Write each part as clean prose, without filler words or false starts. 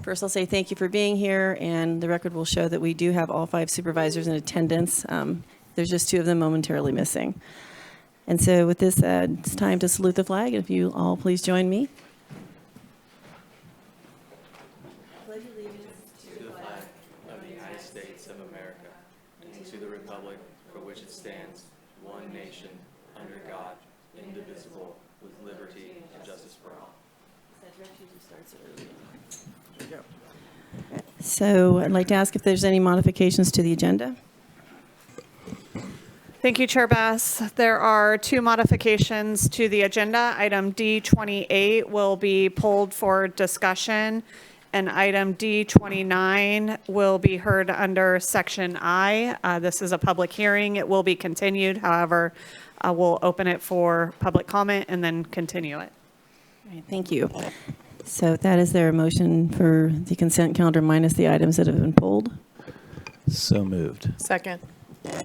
First, I'll say thank you for being here, and the record will show that we do have all 5 supervisors in attendance. There's just 2 of them momentarily missing. And so with this, it's time to salute the flag. If you all please join me. Pledge allegiance to the flag of the United States of America and to the republic for which it stands, one nation, under God, indivisible, with liberty and justice for all. So I'd like to ask if there's any modifications to the agenda. Thank you, Chair Bass. There are 2 modifications to the agenda. Item D28 will be pulled for discussion, and item D29 will be heard under Section I. This is a public hearing. It will be continued. However, we'll open it for public comment and then continue it. All right, thank you. So that is there a motion for the consent calendar minus the items that have been pulled? So moved. Second. All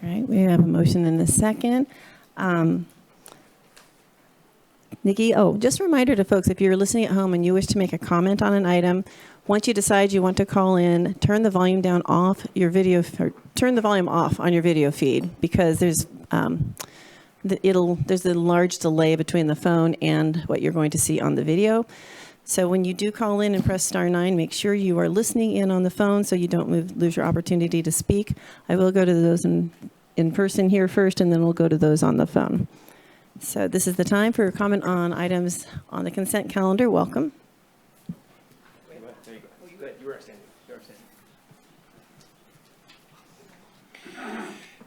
right, we have a motion in a second. Nikki, just a reminder to folks, if you're listening at home and you wish to make a comment on an item, once you decide you want to call in, turn the volume down off your video, or turn the volume off on your video feed, because there's there's a large delay between the phone and what you're going to see on the video. So when you do call in and press *9, make sure you are listening in on the phone so you don't lose your opportunity to speak. I will go to those in person here first, and then we'll go to those on the phone. So this is the time for a comment on items on the consent calendar. Welcome. There you go. Oh, you good. You were standing.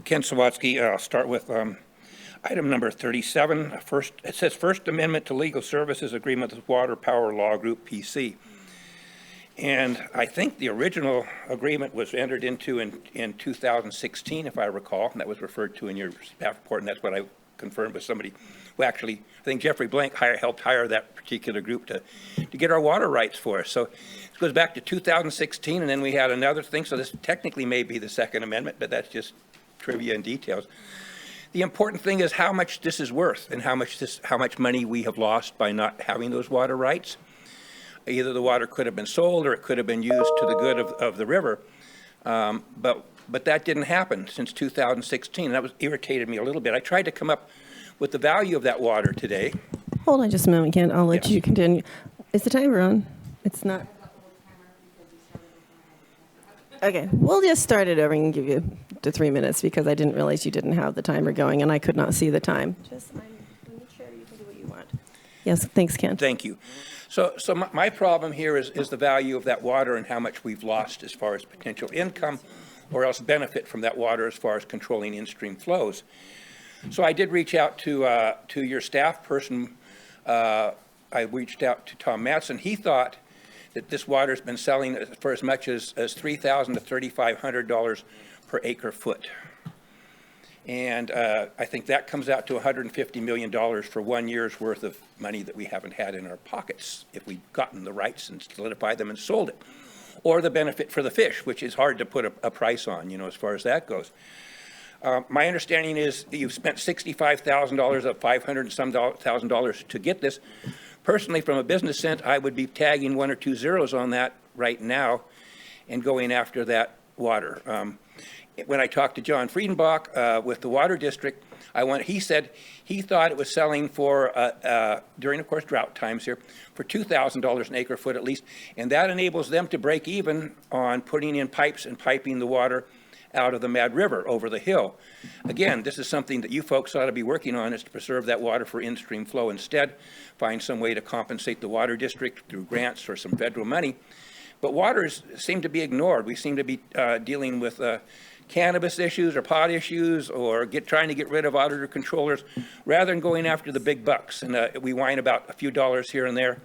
Ken Sawatsky. I'll start with item number 37. It says First Amendment to Legal Services Agreement with Water Power Law Group, PC. And I think the original agreement was entered into in 2016, if I recall, and that was referred to in your staff report, and that's what I confirmed with somebody who actually, I think Jeffrey Blank helped hire that particular group to get our water rights for us. So this goes back to 2016, and then we had another thing. So this technically may be the Second Amendment, but that's just trivia and details. The important thing is how much this is worth and how much money we have lost by not having those water rights. Either the water could have been sold or it could have been used to the good of the river. But that didn't happen since 2016. That irritated me a little bit. I tried to come up with the value of that water today. Hold on just a moment, Ken. I'll let you continue. Is the timer on? It's not. Okay, we'll just start it over and give you the 3 minutes because I didn't realize you didn't have the timer going and I could not see the time. Just when you chair, you can do what you want. Yes, thanks, Ken. Thank you. So my problem here is the value of that water and how much we've lost as far as potential income or else benefit from that water as far as controlling in-stream flows. So I did reach out to your staff person. I reached out to Tom Matson. He thought that this water's been selling for as much as $3,000 to $3,500 per acre foot. And I think that comes out to $150 million for 1 year's worth of money that we haven't had in our pockets if we'd gotten the rights and solidified them and sold it. Or the benefit for the fish, which is hard to put a price on, as far as that goes. My understanding is that you've spent $65,000 of $500 and some thousand dollars to get this. Personally, from a business sense, I would be tagging 1 or 2 zeros on that right now and going after that water. When I talked to John Friedenbach with the Water District, he said he thought it was selling for, during, of course, drought times here, for $2,000 an acre foot at least, and that enables them to break even on putting in pipes and piping the water out of the Mad River over the hill. Again, this is something that you folks ought to be working on, is to preserve that water for in-stream flow instead, find some way to compensate the Water District through grants or some federal money. But waters seem to be ignored. We seem to be dealing with cannabis issues or pot issues or trying to get rid of auditor controllers rather than going after the big bucks. And we whine about a few dollars here and there.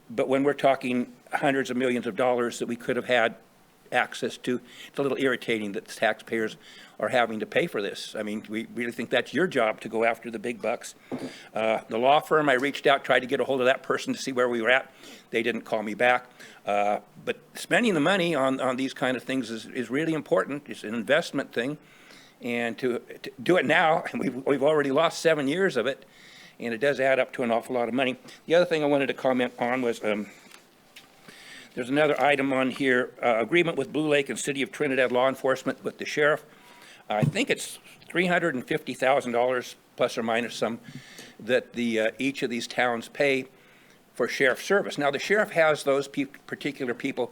But when we're talking hundreds of millions of dollars that we could have had access to, it's a little irritating that the taxpayers are having to pay for this. I mean, we really think that's your job to go after the big bucks. The law firm, I reached out, tried to get a hold of that person to see where we were at. They didn't call me back. But spending the money on these kind of things is really important. It's an investment thing. And to do it now, and we've already lost 7 years of it, and it does add up to an awful lot of money. The other thing I wanted to comment on was There's another item on here, agreement with Blue Lake and City of Trinidad law enforcement with the sheriff. I think it's $350,000 plus or minus some that each of these towns pay for sheriff service. Now, the sheriff has those particular people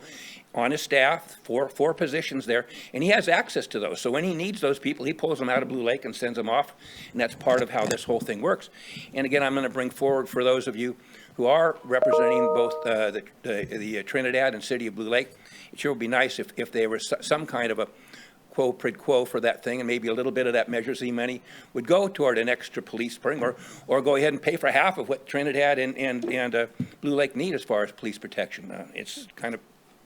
on his staff, four positions there, and he has access to those. So when he needs those people, he pulls them out of Blue Lake and sends them off, and that's part of how this whole thing works. And again, I'm going to bring forward for those of you who are representing both the Trinidad and City of Blue Lake, it sure would be nice if there was some kind of a quo prid quo for that thing, and maybe a little bit of that Measure Z money would go toward an extra police spring, or go ahead and pay for half of what Trinidad and Blue Lake need as far as police protection. It's kind of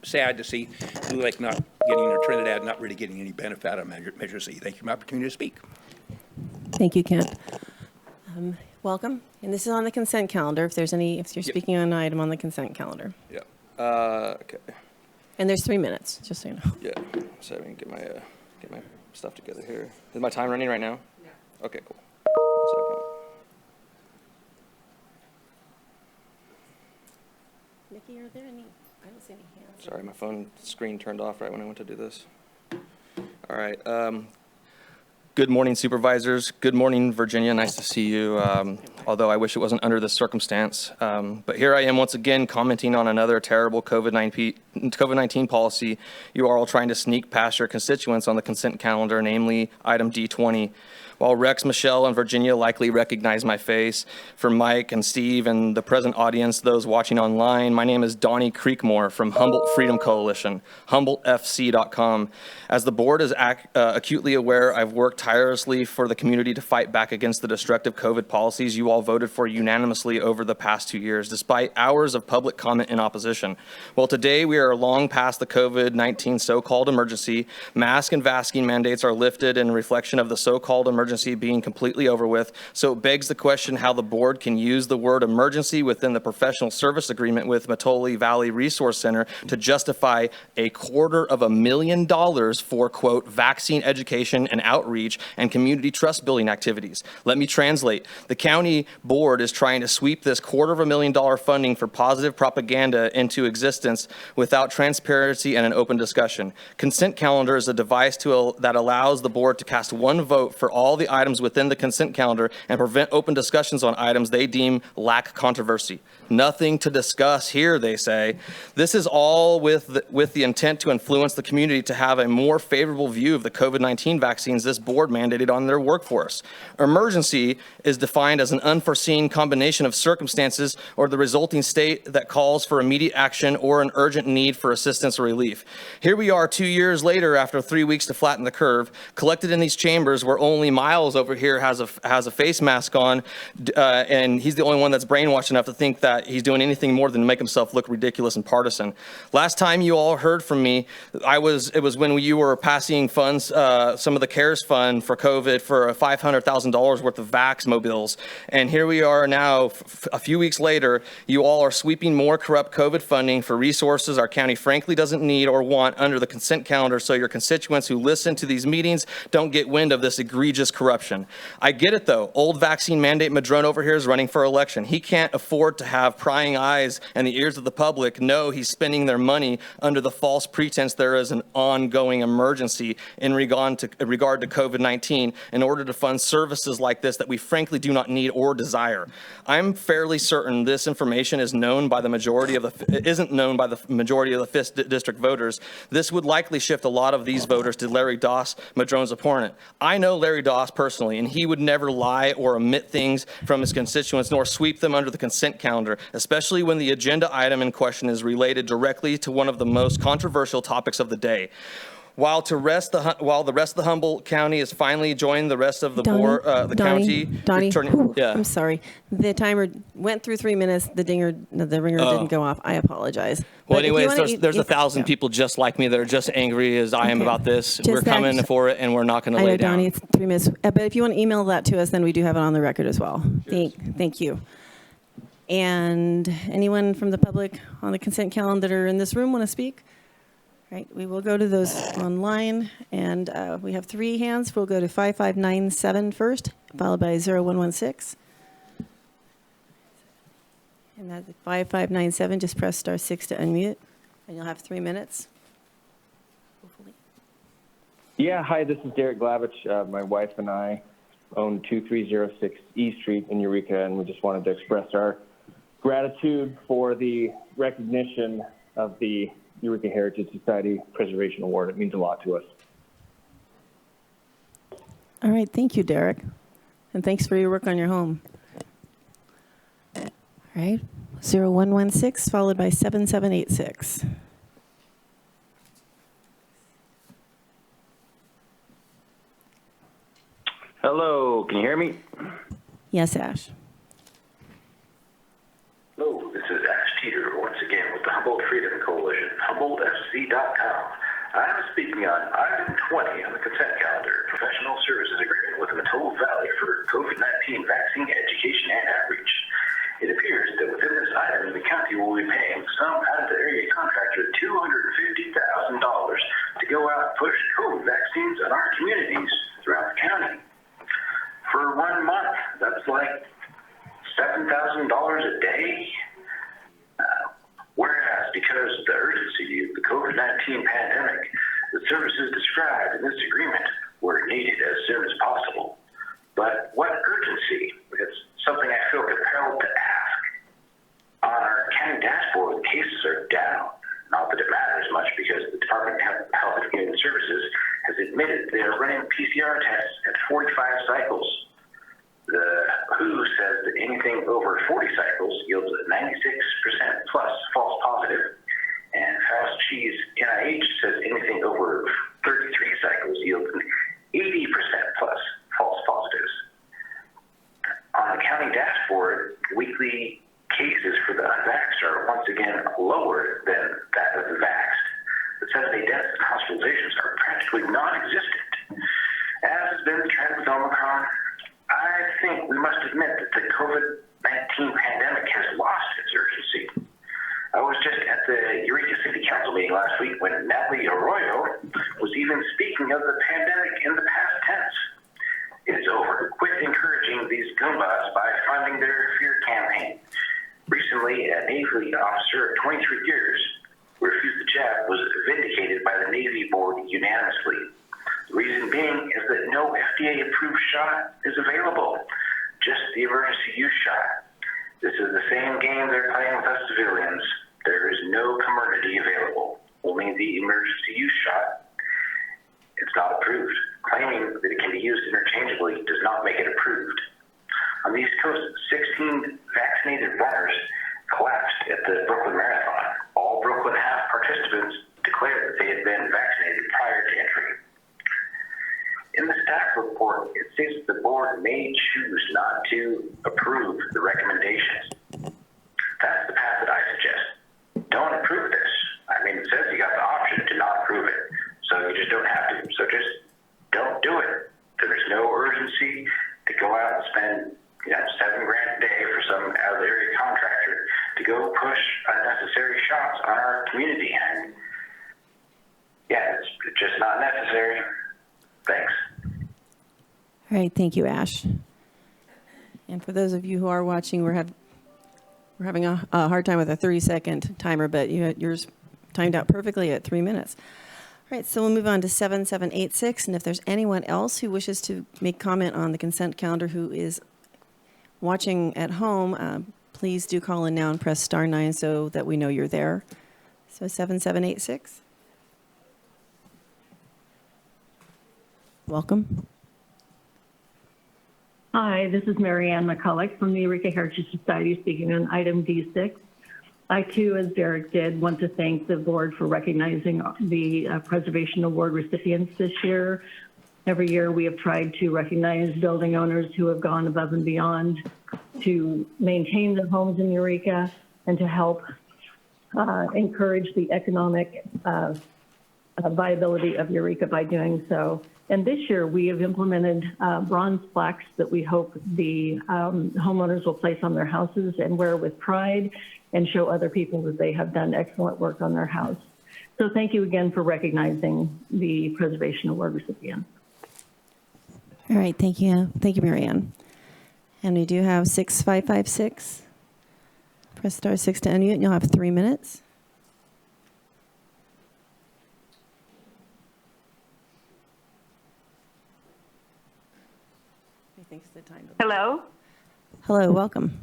sad to see Blue Lake not getting, or Trinidad not really getting any benefit out of Measure Z. Thank you for my opportunity to speak. Thank you, Kent. Welcome. And this is on the consent calendar, if you're speaking on an item on the consent calendar. Yeah. Okay. And there's 3 minutes, just so you know. Yeah. So I can get my stuff together here. Is my time running right now? Yeah. Okay, cool. 1 second. Nikki, are there any, I don't see any hands. Sorry, my phone screen turned off right when I went to do this. All right. Good morning, supervisors. Good morning, Virginia. Nice to see you, although I wish it wasn't under this circumstance. But here I am once again commenting on another terrible COVID-19 policy you are all trying to sneak past your constituents on the consent calendar, namely item D20. While Rex, Michelle, and Virginia likely recognize my face, for Mike and Steve and the present audience, those watching online, my name is Donnie Creekmore from Humboldt Freedom Coalition, HumboldtFC.com. As the board is acutely aware, I've worked tirelessly for the community to fight back against the destructive COVID policies you all voted for unanimously over the past 2 years, despite hours of public comment in opposition. Well, today we are long past the COVID-19 so-called emergency. Mask and vasking mandates are lifted in reflection of the so-called emergency being completely over with. So it begs the question how the board can use the word emergency within the professional service agreement with Matoli Valley Resource Center to justify $250,000 for, quote, vaccine education and outreach and community trust building activities. Let me translate. The county board is trying to sweep this $250,000 funding for positive propaganda into existence without transparency and an open discussion. Consent calendar is a device that allows the board to cast one vote for all the items within the consent calendar and prevent open discussions on items they deem lack controversy. Nothing to discuss here, they say. This is all with the intent to influence the community to have a more favorable view of the COVID-19 vaccines this board mandated on their workforce. Emergency is defined as an unforeseen combination of circumstances or the resulting state that calls for immediate action or an urgent need for assistance or relief. Here we are 2 years later after 3 weeks to flatten the curve, collected in these chambers where only Miles over here has a face mask on, and he's the only one that's brainwashed enough to think that he's doing anything more than make himself look ridiculous and partisan. Last time you all heard from me, it was when you were passing funds, some of the CARES fund for COVID for $500,000 worth of vax mobiles. And here we are now, a few weeks later, you all are sweeping more corrupt COVID funding for resources our county frankly doesn't need or want under the consent calendar, so your constituents who listen to these meetings don't get wind of this egregious corruption. I get it though. Old vaccine mandate Madrone over here is running for election. He can't afford to have prying eyes and the ears of the public know he's spending their money under the false pretense there is an ongoing emergency in regard to COVID-19 in order to fund services like this that we frankly do not need or desire. I'm fairly certain this information is known by the majority of isn't known by the majority of the 5th district voters. This would likely shift a lot of these voters to Larry Doss, Madrone's opponent. I know Larry Doss personally, and he would never lie or omit things from his constituents nor sweep them under the consent calendar, especially when the agenda item in question is related directly to one of the most controversial topics of the day. While the rest of the Humboldt County has finally joined the rest of the board, the county. Donnie, yeah. I'm sorry. The timer went through 3 minutes. The ringer didn't go off. I apologize. Well, But if you anyways, wanna- there's 1,000 yeah. people just like me that are just angry as I am Okay. about this. Just We're coming that- for it, and we're not going to I lay know, down. Donnie, it's 3 minutes. But if you want to email that to us, then we do have it on the record as well. Thank you. And anyone from the public on the consent calendar that are in this room want to speak? Right, we will go to those online, and we have 3 hands. We'll go to 5597 first, followed by 0116. And that's 5597, just press *6 to unmute. And you'll have 3 minutes. Hopefully. Yeah, hi, this is Derek Glavich. My wife and I own 2306 E Street in Eureka, and we just wanted to express our gratitude for the recognition of the Eureka Heritage Society Preservation Award. It means a lot to us. All right, thank you, Derek. And thanks for your work on your home. All right, 0116 followed by 7786. Hello, can you hear me? Yes, Ash. Hello, this is Ash Teeter once again with the Humboldt Freedom Coalition, HumboldtFC.com. I'm speaking on item 20 on the consent calendar, professional services agreement with the Mattola Valley for COVID-19 vaccine education and outreach. It appears that within this item, the county will be paying some out-of-the-area contractor $250,000 to go out and push COVID vaccines on our communities throughout the county. For 1 month, that's like $7,000 a day. Whereas, because of the urgency of the COVID-19 pandemic, the services described in this agreement were needed as soon as possible. But what urgency? It's something I feel compelled to ask. On our county dashboard, the cases are down. Not that it matters much because the Department of Health and Human Services has admitted they are running PCR tests at 45 cycles. The WHO says that anything over 40 cycles yields a 96% plus false positive, and Fauci's NIH says anything over 33 cycles yields an 80% plus false positives. On the county dashboard, weekly cases for the unvaxxed are once again lower than that of the vaxxed. The 7-day deaths and hospitalizations are practically non-existent. As has been the trend with Omicron, I think we must admit that the COVID-19 pandemic has lost its urgency. I was just at the Eureka City Council meeting last week when Natalie Arroyo was even speaking of the pandemic in the past tense. It is over. Quit encouraging these goombas by funding their fear campaign. Recently, a Navy officer of 23 years who refused the jab was vindicated by the Navy board unanimously. The reason being is that no FDA-approved shot is available, just the emergency use shot. This is the same game they're playing with us civilians. There is no Comirnaty available, only the emergency use shot. It's not approved. Claiming that it can be used interchangeably does not make it approved. On the East Coast, 16 vaccinated runners collapsed at the Brooklyn Marathon. All Brooklyn half participants declared that they had been vaccinated prior to entry. In the staff report, it states that the board may choose not to approve the recommendations. That's the path that I suggest. Don't approve this. I mean, it says you got the option to not approve it, so you just don't have to. So just don't do it. There's no urgency to go out and spend $7,000 a day for some out-of-the-area contractor to go push unnecessary shots on our community. And yeah, it's just not necessary. Thanks. All right, thank you, Ash. And for those of you who are watching, we're having a hard time with a 30-second timer, but yours timed out perfectly at 3 minutes. All right, so we'll move on to 7786, and if there's anyone else who wishes to make comment on the consent calendar who is watching at home, please do call in now and press *9 so that we know you're there. So 7786. Welcome. Hi, this is Marianne McCulloch from the Eureka Heritage Society speaking on item D6. I too, as Derek did, want to thank the board for recognizing the Preservation Award recipients this year. Every year we have tried to recognize building owners who have gone above and beyond to maintain their homes in Eureka and to help encourage the economic viability of Eureka by doing so. And this year we have implemented bronze plaques that we hope the homeowners will place on their houses and wear with pride and show other people that they have done excellent work on their house. So thank you again for recognizing the Preservation Award recipients. All right, thank you. Thank you, Marianne. And we do have 6556. Press *6 to unmute, and you'll have 3 minutes. takes the time to. Hello. Hello, welcome.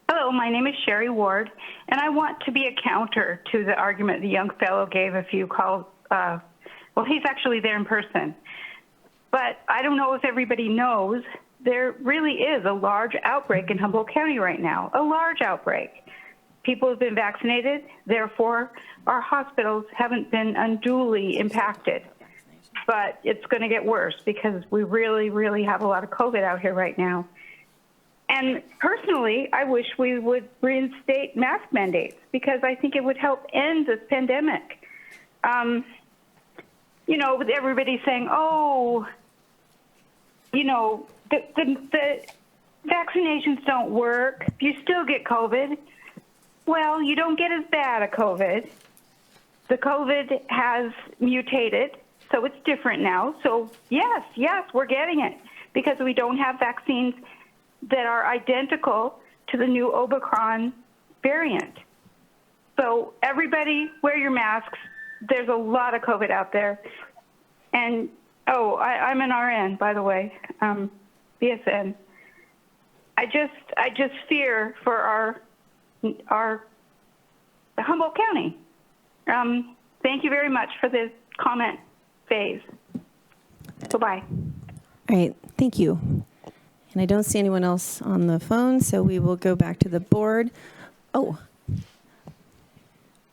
Hello, my name is Sherry Ward, and I want to be a counter to the argument the young fellow gave a few calls. Well, he's actually there in person. But I don't know if everybody knows, there really is a large outbreak in Humboldt County right now, a large outbreak. People have been vaccinated, therefore our hospitals haven't been unduly impacted. But it's going to get worse because we really, really have a lot of COVID out here right now. And personally, I wish we would reinstate mask mandates because I think it would help end this pandemic. You know, with everybody saying, oh, you know, the vaccinations don't work. You still get COVID. Well, you don't get as bad a COVID. The COVID has mutated, so it's different now. So yes, we're getting it because we don't have vaccines that are identical to the new Omicron variant. So everybody wear your masks. There's a lot of COVID out there. And, oh, I'm an RN, by the way, BSN. I just fear for our Humboldt County. Thank you very much for the comment phase. Bye-bye. All right, thank you. And I don't see anyone else on the phone, so we will go back to the board. Oh,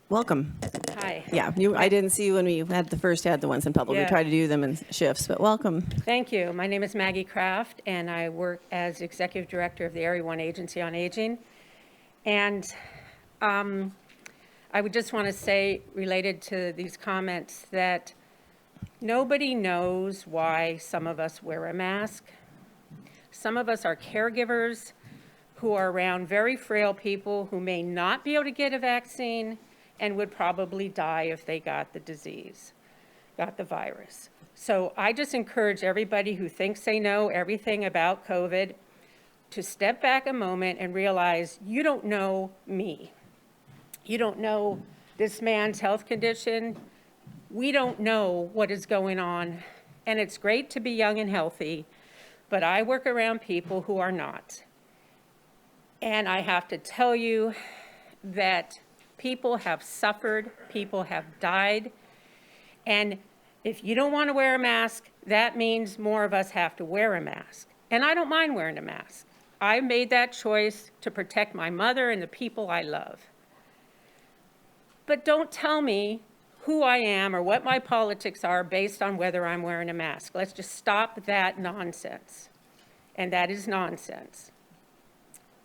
welcome. Hi. Yeah, I didn't see you when we had the ones in public. Yeah. We try to do them in shifts, but welcome. Thank you. My name is Maggie Kraft, and I work as Executive Director of the Area 1 Agency on Aging. And I would just want to say, related to these comments, that nobody knows why some of us wear a mask. Some of us are caregivers who are around very frail people who may not be able to get a vaccine and would probably die if they got the disease, got the virus. So I just encourage everybody who thinks they know everything about COVID to step back a moment and realize you don't know me. You don't know this man's health condition. We don't know what is going on. And it's great to be young and healthy, but I work around people who are not. And I have to tell you that people have suffered, people have died, and if you don't want to wear a mask, that means more of us have to wear a mask. And I don't mind wearing a mask. I made that choice to protect my mother and the people I love. But don't tell me who I am or what my politics are based on whether I'm wearing a mask. Let's just stop that nonsense. And that is nonsense.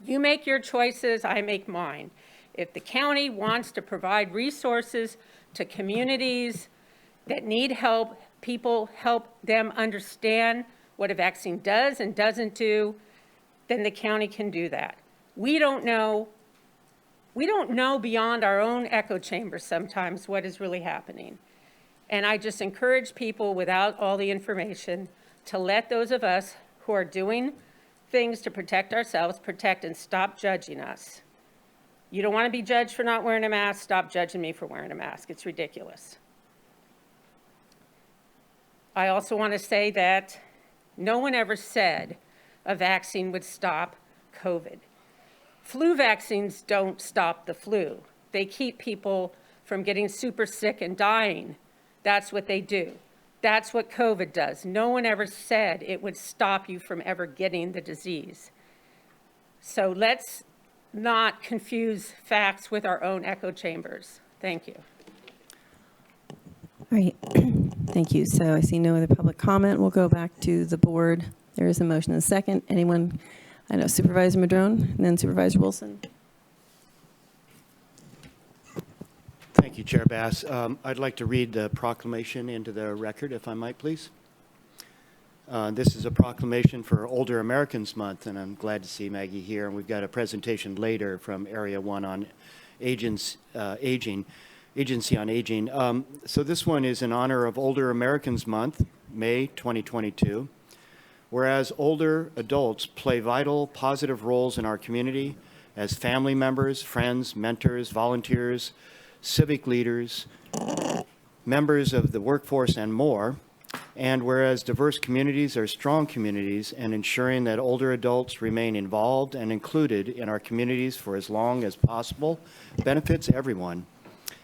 You make your choices, I make mine. If the county wants to provide resources to communities that need help, people help them understand what a vaccine does and doesn't do, then the county can do that. We don't know beyond our own echo chambers sometimes what is really happening. And I just encourage people without all the information to let those of us who are doing things to protect ourselves protect and stop judging us. You don't want to be judged for not wearing a mask, stop judging me for wearing a mask. It's ridiculous. I also want to say that no one ever said a vaccine would stop COVID. Flu vaccines don't stop the flu. They keep people from getting super sick and dying. That's what they do. That's what COVID does. No one ever said it would stop you from ever getting the disease. So let's not confuse facts with our own echo chambers. Thank you. All right, thank you. So I see no other public comment. We'll go back to the board. There is a motion and a second. Anyone? I know Supervisor Madrone and then Supervisor Wilson. Thank you, Chair Bass. I'd like to read the proclamation into the record, if I might, please. This is a proclamation for Older Americans Month, and I'm glad to see Maggie here. And we've got a presentation later from Area 1 on Agency on Aging. So this one is in honor of Older Americans Month, May 2022. Whereas older adults play vital, positive roles in our community as family members, friends, mentors, volunteers, civic leaders, members of the workforce, and more, And whereas diverse communities are strong communities, and ensuring that older adults remain involved and included in our communities for as long as possible benefits everyone.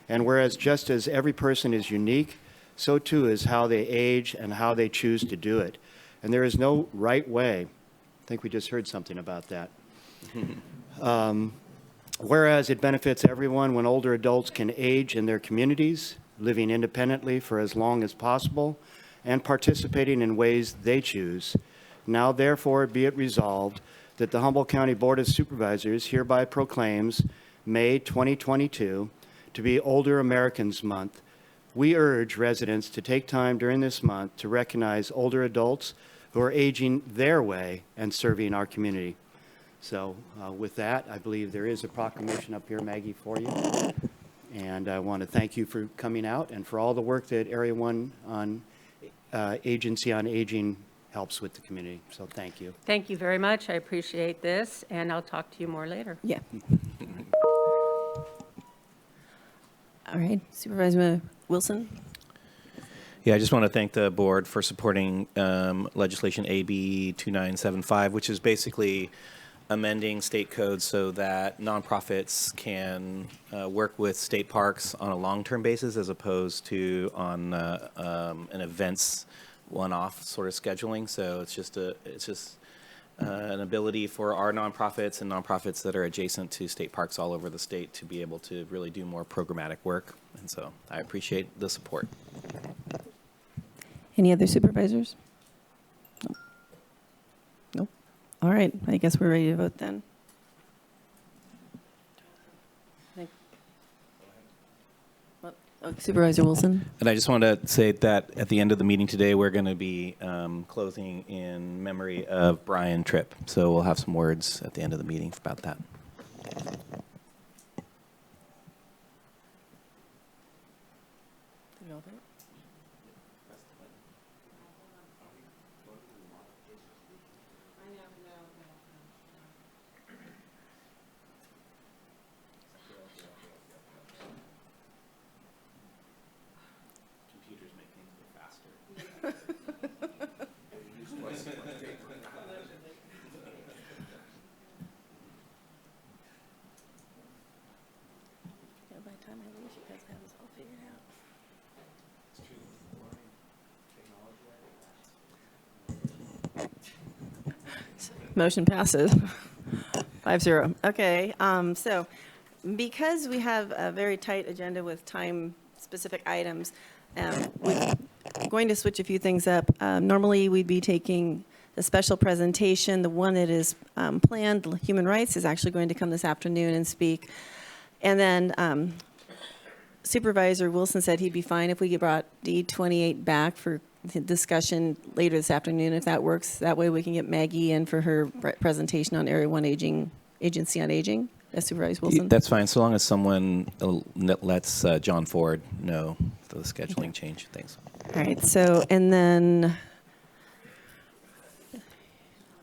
And whereas just as every person is unique, so too is how they age and how they choose to do it. And there is no right way. I think we just heard something about that. Whereas it benefits everyone when older adults can age in their communities, living independently for as long as possible, and participating in ways they choose. Now therefore be it resolved that the Humboldt County Board of Supervisors hereby proclaims May 2022 to be Older Americans Month. We urge residents to take time during this month to recognize older adults who are aging their way and serving our community. So with that, I believe there is a proclamation up here, Maggie, for you. And I want to thank you for coming out and for all the work that Area 1 on Agency on Aging helps with the community. So thank you. Thank you very much. I appreciate this, and I'll talk to you more later. Yeah. All right, Supervisor Wilson? Yeah, I just want to thank the board for supporting legislation AB 2975, which is basically amending state codes so that nonprofits can work with state parks on a long-term basis as opposed to on an events one-off sort of scheduling. So it's just an ability for our nonprofits and nonprofits that are adjacent to state parks all over the state to be able to really do more programmatic work. And so I appreciate the support. Any other supervisors? No. Nope. All right, I guess we're ready to vote then. Supervisor Wilson? And I just want to say that at the end of the meeting today, we're going to be closing in memory of Brian Tripp. So we'll have some words at the end of the meeting about that. Motion passes 5-0. Okay, so because we have a very tight agenda with time-specific items, we're going to switch a few things up. Normally, we'd be taking a special presentation. The one that is planned, Human Rights, is actually going to come this afternoon and speak. And then Supervisor Wilson said he'd be fine if we brought D28 back for discussion later this afternoon, if that works. That way we can get Maggie in for her presentation on Area 1 Agency on Aging. Supervisor Wilson? That's fine, so long as someone lets John Ford know the scheduling change. Thanks. All right, so, and then,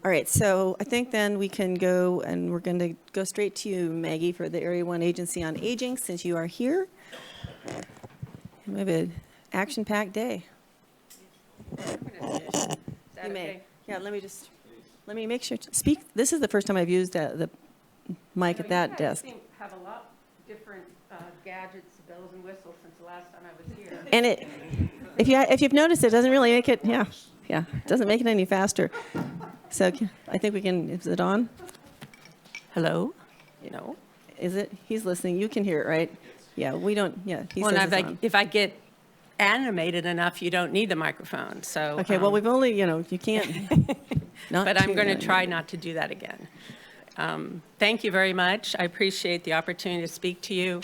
all right, so I think then we can go, and we're going to go straight to you, Maggie, for the Area 1 Agency on Aging, since you are here. We have an action-packed day. You may. Yeah, let me make sure to speak. This is the first time I've used the mic at that desk. You have a lot different gadgets, bells and whistles since the last time I was here. And if you've noticed, it doesn't really make it, it doesn't make it any faster. So I think we can, is it on? Hello? No. Is it? He's listening. You can hear it, right? Yeah, we don't, he says it's on. If I get animated enough, you don't need the microphone, so. Okay, well, we've only, you can't. But I'm going to try not to do that again. Thank you very much. I appreciate the opportunity to speak to you.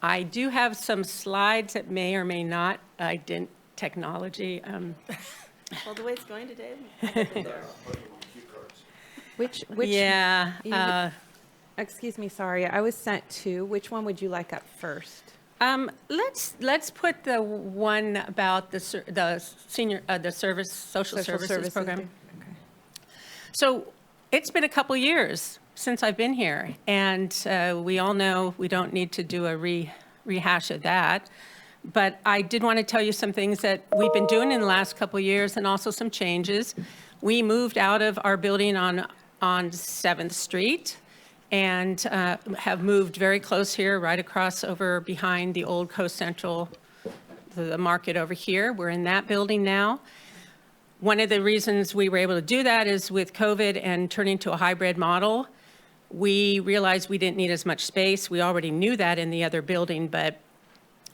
I do have some slides that may or may not ident technology. Well, the way it's going today. Which Yeah. excuse me, sorry, I was sent two. Which one would you like up first? Let's put the one about the social services program. Okay. So it's been a couple years since I've been here, and we all know we don't need to do a rehash of that. But I did want to tell you some things that we've been doing in the last couple of years and also some changes. We moved out of our building on 7th Street and have moved very close here, right across over behind the old Coast Central, the market over here. We're in that building now. One of the reasons we were able to do that is with COVID and turning to a hybrid model, we realized we didn't need as much space. We already knew that in the other building, but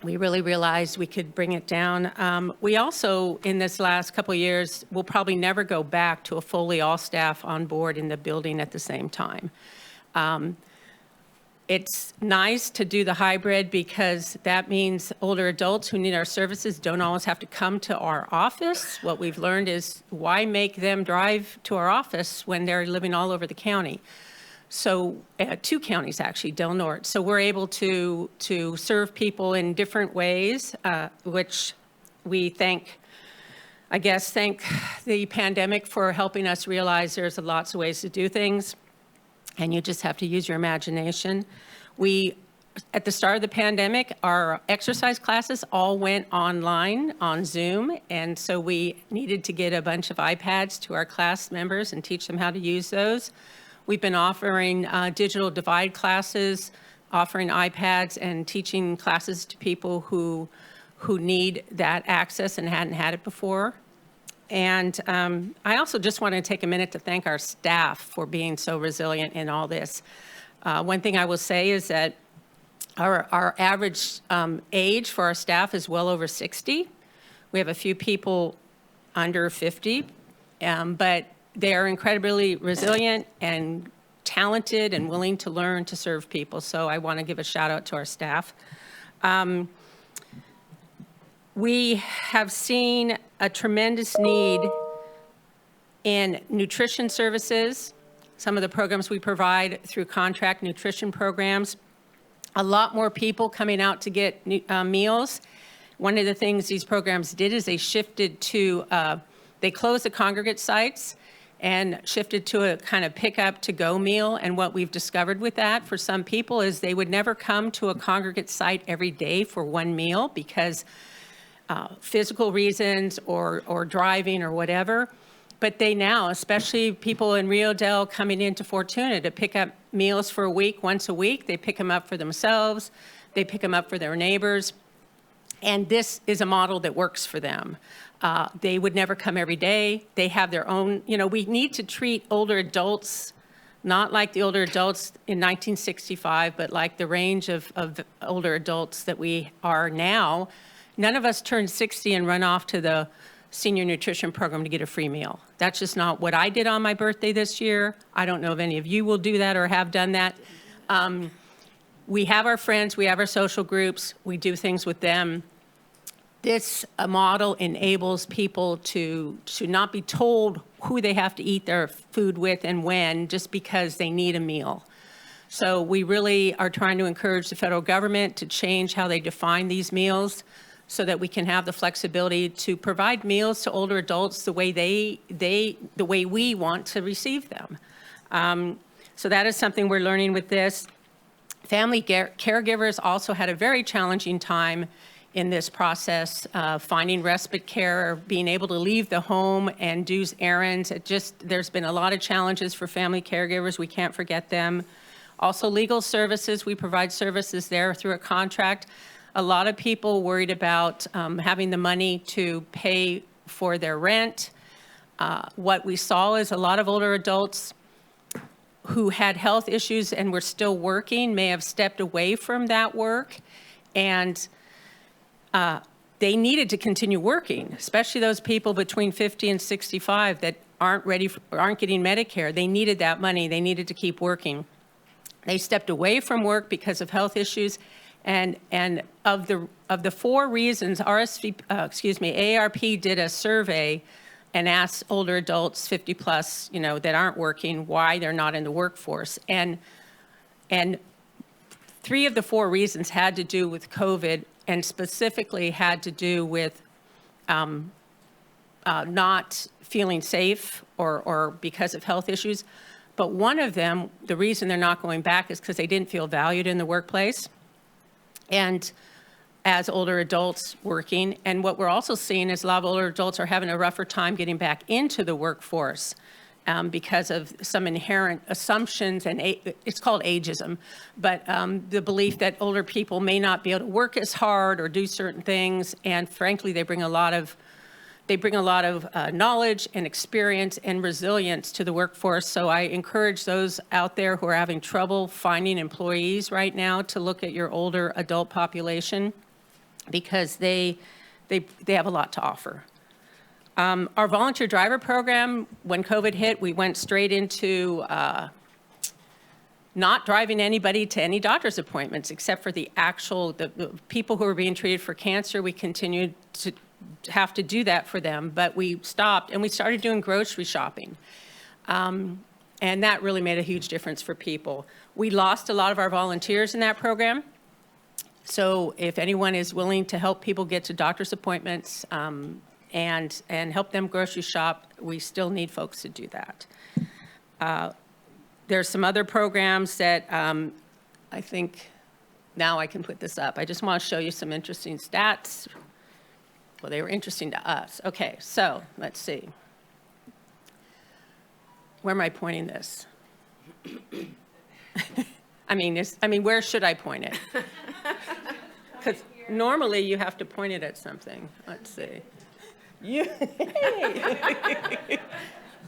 we really realized we could bring it down. We also, in this last couple of years, will probably never go back to a fully all staff on board in the building at the same time. It's nice to do the hybrid because that means older adults who need our services don't always have to come to our office. What we've learned is why make them drive to our office when they're living all over the county? So 2 counties actually, Del Norte. So we're able to serve people in different ways, which we thank the pandemic for helping us realize there's lots of ways to do things, and you just have to use your imagination. At the start of the pandemic, our exercise classes all went online on Zoom, and so we needed to get a bunch of iPads to our class members and teach them how to use those. We've been offering digital divide classes, offering iPads and teaching classes to people who need that access and hadn't had it before. And I also just want to take a minute to thank our staff for being so resilient in all this. One thing I will say is that our average age for our staff is well over 60. We have a few people under 50, but they are incredibly resilient and talented and willing to learn to serve people. So I want to give a shout out to our staff. We have seen a tremendous need in nutrition services, some of the programs we provide through contract nutrition programs. A lot more people coming out to get meals. One of the things these programs did is they shifted to, they closed the congregate sites and shifted to a kind of pick up to go meal. And what we've discovered with that for some people is they would never come to a congregate site every day for one meal because physical reasons or driving or whatever. But they now, especially people in Rio Del coming into Fortuna to pick up meals for a week, once a week, they pick them up for themselves, they pick them up for their neighbors. And this is a model that works for them. They would never come every day. They have their own, we need to treat older adults, not like the older adults in 1965, but like the range of older adults that we are now. None of us turn 60 and run off to the senior nutrition program to get a free meal. That's just not what I did on my birthday this year. I don't know if any of you will do that or have done that. We have our friends, we have our social groups, we do things with them. This model enables people to not be told who they have to eat their food with and when just because they need a meal. So we really are trying to encourage the federal government to change how they define these meals so that we can have the flexibility to provide meals to older adults the way the way we want to receive them. So that is something we're learning with this. Family caregivers also had a very challenging time in this process, finding respite care, being able to leave the home and do errands. There's been a lot of challenges for family caregivers. We can't forget them. Also legal services, we provide services there through a contract. A lot of people worried about having the money to pay for their rent. What we saw is a lot of older adults who had health issues and were still working may have stepped away from that work, and they needed to continue working, especially those people between 50 and 65 that aren't getting Medicare. They needed that money. They needed to keep working. They stepped away from work because of health issues, and of the 4 reasons, AARP did a survey and asked older adults, 50 plus, that aren't working, why they're not in the workforce. And 3 of the 4 reasons had to do with COVID, and specifically had to do with not feeling safe or because of health issues. But one of them, the reason they're not going back is because they didn't feel valued in the workplace. And as older adults working. And what we're also seeing is a lot of older adults are having a rougher time getting back into the workforce because of some inherent assumptions, and it's called ageism, but the belief that older people may not be able to work as hard or do certain things. And frankly, they bring a lot of knowledge and experience and resilience to the workforce. So I encourage those out there who are having trouble finding employees right now to look at your older adult population, because they have a lot to offer. Our volunteer driver program, when COVID hit, we went straight into not driving anybody to any doctor's appointments except for the people who were being treated for cancer. We continued to have to do that for them, but we stopped and we started doing grocery shopping. And that really made a huge difference for people. We lost a lot of our volunteers in that program. So if anyone is willing to help people get to doctor's appointments and help them grocery shop, we still need folks to do that. There's some other programs that I think now I can put this up. I just want to show you some interesting stats. Well, they were interesting to us. Okay, so let's see. Where am I pointing this? I mean, where should I point it? Because normally you have to point it at something. Let's see.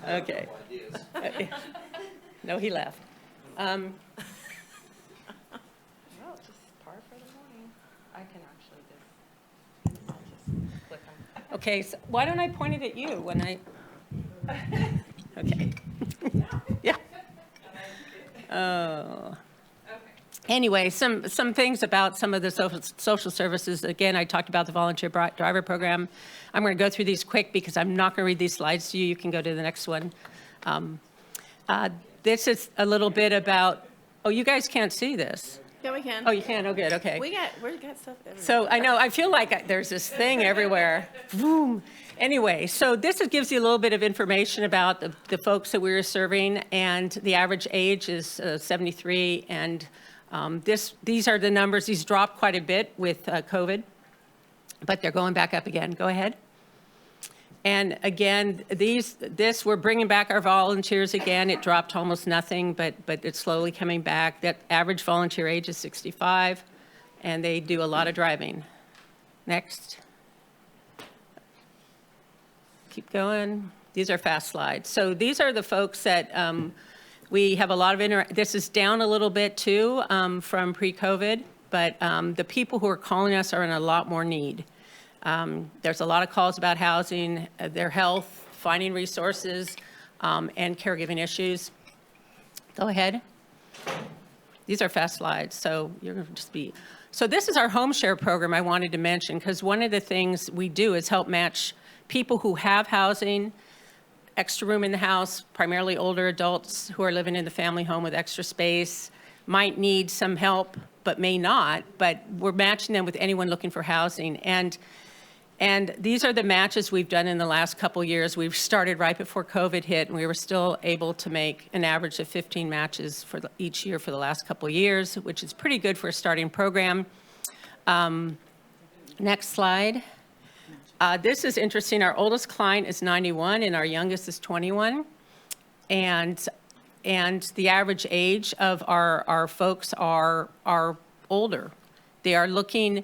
Okay. No, he left. Well, just par for the morning. I can actually I'll just click on. Okay, so why don't I point it at you when I? Okay. Yeah. Oh. Anyway, some things about some of the social services. Again, I talked about the volunteer driver program. I'm going to go through these quick because I'm not going to read these slides to you. You can go to the next one. This is a little bit about, oh, you guys can't see this. Yeah, we can. Oh, you can? Oh, good, okay. We got stuff everywhere. So I know, I feel like there's this thing everywhere. Boom. Anyway, so this gives you a little bit of information about the folks that we were serving, and the average age is 73, and these are the numbers. These dropped quite a bit with COVID, but they're going back up again. Go ahead. And again, we're bringing back our volunteers again. It dropped to almost nothing, but it's slowly coming back. That average volunteer age is 65, and they do a lot of driving. Next. Keep going. These are fast slides. So these are the folks that we have a lot of this is down a little bit too from pre-COVID, but the people who are calling us are in a lot more need. There's a lot of calls about housing, their health, finding resources, and caregiving issues. Go ahead. These are fast slides, so you're going to just be. So this is our home share program I wanted to mention, because one of the things we do is help match people who have housing, extra room in the house, primarily older adults who are living in the family home with extra space, might need some help, but may not, but we're matching them with anyone looking for housing. And these are the matches we've done in the last couple years. We've started right before COVID hit, and we were still able to make an average of 15 matches for each year for the last couple years, which is pretty good for a starting program. Next slide. This is interesting. Our oldest client is 91, and our youngest is 21. And the average age of our folks are older. They are looking.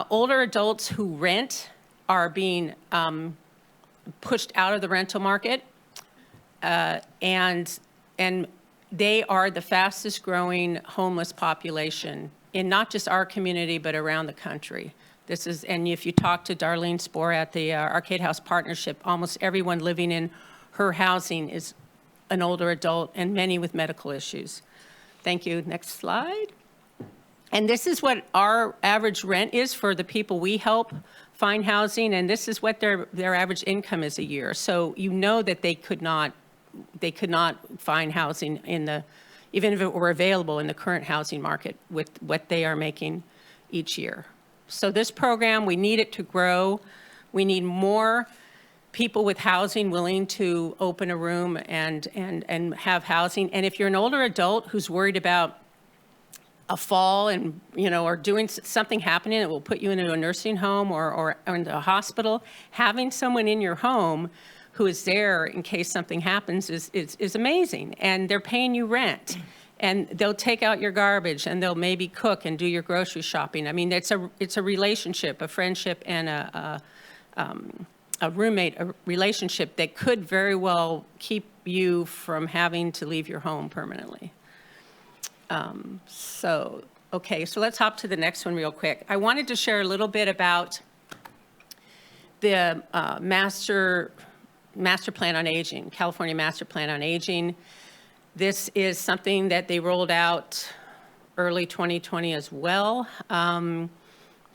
Older adults who rent are being pushed out of the rental market, and they are the fastest growing homeless population in not just our community, but around the country. And if you talk to Darlene Spohr at the Arcade House Partnership, almost everyone living in her housing is an older adult, and many with medical issues. Thank you. Next slide. And this is what our average rent is for the people we help find housing, and this is what their average income is a year. So you know that they could not find housing even if it were available in the current housing market with what they are making each year. So this program, we need it to grow. We need more people with housing willing to open a room and have housing. And if you're an older adult who's worried about a fall and, or doing something happening that will put you into a nursing home or into a hospital, having someone in your home who is there in case something happens is amazing. And they're paying you rent. And they'll take out your garbage, and they'll maybe cook and do your grocery shopping. I mean, it's a relationship, a friendship, and a roommate, a relationship that could very well keep you from having to leave your home permanently. So let's hop to the next one real quick. I wanted to share a little bit about the master plan on aging, California Master Plan on Aging. This is something that they rolled out early 2020 as well. And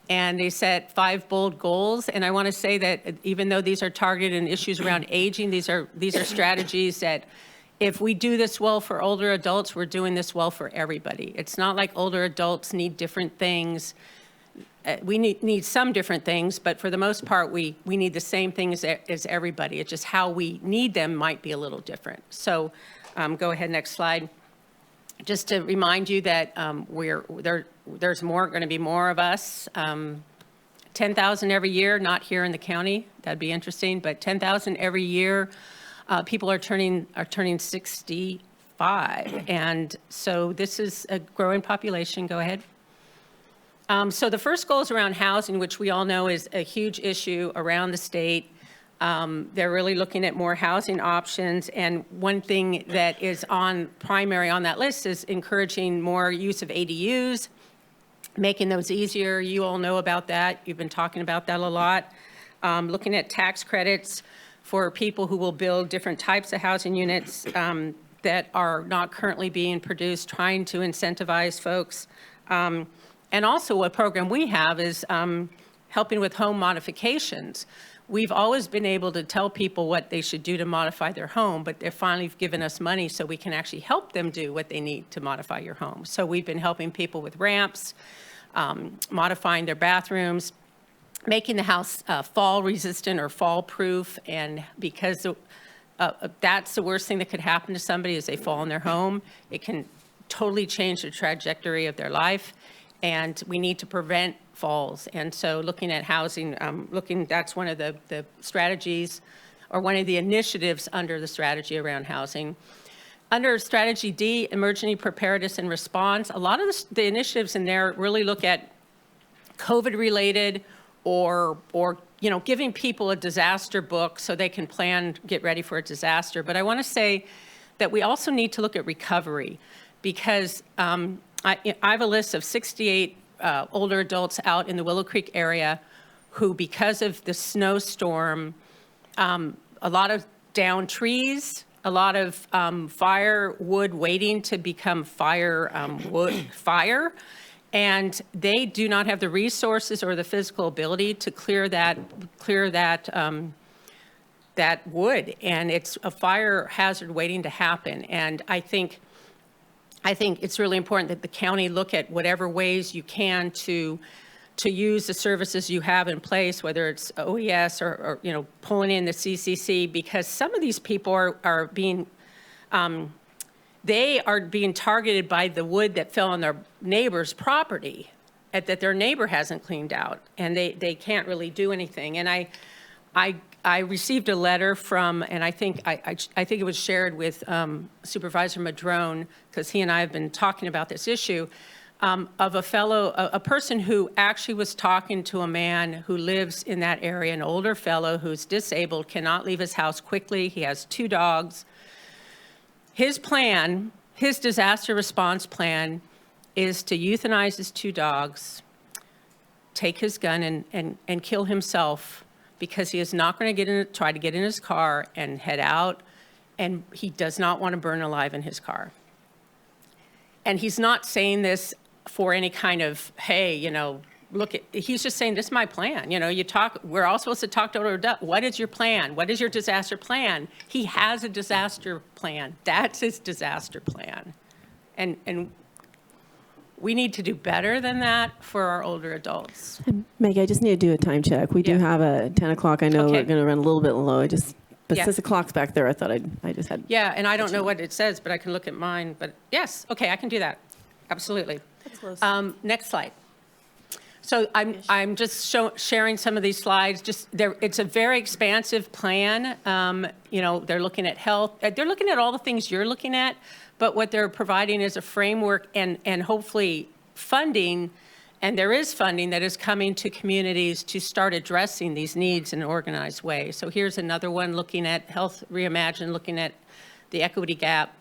they set 5 bold goals. And I want to say that even though these are targeted in issues around aging, these are strategies that if we do this well for older adults, we're doing this well for everybody. It's not like older adults need different things. We need some different things, but for the most part, we need the same things as everybody. It's just how we need them might be a little different. So go ahead, next slide. Just to remind you that there's going to be more of us. 10,000 every year, not here in the county. That'd be interesting, but 10,000 every year. People are turning 65, and so this is a growing population. Go ahead. So the first goal is around housing, which we all know is a huge issue around the state. They're really looking at more housing options, and one thing that is primary on that list is encouraging more use of ADUs, making those easier. You all know about that. You've been talking about that a lot. Looking at tax credits for people who will build different types of housing units that are not currently being produced, trying to incentivize folks. And also a program we have is helping with home modifications. We've always been able to tell people what they should do to modify their home, but they're finally given us money so we can actually help them do what they need to modify your home. So we've been helping people with ramps, modifying their bathrooms, making the house fall resistant or fall proof. And because that's the worst thing that could happen to somebody is they fall in their home. It can totally change the trajectory of their life. And we need to prevent falls. And so looking at housing, that's one of the strategies or one of the initiatives under the strategy around housing. Under strategy D, emergency preparedness and response, a lot of the initiatives in there really look at COVID related or giving people a disaster book so they can get ready for a disaster. But I want to say that we also need to look at recovery because I have a list of 68 older adults out in the Willow Creek area who, because of the snowstorm, a lot of downed trees, a lot of firewood waiting to become fire, and they do not have the resources or the physical ability to clear that wood, and it's a fire hazard waiting to happen. And I think it's really important that the county look at whatever ways you can to use the services you have in place, whether it's OES or pulling in the CCC, because some of these people are being targeted by the wood that fell on their neighbor's property that their neighbor hasn't cleaned out, and they can't really do anything. And I received a letter from, and I think it was shared with Supervisor Madrone, because he and I have been talking about this issue, of a person who actually was talking to a man who lives in that area, an older fellow who's disabled, cannot leave his house quickly. He has 2 dogs. His plan, his disaster response plan, is to euthanize his 2 dogs, take his gun and kill himself, because he is not going to try to get in his car and head out, and he does not want to burn alive in his car. And he's not saying this for any kind of, hey, he's just saying, this is my plan. We're all supposed to talk to older adults. What is your plan? What is your disaster plan? He has a disaster plan. That's his disaster plan. And we need to do better than that for our older adults. Maggie, I just need to do a time check. We do have a 10 o'clock. I know we're going to run a little bit low. But since the clock's back there, I thought I just had. Yeah, and I don't know what it says, but I can look at mine. But yes, okay, I can do that. Absolutely. Next slide. So I'm just sharing some of these slides. It's a very expansive plan. They're looking at health. They're looking at all the things you're looking at, but what they're providing is a framework and hopefully funding. And there is funding that is coming to communities to start addressing these needs in an organized way. So here's another one looking at Health Reimagined, looking at the equity gap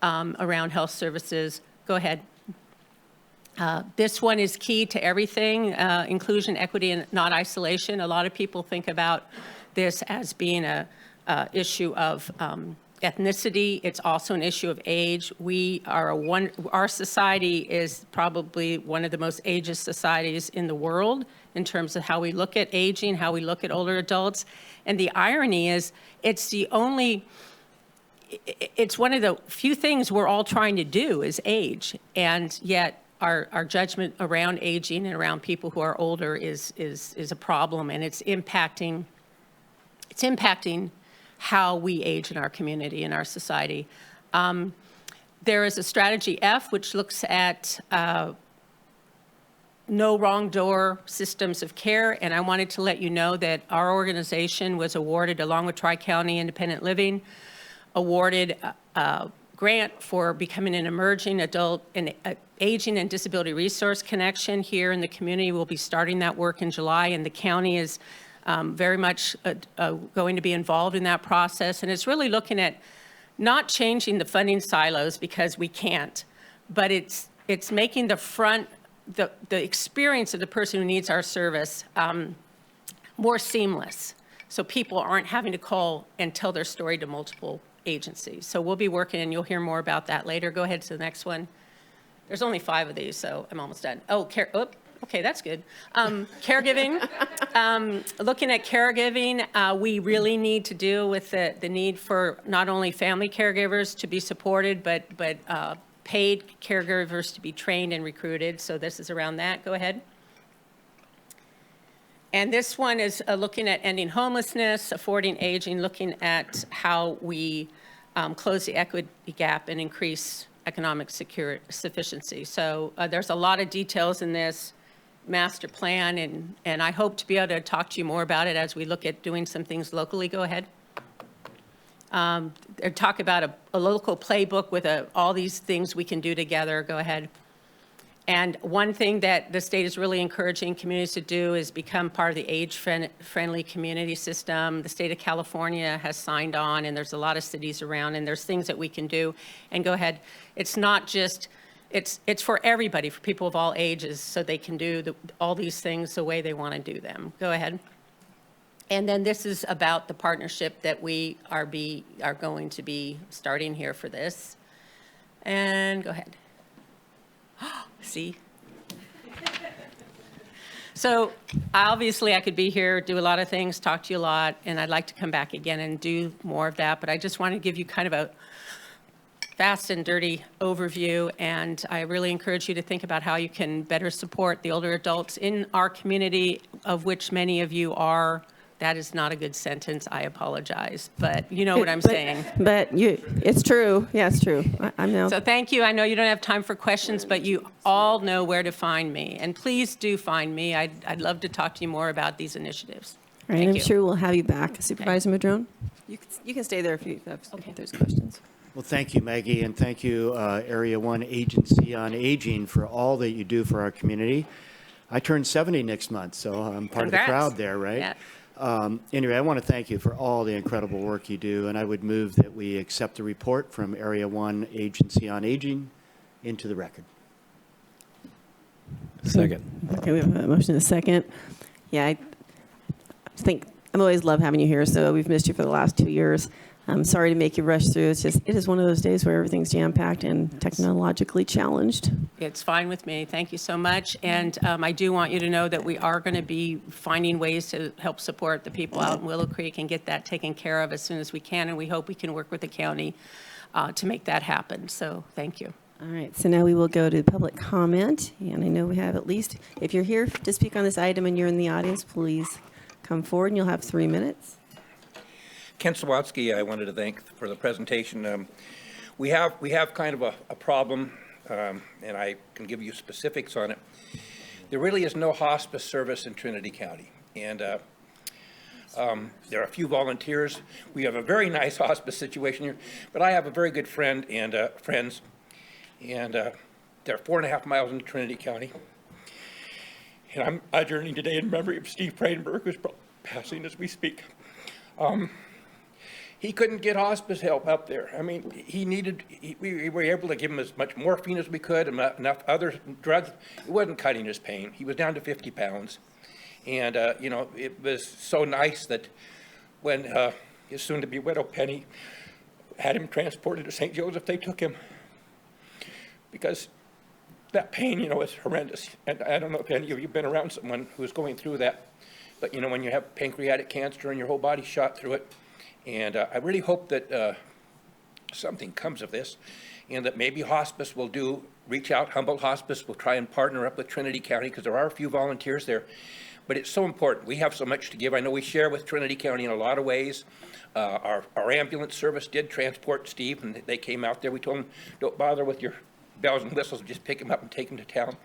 around health services. Go ahead. This one is key to everything, inclusion, equity, and not isolation. A lot of people think about this as being a issue of ethnicity. It's also an issue of age. Our society is probably one of the most ageist societies in the world in terms of how we look at aging, how we look at older adults. And the irony is it's one of the few things we're all trying to do is age. And yet our judgment around aging and around people who are older is a problem, and it's impacting how we age in our community, in our society. There is a strategy F, which looks at no wrong door systems of care. And I wanted to let you know that our organization was awarded, along with Tri-County Independent Living, awarded a grant for becoming an emerging adult and aging and disability resource connection here in the community. We'll be starting that work in July, and the county is very much going to be involved in that process. And it's really looking at not changing the funding silos because we can't, but it's making the experience of the person who needs our service more seamless. So people aren't having to call and tell their story to multiple agencies. So we'll be working, and you'll hear more about that later. Go ahead to the next one. There's only 5 of these, so I'm almost done. Okay, that's good. Caregiving, looking at caregiving, we really need to deal with the need for not only family caregivers to be supported, but paid caregivers to be trained and recruited. So this is around that. Go ahead. And this one is looking at ending homelessness, affording aging, looking at how we close the equity gap and increase economic sufficiency. So there's a lot of details in this master plan, and I hope to be able to talk to you more about it as we look at doing some things locally. Go ahead. Talk about a local playbook with all these things we can do together. Go ahead. And one thing that the state is really encouraging communities to do is become part of the age-friendly community system. The state of California has signed on, and there's a lot of cities around, and there's things that we can do. And go ahead. It's not just, it's for everybody, for people of all ages, so they can do all these things the way they want to do them. Go ahead. And then this is about the partnership that we are going to be starting here for this. And go ahead. See? So obviously I could be here, do a lot of things, talk to you a lot, and I'd like to come back again and do more of that, but I just want to give you kind of a fast and dirty overview, and I really encourage you to think about how you can better support the older adults in our community, of which many of you are. That is not a good sentence. I apologize, but you know what I'm saying. But it's true. Yeah, it's true. I know. So thank you. I know you don't have time for questions, but you all know where to find me. And please do find me. I'd love to talk to you more about these initiatives. All right, Thank I'm you. sure we'll have you back. Supervisor Madrone? You can stay there if there's questions. Well, thank you, Maggie, and thank you, Area 1 Agency on Aging, for all that you do for our community. I turn 70 next month, so I'm part Congrats. of the crowd there, right? Yeah. Anyway, I want to thank you for all the incredible work you do, and I would move that we accept the report from Area 1 Agency on Aging into the record. Second. Okay, we have a motion and a second. Yeah, I think I've always loved having you here, so we've missed you for the last 2 years. I'm sorry to make you rush through. It is one of those days where everything's jam-packed and technologically challenged. It's fine with me. Thank you so much. And I do want you to know that we are going to be finding ways to help support the people out in Willow Creek and get that taken care of as soon as we can. And we hope we can work with the county to make that happen. So thank you. All right, so now we will go to public comment. And I know we have at least, if you're here to speak on this item and you're in the audience, please come forward and you'll have 3 minutes. Ken Sawatsky, I wanted to thank for the presentation. We have kind of a problem and I can give you specifics on it. There really is no hospice service in Trinity County, and there are a few volunteers. We have a very nice hospice situation here, but I have a very good friend and friends, and they're 4.5 miles into Trinity County. And I'm adjourning today in memory of Steve Freidenberg, who's passing as we speak. He couldn't get hospice help up there. I mean, we were able to give him as much morphine as we could, and enough other drugs. It wasn't cutting his pain. He was down to 50 pounds. And, you know, it was so nice that when his soon-to-be widow, Penny, had him transported to St. Joseph, they took him. Because that pain, you know, is horrendous. And I don't know if any of you have been around someone who's going through that. But, you know, when you have pancreatic cancer and your whole body's shot through it. And I really hope that something comes of this, and that maybe hospice will reach out. Humboldt Hospice will try and partner up with Trinity County, because there are a few volunteers there. But it's so important. We have so much to give. I know we share with Trinity County in a lot of ways. Our ambulance service did transport Steve, and they came out there. We told them, don't bother with your bells and whistles, just pick him up and take him to town.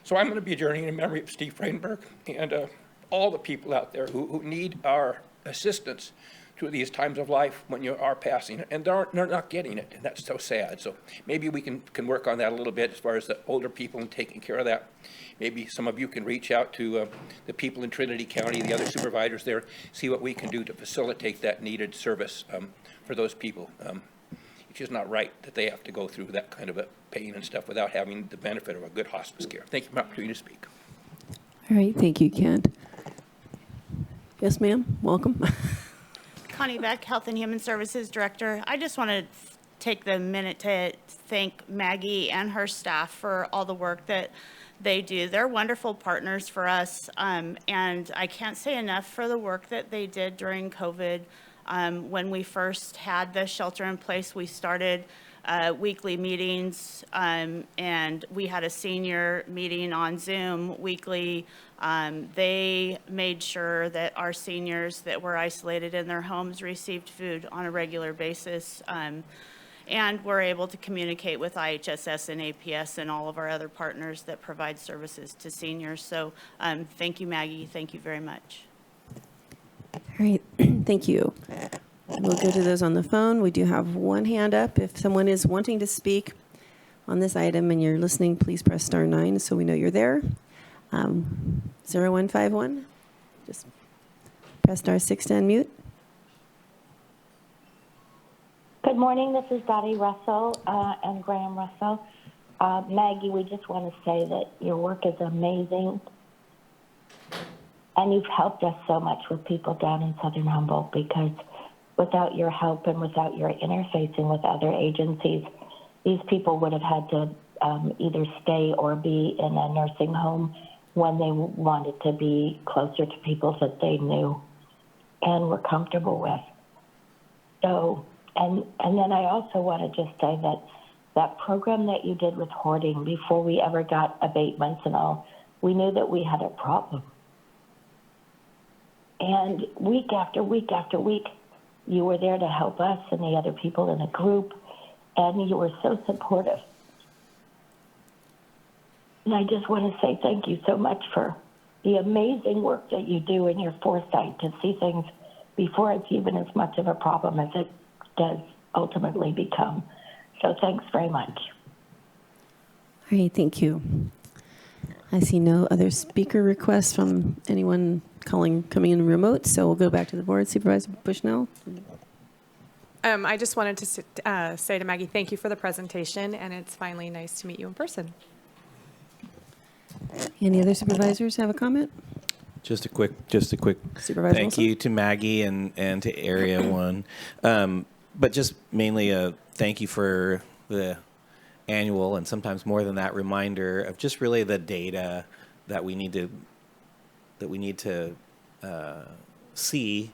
So I'm going to be adjourning in memory of Steve Freidenberg and all the people out there who need our assistance through these times of life when you are passing, and they're not getting it, and that's so sad. So maybe we can work on that a little bit as far as the older people and taking care of that. Maybe some of you can reach out to the people in Trinity County, the other supervisors there, see what we can do to facilitate that needed service for those people. It's just not right that they have to go through that kind of a pain and stuff without having the benefit of a good hospice care. Thank you for the opportunity to speak. All right, thank you, Kent. Yes, ma'am, welcome. Connie Beck, Health and Human Services Director. I just want to take the minute to thank Maggie and her staff for all the work that they do. They're wonderful partners for us, and I can't say enough for the work that they did during COVID. When we first had the shelter in place, we started weekly meetings, and we had a senior meeting on Zoom weekly. They made sure that our seniors that were isolated in their homes received food on a regular basis, and we're able to communicate with IHSS and APS and all of our other partners that provide services to seniors. So thank you, Maggie. Thank you very much. All right, thank you. We'll go to those on the phone. We do have one hand up. If someone is wanting to speak on this item and you're listening, please press star 9 so we know you're there. 0151, just press star 6 to unmute. Good morning, this is Dottie Russell and Graham Russell. Maggie, we just want to say that your work is amazing, and you've helped us so much with people down in Southern Humboldt, because without your help and without your interfacing with other agencies, these people would have had to either stay or be in a nursing home when they wanted to be closer to people that they knew and were comfortable with. So, and then I also want to just say that that program that you did with hoarding, before we ever got abatements and all, we knew that we had a problem. And week after week after week, you were there to help us and the other people in the group, and you were so supportive. And I just want to say thank you so much for the amazing work that you do and your foresight to see things before it's even as much of a problem as it does ultimately become. So thanks very much. All right, thank you. I see no other speaker requests from anyone coming in remote, so we'll go back to the board. Supervisor Bushnell. I just wanted to say to Maggie, thank you for the presentation, and it's finally nice to meet you in person. Any other supervisors have a comment? Just a quick Supervisor thank Wilson? you to Maggie and to Area 1. But just mainly a thank you for the annual, and sometimes more than that, reminder of just really the data that we need to see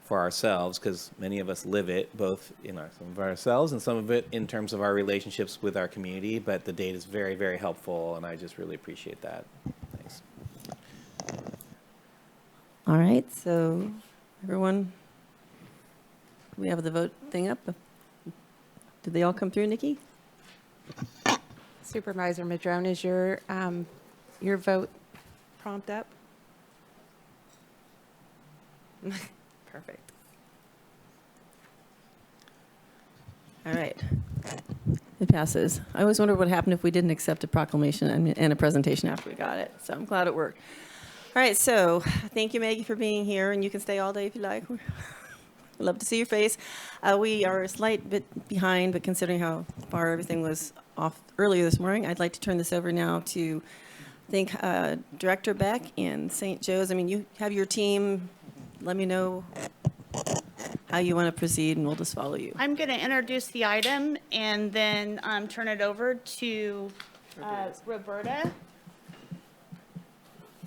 for ourselves, because many of us live it, both in some of ourselves and some of it in terms of our relationships with our community. But the data is very, very helpful, and I just really appreciate that. Thanks. All right, so everyone, we have the vote thing up. Did they all come through, Nikki? Supervisor Madrone, is your vote prompt up? Perfect. All right. It passes. I always wondered what happened if we didn't accept a proclamation and a presentation after we got it. So I'm glad it worked. All right, so thank you, Maggie, for being here, and you can stay all day if you like. I'd love to see your face. We are a slight bit behind, but considering how far everything was off earlier this morning, I'd like to turn this over now to thank Director Beck and St. Joe's. I mean, you have your team. Let me know how you want to proceed, and we'll just follow you. I'm going to introduce the item and then turn it over to Roberta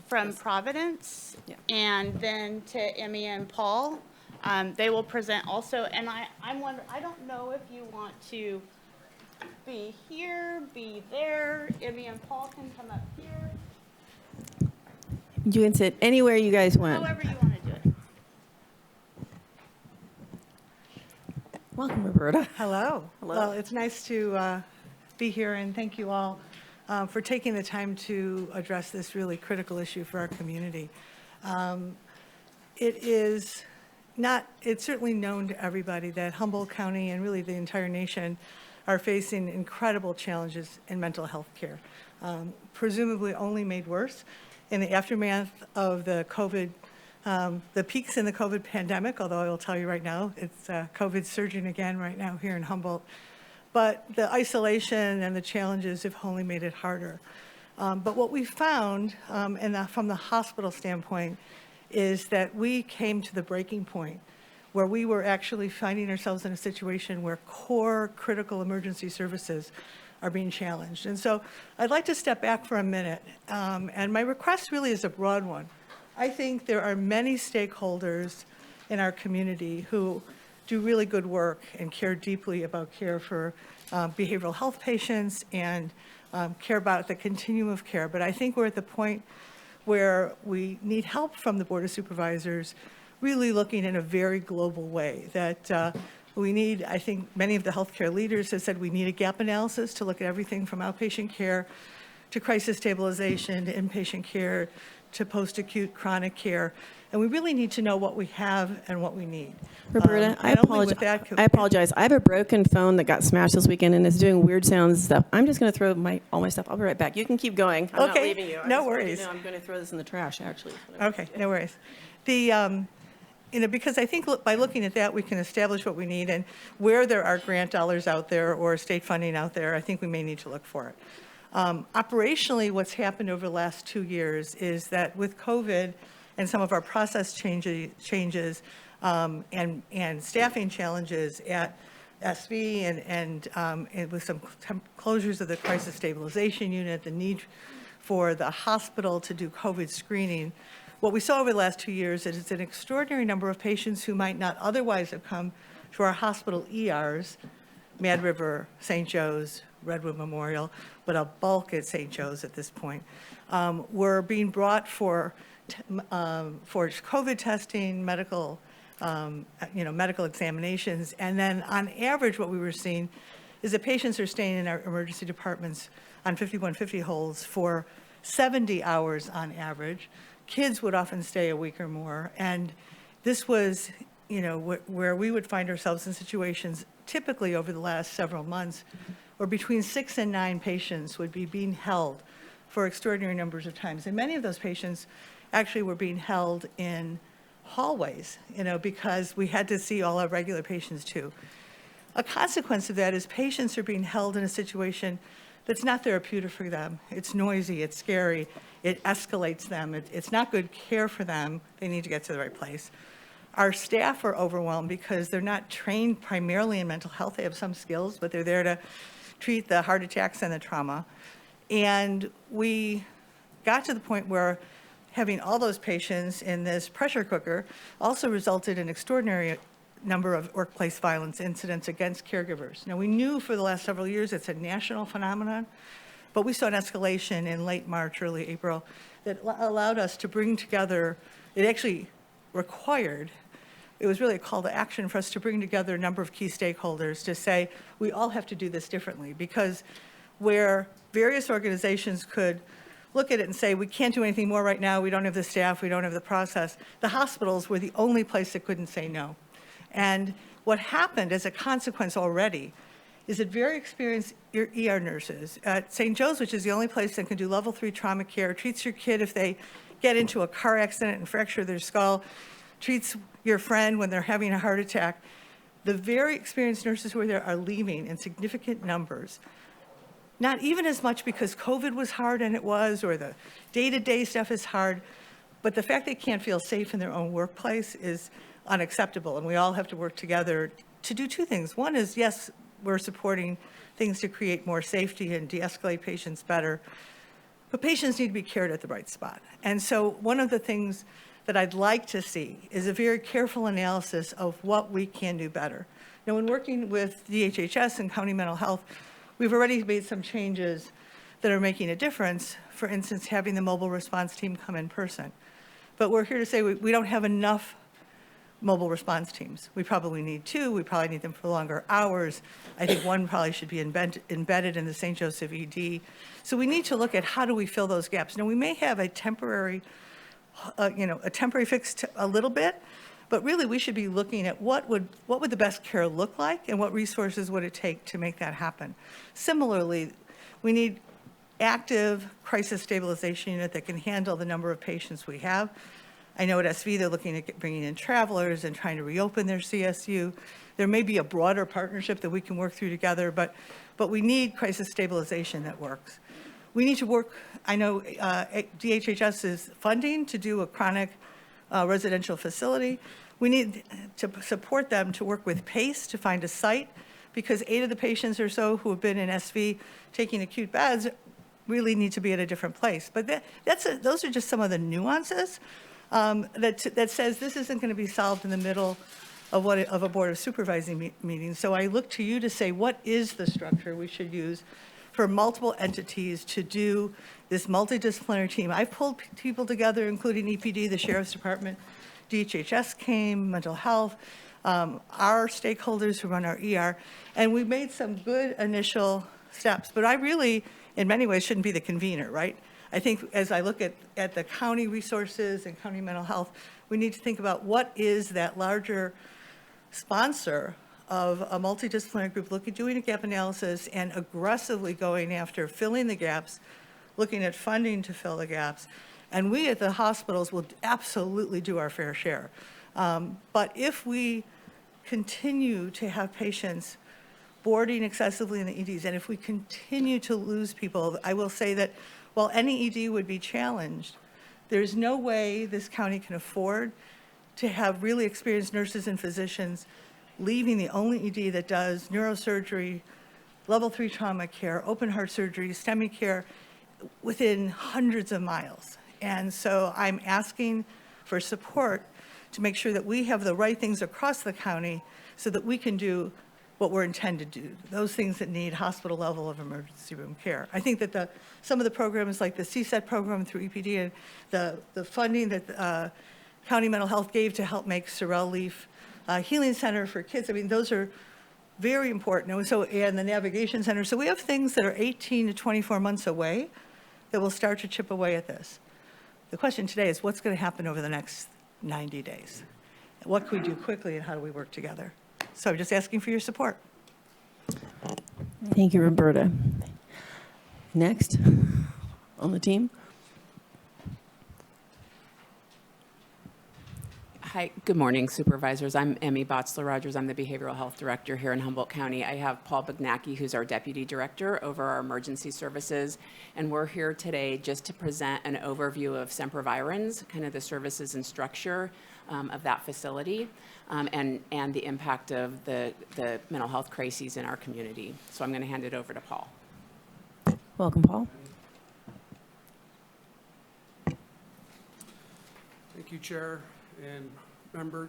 from Providence, and then to Emmy and Paul. They will present also, and I'm wondering, I don't know if you want to be here, be there. Emmy and Paul can come up here. You can sit anywhere you guys want. However you want to do it. Welcome, Roberta. Hello. Hello. Well, it's nice to be here, and thank you all for taking the time to address this really critical issue for our community. It's certainly known to everybody that Humboldt County and really the entire nation are facing incredible challenges in mental health care, presumably only made worse in the aftermath of the peaks in the COVID pandemic, although I will tell you right now, it's COVID surging again right now here in Humboldt. But the isolation and the challenges have only made it harder. But what we found, from the hospital standpoint, is that we came to the breaking point where we were actually finding ourselves in a situation where core critical emergency services are being challenged. And so I'd like to step back for a minute, and my request really is a broad one. I think there are many stakeholders in our community who do really good work and care deeply about care for behavioral health patients and care about the continuum of care. But I think we're at the point where we need help from the Board of Supervisors really looking in a very global way. That we need, I think many of the healthcare leaders have said we need a gap analysis to look at everything from outpatient care to crisis stabilization to inpatient care to post-acute chronic care. And we really need to know what we have and what we need. Roberta, I not only with apologize. that, I apologize. I have a broken phone that got smashed this weekend and is doing weird sounds and stuff. I'm just going to throw all my stuff. I'll be right back. You can keep going. I'm not Okay, leaving you. no worries. I'm going to throw this in the trash, actually. Okay, no worries. Because I think by looking at that, we can establish what we need, and where there are grant dollars out there or state funding out there, I think we may need to look for it. Operationally, what's happened over the last 2 years is that with COVID and some of our process changes and staffing challenges at SV and with some closures of the crisis stabilization unit, the need for the hospital to do COVID screening, what we saw over the last 2 years is it's an extraordinary number of patients who might not otherwise have come to our hospital ERs, Mad River, St. Joe's, Redwood Memorial, but a bulk at St. Joe's at this point, were being brought for COVID testing, medical examinations, and then on average what we were seeing is that patients are staying in our emergency departments on 5150 holds for 70 hours on average. Kids would often stay a week or more, and this was, where we would find ourselves in situations typically over the last several months where between 6 and 9 patients would be being held for extraordinary numbers of times. And many of those patients actually were being held in hallways, because we had to see all our regular patients too. A consequence of that is patients are being held in a situation that's not therapeutic for them. It's noisy, it's scary, it escalates them, it's not good care for them. They need to get to the right place. Our staff are overwhelmed because they're not trained primarily in mental health. They have some skills, but they're there to treat the heart attacks and the trauma. And we got to the point where having all those patients in this pressure cooker also resulted in extraordinary number of workplace violence incidents against caregivers. Now, we knew for the last several years it's a national phenomenon, but we saw an escalation in late March, early April that allowed us to bring together, it actually required, it was really a call to action for us to bring together a number of key stakeholders to say, we all have to do this differently, because where various organizations could look at it and say, we can't do anything more right now, we don't have the staff, we don't have the process. The hospitals were the only place that couldn't say no. And what happened as a consequence already is that very experienced ER nurses at St. Joe's, which is the only place that can do level 3 trauma care, treats your kid if they get into a car accident and fracture their skull, treats your friend when they're having a heart attack. The very experienced nurses who are there are leaving in significant numbers. Not even as much because COVID was hard, and it was, or the day-to-day stuff is hard, but the fact they can't feel safe in their own workplace is unacceptable, and we all have to work together to do two things. One is, yes, we're supporting things to create more safety and de-escalate patients better, but patients need to be cared at the right spot. And so one of the things that I'd like to see is a very careful analysis of what we can do better. Now, when working with DHHS and County Mental Health, we've already made some changes that are making a difference. For instance, having the mobile response team come in person. But we're here to say we don't have enough mobile response teams. We probably need two. We probably need them for longer hours. I think one probably should be embedded in the St. Joseph ED. So we need to look at how do we fill those gaps. Now, we may have a temporary, a temporary fix a little bit, but really we should be looking at what would the best care look like and what resources would it take to make that happen. Similarly, we need active crisis stabilization unit that can handle the number of patients we have. I know at SV they're looking at bringing in travelers and trying to reopen their CSU. There may be a broader partnership that we can work through together, but we need crisis stabilization that works. We need to work, I know DHHS is funding to do a chronic residential facility. We need to support them to work with PACE to find a site, because 8 of the patients or so who have been in SV taking acute beds really need to be at a different place. But those are just some of the nuances that says this isn't going to be solved in the middle of a Board of Supervising meeting. So I look to you to say, what is the structure we should use for multiple entities to do this multidisciplinary team? I've pulled people together, including EPD, the Sheriff's Department, DHHS came, mental health, our stakeholders who run our ER, and we made some good initial steps. But I really, in many ways, shouldn't be the convener, right? I think as I look at the county resources and county mental health, we need to think about what is that larger sponsor of a multidisciplinary group doing a gap analysis and aggressively going after filling the gaps, looking at funding to fill the gaps. And we at the hospitals will absolutely do our fair share. But if we continue to have patients boarding excessively in the EDs, and if we continue to lose people, I will say that while any ED would be challenged, there's no way this county can afford to have really experienced nurses and physicians leaving the only ED that does neurosurgery, level 3 trauma care, open heart surgery, STEMI care within hundreds of miles. And so I'm asking for support to make sure that we have the right things across the county so that we can do what we're intended to do, those things that need hospital level of emergency room care. I think that some of the programs like the CSET program through EPD and the funding that County Mental Health gave to help make Sorrel Leaf Healing Center for kids, I mean, those are very important. And the Navigation Center. So we have things that are 18 to 24 months away that will start to chip away at this. The question today is what's going to happen over the next 90 days? What can we do quickly and how do we work together? So I'm just asking for your support. Thank you, Roberta. Next on the team. Hi, good morning, Supervisors. I'm Emmy Botzler-Rogers. I'm the Behavioral Health Director here in Humboldt County. I have Paul Bugnacki, who's our Deputy Director over our emergency services, and we're here today just to present an overview of Sempervirens, kind of the services and structure of that facility, and the impact of the mental health crises in our community. So I'm going to hand it over to Paul. Welcome, Paul. Thank you, Chair and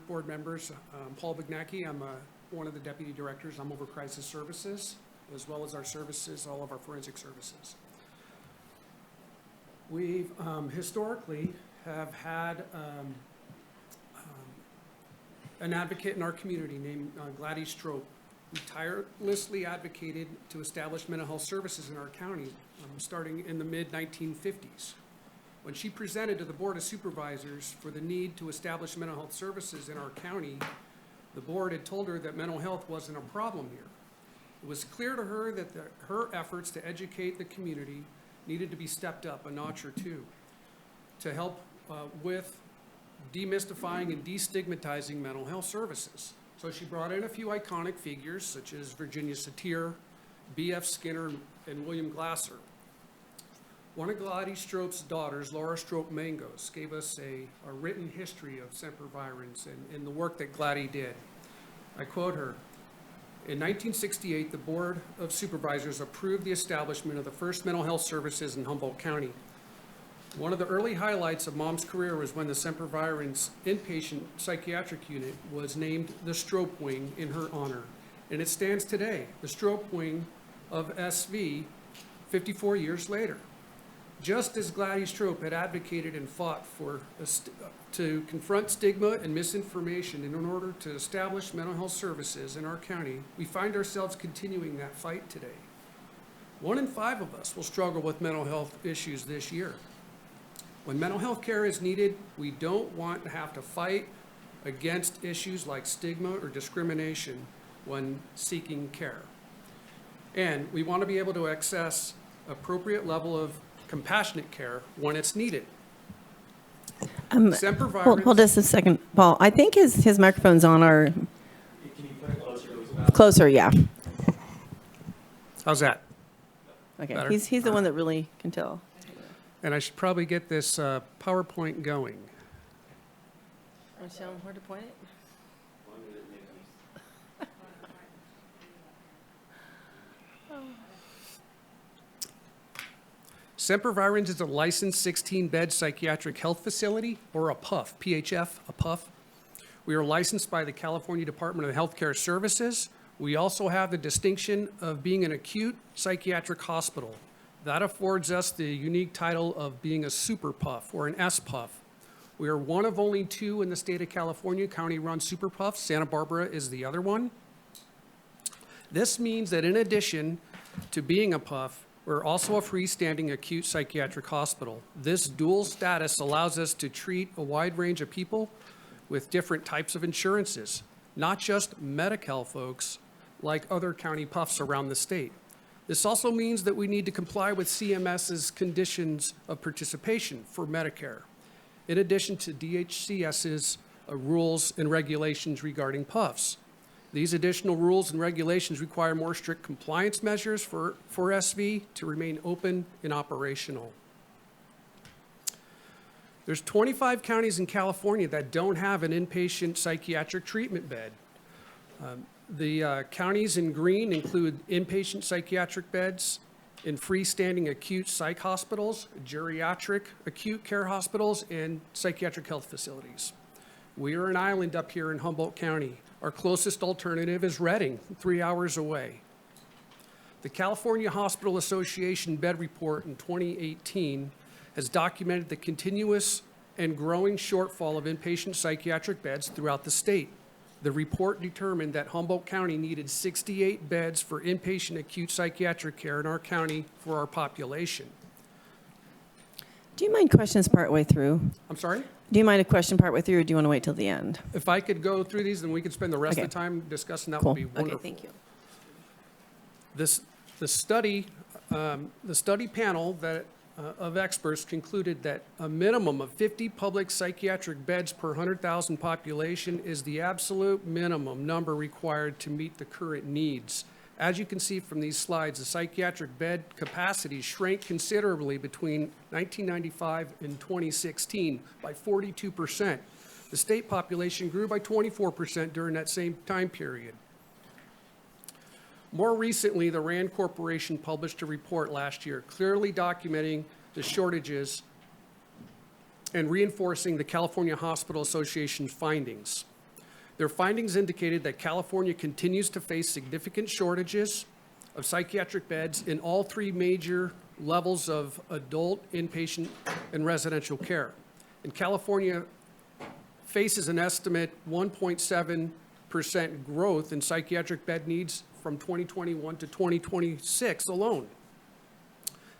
board members. Paul Bugnacki. I'm one of the deputy directors. I'm over crisis services, as well as our services, all of our forensic services. We've historically have had an advocate in our community named Gladys Strope. who tirelessly advocated to establish mental health services in our county, starting in the mid-1950s. When she presented to the Board of Supervisors for the need to establish mental health services in our county, the board had told her that mental health wasn't a problem here. It was clear to her that her efforts to educate the community needed to be stepped up a notch or two to help with demystifying and destigmatizing mental health services. So she brought in a few iconic figures such as Virginia Satir, B.F. Skinner, and William Glasser. One of Gladys Strope's daughters, Laura Strope Mangos, gave us a written history of Sempervirens and the work that Gladys did. I quote her, "In 1968, the Board of Supervisors approved the establishment of the first mental health services in Humboldt County. One of the early highlights of Mom's career was when the Sempervirens inpatient psychiatric unit was named the Strope Wing in her honor. And it stands today, the Strope Wing of SV, 54 years later. Just as Gladys Strope had advocated and fought to confront stigma and misinformation in order to establish mental health services in our county, we find ourselves continuing that fight today. 1 in 5 of us will struggle with mental health issues this year. When mental health care is needed, we don't want to have to fight against issues like stigma or discrimination when seeking care. And we want to be able to access appropriate level of compassionate care when it's needed. Hold just a second, Paul. I think his microphone's on our... Can you put it closer? Closer, yeah. How's that? Okay, Better? he's the one that really can tell. And I should probably get this PowerPoint going. Want to show him where to point it? Sempervirens is a licensed 16-bed psychiatric health facility, or a PUF, PHF, a PUF. We are licensed by the California Department of Healthcare Services. We also have the distinction of being an acute psychiatric hospital. That affords us the unique title of being a super PUF, or an SPUF. We are one of only 2 in the state of California county-run super PUFs. Santa Barbara is the other one. This means that in addition to being a PUF, we're also a freestanding acute psychiatric hospital. This dual status allows us to treat a wide range of people with different types of insurances, not just Medi-Cal folks like other county PUFs around the state. This also means that we need to comply with CMS's conditions of participation for Medicare, in addition to DHCS's rules and regulations regarding PUFs. These additional rules and regulations require more strict compliance measures for SV to remain open and operational. There's 25 counties in California that don't have an inpatient psychiatric treatment bed. The counties in green include inpatient psychiatric beds in freestanding acute psych hospitals, geriatric acute care hospitals, and psychiatric health facilities. We are an island up here in Humboldt County. Our closest alternative is Redding, 3 hours away. The California Hospital Association Bed Report in 2018 has documented the continuous and growing shortfall of inpatient psychiatric beds throughout the state. The report determined that Humboldt County needed 68 beds for inpatient acute psychiatric care in our county for our population. Do you mind questions partway through? I'm sorry? Do you mind a question partway through, or do you want to wait till the end? If I could go through these, then we could spend the rest of the time discussing that. Would be wonderful. Okay, thank you. The study panel of experts concluded that a minimum of 50 public psychiatric beds per 100,000 population is the absolute minimum number required to meet the current needs. As you can see from these slides, the psychiatric bed capacity shrank considerably between 1995 and 2016 by 42%. The state population grew by 24% during that same time period. More recently, the RAND Corporation published a report last year clearly documenting the shortages and reinforcing the California Hospital Association's findings. Their findings indicated that California continues to face significant shortages of psychiatric beds in all 3 major levels of adult, inpatient, and residential care. And California faces an estimate 1.7 8% growth in psychiatric bed needs from 2021 to 2026 alone.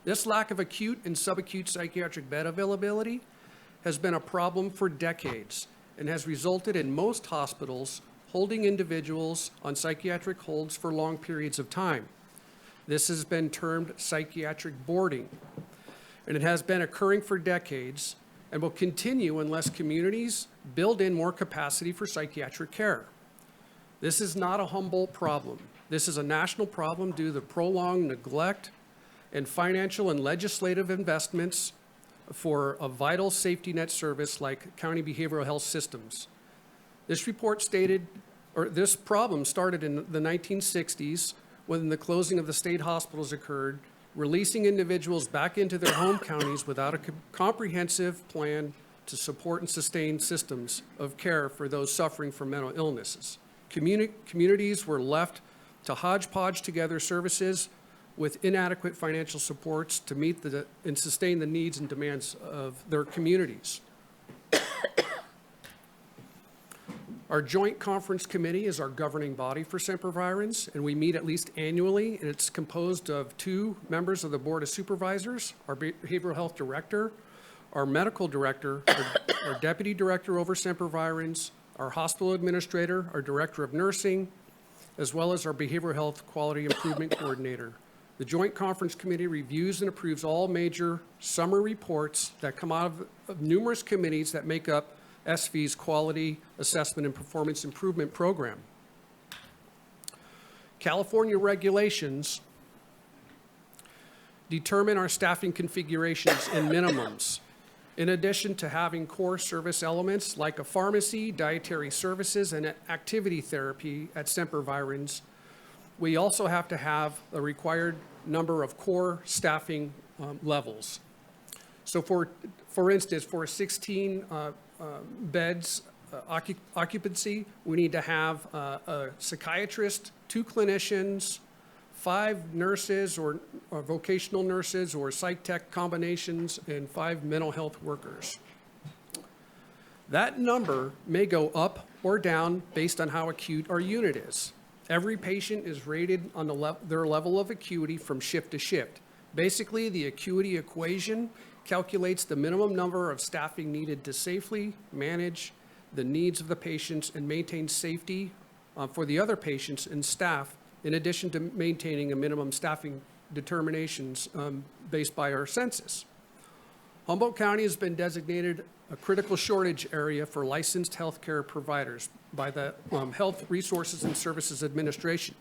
This lack of acute and subacute psychiatric bed availability has been a problem for decades and has resulted in most hospitals holding individuals on psychiatric holds for long periods of time. This has been termed psychiatric boarding, and it has been occurring for decades and will continue unless communities build in more capacity for psychiatric care. This is not a Humboldt problem. This is a national problem due to the prolonged neglect and financial and legislative investments for a vital safety net service like county behavioral health systems. This report stated, or this problem started in the 1960s when the closing of the state hospitals occurred, releasing individuals back into their home counties without a comprehensive plan to support and sustain systems of care for those suffering from mental illnesses. Communities were left to hodgepodge together services with inadequate financial supports to meet and sustain the needs and demands of their communities. Our Joint Conference Committee is our governing body for Sempervirens, and we meet at least annually, and it's composed of 2 members of the Board of Supervisors, our Behavioral Health Director, our Medical Director, our Deputy Director over Sempervirens, our Hospital Administrator, our Director of Nursing, as well as our Behavioral Health Quality Improvement Coordinator. The Joint Conference Committee reviews and approves all major summer reports that come out of numerous committees that make up SV's Quality Assessment and Performance Improvement Program. California regulations determine our staffing configurations and minimums. In addition to having core service elements like a pharmacy, dietary services, and activity therapy at Sempervirens, we also have to have a required number of core staffing levels. So for instance, for 16 beds occupancy, we need to have a psychiatrist, 2 clinicians, 5 nurses or vocational nurses or psych tech combinations, and 5 mental health workers. That number may go up or down based on how acute our unit is. Every patient is rated on their level of acuity from shift to shift. Basically, the acuity equation calculates the minimum number of staffing needed to safely manage the needs of the patients and maintain safety for the other patients and staff, in addition to maintaining a minimum staffing determinations based by our census. Humboldt County has been designated a critical shortage area for licensed healthcare providers by the Health Resources and Services Administration.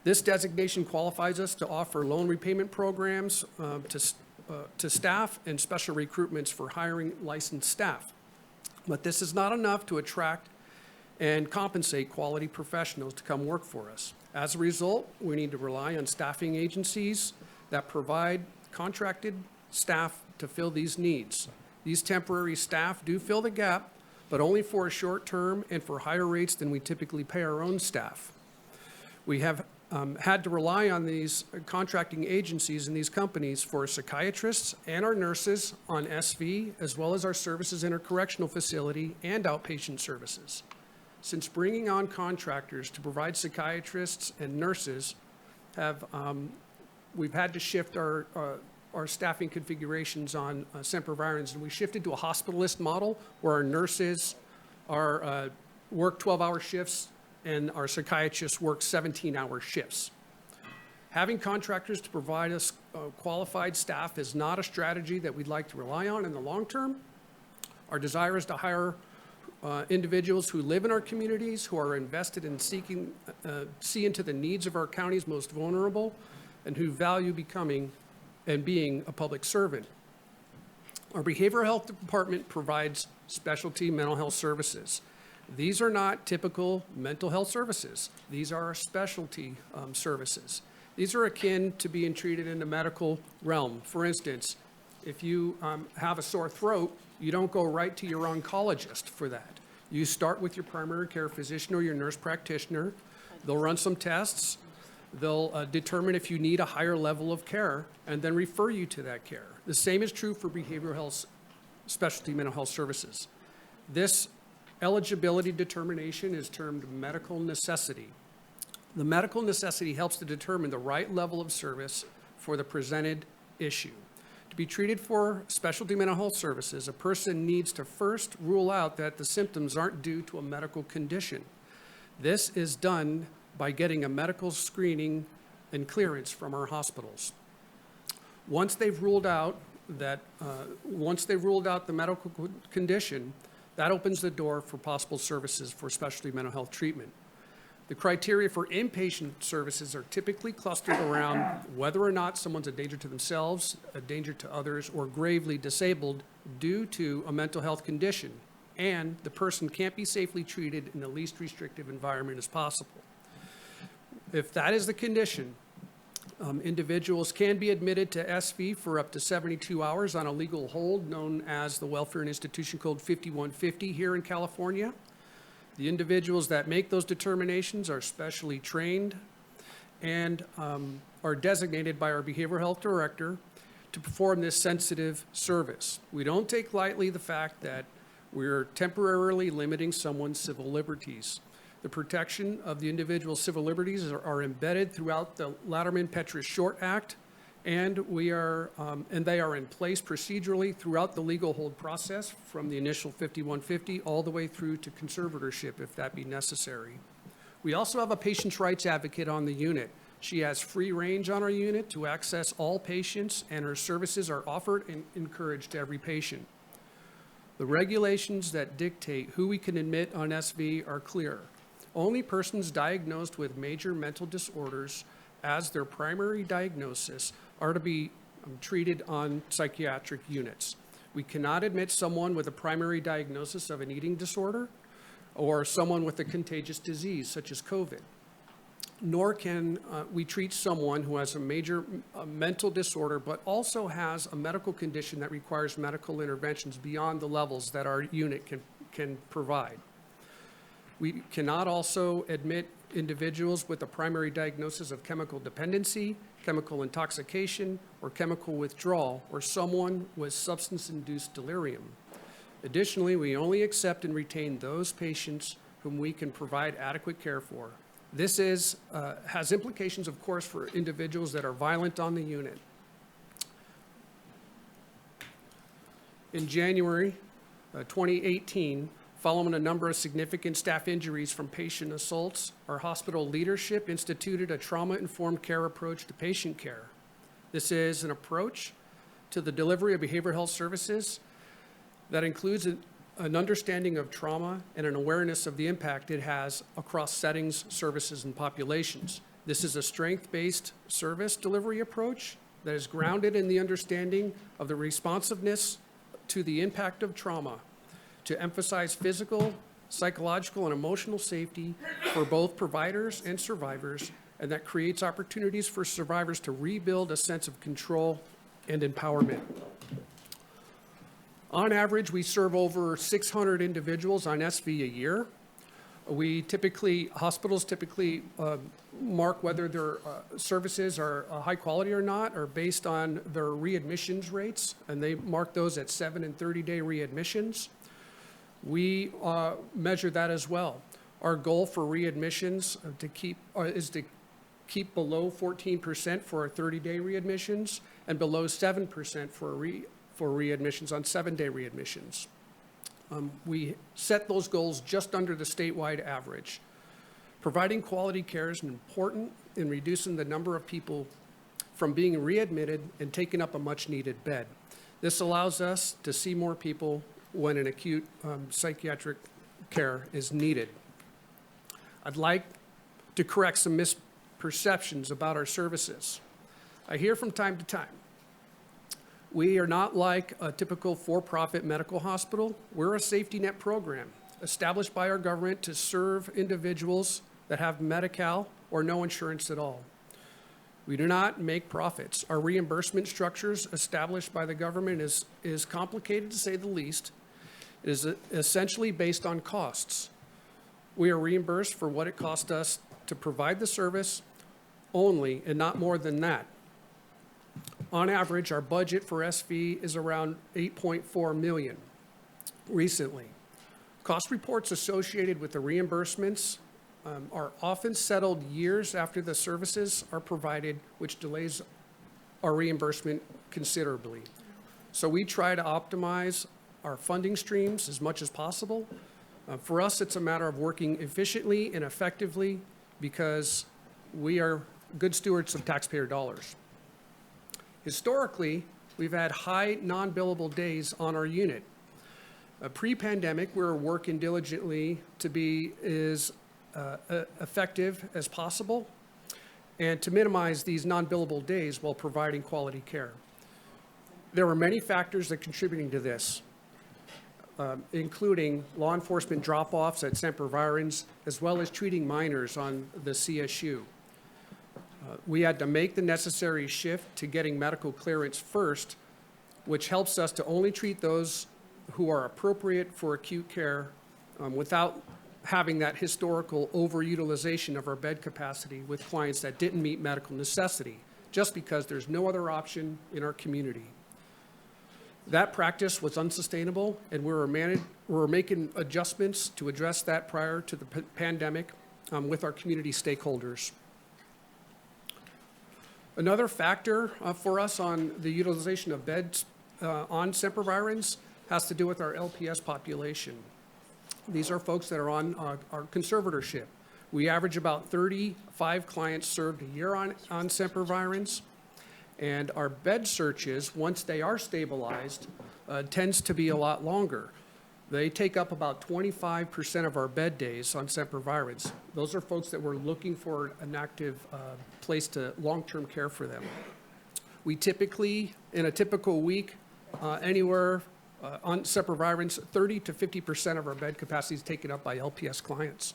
This designation qualifies us to offer loan repayment programs to staff and special recruitments for hiring licensed staff. But this is not enough to attract and compensate quality professionals to come work for us. As a result, we need to rely on staffing agencies that provide contracted staff to fill these needs. These temporary staff do fill the gap, but only for a short term and for higher rates than we typically pay our own staff. We have had to rely on these contracting agencies and these companies for psychiatrists and our nurses on SV, as well as our services in our correctional facility and outpatient services. Since bringing on contractors to provide psychiatrists and nurses, we've had to shift our staffing configurations on Sempervirens, and we shifted to a hospitalist model where our nurses work 12-hour shifts and our psychiatrists work 17-hour shifts. Having contractors to provide us qualified staff is not a strategy that we'd like to rely on in the long term. Our desire is to hire individuals who live in our communities, who are invested in see into the needs of our county's most vulnerable, and who value becoming and being a public servant. Our behavioral health department provides specialty mental health services. These are not typical mental health services. These are our specialty services. These are akin to being treated in the medical realm. For instance, if you have a sore throat, you don't go right to your oncologist for that. You start with your primary care physician or your nurse practitioner. They'll run some tests. They'll determine if you need a higher level of care and then refer you to that care. The same is true for behavioral health specialty mental health services. This eligibility determination is termed medical necessity. The medical necessity helps to determine the right level of service for the presented issue. To be treated for specialty mental health services, a person needs to first rule out that the symptoms aren't due to a medical condition. This is done by getting a medical screening and clearance from our hospitals. Once they've ruled out the medical condition, that opens the door for possible services for specialty mental health treatment. The criteria for inpatient services are typically clustered around whether or not someone's a danger to themselves, a danger to others, or gravely disabled due to a mental health condition, and the person can't be safely treated in the least restrictive environment as possible. If that is the condition, individuals can be admitted to SV for up to 72 hours on a legal hold known as the Welfare and Institution Code 5150 here in California. The individuals that make those determinations are specially trained and are designated by our behavioral health director to perform this sensitive service. We don't take lightly the fact that we're temporarily limiting someone's civil liberties. The protection of the individual's civil liberties are embedded throughout the Latterman-Petrus Short Act, and they are in place procedurally throughout the legal hold process from the initial 5150 all the way through to conservatorship if that be necessary. We also have a patient's rights advocate on the unit. She has free range on our unit to access all patients, and her services are offered and encouraged to every patient. The regulations that dictate who we can admit on SV are clear. Only persons diagnosed with major mental disorders as their primary diagnosis are to be treated on psychiatric units. We cannot admit someone with a primary diagnosis of an eating disorder or someone with a contagious disease such as COVID. Nor can we treat someone who has a major mental disorder but also has a medical condition that requires medical interventions beyond the levels that our unit can provide. We cannot also admit individuals with a primary diagnosis of chemical dependency, chemical intoxication, or chemical withdrawal, or someone with substance-induced delirium. Additionally, we only accept and retain those patients whom we can provide adequate care for. This has implications, of course, for individuals that are violent on the unit. In January 2018, following a number of significant staff injuries from patient assaults, our hospital leadership instituted a trauma-informed care approach to patient care. This is an approach to the delivery of behavioral health services that includes an understanding of trauma and an awareness of the impact it has across settings, services, and populations. This is a strength-based service delivery approach that is grounded in the understanding of the responsiveness to the impact of trauma, to emphasize physical, psychological, and emotional safety for both providers and survivors, and that creates opportunities for survivors to rebuild a sense of control and empowerment. On average, we serve over 600 individuals on SV a year. Hospitals typically mark whether their services are high quality or not, or based on their readmissions rates, and they mark those at 7 and 30-day readmissions. We measure that as well. Our goal for readmissions is to keep below 14% for our 30-day readmissions and below 7% for readmissions on 7-day readmissions. We set those goals just under the statewide average. Providing quality care is important in reducing the number of people from being readmitted and taking up a much-needed bed. This allows us to see more people when an acute psychiatric care is needed. I'd like to correct some misperceptions about our services. I hear from time to time, we are not like a typical for-profit medical hospital. We're a safety net program established by our government to serve individuals that have Medi-Cal or no insurance at all. We do not make profits. Our reimbursement structures established by the government is complicated to say the least. It is essentially based on costs. We are reimbursed for what it cost us to provide the service only, and not more than that. On average, our budget for SV is around $8.4 million recently. Cost reports associated with the reimbursements are often settled years after the services are provided, which delays our reimbursement considerably. So we try to optimize our funding streams as much as possible. For us, it's a matter of working efficiently and effectively because we are good stewards of taxpayer dollars. Historically, we've had high non-billable days on our unit. Pre-pandemic, we were working diligently to be as effective as possible and to minimize these non-billable days while providing quality care. There were many factors that contributing to this, including law enforcement drop-offs at Sempervirens, as well as treating minors on the CSU. We had to make the necessary shift to getting medical clearance first, which helps us to only treat those who are appropriate for acute care without having that historical overutilization of our bed capacity with clients that didn't meet medical necessity, just because there's no other option in our community. That practice was unsustainable, and we were making adjustments to address that prior to the pandemic with our community stakeholders. Another factor for us on the utilization of beds on Sempervirens has to do with our LPS population. These are folks that are on our conservatorship. We average about 35 clients served a year on Sempervirens, and our bed searches, once they are stabilized, tends to be a lot longer. They take up about 25% of our bed days on Sempervirens. Those are folks that we're looking for an active place to long-term care for them. We typically, in a typical week, anywhere on Sempervirens, 30 to 50% of our bed capacity is taken up by LPS clients.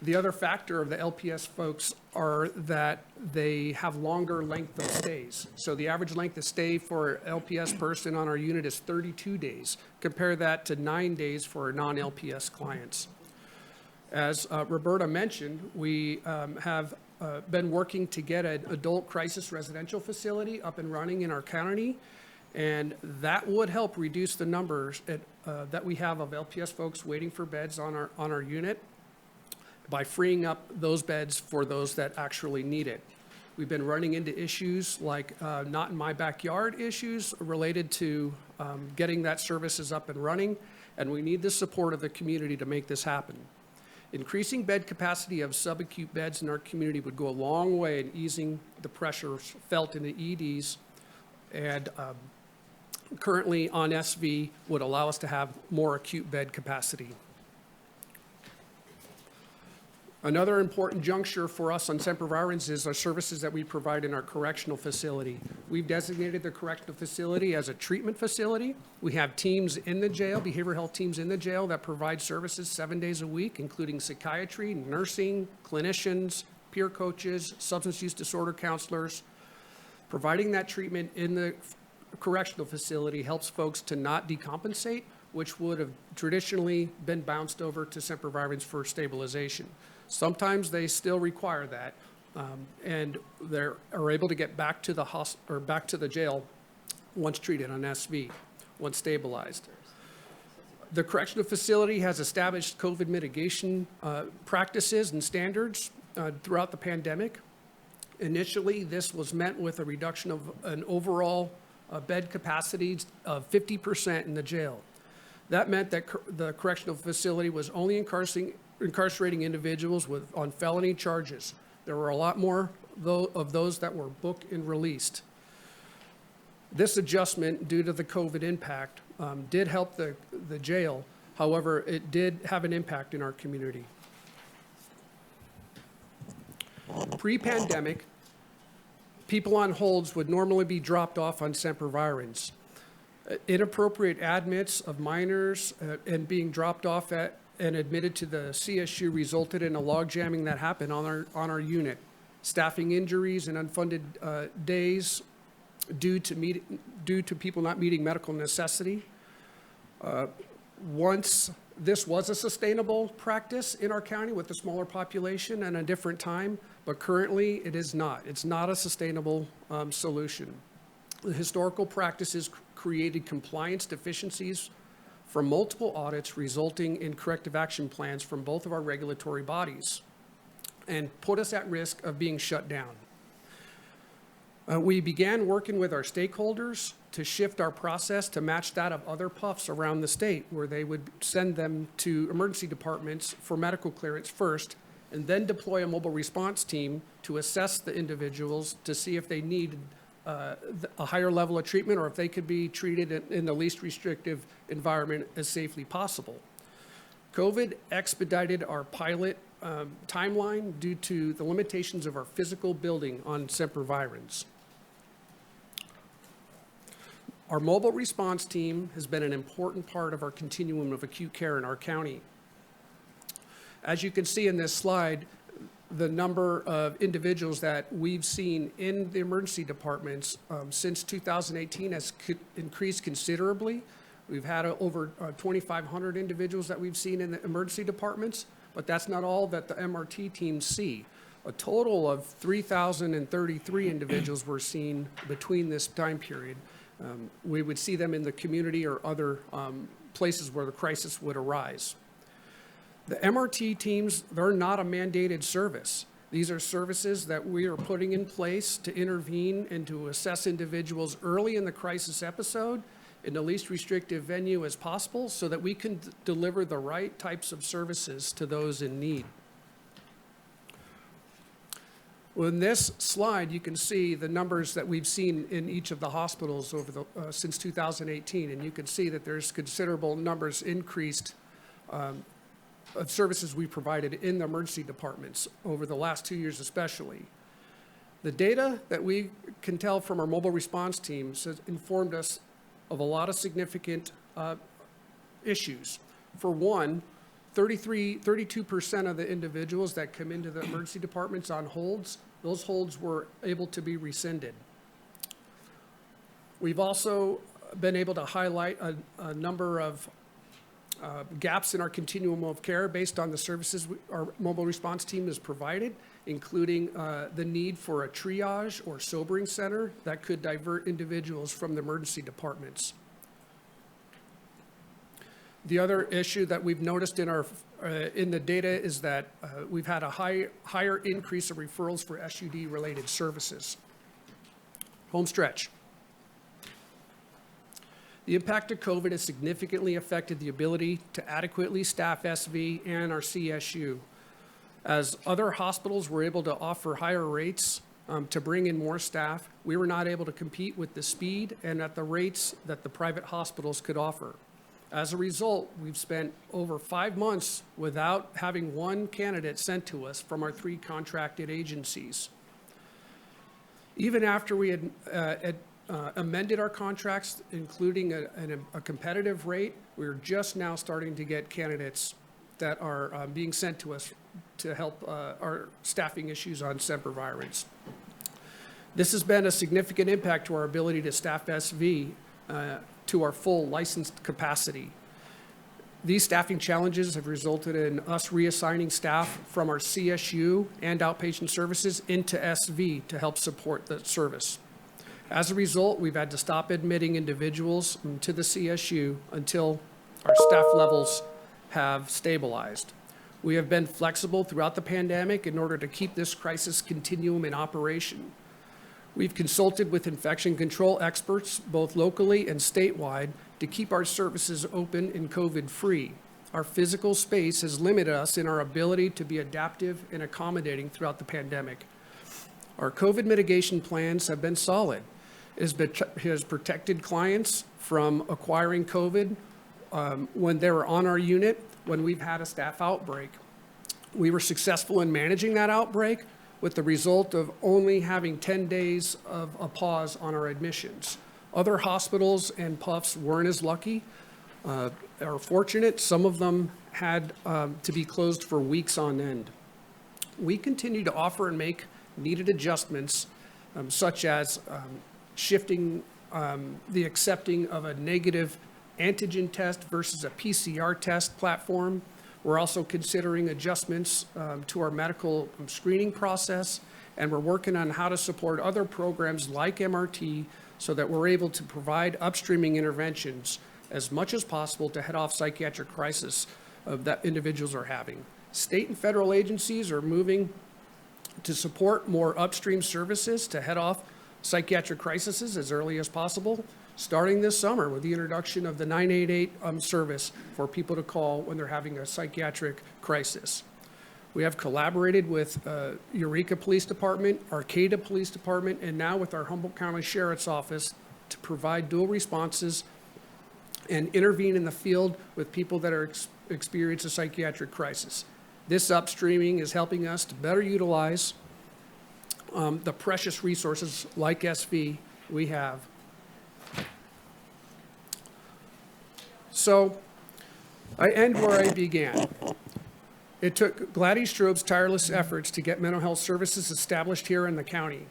The other factor of the LPS folks are that they have longer length of stays. So the average length of stay for an LPS person on our unit is 32 days. Compare that to 9 days for our non-LPS clients. As Roberta mentioned, we have been working to get an adult crisis residential facility up and running in our county, and that would help reduce the numbers that we have of LPS folks waiting for beds on our unit, by freeing up those beds for those that actually need it. We've been running into issues like not in my backyard issues related to getting that services up and running, and we need the support of the community to make this happen. Increasing bed capacity of subacute beds in our community would go a long way in easing the pressures felt in the EDs, and currently on SV would allow us to have more acute bed capacity. Another important juncture for us on Sempervirens is our services that we provide in our correctional facility. We've designated the correctional facility as a treatment facility. We have teams in the jail, behavioral health teams in the jail that provide services 7 days a week, including psychiatry, nursing, clinicians, peer coaches, substance use disorder counselors. Providing that treatment in the correctional facility helps folks to not decompensate, which would have traditionally been bounced over to Sempervirens for stabilization. Sometimes they still require that, and they are able to get back to the jail once treated on SV, once stabilized. The correctional facility has established COVID mitigation practices and standards throughout the pandemic. Initially, this was met with a reduction of an overall bed capacity of 50% in the jail. That meant that the correctional facility was only incarcerating individuals on felony charges. There were a lot more of those that were booked and released. This adjustment, due to the COVID impact, did help the jail. However, it did have an impact in our community. Pre-pandemic, people on holds would normally be dropped off on Sempervirens. Inappropriate admits of minors and being dropped off at and admitted to the CSU resulted in a log jamming that happened on our unit. Staffing injuries and unfunded days due to people not meeting medical necessity. Once this was a sustainable practice in our county with a smaller population and a different time, but currently it is not. It's not a sustainable solution. The historical practices created compliance deficiencies from multiple audits resulting in corrective action plans from both of our regulatory bodies and put us at risk of being shut down. We began working with our stakeholders to shift our process to match that of other PUFs around the state, where they would send them to emergency departments for medical clearance first, and then deploy a mobile response team to assess the individuals to see if they need a higher level of treatment or if they could be treated in the least restrictive environment as safely possible. COVID expedited our pilot timeline due to the limitations of our physical building on sempervirens. Our mobile response team has been an important part of our continuum of acute care in our county. As you can see in this slide, the number of individuals that we've seen in the emergency departments since 2018 has increased considerably. We've had over 2,500 individuals that we've seen in the emergency departments, but that's not all that the MRT teams see. A total of 3,033 individuals were seen between this time period. We would see them in the community or other places where the crisis would arise. The MRT teams, they're not a mandated service. These are services that we are putting in place to intervene and to assess individuals early in the crisis episode in the least restrictive venue as possible so that we can deliver the right types of services to those in need. Well, in this slide, you can see the numbers that we've seen in each of the hospitals over the, since 2018, and you can see that there's considerable numbers increased of services we provided in the emergency departments over the last 2 years especially. The data that we can tell from our mobile response teams has informed us of a lot of significant issues. For one, 32% of the individuals that come into the emergency departments on holds, those holds were able to be rescinded. We've also been able to highlight a number of gaps in our continuum of care based on the services our mobile response team has provided, including the need for a triage or sobering center that could divert individuals from the emergency departments. The other issue that we've noticed in our in the data is that we've had a higher increase of referrals for SUD-related services. Home stretch. The impact of COVID has significantly affected the ability to adequately staff SV and our CSU. As other hospitals were able to offer higher rates to bring in more staff, we were not able to compete with the speed and at the rates that the private hospitals could offer. As a result, we've spent over 5 months without having one candidate sent to us from our 3 contracted agencies. Even after we had amended our contracts, including a competitive rate, we're just now starting to get candidates that are being sent to us to help our staffing issues on sempervirens. This has been a significant impact to our ability to staff SV to our full licensed capacity. These staffing challenges have resulted in us reassigning staff from our CSU and outpatient services into SV to help support the service. As a result, we've had to stop admitting individuals to the CSU until our staff levels have stabilized. We have been flexible throughout the pandemic in order to keep this crisis continuum in operation. We've consulted with infection control experts, both locally and statewide, to keep our services open and COVID-free. Our physical space has limited us in our ability to be adaptive and accommodating throughout the pandemic. Our COVID mitigation plans have been solid. It has protected clients from acquiring COVID when they were on our unit, when we've had a staff outbreak. We were successful in managing that outbreak, with the result of only having 10 days of a pause on our admissions. Other hospitals and PUFs weren't as lucky or fortunate. Some of them had to be closed for weeks on end. We continue to offer and make needed adjustments, such as shifting the accepting of a negative antigen test versus a PCR test platform. We're also considering adjustments to our medical screening process, and we're working on how to support other programs like MRT so that we're able to provide upstreaming interventions as much as possible to head off psychiatric crisis that individuals are having. State and federal agencies are moving to support more upstream services to head off psychiatric crises as early as possible, starting this summer with the introduction of the 988 service for people to call when they're having a psychiatric crisis. We have collaborated with Eureka Police Department, Arcata Police Department, and now with our Humboldt County Sheriff's Office to provide dual responses and intervene in the field with people that are experience a psychiatric crisis. This upstreaming is helping us to better utilize the precious resources like SV we have. So I end where I began. It took Gladys Strobe's tireless efforts to get mental health services established here in the county.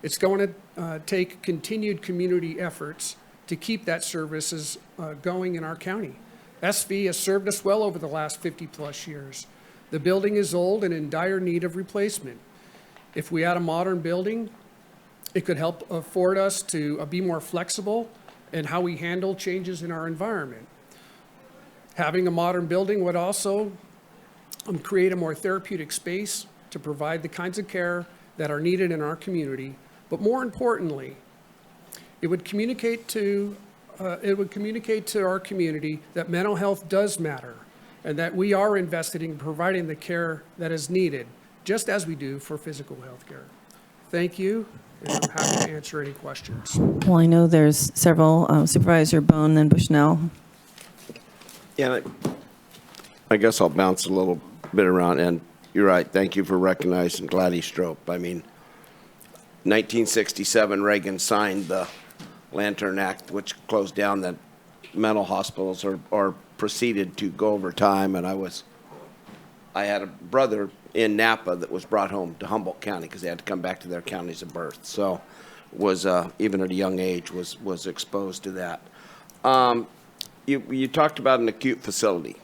It's going to take continued community efforts to keep that services going in our county. SV has served us well over the last 50+ years. The building is old and in dire need of replacement. If we add a modern building, it could help afford us to be more flexible in how we handle changes in our environment. Having a modern building would also create a more therapeutic space to provide the kinds of care that are needed in our community. But more importantly, it would communicate to our community that mental health does matter and that we are invested in providing the care that is needed, just as we do for physical health care. Thank you, and I'm happy to answer any questions. Well, I know there's several, Supervisor Bohn, then Bushnell. Yeah, I guess I'll bounce a little bit around, and you're right. Thank you for recognizing Gladys Strobe. I mean, 1967, Reagan signed the Lantern Act, which closed down the mental hospitals or proceeded to go over time. And I had a brother in Napa that was brought home to Humboldt County because they had to come back to their counties of birth. So was even at a young age was exposed to that. You talked about an acute facility.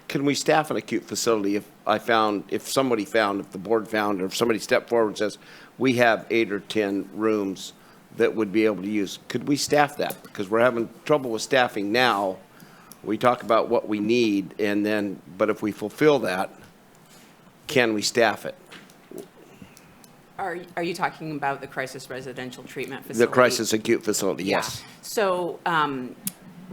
Can we staff an acute facility if the board found, or if somebody stepped forward and says, we have 8 or 10 rooms that would be able to use? Could we staff that? Because we're having trouble with staffing now. We talk about what we need, but if we fulfill that, can we staff it? Are you talking about the crisis residential treatment facility? The crisis acute facility, yes. Yeah. So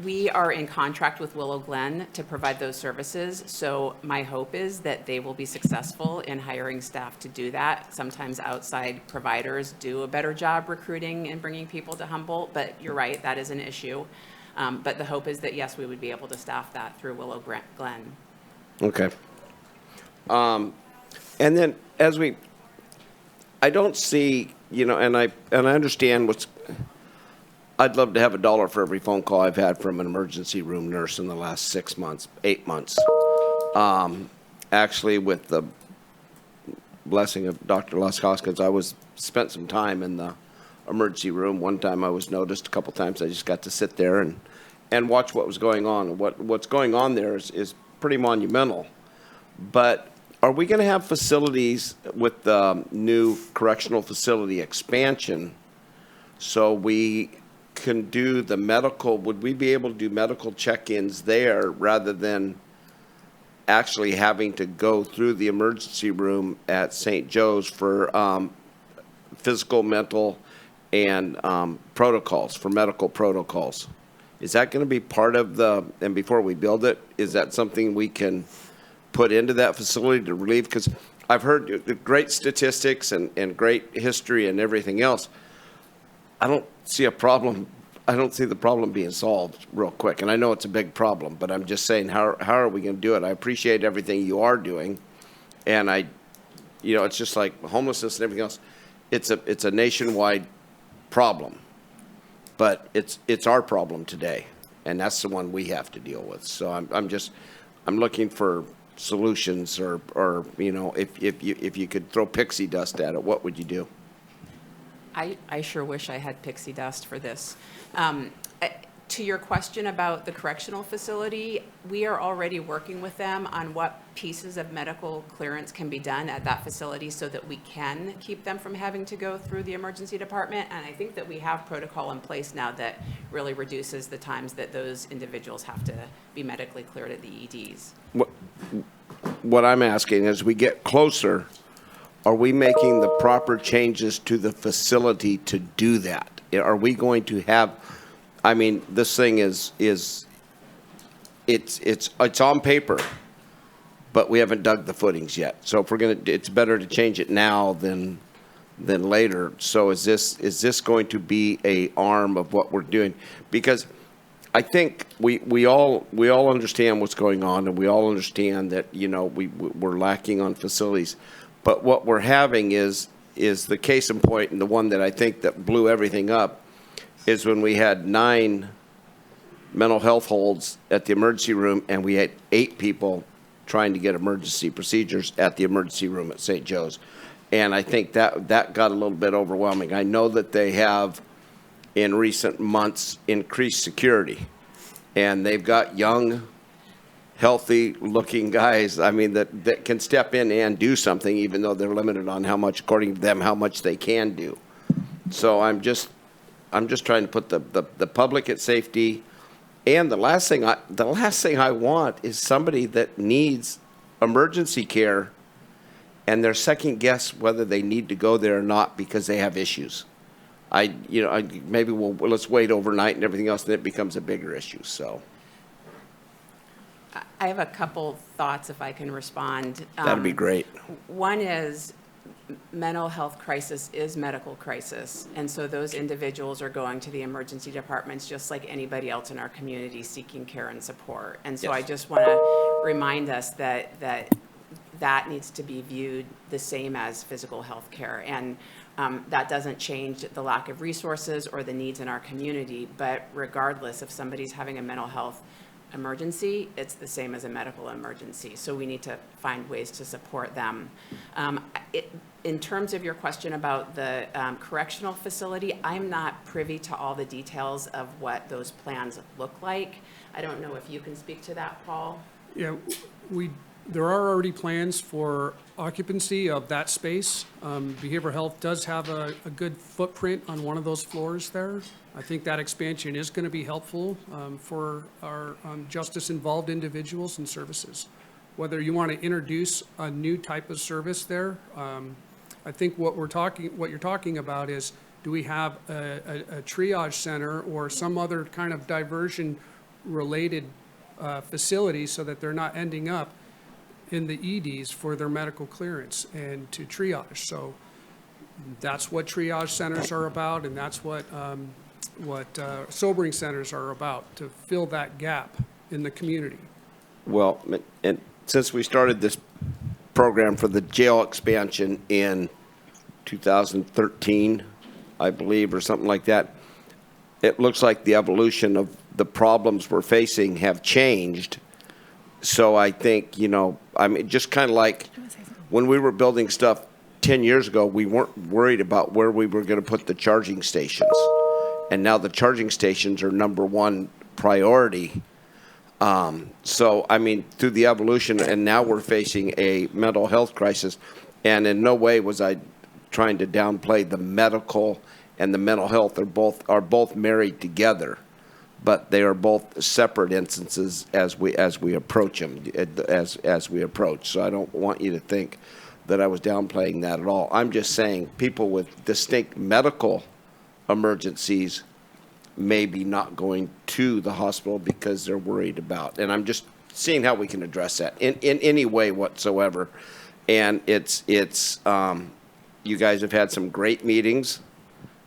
we are in contract with Willow Glen to provide those services. So my hope is that they will be successful in hiring staff to do that. Sometimes outside providers do a better job recruiting and bringing people to Humboldt, but you're right, that is an issue. But the hope is that, yes, we would be able to staff that through Willow Glen. Okay. And then I don't see, and I understand I'd love to have $1 for every phone call I've had from an emergency room nurse in the last 6 months, 8 months. Actually, with the blessing of Dr. Las Hoskins, spent some time in the emergency room. One time I was noticed, a couple times I just got to sit there and watch what was going on. What's going on there is pretty monumental. But are we going to have facilities with the new correctional facility expansion so we can do the medical? Would we be able to do medical check-ins there rather than actually having to go through the emergency room at St. Joe's for physical, mental, and protocols, for medical protocols? Is that going to be part of and before we build it, is that something we can put into that facility to relieve? Because I've heard great statistics and great history and everything else. I don't see a problem. I don't see the problem being solved real quick. And I know it's a big problem, but I'm just saying, how are we going to do it? I appreciate everything you are doing. And it's just like homelessness and everything else. It's a nationwide problem, but it's our problem today. And that's the one we have to deal with. So I'm looking for solutions or if you could throw pixie dust at it, what would you do? I sure wish I had pixie dust for this. To your question about the correctional facility, we are already working with them on what pieces of medical clearance can be done at that facility so that we can keep them from having to go through the emergency department. And I think that we have protocol in place now that really reduces the times that those individuals have to be medically cleared at the EDs. What I'm asking, as we get closer, are we making the proper changes to the facility to do that? Are we going to have, I mean, this thing is it's on paper, but we haven't dug the footings yet. So if we're gonna, it's better to change it now than later. So is this going to be a arm of what we're doing? Because I think we all understand what's going on, and we all understand that, you know, we're lacking on facilities. But what we're having is the case in point, and the one that I think that blew everything up is when we had 9 mental health holds at the emergency room, and we had 8 people trying to get emergency procedures at the emergency room at St. Joe's. And I think that got a little bit overwhelming. I know that they have, in recent months, increased security, and they've got young, healthy-looking guys, I mean, that can step in and do something, even though they're limited on how much, according to them, how much they can do. So I'm just trying to put the public at safety. And the last thing I want is somebody that needs emergency care, and they're second guess whether they need to go there or not because they have issues. Maybe let's wait overnight and everything else, and it becomes a bigger issue. So I have a couple thoughts if I can respond. That'd be great. One is mental health crisis is medical crisis. And so those individuals are going to the emergency departments just like anybody else in our community seeking care and support. And so I just want to remind us that needs to be viewed the same as physical health care. And that doesn't change the lack of resources or the needs in our community. But regardless, if somebody's having a mental health emergency, it's the same as a medical emergency. So we need to find ways to support them. In terms of your question about the correctional facility, I'm not privy to all the details of what those plans look like. I don't know if you can speak to that, Paul. Yeah, there are already plans for occupancy of that space. Behavioral health does have a good footprint on one of those floors there. I think that expansion is going to be helpful for our justice-involved individuals and services. Whether you want to introduce a new type of service there, I think what you're talking about is, do we have a triage center or some other kind of diversion-related facility so that they're not ending up in the EDs for their medical clearance and to triage. So that's what triage centers are about, and that's what sobering centers are about, to fill that gap in the community. Well, and since we started this program for the jail expansion in 2013, I believe, or something like that, it looks like the evolution of the problems we're facing have changed. So I think, I mean, just kind of like when we were building stuff 10 years ago, we weren't worried about where we were going to put the charging stations. And now the charging stations are #1 priority. So, I mean, through the evolution, and now we're facing a mental health crisis. And in no way was I trying to downplay the medical and the mental health. Are both married together. But they are both separate instances as we approach them, as we approach. So I don't want you to think that I was downplaying that at all. I'm just saying people with distinct medical emergencies may be not going to the hospital because they're worried about. And I'm just seeing how we can address that in any way whatsoever. And it's you guys have had some great meetings.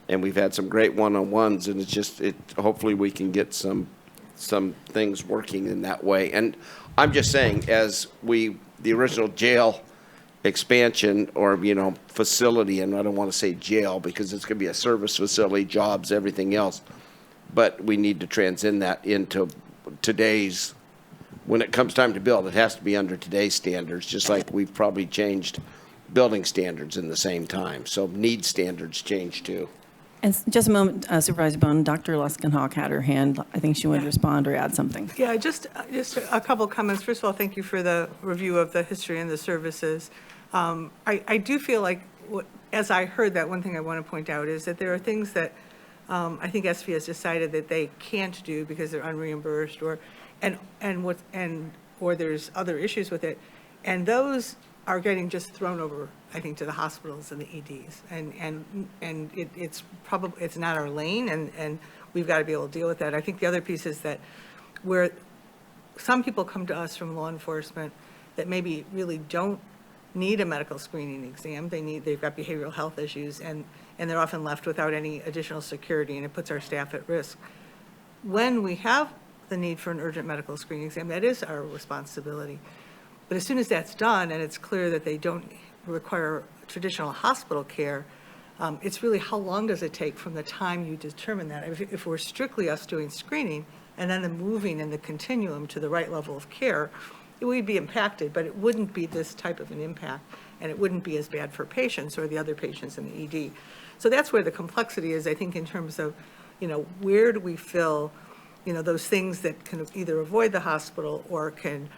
And we've had some great one-on-ones, and it's just, hopefully we can get some things working in that way. And I'm just saying, as the original jail expansion or, facility, and I don't want to say jail because it's going to be a service facility, jobs, everything else, but we need to transcend that into today's, when it comes time to build, it has to be under today's standards, just like we've probably changed building standards in the same time. So need standards change too. And just a moment, Supervisor Bohn, Dr. Luskenhawk had her hand. I think she wanted to respond or add something. Yeah, just a couple comments. First of all, thank you for the review of the history and the services. I do feel like, as I heard that, one thing I want to point out is that there are things that I think SV has decided that they can't do because they're unreimbursed or there's other issues with it. And those are getting just thrown over, I think, to the hospitals and the EDs. And it's not our lane, and we've got to be able to deal with that. I think the other piece is that where some people come to us from law enforcement that maybe really don't need a medical screening exam. They've got behavioral health issues, and they're often left without any additional security, and it puts our staff at risk. When we have the need for an urgent medical screening exam, that is our responsibility. But as soon as that's done and it's clear that they don't require traditional hospital care, it's really how long does it take from the time you determine that. If we're strictly us doing screening and then moving in the continuum to the right level of care, we'd be impacted, but it wouldn't be this type of an impact, and it wouldn't be as bad for patients or the other patients in the ED. So that's where the complexity is, I think, in terms of, where do we fill, those things that can either avoid the hospital or can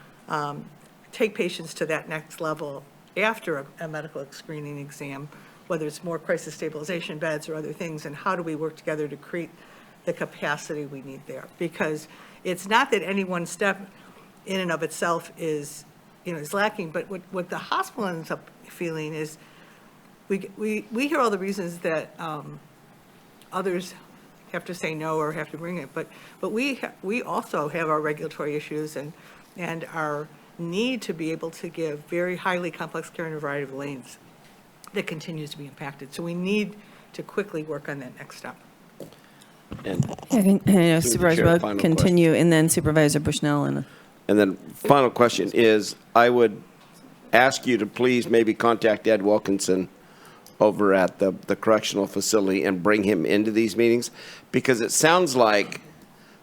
take patients to that next level after a medical screening exam, whether it's more crisis stabilization beds or other things, and how do we work together to create the capacity we need there? Because it's not that any one step in and of itself is lacking, but what the hospital ends up feeling is we hear all the reasons that others have to say no or have to bring it, but we also have our regulatory issues and our need to be able to give very highly complex care in a variety of lanes that continues to be impacted. So we need to quickly work on that next step. And Supervisor Bohn, continue, and then Supervisor Bushnell. And then final question is, I would ask you to please maybe contact Ed Wilkinson over at the correctional facility and bring him into these meetings, because it sounds like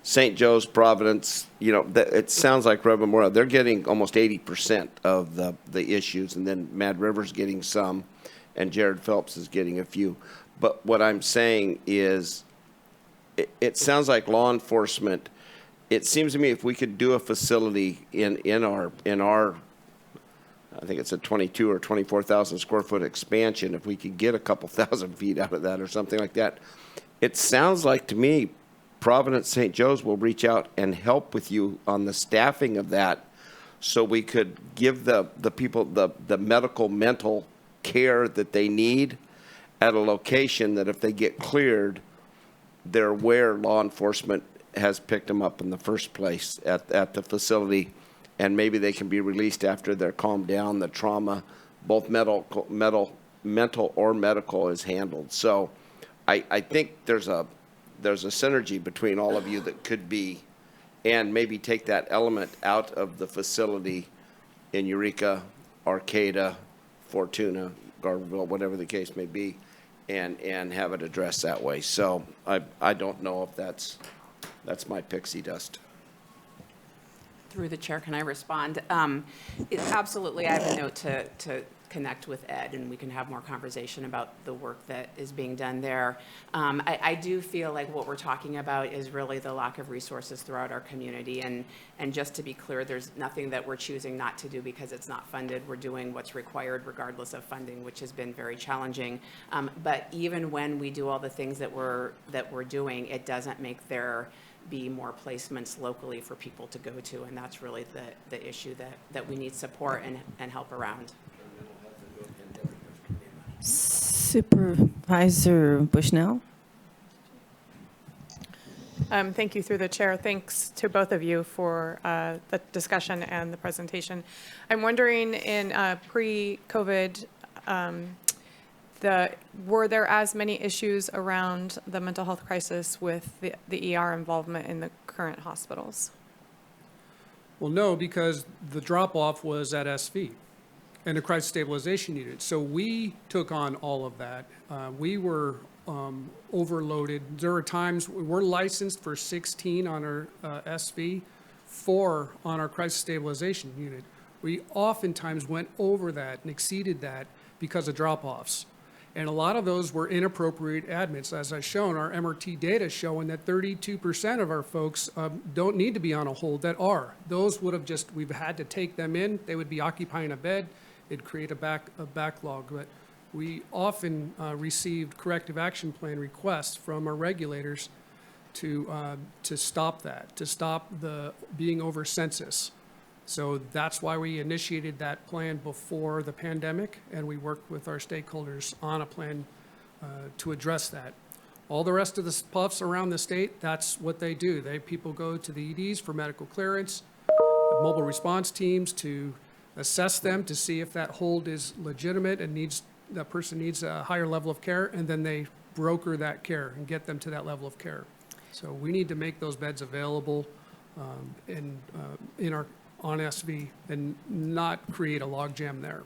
St. Joe's, Providence, it sounds like Red Memorial, they're getting almost 80% of the issues, and then Mad River's getting some, and Jared Phelps is getting a few. But what I'm saying is, it sounds like law enforcement, it seems to me if we could do a facility in our I think it's a 22 or 24,000 square foot expansion, if we could get a couple thousand feet out of that or something like that, it sounds like to me Providence St. Joe's will reach out and help with you on the staffing of that, so we could give the people the medical mental care that they need at a location that if they get cleared, they're where law enforcement has picked them up in the first place at the facility, and maybe they can be released after they're calmed down, the trauma, both mental or medical is handled. So I think there's a synergy between all of you that could be, and maybe take that element out of the facility in Eureka, Arcata, Fortuna, Garberville, whatever the case may be, and have it addressed that way. So I don't know if that's my pixie dust. Through the chair, can I respond? Absolutely, I have a note to connect with Ed, and we can have more conversation about the work that is being done there. I do feel like what we're talking about is really the lack of resources throughout our community, and just to be clear, there's nothing that we're choosing not to do because it's not funded. We're doing what's required regardless of funding, which has been very challenging. But even when we do all the things that we're doing, it doesn't make there be more placements locally for people to go to, and that's really the issue that we need support and help around. Supervisor Bushnell. Thank you through the chair. Thanks to both of you for the discussion and the presentation. I'm wondering, in pre-COVID, were there as many issues around the mental health crisis with the ER involvement in the current hospitals? Well, no, because the drop-off was at SV and the crisis stabilization unit. So we took on all of that. We were overloaded. There were times we're licensed for 16 on our SV, 4 on our crisis stabilization unit. We oftentimes went over that and exceeded that because of drop-offs. And a lot of those were inappropriate admits. As I've shown, our MRT data is showing that 32% of our folks don't need to be on a hold that are. Those would have just, we've had to take them in. They would be occupying a bed. It'd create a backlog. But we often received corrective action plan requests from our regulators to stop that, to stop the being over census. So that's why we initiated that plan before the pandemic, and we worked with our stakeholders on a plan to address that. All the rest of the puffs around the state, that's what they do. People go to the EDs for medical clearance, mobile response teams to assess them to see if that hold is legitimate and that person needs a higher level of care, and then they broker that care and get them to that level of care. So we need to make those beds available on SV and not create a logjam there.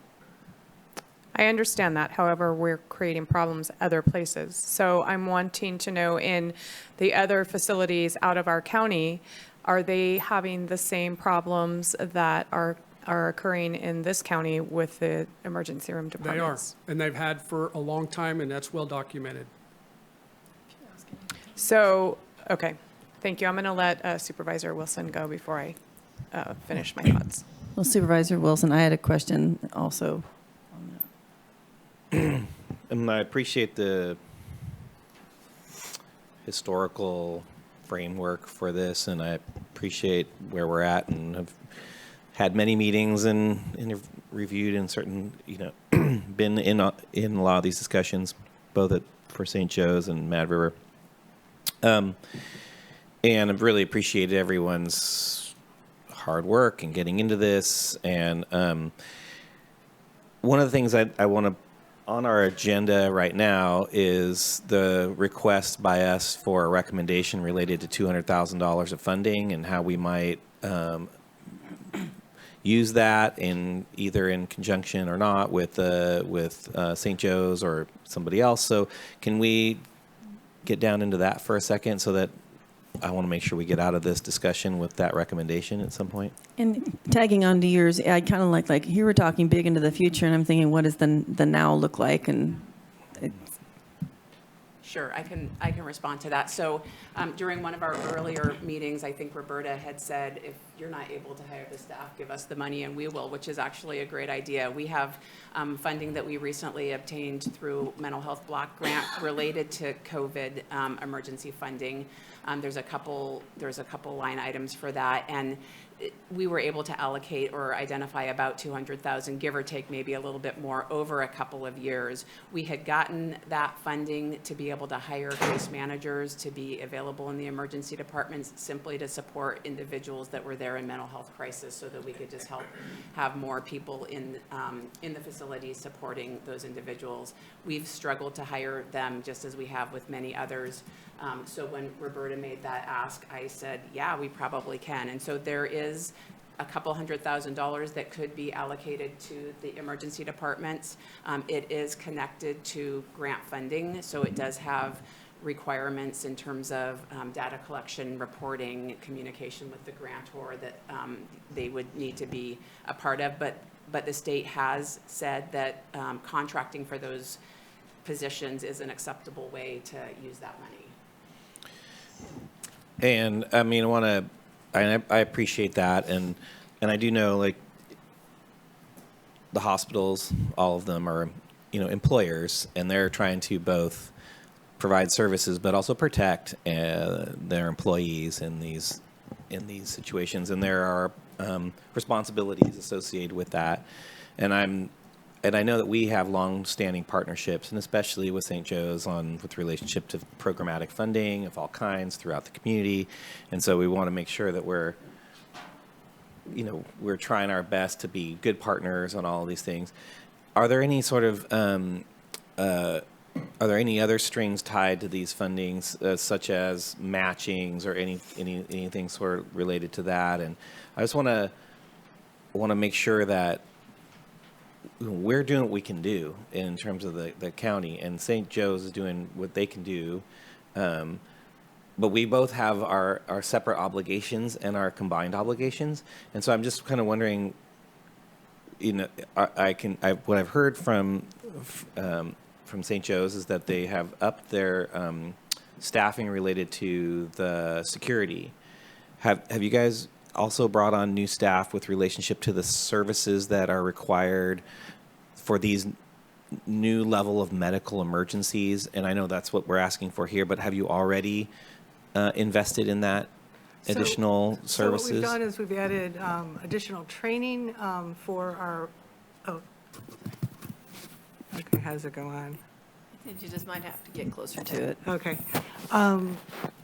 I understand that. However, we're creating problems other places. So I'm wanting to know, in the other facilities out of our county, are they having the same problems that are occurring in this county with the emergency room departments? They are, and they've had for a long time, and that's well documented. So, okay, thank you. I'm going to let Supervisor Wilson go before I finish my thoughts. Well, Supervisor Wilson, I had a question also. And I appreciate the historical framework for this, and I appreciate where we're at, and have had many meetings and reviewed and been in a lot of these discussions, both for St. Joe's and Mad River. And I've really appreciated everyone's hard work and getting into this. And one of the things I want to, on our agenda right now, is the request by us for a recommendation related to $200,000 of funding and how we might use that either in conjunction or not with St. Joe's or somebody else. So can we get down into that for a second, so that I want to make sure we get out of this discussion with that recommendation at some point? And tagging on to yours, I kind of like here we're talking big into the future, and I'm thinking, what does the now look like? And Sure, I can respond to that. So during one of our earlier meetings, I think Roberta had said, if you're not able to hire the staff, give us the money and we will, which is actually a great idea. We have funding that we recently obtained through mental health block grant related to COVID emergency funding. There's a couple line items for that, and we were able to allocate or identify about 200,000, give or take maybe a little bit more, over a couple of years. We had gotten that funding to be able to hire case managers to be available in the emergency departments, simply to support individuals that were there in mental health crisis, so that we could just help have more people in the facility supporting those individuals. We've struggled to hire them, just as we have with many others. So when Roberta made that ask, I said, yeah, we probably can. And so there is a couple $100,000 that could be allocated to the emergency departments. It is connected to grant funding, so it does have requirements in terms of data collection, reporting, communication with the grantor that they would need to be a part of. But the state has said that contracting for those positions is an acceptable way to use that money. And I mean, I appreciate that, and I do know, like, the hospitals, all of them are, employers, and they're trying to both provide services but also protect their employees in these situations, and there are responsibilities associated with that. And I know that we have long-standing partnerships, and especially with St. Joe's with relationship to programmatic funding of all kinds throughout the community. And so we want to make sure that we're trying our best to be good partners on all of these things. Are there any sort of are there any other strings tied to these fundings, such as matchings or anything sort of related to that? And I just want to make sure that we're doing what we can do in terms of the county, and St. Joe's is doing what they can do. But we both have our separate obligations and our combined obligations. And so I'm just kind of wondering, what I've heard from from St. Joe's is that they have upped their staffing related to the security. Have you guys also brought on new staff with relationship to the services that are required for these new level of medical emergencies? And I know that's what we're asking for here, but have you already invested in that additional services? So what we've done is we've added additional training for our, okay, how does it go on? You just might have to get closer to it. Okay.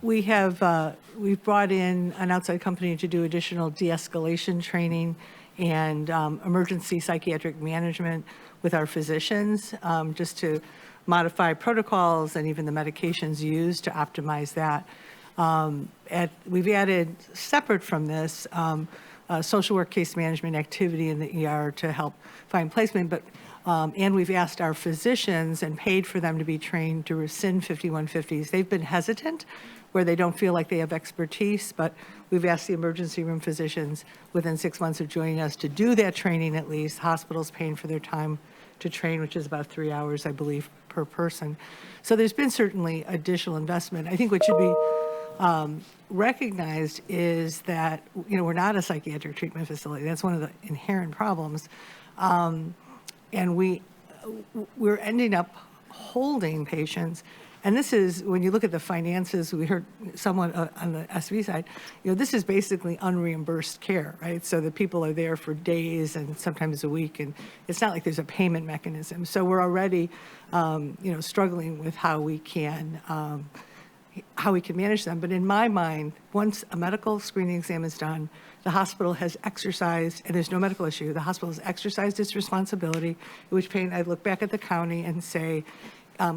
We've brought in an outside company to do additional de-escalation training and emergency psychiatric management with our physicians, just to modify protocols and even the medications used to optimize that. We've added, separate from this, social work case management activity in the ER to help find placement, but and we've asked our physicians and paid for them to be trained to rescind 5150s. They've been hesitant where they don't feel like they have expertise, but we've asked the emergency room physicians within 6 months of joining us to do that training at least. Hospitals paying for their time to train, which is about 3 hours, I believe, per person. So there's been certainly additional investment. I think what should be recognized is that, we're not a psychiatric treatment facility. That's one of the inherent problems. And we're ending up holding patients. And this is, when you look at the finances, we heard someone on the SV side, this is basically unreimbursed care, right? So the people are there for days and sometimes a week, and it's not like there's a payment mechanism. So we're already, struggling with how we can manage them. But in my mind, once a medical screening exam is done, the hospital has exercised, and there's no medical issue, the hospital has exercised its responsibility, at which point I look back at the county and say,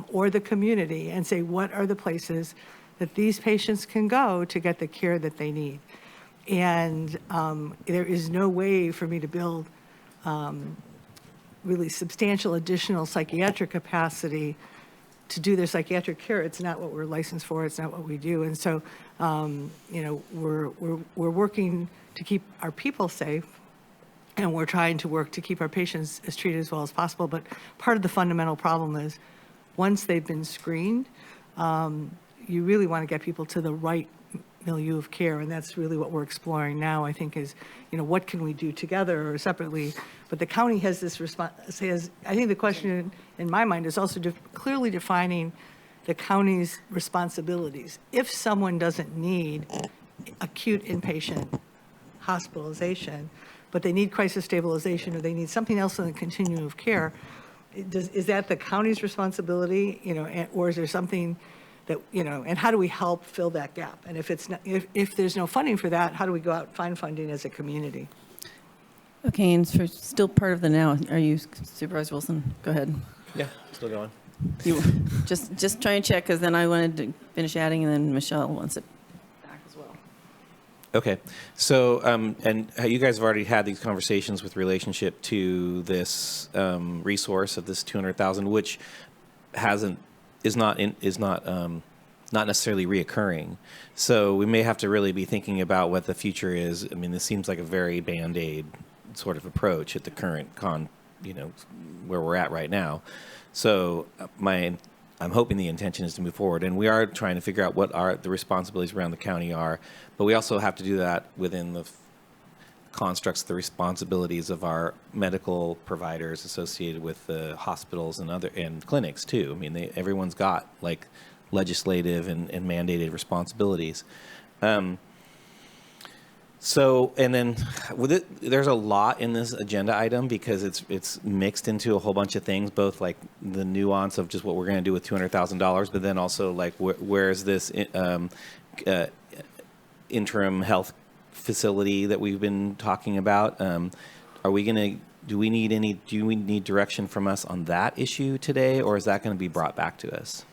or the community, and say, what are the places that these patients can go to get the care that they need? And there is no way for me to build really substantial additional psychiatric capacity to do their psychiatric care. It's not what we're licensed for. It's not what we do. And so, we're working to keep our people safe, and we're trying to work to keep our patients as treated as well as possible. But part of the fundamental problem is once they've been screened, you really want to get people to the right milieu of care, and that's really what we're exploring now, I think, is, what can we do together or separately? But the county has this response, I think the question in my mind is also clearly defining the county's responsibilities. If someone doesn't need acute inpatient hospitalization, but they need crisis stabilization or they need something else in the continuum of care, is that the county's responsibility, or is there something that, and how do we help fill that gap? And if it's not, if there's no funding for that, how do we go out and find funding as a community? Okay, and for still part of the now, are you Supervisor Wilson? Go ahead. Yeah, still going. You just try and check, because then I wanted to finish adding, and then Michelle wants it back as well. Okay, so and you guys have already had these conversations with relationship to this resource of this 200,000, which is not necessarily reoccurring. So we may have to really be thinking about what the future is. I mean, this seems like a very Band-Aid sort of approach at the current where we're at right now. So I'm hoping the intention is to move forward, and we are trying to figure out what the responsibilities around the county are, but we also have to do that within the constructs, the responsibilities of our medical providers associated with the hospitals and clinics too. I mean, everyone's got like legislative and mandated responsibilities. So, and then there's a lot in this agenda item because it's mixed into a whole bunch of things, both like the nuance of just what we're going to do with $200,000, but then also like where's this interim health facility that we've been talking about? Do we need direction from us on that issue today, or is that going to be brought back to us?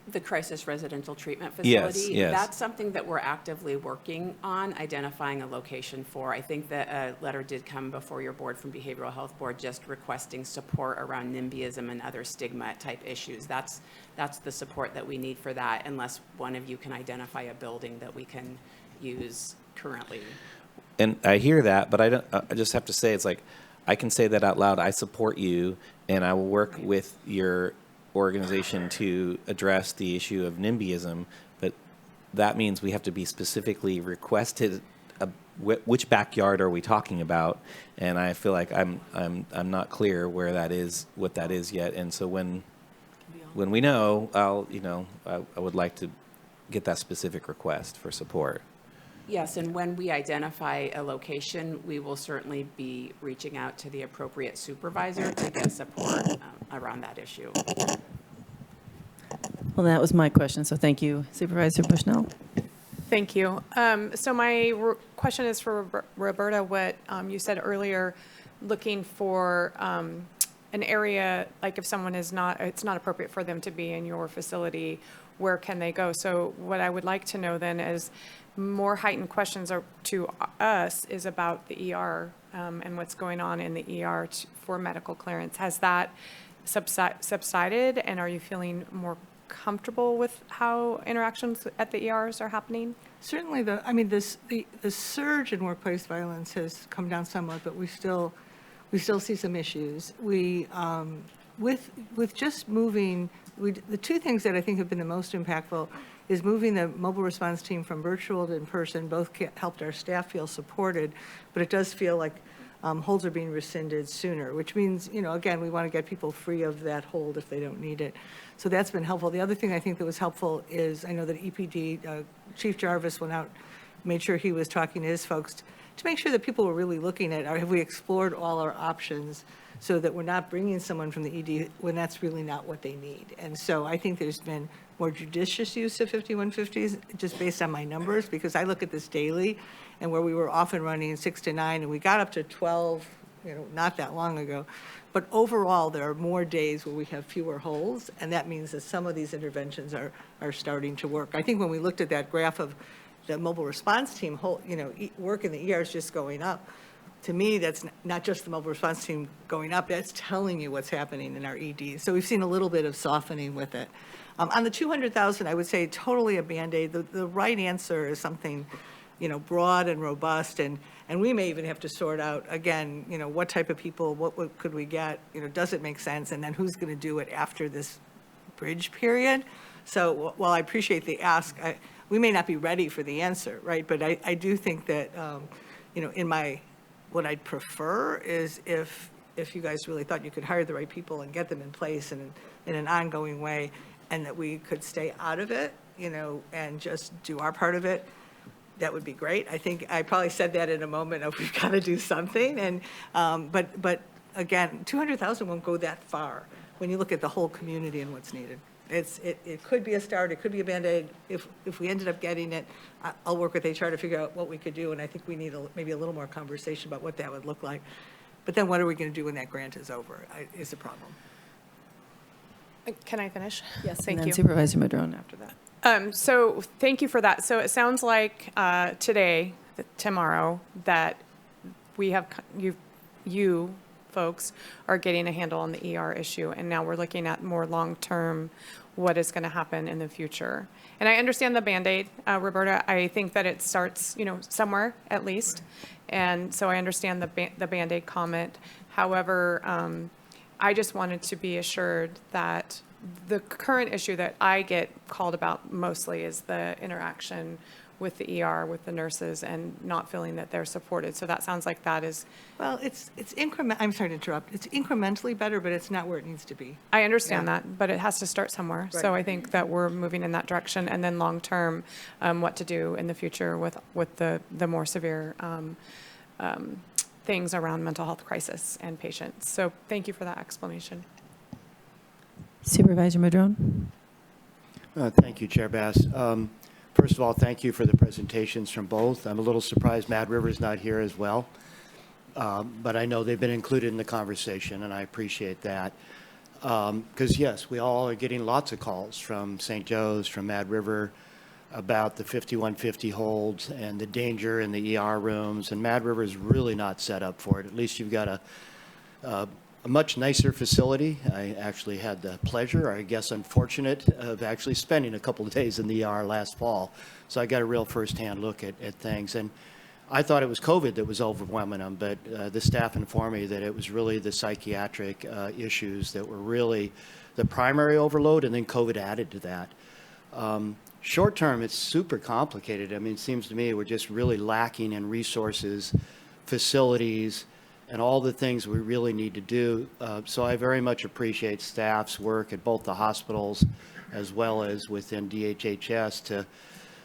The crisis residential treatment facility, yes. That's something that we're actively working on, identifying a location for. I think that a letter did come before your board from Behavioral Health Board just requesting support around NIMBYism and other stigma type issues. That's the support that we need for that, unless one of you can identify a building that we can use currently. And I hear that, but I just have to say, it's like, I can say that out loud. I support you, and I will work with your organization to address the issue of NIMBYism, but that means we have to be specifically requested which backyard are we talking about, and I feel like I'm not clear where that is, what that is yet, and so when we know, I would like to get that specific request for support. Yes, and when we identify a location, we will certainly be reaching out to the appropriate supervisor to get support around that issue. Well, that was my question, so thank you, Supervisor Bushnell. Thank you. So my question is for Roberta. What you said earlier, looking for an area, like if someone is not, it's not appropriate for them to be in your facility, where can they go? So what I would like to know then is more heightened questions to us is about the ER and what's going on in the ER for medical clearance. Has that subsided, and are you feeling more comfortable with how interactions at the ERs are happening? Certainly, the surge in workplace violence has come down somewhat, but we still see some issues. We with just moving, the two things that I think have been the most impactful is moving the mobile response team from virtual to in person. Both helped our staff feel supported, but it does feel like holds are being rescinded sooner, which means, again, we want to get people free of that hold if they don't need it. So that's been helpful. The other thing I think that was helpful is, I know that EPD, Chief Jarvis went out, made sure he was talking to his folks to make sure that people were really looking at, have we explored all our options so that we're not bringing someone from the ED when that's really not what they need. And so I think there's been more judicious use of 5150s just based on my numbers, because I look at this daily, and where we were often running 6 to 9 and we got up to 12, not that long ago. But overall, there are more days where we have fewer holds, and that means that some of these interventions are starting to work. I think when we looked at that graph of the mobile response team, work in the ER is just going up. To me, that's not just the mobile response team going up, that's telling you what's happening in our ED. So we've seen a little bit of softening with it. On the 200,000, I would say totally a Band-Aid. The right answer is something, broad and robust, and we may even have to sort out, again, what type of people, what could we get, does it make sense, and then who's going to do it after this bridge period. So while I appreciate the ask, we may not be ready for the answer, right? But I do think that, what I'd prefer is if you guys really thought you could hire the right people and get them in place and in an ongoing way, and that we could stay out of it, and just do our part of it, that would be great. I think I probably said that in a moment of we've got to do something. And but again, 200,000 won't go that far when you look at the whole community and what's needed. It could be a start. It could be a Band-Aid. If we ended up getting it, I'll work with HR to figure out what we could do. And I think we need maybe a little more conversation about what that would look like. But then what are we going to do when that grant is over is the problem. Can I finish? Yes, Thank and then you. Supervisor Madrone after that. So thank you for that. So it sounds like tomorrow, that we have, you folks are getting a handle on the ER issue, and now we're looking at more long-term, what is going to happen in the future. And I understand the Band-Aid, Roberta. I think that it starts, somewhere at least. And so I understand the Band-Aid comment. However, I just wanted to be assured that the current issue that I get called about mostly is the interaction with the ER, with the nurses, and not feeling that they're supported. So that sounds like that is. Well, it's I'm sorry to interrupt. It's incrementally better, but it's not where it needs to be. I understand that, but it has to start somewhere. Right. So I think that we're moving in that direction, and then long term, what to do in the future with the more severe things around mental health crisis and patients. So thank you for that explanation. Supervisor Madrone. Thank you, Chair Bass. First of all, thank you for the presentations from both. I'm a little surprised Mad River's not here as well, but I know they've been included in the conversation, and I appreciate that. Because yes, we all are getting lots of calls from St. Joe's, from Mad River, about the 5150 holds and the danger in the ER rooms, and Mad River is really not set up for it. At least you've got a much nicer facility. I actually had the pleasure, or I guess unfortunate, of actually spending a couple of days in the ER last fall. So I got a real firsthand look at things. And I thought it was COVID that was overwhelming them, but the staff informed me that it was really the psychiatric issues that were really the primary overload, and then COVID added to that. Short term, it's super complicated. I mean, it seems to me we're just really lacking in resources, facilities, and all the things we really need to do. So I very much appreciate staff's work at both the hospitals as well as within DHHS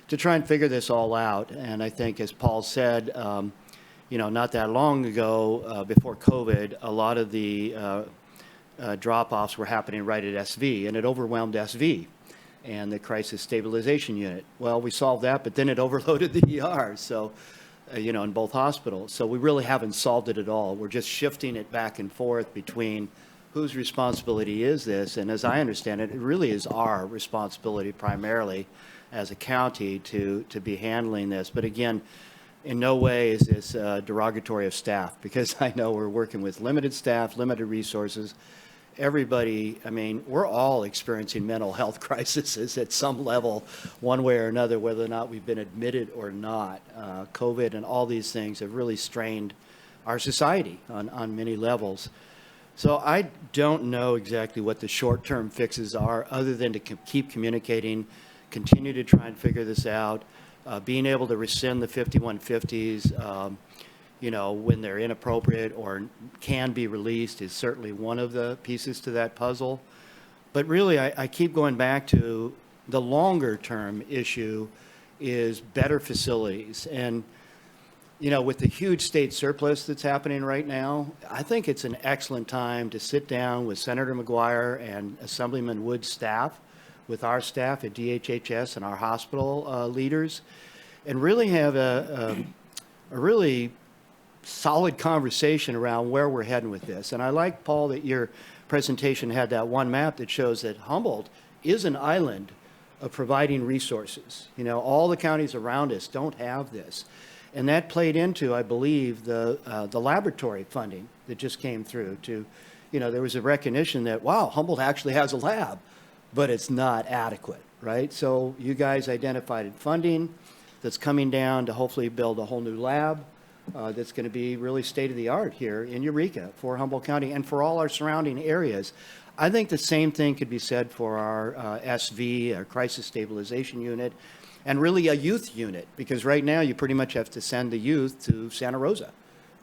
to try and figure this all out. And I think, as Paul said, not that long ago, before COVID, a lot of the drop-offs were happening right at SV, and it overwhelmed SV and the crisis stabilization unit. Well, we solved that, but then it overloaded the ER, so, in both hospitals. So we really haven't solved it at all. We're just shifting it back and forth between whose responsibility is this, and as I understand it, it really is our responsibility primarily as a county to be handling this. But again, in no way is this derogatory of staff, because I know we're working with limited staff, limited resources. Everybody, I mean, we're all experiencing mental health crises at some level, one way or another, whether or not we've been admitted or not. COVID and all these things have really strained our society on many levels. So I don't know exactly what the short-term fixes are, other than to keep communicating, continue to try and figure this out, being able to rescind the 5150s, when they're inappropriate or can be released is certainly one of the pieces to that puzzle. But really, I keep going back to the longer term issue is better facilities. And, with the huge state surplus that's happening right now, I think it's an excellent time to sit down with Senator McGuire and Assemblyman Wood's staff, with our staff at DHHS and our hospital leaders, and really have a really solid conversation around where we're heading with this. And I like, Paul, that your presentation had that one map that shows that Humboldt is an island of providing resources. All the counties around us don't have this. And that played into, I believe, the laboratory funding that just came through to, there was a recognition that, wow, Humboldt actually has a lab, but it's not adequate, right? So you guys identified funding that's coming down to hopefully build a whole new lab. That's going to be really state-of-the-art here in Eureka for Humboldt County and for all our surrounding areas. I think the same thing could be said for our SV, our Crisis Stabilization Unit, and really a youth unit, because right now you pretty much have to send the youth to Santa Rosa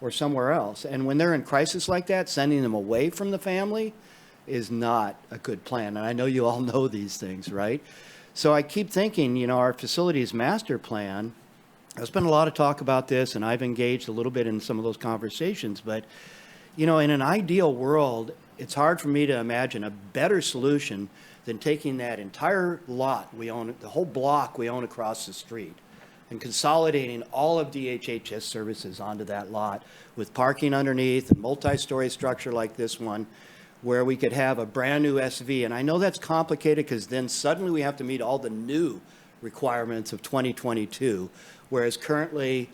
or somewhere else. And when they're in crisis like that, sending them away from the family is not a good plan. And I know you all know these things, right? So I keep thinking, our facilities master plan, there's been a lot of talk about this, and I've engaged a little bit in some of those conversations, but, in an ideal world, it's hard for me to imagine a better solution than taking that entire lot we own, the whole block we own across the street, and consolidating all of DHHS services onto that lot with parking underneath, a multi-story structure like this one, where we could have a brand new SV. And I know that's complicated, because then suddenly we have to meet all the new requirements of 2022. Whereas currently,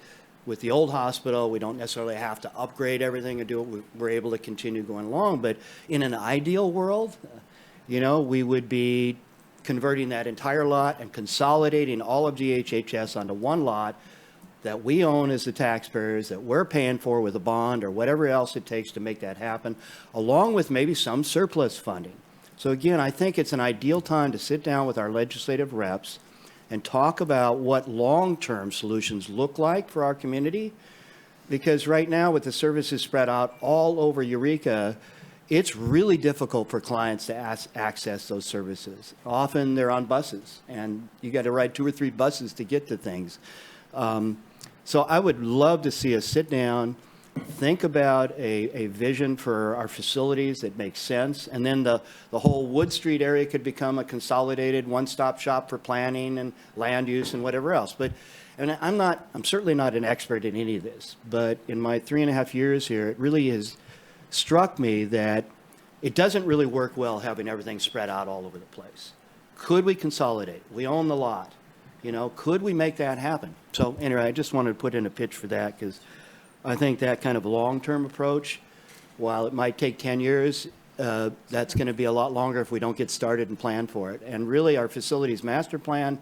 with the old hospital, we don't necessarily have to upgrade everything and do it. We're able to continue going along. But in an ideal world, we would be converting that entire lot and consolidating all of DHHS onto one lot that we own as the taxpayers, that we're paying for with a bond or whatever else it takes to make that happen, along with maybe some surplus funding. So again, I think it's an ideal time to sit down with our legislative reps and talk about what long-term solutions look like for our community. Because right now, with the services spread out all over Eureka, it's really difficult for clients to access those services. Often they're on buses, and you got to ride 2 or 3 buses to get to things. So I would love to see us sit down, think about a vision for our facilities that makes sense, and then the whole Wood Street area could become a consolidated one-stop shop for planning and land use and whatever else. And I'm certainly not an expert in any of this, but in my 3.5 years here, it really has struck me that it doesn't really work well having everything spread out all over the place. Could we consolidate? We own the lot. Could we make that happen? So anyway, I just wanted to put in a pitch for that, because I think that kind of long-term approach, while it might take 10 years, that's going to be a lot longer if we don't get started and plan for it. And really, our facilities master plan,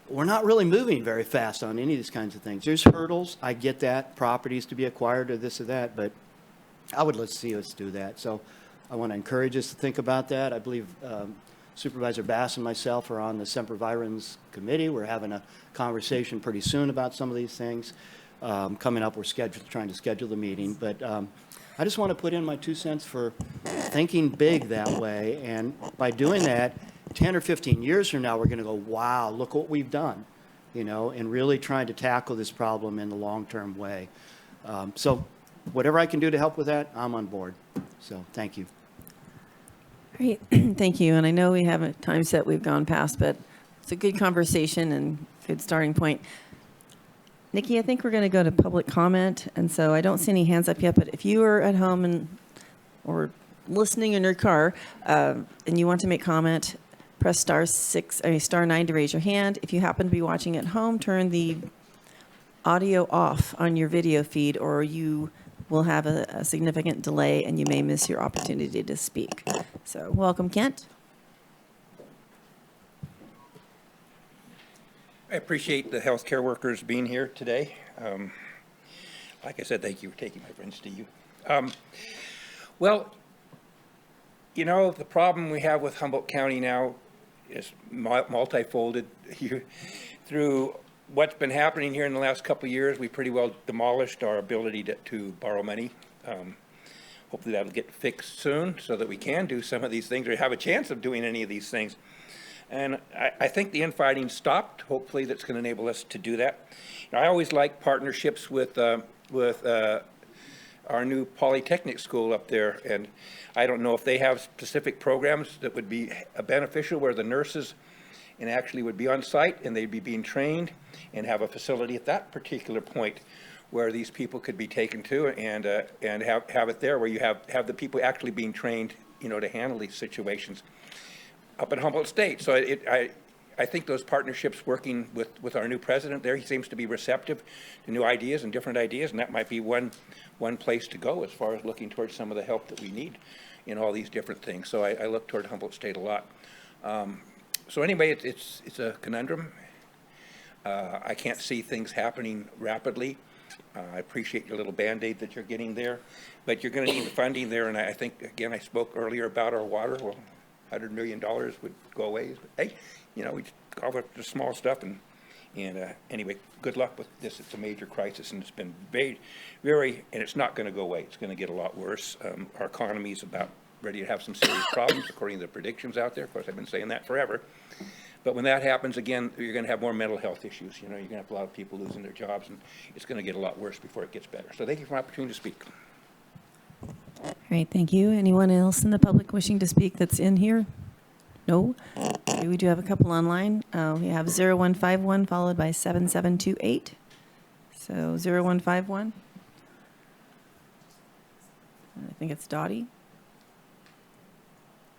we're not really moving very fast on any of these kinds of things. There's hurdles. I get that, properties to be acquired or this or that, but I would let's see us do that. So I want to encourage us to think about that. I believe Supervisor Bass and myself are on the Sempervirens committee. We're having a conversation pretty soon about some of these things. Coming up, we're trying to schedule the meeting. But I just want to put in my 2 cents for thinking big that way. And by doing that, 10 or 15 years from now, we're going to go, wow, look what we've done, you know, and really trying to tackle this problem in the long-term way. So whatever I can do to help with that, I'm on board. So thank you. Great, thank you. And I know we have a time set we've gone past, but it's a good conversation and good starting point. Nikki, I think we're going to go to public comment. And so I don't see any hands up yet, but if you are at home or listening in your car and you want to make comment, press star 9 to raise your hand. If you happen to be watching at home, turn the audio off on your video feed, or you will have a significant delay and you may miss your opportunity to speak. So welcome, Kent. I appreciate the healthcare workers being here today. Like I said, thank you for taking my friends to you. Well, you know, the problem we have with Humboldt County now is multifolded. Through what's been happening here in the last couple of years, we pretty well demolished our ability to borrow money. Hopefully that'll get fixed soon so that we can do some of these things or have a chance of doing any of these things. And I think the infighting stopped. Hopefully that's going to enable us to do that. You know, I always like partnerships with our new Polytechnic school up there. And I don't know if they have specific programs that would be beneficial where the nurses and actually would be on site and they'd be being trained and have a facility at that particular point where these people could be taken to and have it there where you have the people actually being trained, you know, to handle these situations up in Humboldt State. So I think those partnerships working with our new president there, he seems to be receptive to new ideas and different ideas, and that might be one place to go as far as looking towards some of the help that we need in all these different things. So I look toward Humboldt State a lot. So anyway, it's a conundrum. I can't see things happening rapidly. I appreciate your little Band-Aid that you're getting there, but you're going to need the funding there. And I think, again, I spoke earlier about our water. Well, $100 million would go away. But, hey, you know, we just cover the small stuff. And anyway, good luck with this. It's a major crisis, and it's been very, and it's not going to go away. It's going to get a lot worse. Our economy is about ready to have some serious problems, according to the predictions out there. Of course, I've been saying that forever. But when that happens, again, you're going to have more mental health issues. You know, you're going to have a lot of people losing their jobs, and it's going to get a lot worse before it gets better. So thank you for the opportunity to speak. Great, thank you. Anyone else in the public wishing to speak that's in here? No? Okay, we do have a couple online. We have 0151 followed by 7728. So 0151. I think it's Dottie.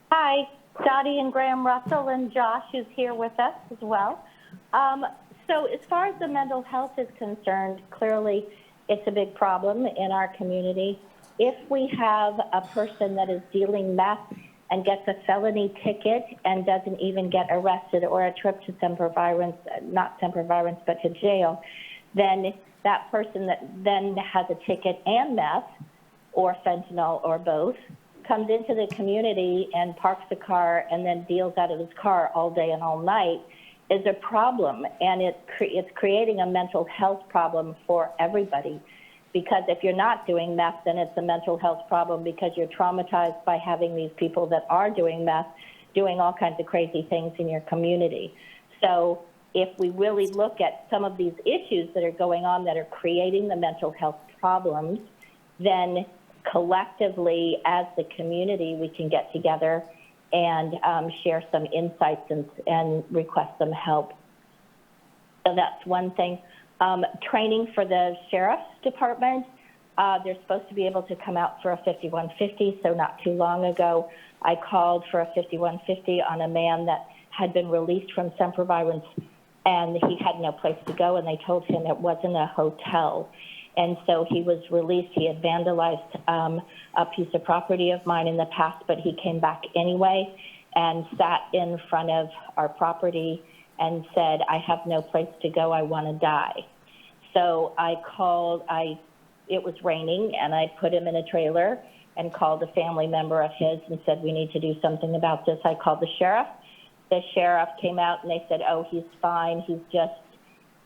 Hi, Dottie and Graham Russell and Josh is here with us as well. So as far as the mental health is concerned, clearly it's a big problem in our community. If we have a person that is dealing meth and gets a felony ticket and doesn't even get arrested or a trip to not Sempervirens, but to jail, then that person that then has a ticket and meth or fentanyl or both comes into the community and parks the car and then deals out of his car all day and all night is a problem. And it's creating a mental health problem for everybody. Because if you're not doing meth, then it's a mental health problem because you're traumatized by having these people that are doing meth doing all kinds of crazy things in your community. So if we really look at some of these issues that are going on that are creating the mental health problems, then collectively as the community we can get together and share some insights and request some help. So that's one thing. Training for the sheriff's department, they're supposed to be able to come out for a 5150, so not too long ago I called for a 5150 on a man that had been released from Sempervirens and he had no place to go, and they told him it wasn't a hotel. And so he was released. He had vandalized a piece of property of mine in the past, but he came back anyway and sat in front of our property and said, I have no place to go, I want to die. So I called, it was raining, and I put him in a trailer, and called a family member of his and said, we need to do something about this. I called the sheriff. The sheriff came out and they said, oh, he's fine. He's just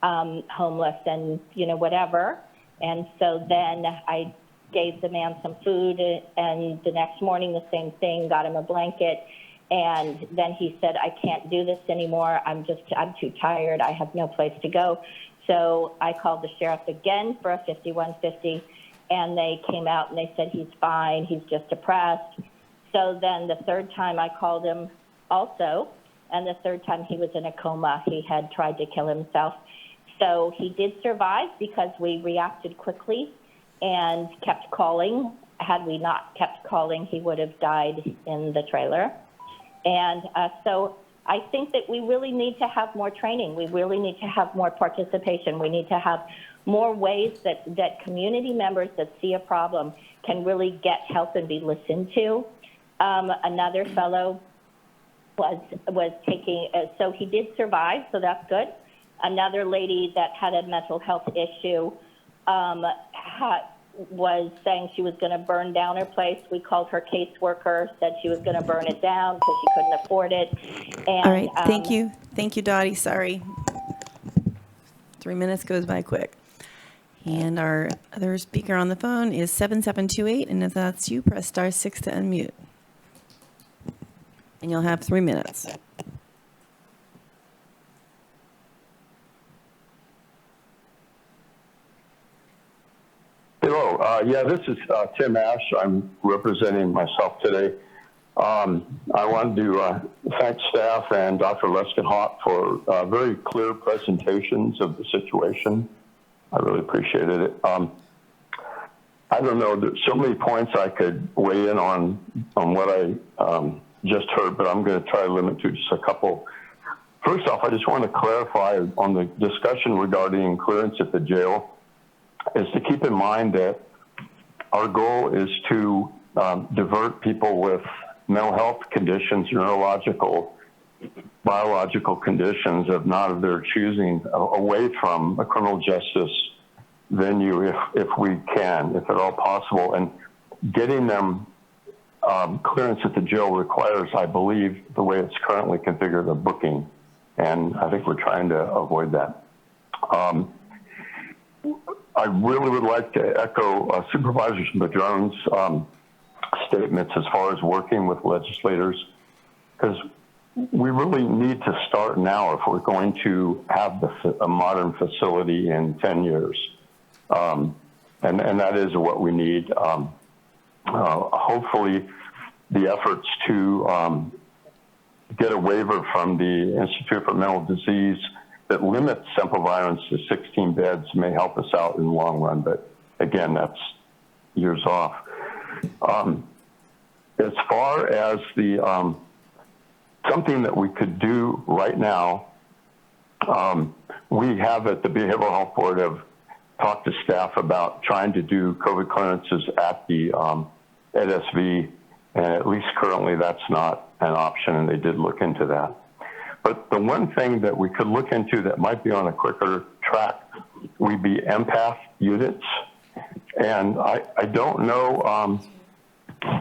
homeless and, whatever. And so then I gave the man some food, and the next morning the same thing, got him a blanket. And then he said, I can't do this anymore. I'm too tired. I have no place to go. So I called the sheriff again for a 5150, and they came out and they said, he's fine. He's just depressed. So then the third time I called him also, and the third time he was in a coma. He had tried to kill himself. So he did survive because we reacted quickly and kept calling. Had we not kept calling, he would have died in the trailer. And so I think that we really need to have more training. We really need to have more participation. We need to have more ways that community members that see a problem can really get help and be listened to. Another fellow was taking, so he did survive, so that's good. Another lady that had a mental health issue was saying she was going to burn down her place. We called her caseworker, said she was going to burn it down because she couldn't afford it. And, All right, thank you. Thank you, Dottie. Sorry. 3 minutes goes by quick. And our other speaker on the phone is 7728, and if that's you, press *6 to unmute. And you'll have 3 minutes. Hello. Yeah, this is Tim Ash. I'm representing myself today. I wanted to thank staff and Dr. Leskenhawk for very clear presentations of the situation. I really appreciated it. I don't know, there's so many points I could weigh in on what I just heard, but I'm going to try to limit to just a couple. First off, I just want to clarify on the discussion regarding clearance at the jail is to keep in mind that our goal is to divert people with mental health conditions, neurological, biological conditions of not of their choosing away from a criminal justice venue if we can, if at all possible. And getting them clearance at the jail requires, I believe, the way it's currently configured, a booking. And I think we're trying to avoid that. I really would like to echo Supervisors Madrone's statements as far as working with legislators, because we really need to start now if we're going to have a modern facility in 10 years. And that is what we need. Hopefully, the efforts to get a waiver from the Institute for Mental Disease that limits simple violence to 16 beds may help us out in the long run, but again, that's years off. As far as the something that we could do right now, we have at the Behavioral Health Board have talked to staff about trying to do COVID clearances at the at SV, and at least currently that's not an option, and they did look into that. But the one thing that we could look into that might be on a quicker track would be empath units. And I don't know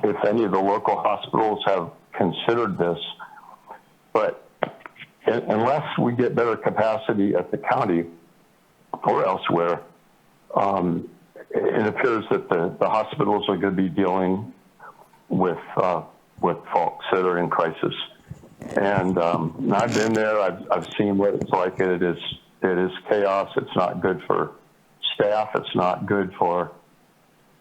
if any of the local hospitals have considered this, but unless we get better capacity at the county or elsewhere, it appears that the hospitals are going to be dealing with folks that are in crisis. And I've been there. I've seen what it's like. It is chaos. It's not good for staff. It's not good for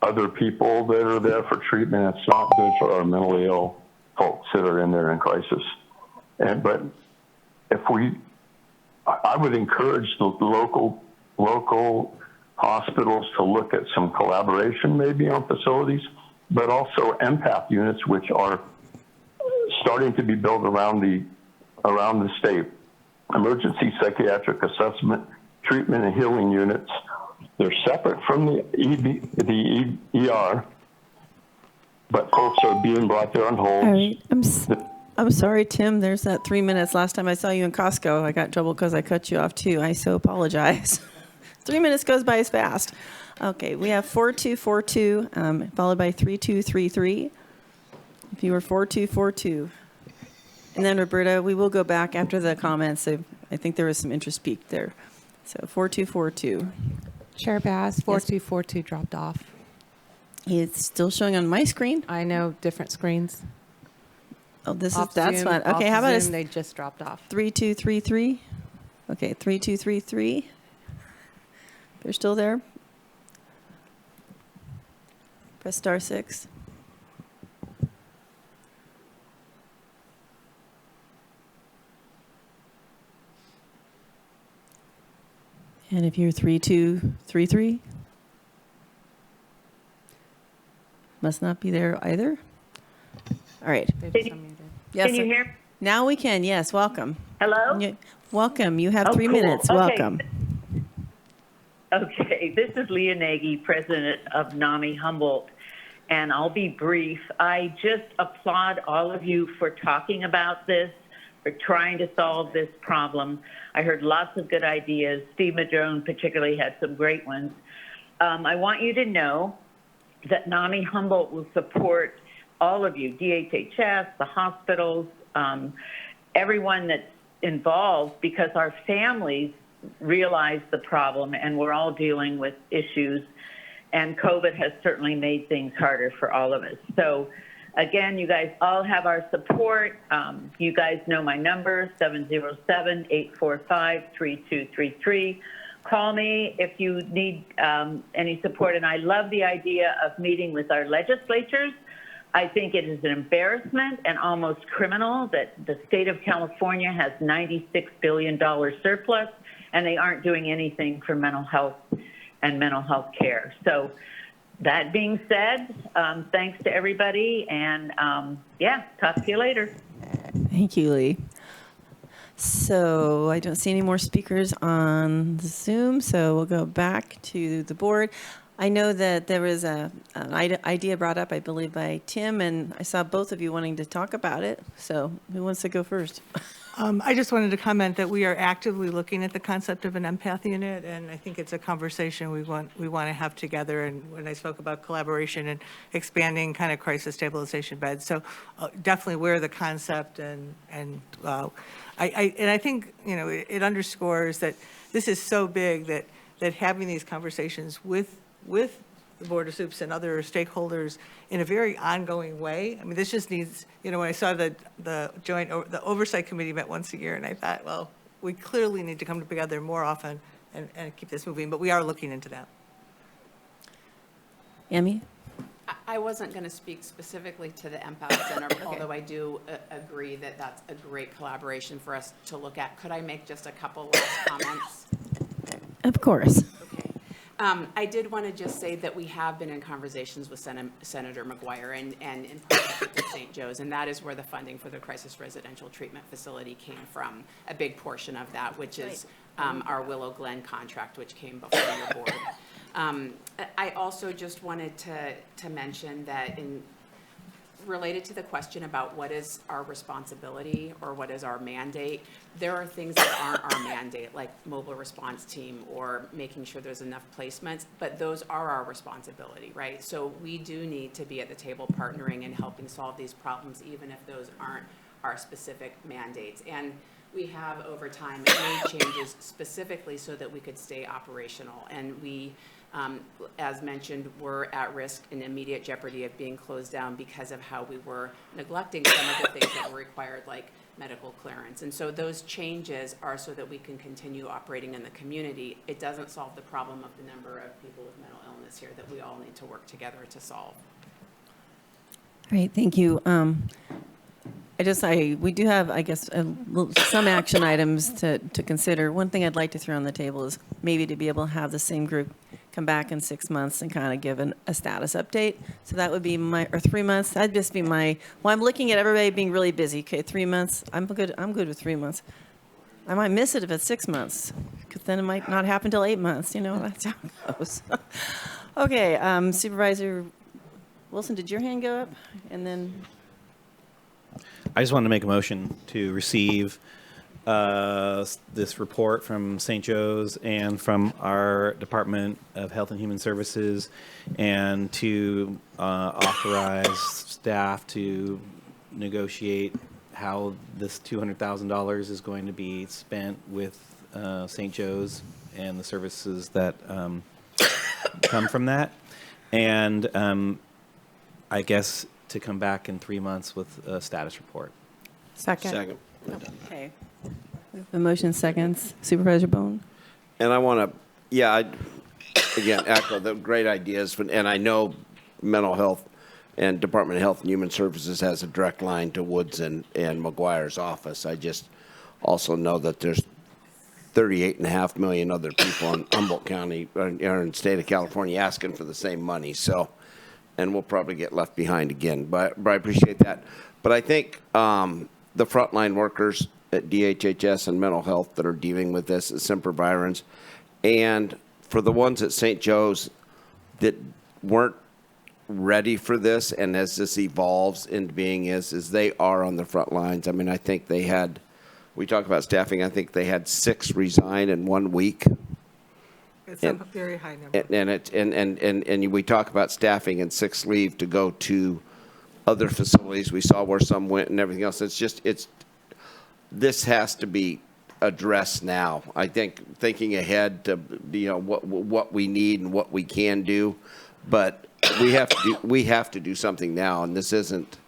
other people that are there for treatment. It's not good for our mentally ill folks that are in there in crisis. But I would encourage the local hospitals to look at some collaboration maybe on facilities, but also empath units, which are starting to be built around the state. Emergency psychiatric assessment, treatment, and healing units. They're separate from the ER, but folks are being brought there on hold. All right. I'm sorry, Tim. There's that 3 minutes. Last time I saw you in Costco, I got in trouble because I cut you off too. I so apologize. 3 minutes goes by as fast. Okay, we have 4242, followed by 3233. If you were 4242. And then Roberta, we will go back after the comments. So I think there was some interest peaked there. So 4242. Chair Bass, 4242 dropped off. It's still showing on my screen. I know, different screens. Oh, that's Zoom, fun. Okay, off how about Zoom, they just dropped off. 3233? Okay, 3233. They're still there. Press *6. And if you're 3233, must not be there either. All right. Yes, Can you hear? Now we can. Yes. Welcome. Hello? Welcome. You have 3 cool. minutes. Okay. Welcome. Okay, this is Leah Nagy, president of NAMI Humboldt, and I'll be brief. I just applaud all of you for talking about this, for trying to solve this problem. I heard lots of good ideas. Steve Madrone particularly had some great ones. I want you to know that NAMI Humboldt will support all of you, DHHS, the hospitals, everyone that's involved, because our families realize the problem and we're all dealing with issues, and COVID has certainly made things harder for all of us. So again, you guys all have our support. You guys know my number, 707-845-3233. Call me if you need any support. And I love the idea of meeting with our legislatures. I think it is an embarrassment and almost criminal that the state of California has $96 billion surplus and they aren't doing anything for mental health and mental health care. So that being said, thanks to everybody, and yeah, talk to you later. Thank you, Lee. So I don't see any more speakers on Zoom, so we'll go back to the board. I know that there was an idea brought up, I believe, by Tim, and I saw both of you wanting to talk about it. So who wants to go first? I just wanted to comment that we are actively looking at the concept of an empath unit, and I think it's a conversation we want to have together. And when I spoke about collaboration and expanding kind of crisis stabilization beds, so definitely aware of the concept, and I think it underscores that this is so big that having these conversations with the Board of Soups and other stakeholders in a very ongoing way. I mean, this just needs, when I saw the Oversight Committee met once a year, and I thought, well, we clearly need to come together more often and keep this moving, but we are looking into that. Amy? I wasn't going to speak specifically to the Empath Center, although I do agree that that's a great collaboration for us to look at. Could I make just a couple last comments? Of course. Okay. I did want to just say that we have been in conversations with Senator McGuire and in partnership with St. Joe's, and that is where the funding for the Crisis Residential Treatment Facility came from, a big portion of that, which is our Willow Glen contract, which came before your board. I also just wanted to mention that related to the question about what is our responsibility or what is our mandate, there are things that aren't our mandate, like mobile response team or making sure there's enough placements, but those are our responsibility, right? So we do need to be at the table partnering and helping solve these problems, even if those aren't our specific mandates. And we have, over time, made changes specifically so that we could stay operational. And we, as mentioned, were at risk and immediate jeopardy of being closed down because of how we were neglecting some of the things that were required, like medical clearance. And so those changes are so that we can continue operating in the community. It doesn't solve the problem of the number of people with mental illness here that we all need to work together to solve. Great, thank you. We do have, I guess, some action items to consider. One thing I'd like to throw on the table is maybe to be able to have the same group come back in 6 months and kind of give a status update. So that would be or 3 months. That'd just be well, I'm looking at everybody being really busy. Okay, 3 months. I'm good with 3 months. I might miss it if it's 6 months, because then it might not happen till 8 months. That's how it goes. Okay, Supervisor Wilson, did your hand go up? And then... I just wanted to make a motion to receive this report from St. Joe's and from our Department of Health and Human Services, and to authorize staff to negotiate how this $200,000 is going to be spent with St. Joe's and the services that come from that. And I guess to come back in 3 months with a status report. Second. Okay. The motion seconds. Supervisor Bohn. And I want to, again, echo the great ideas. And I know mental health and Department of Health and Human Services has a direct line to Woods and McGuire's office. I just also know that there's 38.5 million other people in Humboldt County or in the state of California asking for the same money. So, and we'll probably get left behind again. But I appreciate that. But I think the frontline workers at DHHS and mental health that are dealing with this, as supervisors, and for the ones at St. Joe's that weren't ready for this, and as this evolves into being is they are on the front lines. I mean, I think they had, we talk about staffing, I think they had 6 resign in 1 week. It's a very high number. And we talk about staffing and 6 leave to go to other facilities. We saw where some went and everything else. This has to be addressed now. I think thinking ahead to what we need and what we can do, but we have to do something now. And this isn't.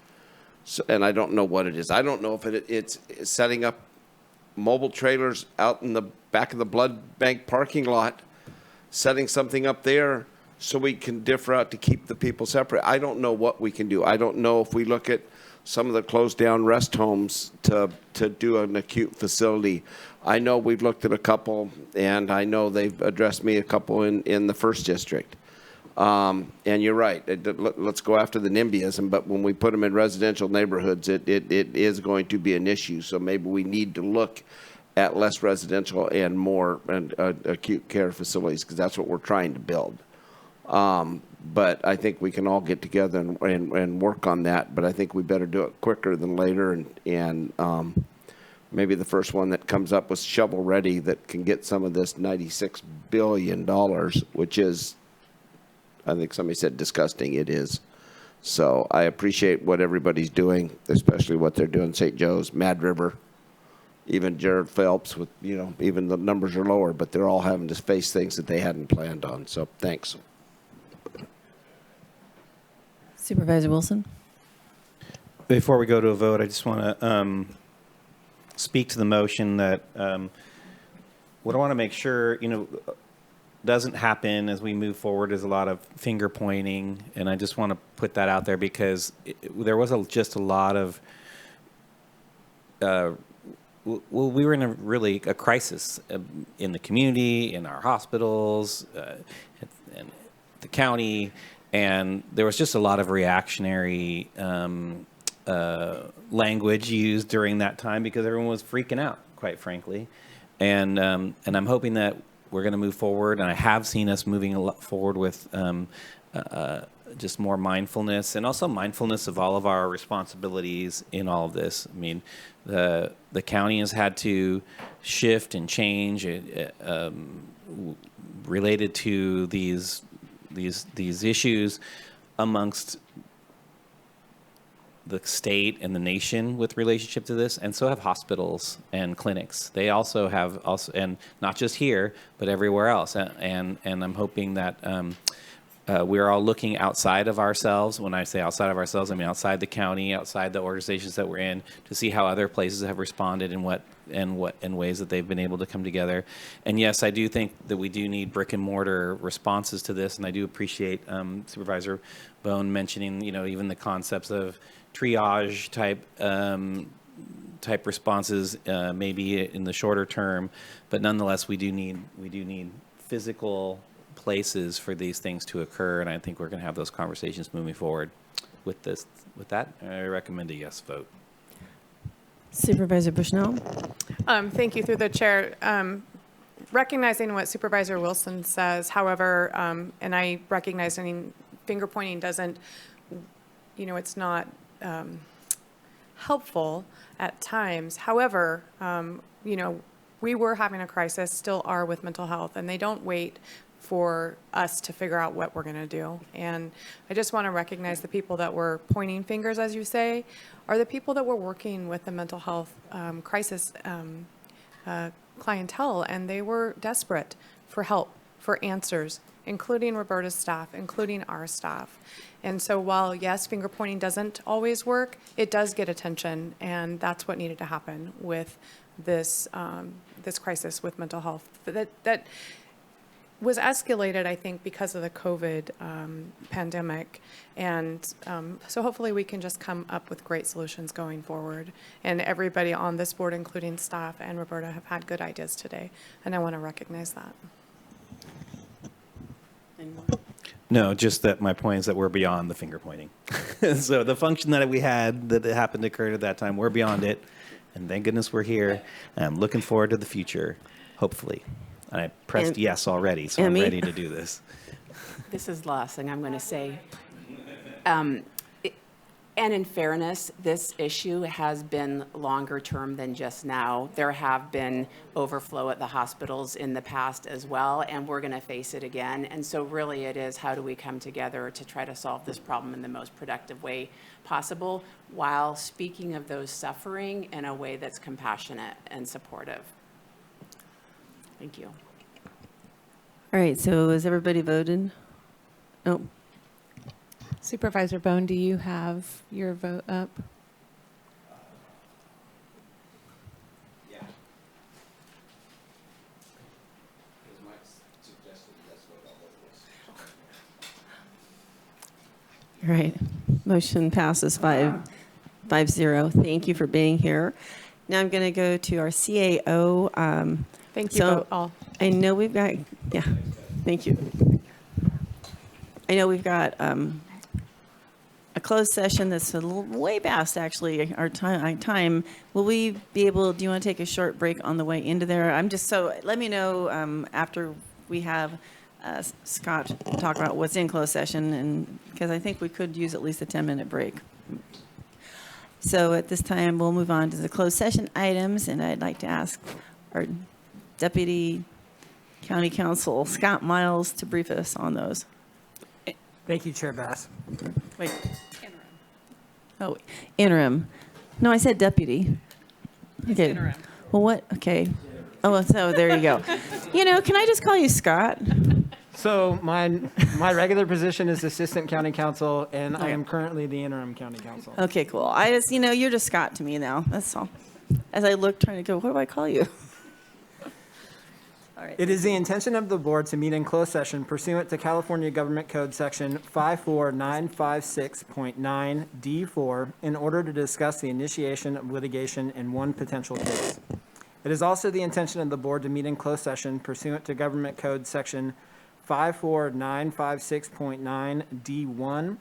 And I don't know what it is. I don't know if it's setting up mobile trailers out in the back of the blood bank parking lot, setting something up there so we can differ out to keep the people separate. I don't know what we can do. I don't know if we look at some of the closed down rest homes to do an acute facility. I know we've looked at a couple, and I know they've addressed me a couple in the 1st district. And you're right. Let's go after the NIMBYism, but when we put them in residential neighborhoods, it is going to be an issue. So maybe we need to look at less residential and more acute care facilities, because that's what we're trying to build. But I think we can all get together and work on that. But I think we better do it quicker than later. And maybe the first one that comes up with shovel ready that can get some of this $96 billion, which is, I think somebody said disgusting. It is. So I appreciate what everybody's doing, especially what they're doing. St. Joe's, Mad River, even Jared Phelps with, even the numbers are lower, but they're all having to face things that they hadn't planned on. So thanks. Supervisor Wilson. Before we go to a vote, I just want to speak to the motion that what I want to make sure, doesn't happen as we move forward is a lot of finger pointing, and I just want to put that out there because there was just a lot of we were in a crisis in the community, in our hospitals, and the county, and there was just a lot of reactionary language used during that time because everyone was freaking out, quite frankly, and I'm hoping that we're going to move forward, and I have seen us moving a lot forward with just more mindfulness, and also mindfulness of all of our responsibilities in all of this. I mean, the county has had to shift and change related to these issues amongst the state and the nation with relationship to this, and so have hospitals and clinics. They also have and not just here, but everywhere else. And I'm hoping that we're all looking outside of ourselves. When I say outside of ourselves, I mean outside the county, outside the organizations that we're in, to see how other places have responded and in ways that they've been able to come together. And yes, I do think that we do need brick and mortar responses to this, and I do appreciate Supervisor Bohn mentioning, even the concepts of triage type responses, maybe in the shorter term, but nonetheless, we do need physical places for these things to occur, and I think we're going to have those conversations moving forward. With that, I recommend a yes vote. Supervisor Bushnell. Thank you, through the chair. Recognizing what Supervisor Wilson says, however, and I recognize, finger pointing doesn't, it's not helpful at times. However, you know, we were having a crisis, still are with mental health, and they don't wait for us to figure out what we're going to do. And I just want to recognize the people that were pointing fingers, as you say, are the people that were working with the mental health crisis clientele, and they were desperate for help, for answers, including Roberta's staff, including our staff. And so while, yes, finger pointing doesn't always work, it does get attention, and that's what needed to happen with this, this crisis with mental health. That was escalated, I think, because of the COVID pandemic. And so hopefully we can just come up with great solutions going forward. And everybody on this board, including staff and Roberta, have had good ideas today. And I want to recognize that. No, just that my point is that we're beyond the finger pointing. So the function that we had that happened to occur at that time, we're beyond it. And thank goodness we're here. And I'm looking forward to the future, hopefully. And I pressed yes already, so I'm ready to do this. This is the last thing I'm going to say. And in fairness, this issue has been longer term than just now. There have been overflow at the hospitals in the past as well, and we're going to face it again. And so really it is, how do we come together to try to solve this problem in the most productive way possible, while speaking of those suffering in a way that's compassionate and supportive. Thank you. All right, so has everybody voted? Oh. Supervisor Bohn, do you have your vote up? Yeah. All right, motion passes 5-0. Thank you for being here. Now I'm going to go to our CAO. Thank you all. I know we've got, yeah, thank you. I know we've got a closed session that's a little way past actually our time. Will we be able, do you want to take a short break on the way into there? Let me know after we have Scott talk about what's in closed session, and because I think we could use at least a 10-minute break. So at this time, we'll move on to the closed session items, and I'd like to ask our Deputy County Counsel, Scott Miles, to brief us on those. Thank you, Chair Bass. Wait. Interim. Oh, interim. No, I said deputy. Okay. Interim. Well, what? Okay. Oh, so there you go. You know, can I just call you Scott? So my regular position is Assistant County Counsel, and I am currently the Interim County Counsel. Okay, cool. I just, you know, you're just Scott to me now. That's all. As I look, trying to go, what do I call you? All right. It is the intention of the board to meet in closed session pursuant to California Government Code Section 54956.9D4 in order to discuss the initiation of litigation in one potential case. It is also the intention of the board to meet in closed session pursuant to Government Code Section 54956.9D1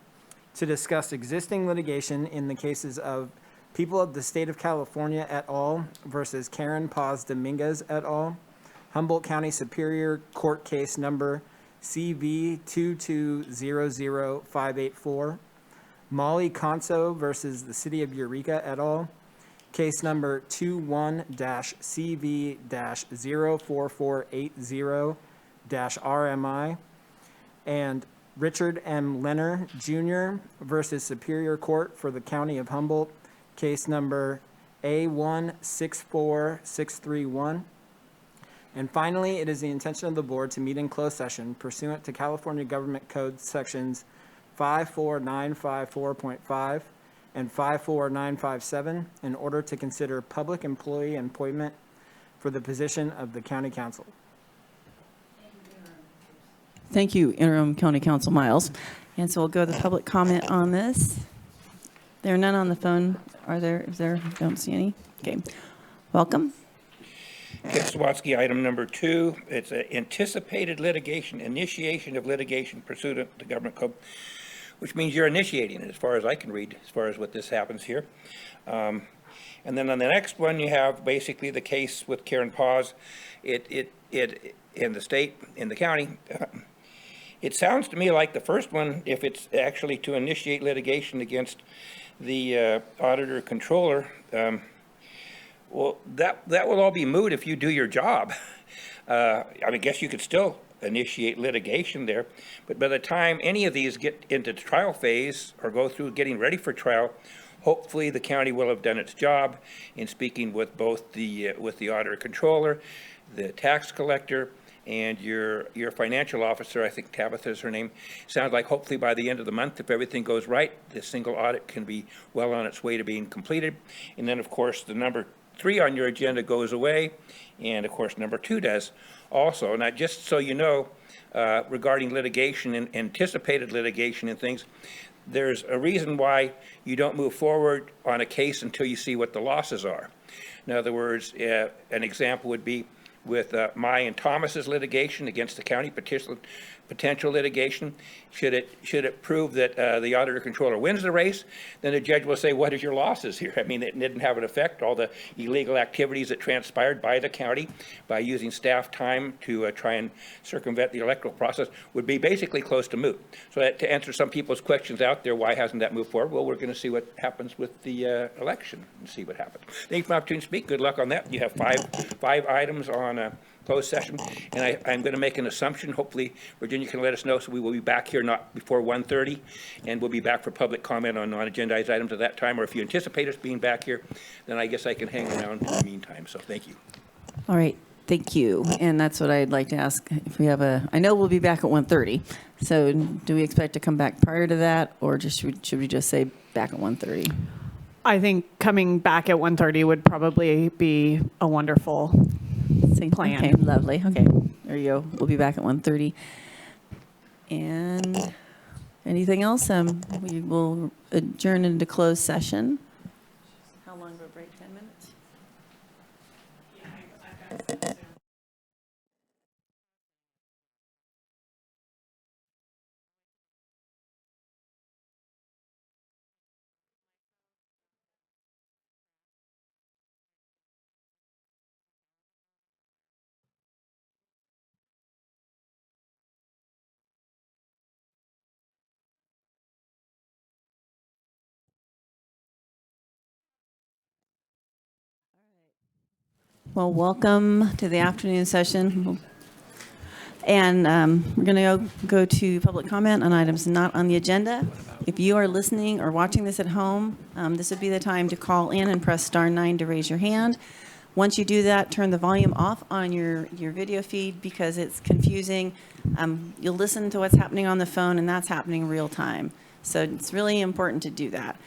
to discuss existing litigation in the cases of People of the State of California et al. Versus Karen Paz Dominguez et al., Humboldt County Superior Court Case Number CV2200584, Molly Conso versus the City of Eureka et al., Case Number 21-CV-04480-RMI, and Richard M. Lenner Jr. versus Superior Court for the County of Humboldt, Case Number A164631. And finally, it is the intention of the board to meet in closed session pursuant to California Government Code Sections 54954.5 and 54957 in order to consider public employee appointment for the position of the County Counsel. Thank you, Interim County Counsel Miles. And so we'll go to public comment on this. There are none on the phone. Are there? Is there? Don't see any. Okay. Welcome. Kitswatsky, item number 2. It's an anticipated litigation, initiation of litigation pursuant to government code, which means you're initiating it, as far as I can read, as far as what this happens here. And then on the next one, you have basically the case with Karen Paz. It in the state, in the county. It sounds to me like the first one, if it's actually to initiate litigation against the auditor controller, well, that will all be moot if you do your job. I mean, I guess you could still initiate litigation there, but by the time any of these get into the trial phase or go through getting ready for trial, hopefully the county will have done its job in speaking with both the auditor controller, the tax collector, and your financial officer. I think Tabitha is her name. Sounds like hopefully by the end of the month, if everything goes right, the single audit can be well on its way to being completed. And then, of course, the number 3 on your agenda goes away, and of course number 2 does also. Now, just so you know, regarding litigation and anticipated litigation and things, there's a reason why you don't move forward on a case until you see what the losses are. In other words, an example would be with my and Thomas's litigation against the county, potential litigation. Should it prove that the auditor controller wins the race, then the judge will say, what is your losses here? I mean, it didn't have an effect. All the illegal activities that transpired by the county by using staff time to try and circumvent the electoral process would be basically close to moot. So to answer some people's questions out there, why hasn't that moved forward? Well, we're going to see what happens with the election and see what happens. Thank you for the opportunity to speak. Good luck on that. You have five items on closed session, and I'm going to make an assumption. Hopefully, Virginia can let us know, so we will be back here not before 1:30, and we'll be back for public comment on non-agendized items at that time. Or if you anticipate us being back here, then I guess I can hang around in the meantime. So thank you. All right, thank you. And that's what I'd like to ask. If we have I know we'll be back at 1:30. So do we expect to come back prior to that, or should we just say back at 1:30? I think coming back at 1:30 would probably be a wonderful plan. Okay, lovely. Okay, there you go. We'll be back at 1:30. And anything else? We will adjourn into closed session. How long of a break? 10 minutes? Yeah, Well, welcome to the afternoon session. And we're going to go to public comment on items not on the agenda. If you are listening or watching this at home, this would be the time to call in and press *9 to raise your hand. Once you do that, turn the volume off on your video feed because it's confusing. You'll listen to what's happening on the phone, and that's happening real time. So it's really important to do that.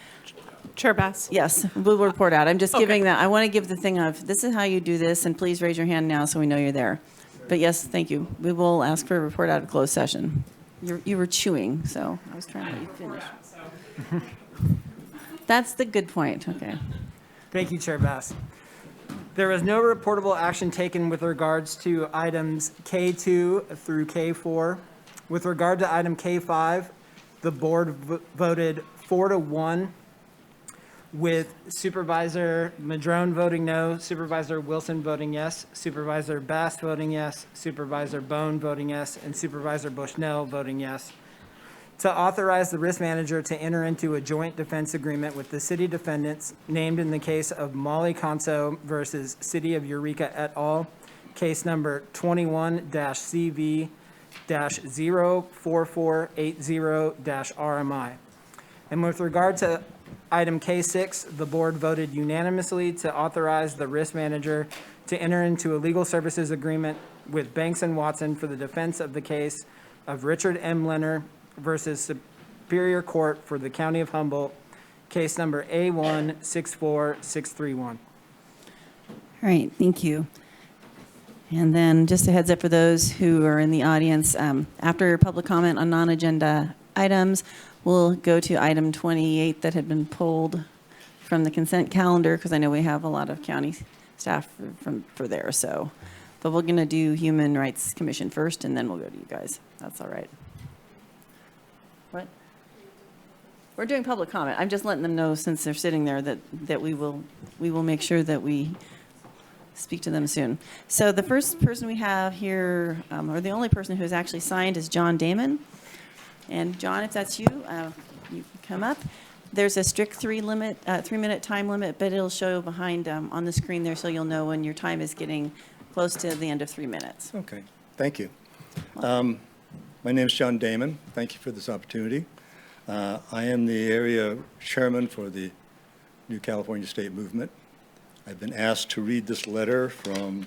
Chair Bass? Yes, we'll report out. I'm just giving that. I want to give the thing of, this is how you do this, and please raise your hand now so we know you're there. But yes, thank you. We will ask for a report out of closed session. You were chewing, so I was trying to let you finish. That's the good point. Okay. Thank you, Chair Bass. There was no reportable action taken with regards to items K2 through K4. With regard to item K5, the board voted 4-1, with Supervisor Madrone voting no, Supervisor Wilson voting yes, Supervisor Bass voting yes, Supervisor Bohn voting yes, and Supervisor Bushnell voting yes, to authorize the risk manager to enter into a joint defense agreement with the city defendants named in the case of Molly Conso versus City of Eureka et al., case number 21-CV-04480-RMI. And with regard to item K6, the board voted unanimously to authorize the risk manager to enter into a legal services agreement with Banks & Watson for the defense of the case of Richard M. Leonard versus Superior Court for the County of Humboldt, case number A1-64631. All right, thank you. And then just a heads up for those who are in the audience, after public comment on non-agenda items, we'll go to item 28 that had been pulled from the consent calendar, because I know we have a lot of county staff for there. So, but we're going to do Human Rights Commission first, and then we'll go to you guys. That's all right. What? We're doing public comment. I'm just letting them know, since they're sitting there, that we will make sure that we speak to them soon. So the first person we have here, or the only person who's actually signed, is John Damon. And John, if that's you, you can come up. There's a strict 3-minute time limit, but it'll show behind on the screen there, so you'll know when your time is getting close to the end of 3 minutes. Okay, thank you. My name is John Damon. Thank you for this opportunity. I am the area chairman for the New California State Movement. I've been asked to read this letter from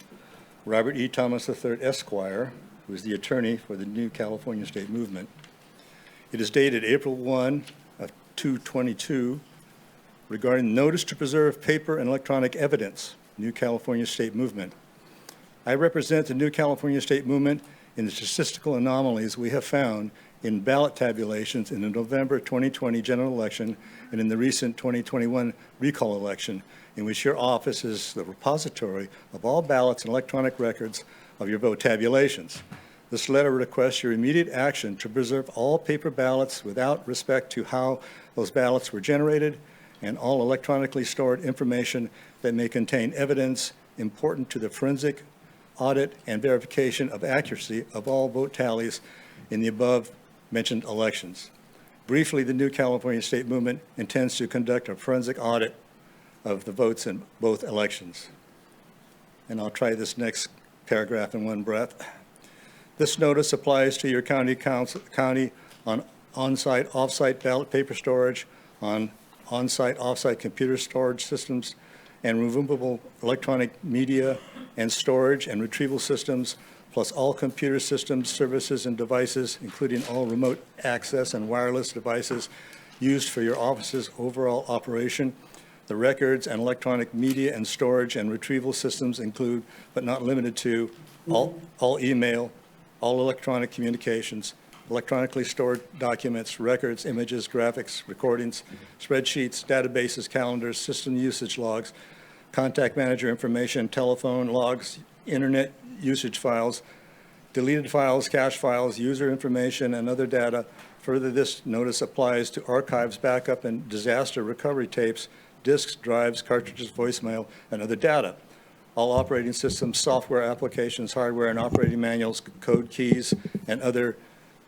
Robert E. Thomas III, Esquire, who is the attorney for the New California State Movement. It is dated April 1 of 2022 regarding notice to preserve paper and electronic evidence, New California State Movement. I represent the New California State Movement in the statistical anomalies we have found in ballot tabulations in the November 2020 general election and in the recent 2021 recall election, in which your office is the repository of all ballots and electronic records of your vote tabulations. This letter requests your immediate action to preserve all paper ballots without respect to how those ballots were generated and all electronically stored information that may contain evidence important to the forensic audit and verification of accuracy of all vote tallies in the above mentioned elections. Briefly, the New California State Movement intends to conduct a forensic audit of the votes in both elections. And I'll try this next paragraph in one breath. This notice applies to your county on on-site, off-site ballot paper storage, on on-site, off-site computer storage systems, and removable electronic media and storage and retrieval systems, plus all computer systems, services, and devices, including all remote access and wireless devices used for your office's overall operation. The records and electronic media and storage and retrieval systems include, but not limited to, all email, all electronic communications, electronically stored documents, records, images, graphics, recordings, spreadsheets, databases, calendars, system usage logs, contact manager information, telephone logs, internet usage files, deleted files, cache files, user information, and other data. Further, this notice applies to archives, backup, and disaster recovery tapes, disks, drives, cartridges, voicemail, and other data. All operating systems, software applications, hardware, and operating manuals, code keys, and other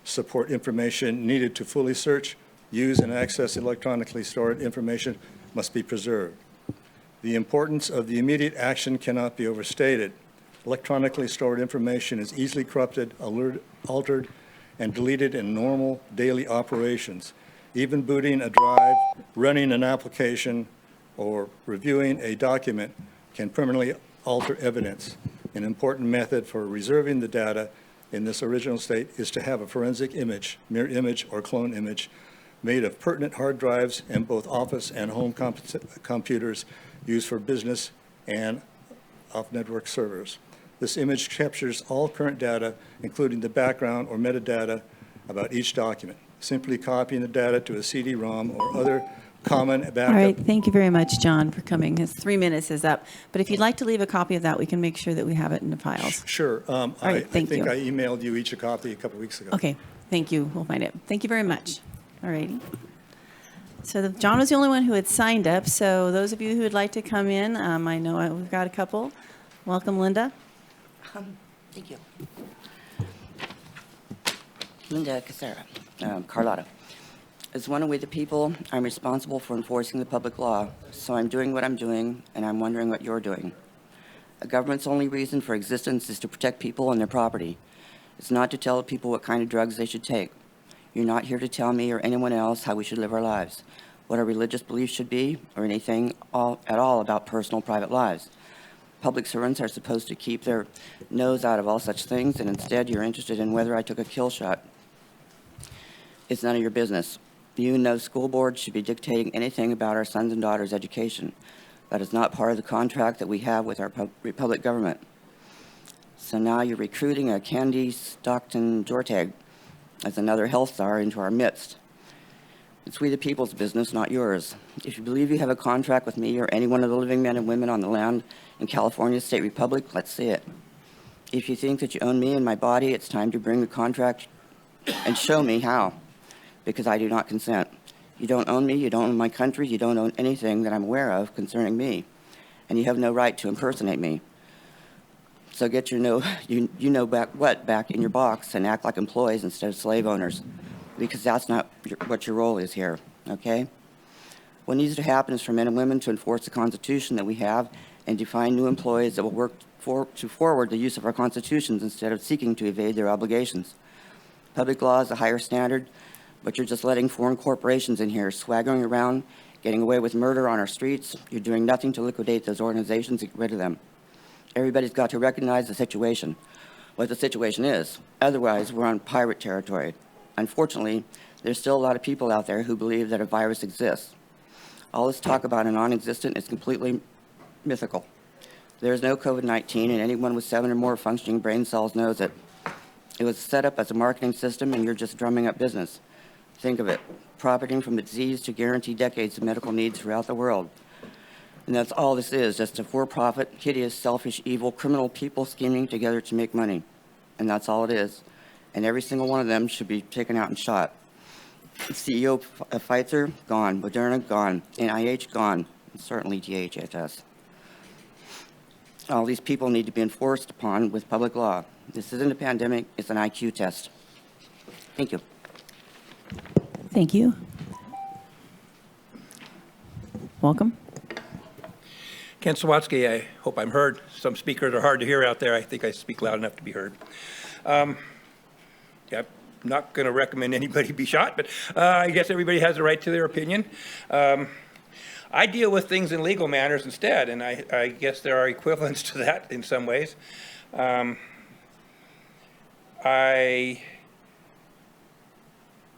support information needed to fully search, use, and access electronically stored information must be preserved. The importance of the immediate action cannot be overstated. Electronically stored information is easily corrupted, altered, and deleted in normal daily operations. Even booting a drive, running an application, or reviewing a document can permanently alter evidence. An important method for reserving the data in this original state is to have a forensic image, mirror image, or clone image made of pertinent hard drives and both office and home computers used for business and off-network servers. This image captures all current data, including the background or metadata about each document. Simply copying the data to a CD-ROM or other common backup. All right, thank you very much, John, for coming. His 3 minutes is up. But if you'd like to leave a copy of that, we can make sure that we have it in the files. Sure. Right, thank you. I emailed you each a copy a couple weeks ago. Okay, thank you. We'll find it. Thank you very much. All righty. So John was the only one who had signed up. So those of you who would like to come in, I know we've got a couple. Welcome, Linda. Thank you. Linda Casera, Carlotta. As one of we the people, I'm responsible for enforcing the public law, so I'm doing what I'm doing, and I'm wondering what you're doing. A government's only reason for existence is to protect people and their property. It's not to tell people what kind of drugs they should take. You're not here to tell me or anyone else how we should live our lives, what our religious beliefs should be, or anything at all about personal private lives. Public servants are supposed to keep their nose out of all such things, and instead you're interested in whether I took a kill shot. It's none of your business. You and no school board should be dictating anything about our sons and daughters' education. That is not part of the contract that we have with our republic government. So now you're recruiting a Candy Stockton Jorteg as another health czar into our midst. It's we the people's business, not yours. If you believe you have a contract with me or any one of the living men and women on the land in California State Republic, let's see it. If you think that you own me and my body, it's time to bring the contract and show me how, because I do not consent. You don't own me, you don't own my country, you don't own anything that I'm aware of concerning me, and you have no right to impersonate me. So get your back in your box and act like employees instead of slave owners, because that's not what your role is here, okay? What needs to happen is for men and women to enforce the Constitution that we have and define new employees that will work to forward the use of our constitutions instead of seeking to evade their obligations. Public law is a higher standard, but you're just letting foreign corporations in here swaggering around, getting away with murder on our streets. You're doing nothing to liquidate those organizations and get rid of them. Everybody's got to recognize the situation, what the situation is. Otherwise, we're on pirate territory. Unfortunately, there's still a lot of people out there who believe that a virus exists. All this talk about a non-existent is completely mythical. There is no COVID-19, and anyone with 7 or more functioning brain cells knows it. It was set up as a marketing system, and you're just drumming up business. Think of it, profiting from the disease to guarantee decades of medical needs throughout the world. And that's all this is, just a for-profit, hideous, selfish, evil, criminal people scheming together to make money. And that's all it is. And every single one of them should be taken out and shot. CEO of Pfizer, gone. Madrone, gone. NIH, gone. And certainly DHHS. All these people need to be enforced upon with public law. This isn't a pandemic, it's an IQ test. Thank you. Thank you. Welcome. Ken Sawatsky, I hope I'm heard. Some speakers are hard to hear out there. I think I speak loud enough to be heard. Yeah, I'm not going to recommend anybody be shot, but I guess everybody has a right to their opinion. I deal with things in legal manners instead, and I guess there are equivalents to that in some ways. I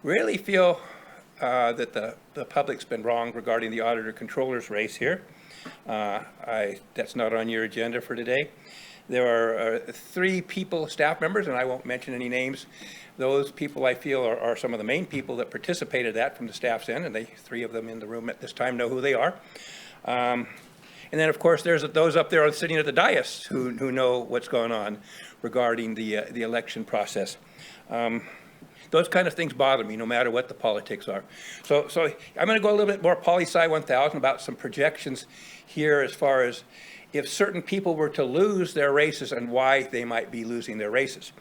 really feel that the public's been wrong regarding the auditor-controller's race here. That's not on your agenda for today. There are 3 people, staff members, and I won't mention any names. Those people I feel are some of the main people that participated in that from the staff's end, and 3 of them in the room at this time know who they are. And then, of course, there's those up there sitting at the dais who know what's going on regarding the election process. Those kind of things bother me, no matter what the politics are. So I'm going to go a little bit more poli-sci 1000 about some projections here as far as if certain people were to lose their races and why they might be losing their races.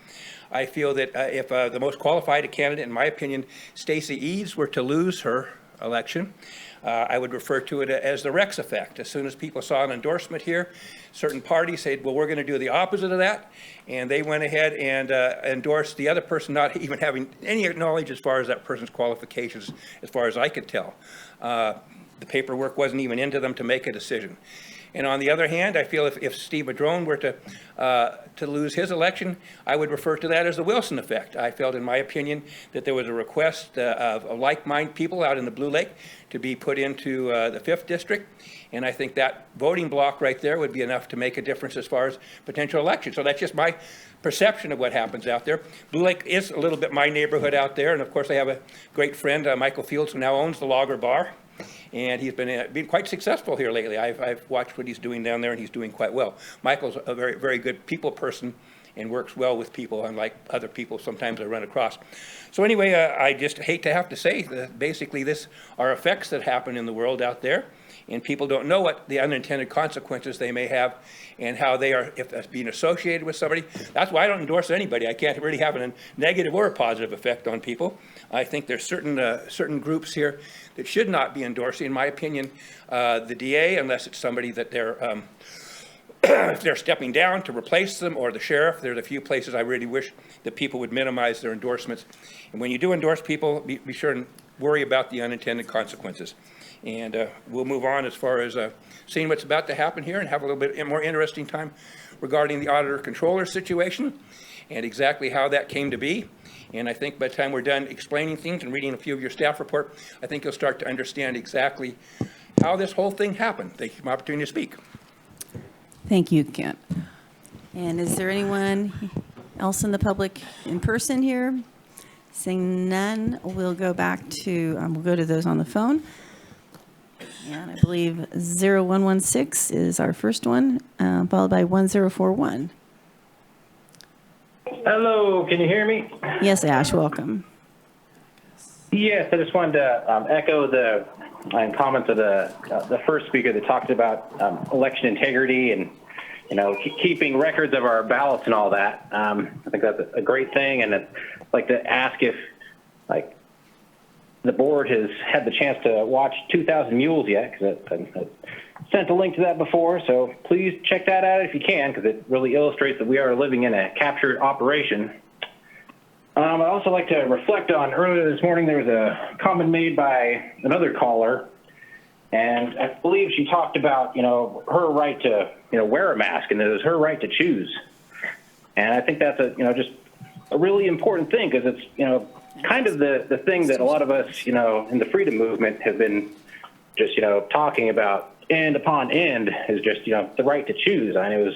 I feel that if the most qualified candidate, in my opinion, Stacey Eads, were to lose her election, I would refer to it as the Rex effect. As soon as people saw an endorsement here, certain parties said, well, we're going to do the opposite of that. And they went ahead and endorsed the other person, not even having any knowledge as far as that person's qualifications, as far as I could tell. The paperwork wasn't even into them to make a decision. And on the other hand, I feel if Steve Madrone were to lose his election, I would refer to that as the Wilson effect. I felt, in my opinion, that there was a request of like-minded people out in the Blue Lake to be put into the 5th district. And I think that voting block right there would be enough to make a difference as far as potential elections. So that's just my perception of what happens out there. Blue Lake is a little bit my neighborhood out there. And of course, I have a great friend, Michael Fields, who now owns the Lager Bar. And he's been quite successful here lately. I've watched what he's doing down there, and he's doing quite well. Michael's a very, very good people person and works well with people, unlike other people sometimes I run across. So anyway, I just hate to have to say that basically this are effects that happen in the world out there, and people don't know what the unintended consequences they may have and how they are, if that's being associated with somebody. That's why I don't endorse anybody. I can't really have a negative or a positive effect on people. I think there's certain groups here that should not be endorsing, in my opinion, the DA, unless it's somebody that they're if they're stepping down to replace them, or the sheriff. There's a few places I really wish that people would minimize their endorsements. And when you do endorse people, be sure and worry about the unintended consequences. And we'll move on as far as seeing what's about to happen here and have a little bit more interesting time regarding the auditor-controller situation and exactly how that came to be. And I think by the time we're done explaining things and reading a few of your staff report, I think you'll start to understand exactly how this whole thing happened. Thank you for the opportunity to speak. Thank you, Kent. And is there anyone else in the public in person here? Seeing none, we'll go back to, we'll go to those on the phone. And I believe 0116 is our first one, followed by 1041. Hello, can you hear me? Yes, Ash, welcome. Yes, I just wanted to echo the comments of the first speaker that talked about election integrity and, you know, keeping records of our ballots and all that. I think that's a great thing, and I'd like to ask if, like, the board has had the chance to watch 2,000 Mules yet, because I sent a link to that before, so please check that out if you can, because it really illustrates that we are living in a captured operation. I'd also like to reflect on earlier this morning, there was a comment made by another caller, and I believe she talked about, her right to, wear a mask, and it was her right to choose. And I think that's just a really important thing, because it's, kind of the thing that a lot of us, in the freedom movement have been just, talking about end upon end is just, the right to choose. I mean, it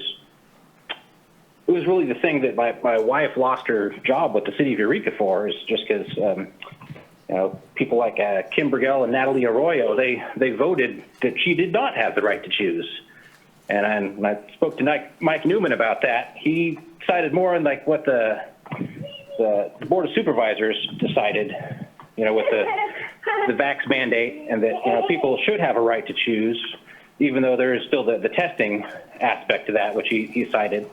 was really the thing that my wife lost her job with the city of Eureka for, is just because, people like Kim Burgell and Natalie Arroyo, they voted that she did not have the right to choose. And when I spoke to Mike Newman about that, he cited more on like what the Board of Supervisors decided, with the vax mandate, and that people should have a right to choose, even though there is still the testing aspect to that, which he cited.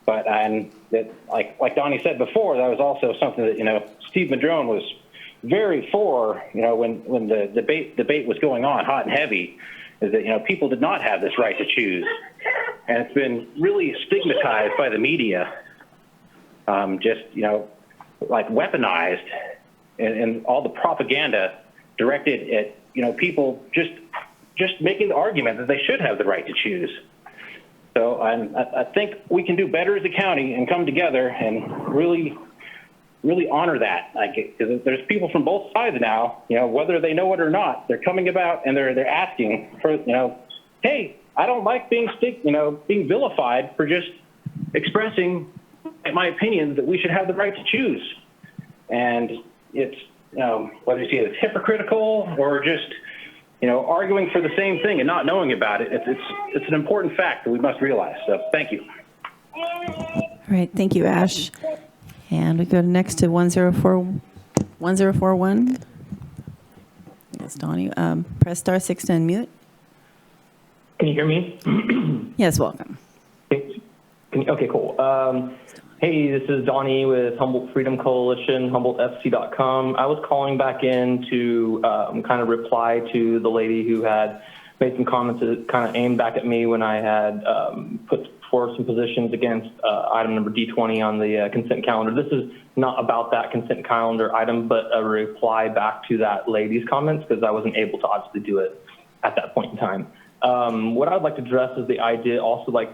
But that, like Donnie said before, that was also something that Steve Madrone was very for, when the debate was going on hot and heavy, is that people did not have this right to choose, and it's been really stigmatized by the media, just like weaponized, and all the propaganda directed at people just making the argument that they should have the right to choose. So I think we can do better as a county and come together and really honor that. Because there's people from both sides now, whether they know it or not, they're coming about and they're asking for, hey, I don't like being being vilified for just expressing my opinion that we should have the right to choose. And it's, whether you see it as hypocritical or just, arguing for the same thing and not knowing about it, it's an important fact that we must realize. So thank you. All right, thank you, Ash. And we go next to 1041. Yes, Donnie. Press star 6 to unmute. Can you hear me? Yes, welcome. Okay, cool. Hey, this is Donnie with Humboldt Freedom Coalition, HumboldtFC.com. I was calling back in to kind of reply to the lady who had made some comments that kind of aimed back at me when I had put forward some positions against item number D20 on the consent calendar. This is not about that consent calendar item, but a reply back to that lady's comments, because I wasn't able to obviously do it at that point in time. What I'd like to address is the idea, also like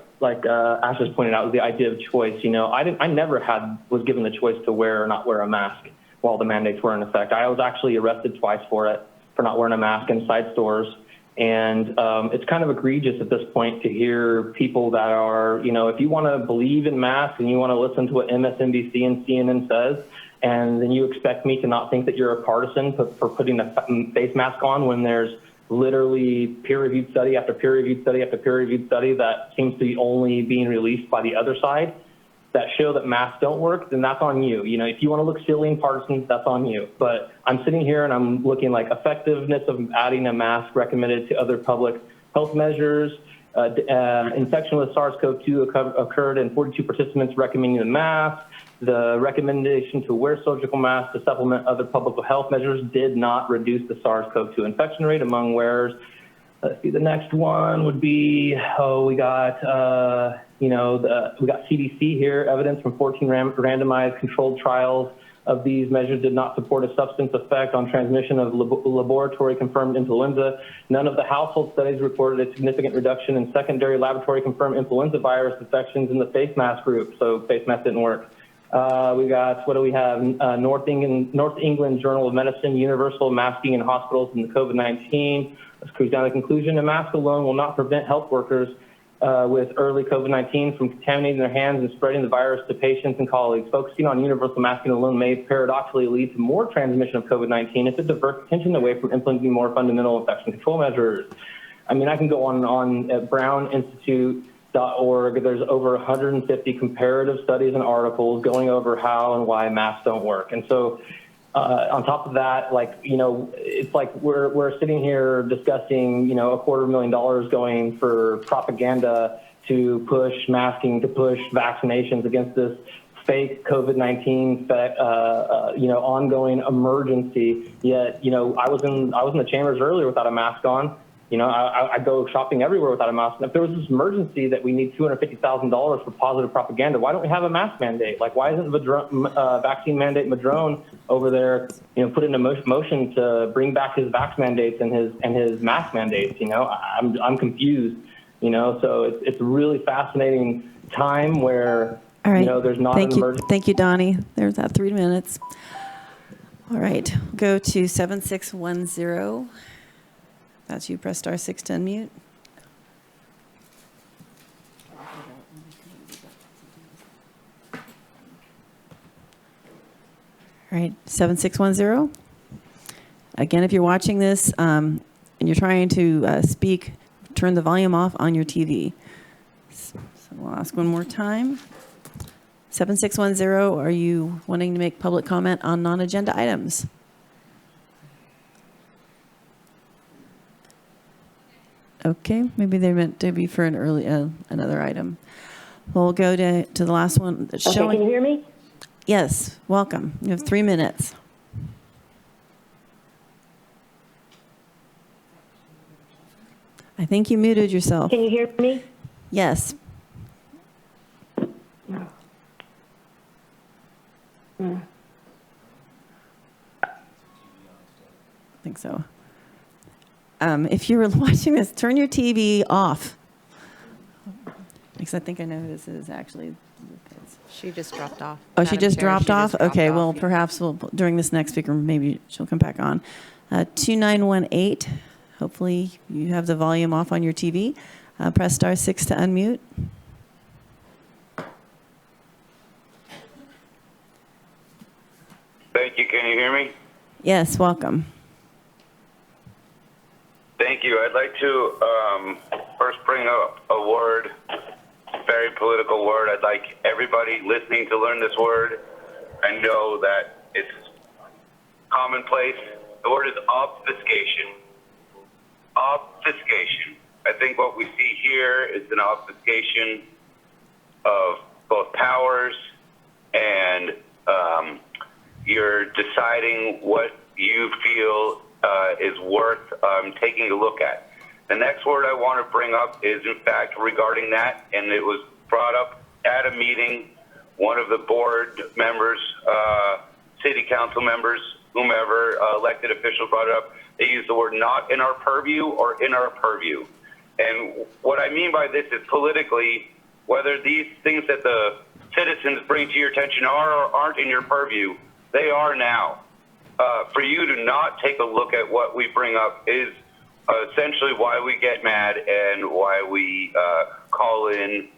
Ash has pointed out, is the idea of choice. I never was given the choice to wear or not wear a mask while the mandates were in effect. I was actually arrested twice for not wearing a mask inside stores. And it's kind of egregious at this point to hear people that are, if you want to believe in masks and you want to listen to what MSNBC and CNN says, and then you expect me to not think that you're a partisan for putting a face mask on when there's literally peer-reviewed study after peer-reviewed study after peer-reviewed study that seems to be only being released by the other side that show that masks don't work, then that's on you. If you want to look silly and partisan, that's on you. But I'm sitting here and I'm looking like effectiveness of adding a mask recommended to other public health measures. Infection with SARS-CoV-2 occurred in 42 participants recommending the mask. The recommendation to wear surgical masks to supplement other public health measures did not reduce the SARS-CoV-2 infection rate among wearers. Let's see, the next one would be, we got CDC here, evidence from 14 randomized controlled trials of these measures did not support a substance effect on transmission of laboratory-confirmed influenza. None of the household studies reported a significant reduction in secondary laboratory-confirmed influenza virus infections in the face mask group, so face mask didn't work. We got, what do we have? North England Journal of Medicine, universal masking in hospitals in the COVID-19. Let's cruise down to the conclusion. A mask alone will not prevent health workers with early COVID-19 from contaminating their hands and spreading the virus to patients and colleagues. Focusing on universal masking alone may paradoxically lead to more transmission of COVID-19 if it diverts attention away from implementing more fundamental infection control measures. I mean, I can go on and on. At browninstitute.org, there's over 150 comparative studies and articles going over how and why masks don't work. And so on top of that, it's like we're sitting here discussing, $250,000 going for propaganda to push masking, to push vaccinations against this fake COVID-19, ongoing emergency. Yet, I was in the chambers earlier without a mask on. I go shopping everywhere without a mask. And if there was this emergency that we need $250,000 for positive propaganda, why don't we have a mask mandate? Like, why isn't the vaccine mandate Madrone over there, put into motion to bring back his vax mandates and his mask mandates? I'm confused. So it's a really fascinating time where All right. there's not Thank an you. emergency. Thank you, Donnie. There's that 3 minutes. All right. Go to 7610. That's you. Press *6 to unmute. All right. 7610. Again, if you're watching this and you're trying to speak, turn the volume off on your TV. So we'll ask one more time. 7610, are you wanting to make public comment on non-agenda items? Okay, maybe they meant to be for an early another item. We'll go to the last one. Okay, can you hear me? Yes, welcome. You have 3 minutes. I think you muted yourself. Can you hear me? Yes. I think so. If you were watching this, turn your TV off. Because I think I know who this is actually. She just dropped off. Oh, she Madam just Chair, dropped she off? just dropped Okay, off, well, yeah. perhaps during this next speaker, maybe she'll come back on. 2918, hopefully you have the volume off on your TV. Press *6 to unmute. Thank you. Can you hear me? Yes, welcome. Thank you. I'd like to first bring up a word, very political word. I'd like everybody listening to learn this word and know that it's commonplace. The word is obfuscation. Obfuscation. I think what we see here is an obfuscation of both powers, and you're deciding what you feel is worth taking a look at. The next word I want to bring up is, in fact, regarding that, and it was brought up at a meeting. One of the board members, city council members, whomever, elected officials brought it up. They used the word "not in our purview" or "in our purview." And what I mean by this is politically, whether these things that the citizens bring to your attention are or aren't in your purview, they are now. For you to not take a look at what we bring up is essentially why we get mad and why we call in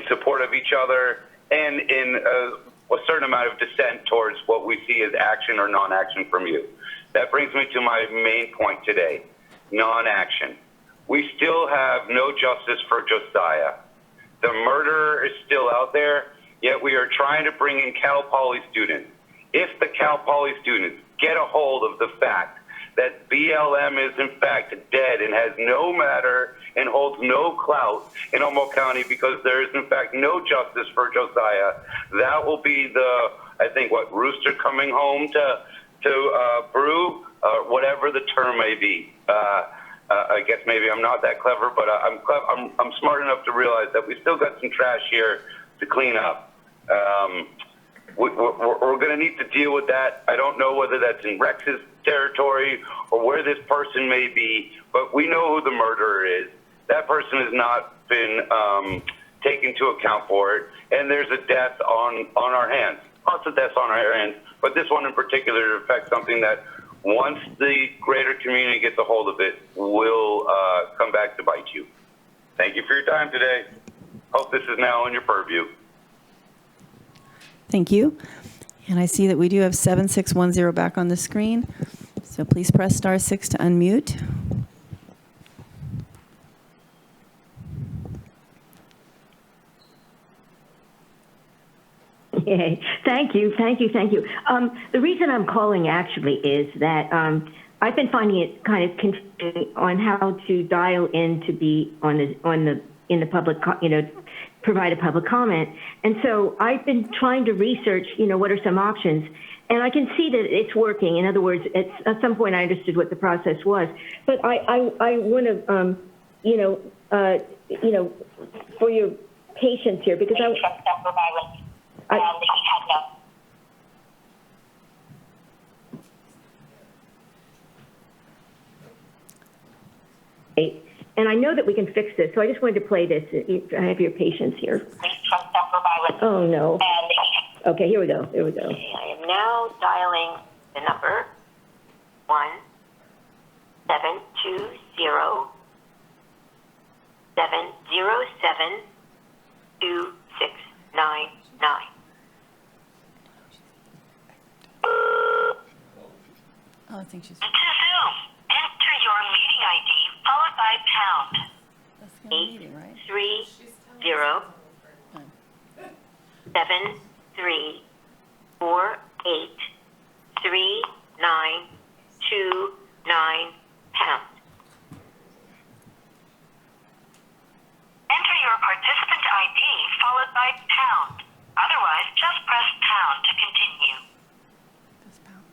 support of each other and in a certain amount of dissent towards what we see as action or non-action from you. That brings me to my main point today, non-action. We still have no justice for Josiah. The murderer is still out there, yet we are trying to bring in Cal Poly students. If the Cal Poly students get a hold of the fact that BLM is in fact dead and has no matter and holds no clout in Humboldt County because there is in fact no justice for Josiah, that will be I think, rooster coming home to brew, whatever the term may be. I guess maybe I'm not that clever, but I'm smart enough to realize that we still got some trash here to clean up. We're going to need to deal with that. I don't know whether that's in Rex's territory or where this person may be, but we know who the murderer is. That person has not been taken into account for it, and there's a death on our hands. Lots of deaths on our hands, but this one in particular affects something that once the greater community gets a hold of it, will come back to bite you. Thank you for your time today. Hope this is now in your purview. Thank you. And I see that we do have 7610 back on the screen. So please press *6 to unmute. Yay. Thank you. The reason I'm calling actually is that I've been finding it kind of confusing on how to dial in to be in the public, provide a public comment. And so I've been trying to research, what are some options. And I can see that it's working. In other words, at some point I understood what the process was. But I want to, for your patience here, because and I know that we can fix this, so I just wanted to play this. I have your patience here. Oh, no. Okay, here we go. Here we go. I am now dialing the number 1-720-707-2699. Oh, I think she's. To Zoom, enter your meeting ID followed by pound. 830-7348-3929 pound. Enter your participant ID followed by pound. Otherwise, just press pound to continue.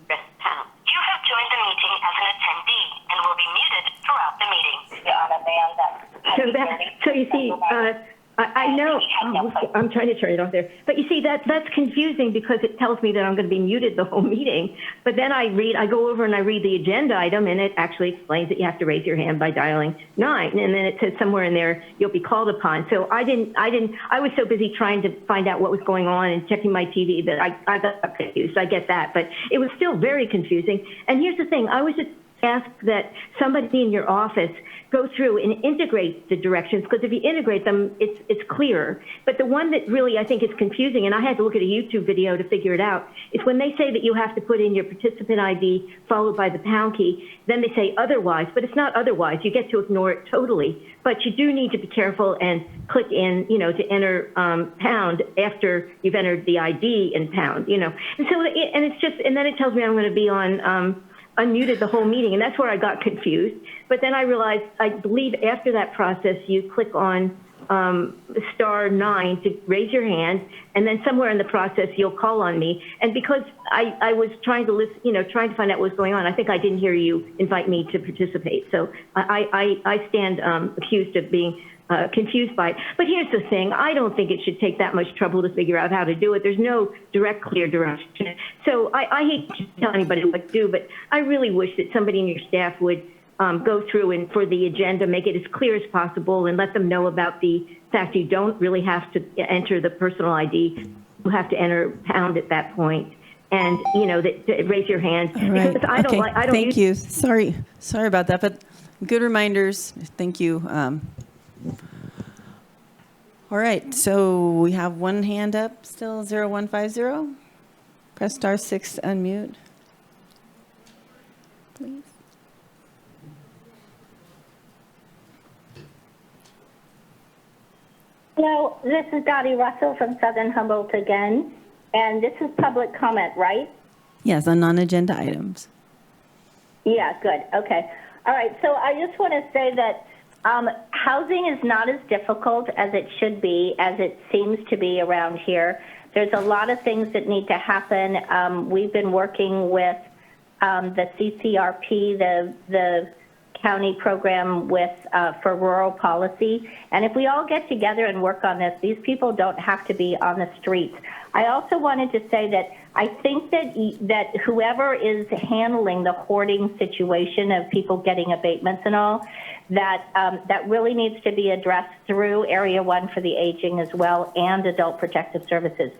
Press pound. You have joined the meeting as an attendee and will be muted throughout the meeting. So you see, I know, I'm trying to turn it off there. But you see, that's confusing because it tells me that I'm going to be muted the whole meeting. But then I go over and I read the agenda item, and it actually explains that you have to raise your hand by dialing 9. And then it says somewhere in there, you'll be called upon. So I was so busy trying to find out what was going on and checking my TV that I got confused. I get that. But it was still very confusing. And here's the thing. I was just asked that somebody in your office go through and integrate the directions, because if you integrate them, it's clearer. But the one that really I think is confusing, and I had to look at a YouTube video to figure it out, is when they say that you have to put in your participant ID followed by the pound key, then they say otherwise, but it's not otherwise. You get to ignore it totally. But you do need to be careful and click in, to enter pound after you've entered the ID in pound, And so, and then it tells me I'm going to be on unmuted the whole meeting, and that's where I got confused. But then I realized, I believe after that process, you click on *9 to raise your hand, and then somewhere in the process, you'll call on me. And because I was trying to listen, trying to find out what was going on, I think I didn't hear you invite me to participate. So I stand accused of being confused by it. But here's the thing. I don't think it should take that much trouble to figure out how to do it. There's no direct, clear direction. So I hate to tell anybody what to do, but I really wish that somebody in your staff would go through and for the agenda, make it as clear as possible and let them know about the fact you don't really have to enter the personal ID. You have to enter pound at that point. And, raise your hand. All right. Because I don't Thank you. Sorry about that, but good reminders. Thank you. All right, so we have one hand up still, 0150. Press *6 to unmute, please. Hello, this is Dottie Russell from Southern Humboldt again, and this is public comment, right? Yes, on non-agenda items. Yeah, good. Okay. All right, so I just want to say that housing is not as difficult as it should be, as it seems to be around here. There's a lot of things that need to happen. We've been working with the CCRP, the county program for rural policy. And if we all get together and work on this, these people don't have to be on the streets. I also wanted to say that I think that whoever is handling the hoarding situation of people getting abatements and all, that really needs to be addressed through Area 1 for the aging as well and Adult Protective Services,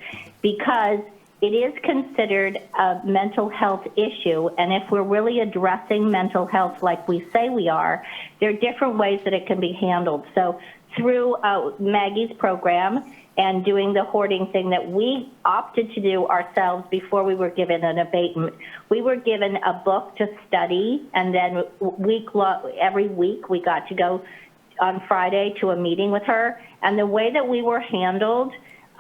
because it is considered a mental health issue, and if we're really addressing mental health like we say we are, there are different ways that it can be handled. So through Maggie's program and doing the hoarding thing that we opted to do ourselves before we were given an abatement, we were given a book to study, and then every week we got to go on Friday to a meeting with her, and the way that we were handled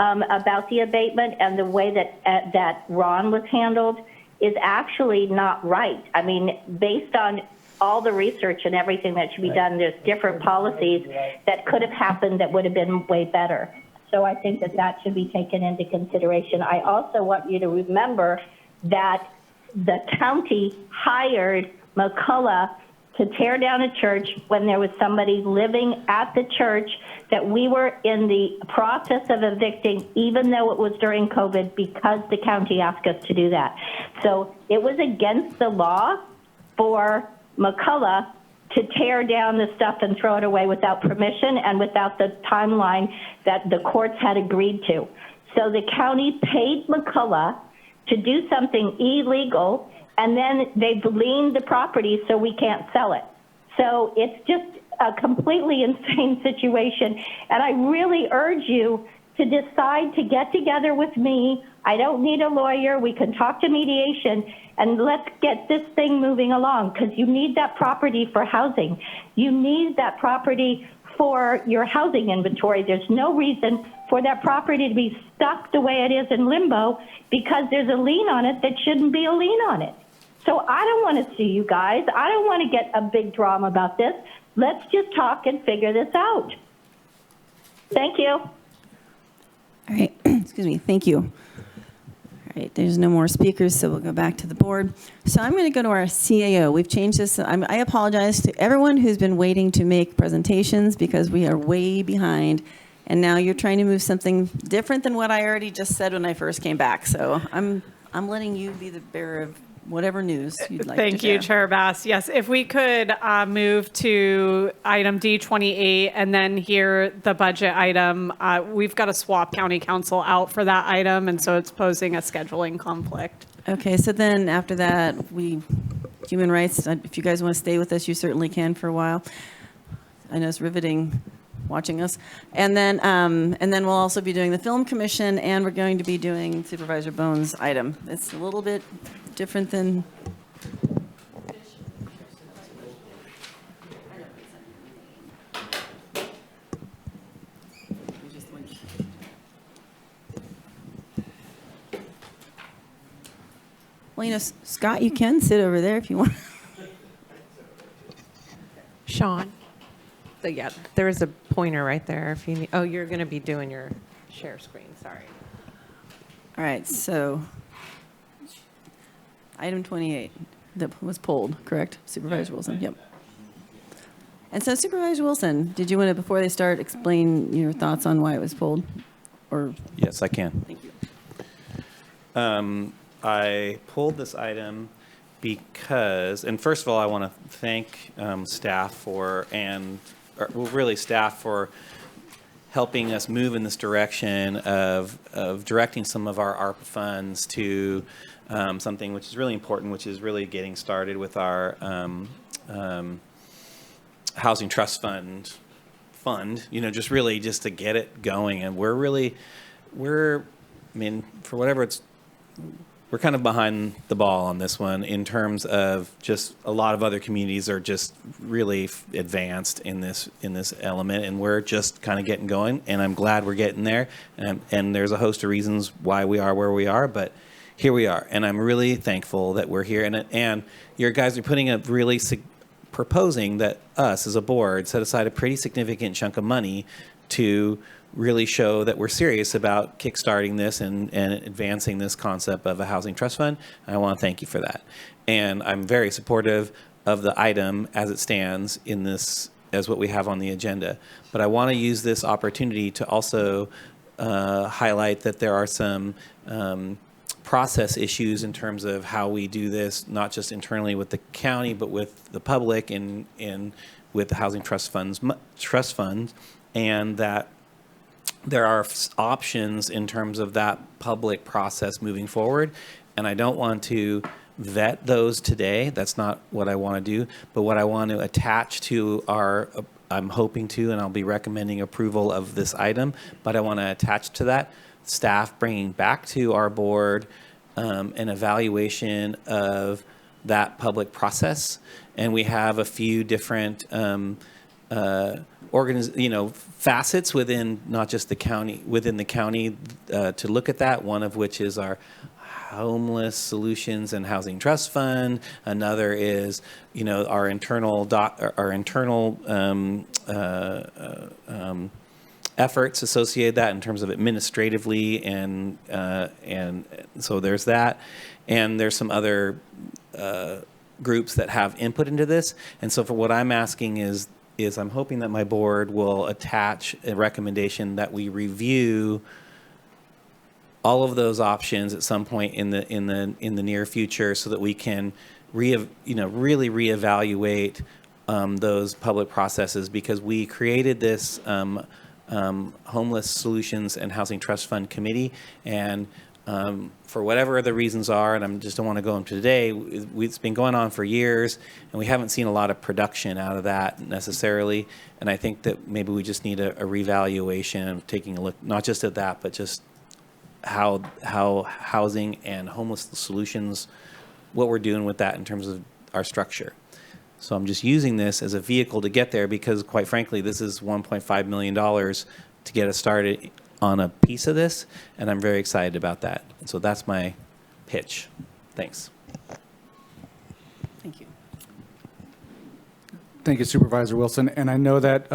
about the abatement and the way that Ron was handled is actually not right. I mean, based on all the research and everything that should be done, there's different policies that could have happened that would have been way better. So I think that that should be taken into consideration. I also want you to remember that the county hired McCullough to tear down a church when there was somebody living at the church that we were in the process of evicting, even though it was during COVID, because the county asked us to do that. So it was against the law for McCullough to tear down the stuff and throw it away without permission and without the timeline that the courts had agreed to. So the county paid McCullough to do something illegal, and then they've liened the property so we can't sell it. So it's just a completely insane situation, and I really urge you to decide to get together with me. I don't need a lawyer. We can talk to mediation, and let's get this thing moving along, because you need that property for housing. You need that property for your housing inventory. There's no reason for that property to be stuck the way it is in limbo because there's a lien on it that shouldn't be a lien on it. So I don't want to see you guys. I don't want to get a big drama about this. Let's just talk and figure this out. Thank you. All right, excuse me, thank you. All right, there's no more speakers, so we'll go back to the board. So I'm going to go to our CAO. We've changed this. I apologize to everyone who's been waiting to make presentations because we are way behind. And now you're trying to move something different than what I already just said when I first came back. So I'm letting you be the bearer of whatever news you'd like to share. Thank you, Chair Bass. Yes, if we could move to item D28 and then hear the budget item. We've got to swap county council out for that item, and so it's posing a scheduling conflict. Okay, so then after that, human rights, if you guys want to stay with us, you certainly can for a while. I know it's riveting watching us. And then we'll also be doing the Film Commission, and we're going to be doing Supervisor Bohn's item. It's a little bit different than... Well, you know, Scott, you can sit over there if you want. Sean. So yeah, there is a pointer right there if you need. Oh, you're going to be doing your share screen. Sorry. All right, so item 28 that was pulled, correct? Supervisor Wilson, yep. And so Supervisor Wilson, did you want to, before they start, explain your thoughts on why it was pulled? Or Yes, I can. Thank you. I pulled this item because, and first of all, I want to thank staff for helping us move in this direction of directing some of our ARPA funds to something which is really important, which is really getting started with our housing trust fund, just really just to get it going. And we're for whatever it's, we're kind of behind the ball on this one in terms of just a lot of other communities are just really advanced in this element, and we're just kind of getting going. And I'm glad we're getting there. And there's a host of reasons why we are where we are, but here we are. And I'm really thankful that we're here. And your guys are proposing that us as a board set aside a pretty significant chunk of money to really show that we're serious about kickstarting this and advancing this concept of a housing trust fund. And I want to thank you for that. And I'm very supportive of the item as it stands in this, as what we have on the agenda. But I want to use this opportunity to also highlight that there are some process issues in terms of how we do this, not just internally with the county, but with the public and with the housing trust funds, and that there are options in terms of that public process moving forward. And I don't want to vet those today. That's not what I want to do. But what I want to attach to I'm hoping to, and I'll be recommending approval of this item, but I want to attach to that staff bringing back to our board an evaluation of that public process. And we have a few different facets within not just the county, within the county to look at that. One of which is our Homeless Solutions and Housing Trust Fund. Another is, our internal efforts associated with that in terms of administratively, and so there's that, and there's some other groups that have input into this. And so for what I'm asking is I'm hoping that my board will attach a recommendation that we review all of those options at some point in the near future, so that we can really reevaluate those public processes, because we created this Homeless Solutions and Housing Trust Fund Committee, and for whatever the reasons are, and I just don't want to go into today, it's been going on for years, and we haven't seen a lot of production out of that necessarily. And I think that maybe we just need a revaluation of taking a look, not just at that, but just how housing and homeless solutions, what we're doing with that in terms of our structure. So I'm just using this as a vehicle to get there, because quite frankly, this is $1.5 million to get us started on a piece of this, and I'm very excited about that. And so that's my pitch. Thanks. Thank you. Thank you, Supervisor Wilson. And I know that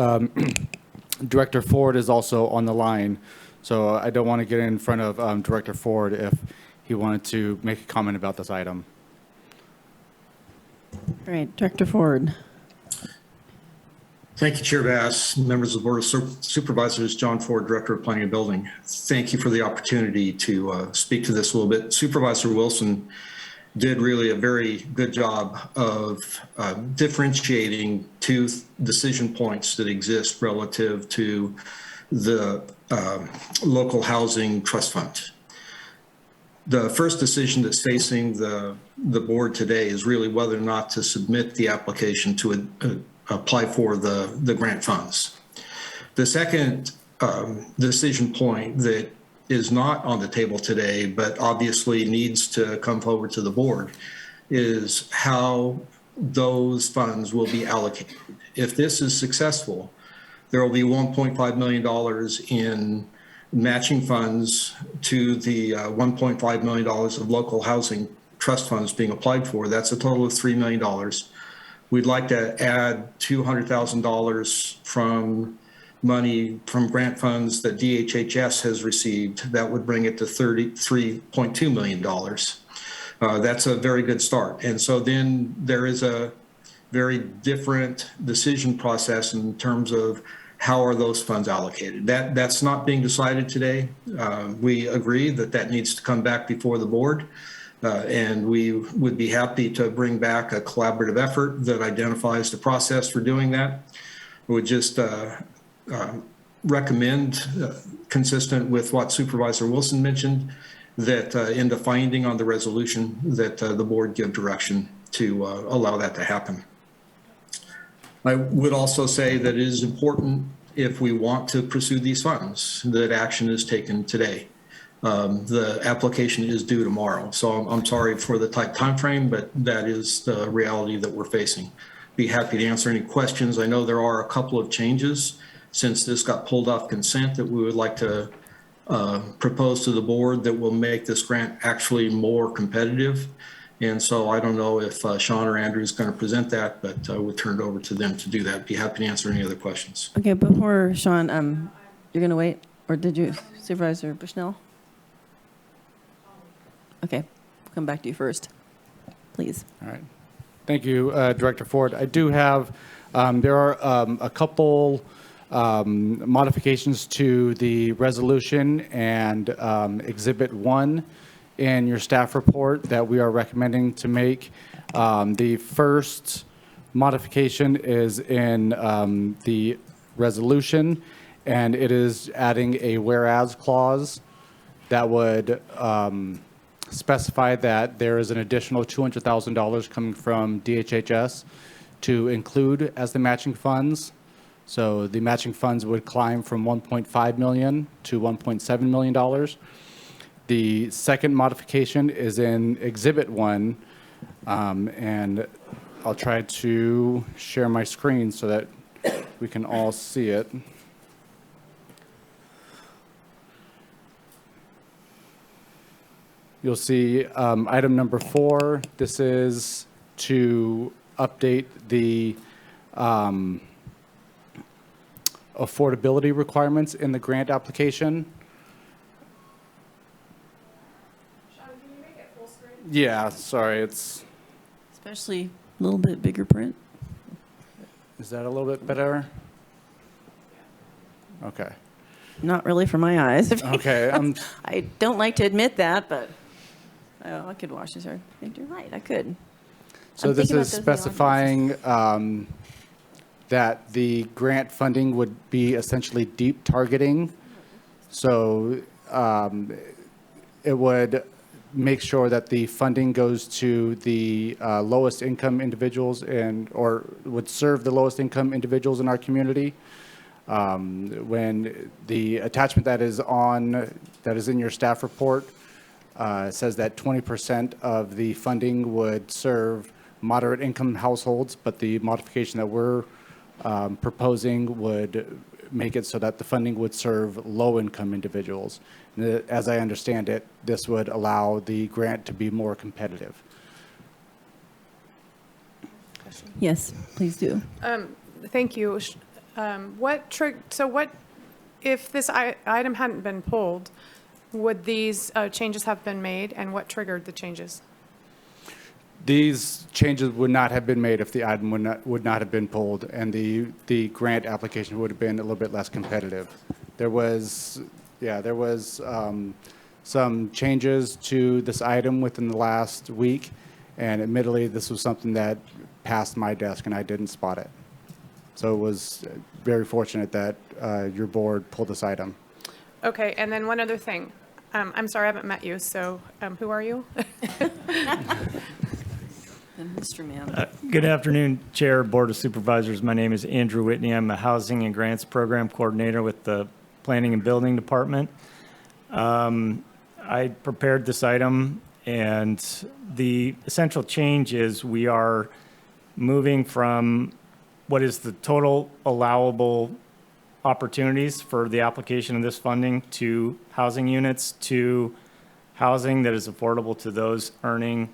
Director Ford is also on the line, so I don't want to get in front of Director Ford if he wanted to make a comment about this item. All right, Director Ford. Thank you, Chair Bass, members of the Board of Supervisors, John Ford, Director of Planning and Building. Thank you for the opportunity to speak to this a little bit. Supervisor Wilson did really a very good job of differentiating two decision points that exist relative to the local housing trust fund. The first decision that's facing the board today is really whether or not to submit the application to apply for the grant funds. The second decision point that is not on the table today, but obviously needs to come forward to the board, is how those funds will be allocated. If this is successful, there will be $1.5 million in matching funds to the $1.5 million of local housing trust funds being applied for. That's a total of $3 million. We'd like to add $200,000 from money from grant funds that DHHS has received. That would bring it to $33.2 million. That's a very good start. And so then there is a very different decision process in terms of how are those funds allocated. That's not being decided today. We agree that that needs to come back before the board. And we would be happy to bring back a collaborative effort that identifies the process for doing that. We would just recommend, consistent with what Supervisor Wilson mentioned, that in the finding on the resolution that the board give direction to allow that to happen. I would also say that it is important, if we want to pursue these funds, that action is taken today. The application is due tomorrow. So I'm sorry for the tight time frame, but that is the reality that we're facing. Be happy to answer any questions. I know there are a couple of changes since this got pulled off consent that we would like to propose to the board that will make this grant actually more competitive. And so I don't know if Sean or Andrew is going to present that, but we'll turn it over to them to do that. Be happy to answer any other questions. Okay, before Sean, you're going to wait, or did you, Supervisor Bushnell? Okay, we'll come back to you first, please. All right. Thank you, Director Ford. I do have, there are a couple modifications to the resolution and Exhibit 1 in your staff report that we are recommending to make. The first modification is in the resolution, and it is adding a whereas clause that would specify that there is an additional $200,000 coming from DHHS to include as the matching funds. So the matching funds would climb from $1.5 million to $1.7 million. The second modification is in Exhibit 1, and I'll try to share my screen so that we can all see it. You'll see item number 4. This is to update the affordability requirements in the grant application. Yeah, sorry, it's. Especially a little bit bigger print. Is that a little bit better? Okay. Not really for my eyes. Okay. I don't like to admit that, but I could wash this. I think you're right. I could. So I'm this thinking is about those specifying that the grant funding would be essentially deep targeting. So it would make sure that the funding goes to the lowest income individuals or would serve the lowest income individuals in our community. When the attachment that is in your staff report says that 20% of the funding would serve moderate income households, but the modification that we're proposing would make it so that the funding would serve low income individuals. And as I understand it, this would allow the grant to be more competitive. Yes, please do. Thank you. What if this item hadn't been pulled, would these changes have been made, and what triggered the changes? These changes would not have been made if the item would not have been pulled, and the grant application would have been a little bit less competitive. There was some changes to this item within the last week, and admittedly, this was something that passed my desk, and I didn't spot it. So it was very fortunate that your board pulled this item. Okay, and then one other thing. I'm sorry, I haven't met you, so who are you? Mr. Mann. Good afternoon, Chair, Board of Supervisors. My name is Andrew Whitney. I'm a Housing and Grants Program Coordinator with the Planning and Building Department. I prepared this item, and the essential change is we are moving from what is the total allowable opportunities for the application of this funding to housing units to housing that is affordable to those earning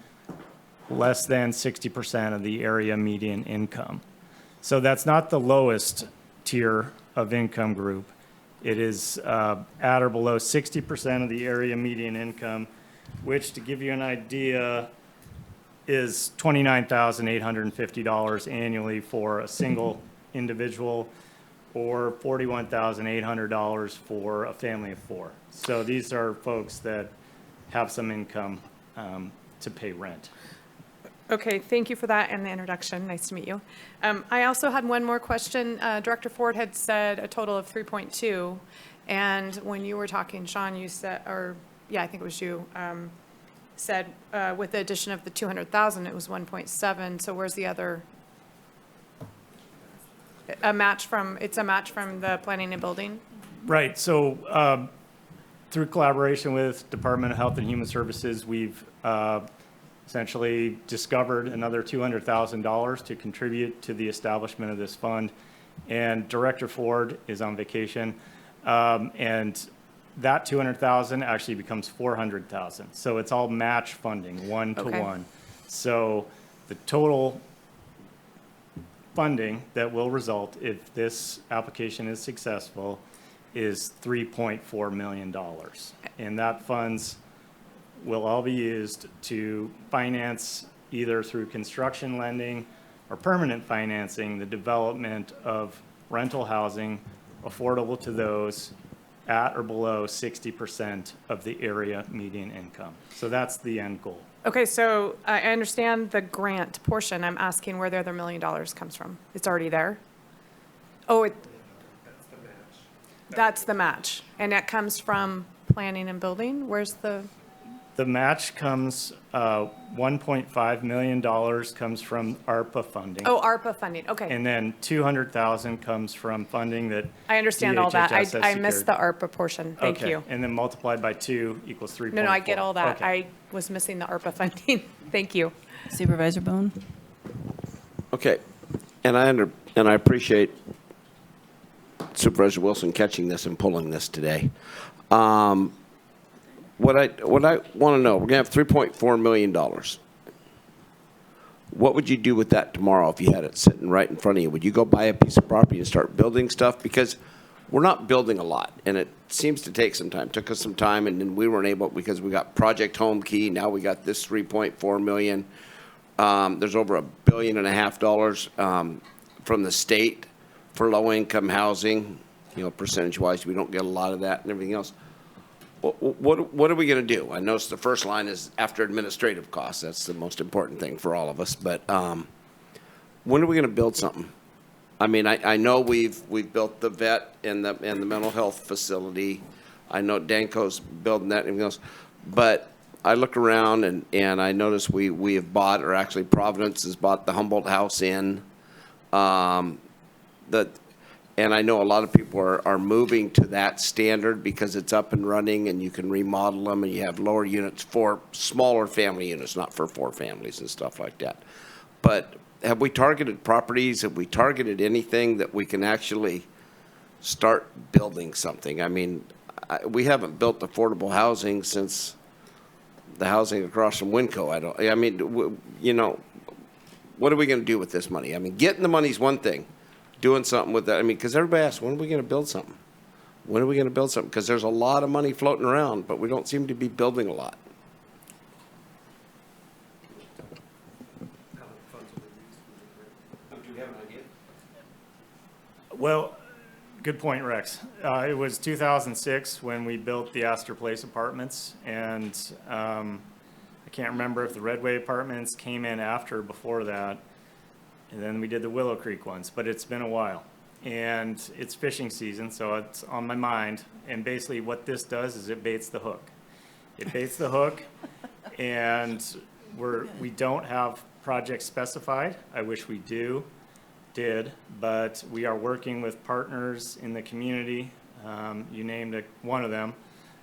less than 60% of the area median income. So that's not the lowest tier of income group. It is at or below 60% of the area median income, which, to give you an idea, is $29,850 annually for a single individual, or $41,800 for a family of four. So these are folks that have some income to pay rent. Okay, thank you for that and the introduction. Nice to meet you. I also had one more question. Director Ford had said a total of 3.2, and when you were talking, Sean, you said, I think it was you, said with the addition of the 200,000, it was 1.7. So where's the other? It's a match from the planning and building? Right. So through collaboration with Department of Health and Human Services, we've essentially discovered another $200,000 to contribute to the establishment of this fund. And Director Ford is on vacation. And that 200,000 actually becomes 400,000. So it's all match funding, 1-to-1. So the total funding that will result if this application is successful is $3.4 million. And that funds will all be used to finance, either through construction lending or permanent financing, the development of rental housing affordable to those at or below 60% of the area median income. So that's the end goal. Okay, so I understand the grant portion. I'm asking where the other $1 million comes from. It's already there? Oh, that's the match. And that comes from planning and building? Where's the? The match comes, $1.5 million comes from ARPA funding. Oh, ARPA funding, okay. And then 200,000 comes from funding that. I understand all that. DHHS has I missed secured. the ARPA portion. Thank you. And then multiplied by 2 equals 3.4. No, I get all that. Okay. I was missing the ARPA funding. Thank you. Supervisor Bohn? Okay, and I appreciate Supervisor Wilson catching this and pulling this today. What I want to know, we're going to have $3.4 million. what would you do with that tomorrow if you had it sitting right in front of you? Would you go buy a piece of property and start building stuff? Because we're not building a lot, and it seems to take some time. It took us some time, and then we weren't able, because we got Project Home Key. Now we got this $3.4 million. There's over $1.5 billion from the state for low-income housing. You know, percentage-wise, we don't get a lot of that and everything else. What are we going to do? I noticed the first line is after administrative costs. That's the most important thing for all of us. But when are we going to build something? I mean, I know we've built the vet and the mental health facility. I know Danco's building that and everything else. But I look around and I notice we have bought, or actually Providence has bought the Humboldt House Inn. And I know a lot of people are moving to that standard because it's up and running and you can remodel them, and you have lower units for smaller family units, not for 4 families and stuff like that. But have we targeted properties? Have we targeted anything that we can actually start building something? I mean, we haven't built affordable housing since the housing across from Winco. I mean, you know, what are we going to do with this money? I mean, getting the money is one thing. Doing something with that. I mean, because everybody asks, when are we going to build something? When are we going to build something? Because there's a lot of money floating around, but we don't seem to be building a lot. Do you have an idea? Well, good point, Rex. It was 2006 when we built the Astor Place apartments, and I can't remember if the Redway apartments came in after or before that. And then we did the Willow Creek ones, but it's been a while. And it's fishing season, so it's on my mind. And basically what this does is it baits the hook. It baits the hook, and we don't have projects specified. I wish we did, but we are working with partners in the community. You named one of them.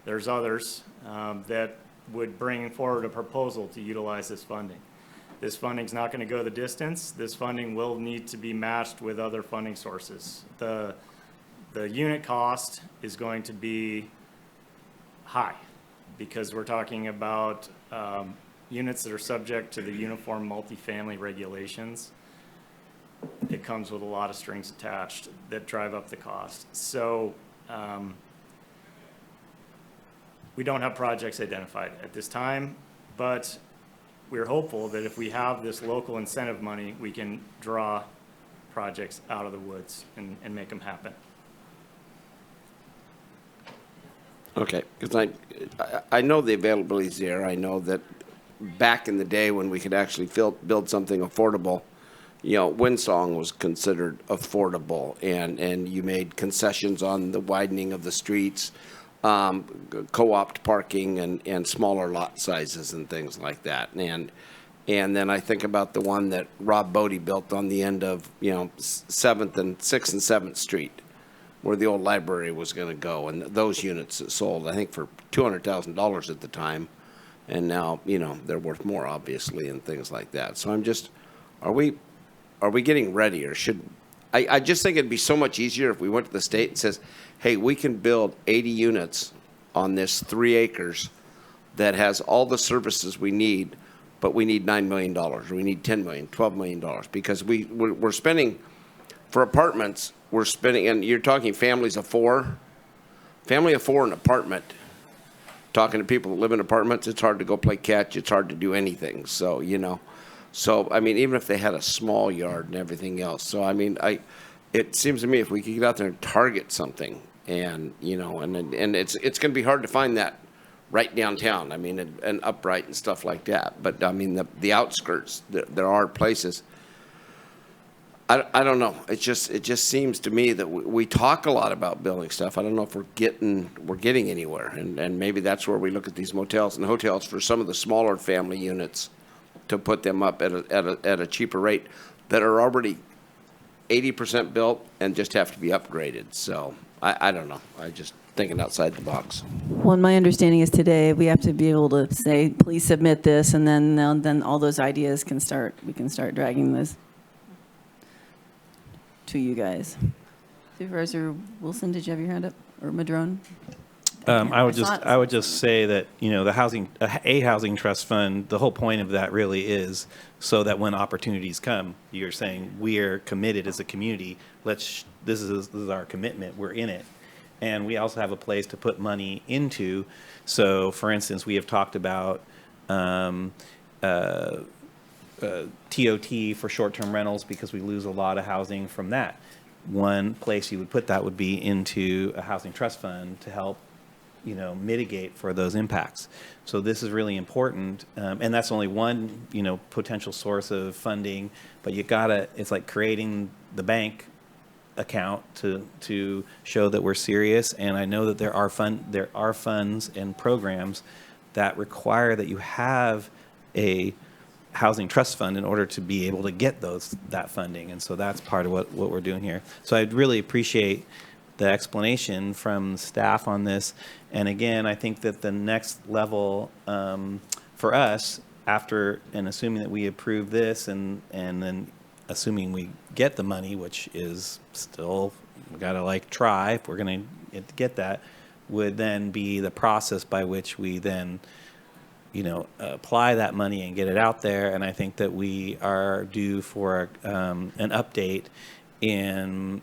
There's others that would bring forward a proposal to utilize this funding. This funding is not going to go the distance. This funding will need to be matched with other funding sources. The unit cost is going to be high because we're talking about units that are subject to the uniform multifamily regulations. It comes with a lot of strings attached that drive up the cost. So we don't have projects identified at this time, but we're hopeful that if we have this local incentive money, we can draw projects out of the woods and make them happen. Okay, because I know the availability is there. I know that back in the day when we could actually build something affordable, you know, Windsong was considered affordable, and you made concessions on the widening of the streets, co-opt parking and smaller lot sizes and things like that. And then I think about the one that Rob Bodie built on the end of, you know, 6th and 7th Street, where the old library was going to go. And those units sold, I think, for $200,000 at the time. And now, you know, they're worth more, obviously, and things like that. So I'm just, are we getting ready, or I just think it'd be so much easier if we went to the state and says, hey, we can build 80 units on this 3 acres that has all the services we need, but we need $9 million, or we need $10 million, $12 million, because we're spending, for apartments, we're spending, and you're talking families of 4, family of 4 in an apartment, talking to people that live in apartments, it's hard to go play catch, it's hard to do anything, so, you know. So, I mean, even if they had a small yard and everything else. So, I mean, it seems to me if we could get out there and target something, and, you know, and it's going to be hard to find that right downtown. I mean, and Upright and stuff like that. But, I mean, the outskirts, there are places. I don't know. It just seems to me that we talk a lot about building stuff. I don't know if we're getting anywhere. And maybe that's where we look at these motels and hotels for some of the smaller family units, to put them up at a cheaper rate, that are already 80% built and just have to be upgraded. So I don't know. I just thinking outside the box. Well, my understanding is today we have to be able to say, please submit this, and then all those ideas we can start dragging this to you guys. Supervisor Wilson, did you have your hand up, or Madrone? I would just say that, you know, the housing trust fund, the whole point of that really is so that when opportunities come, you're saying we are committed as a community. This is our commitment. We're in it. And we also have a place to put money into. So, for instance, we have talked about TOT for short-term rentals because we lose a lot of housing from that. One place you would put that would be into a housing trust fund to help, you know, mitigate for those impacts. So this is really important, and that's only one, you know, potential source of funding. But it's like creating the bank account to show that we're serious. And I know that there are funds and programs that require that you have a housing trust fund in order to be able to get that funding. And so that's part of what we're doing here. So I'd really appreciate the explanation from staff on this. And again, I think that the next level for us, after and assuming that we approve this and then assuming we get the money, which is still, we gotta like try if we're gonna get that, would then be the process by which we then, you know, apply that money and get it out there. And I think that we are due for an update in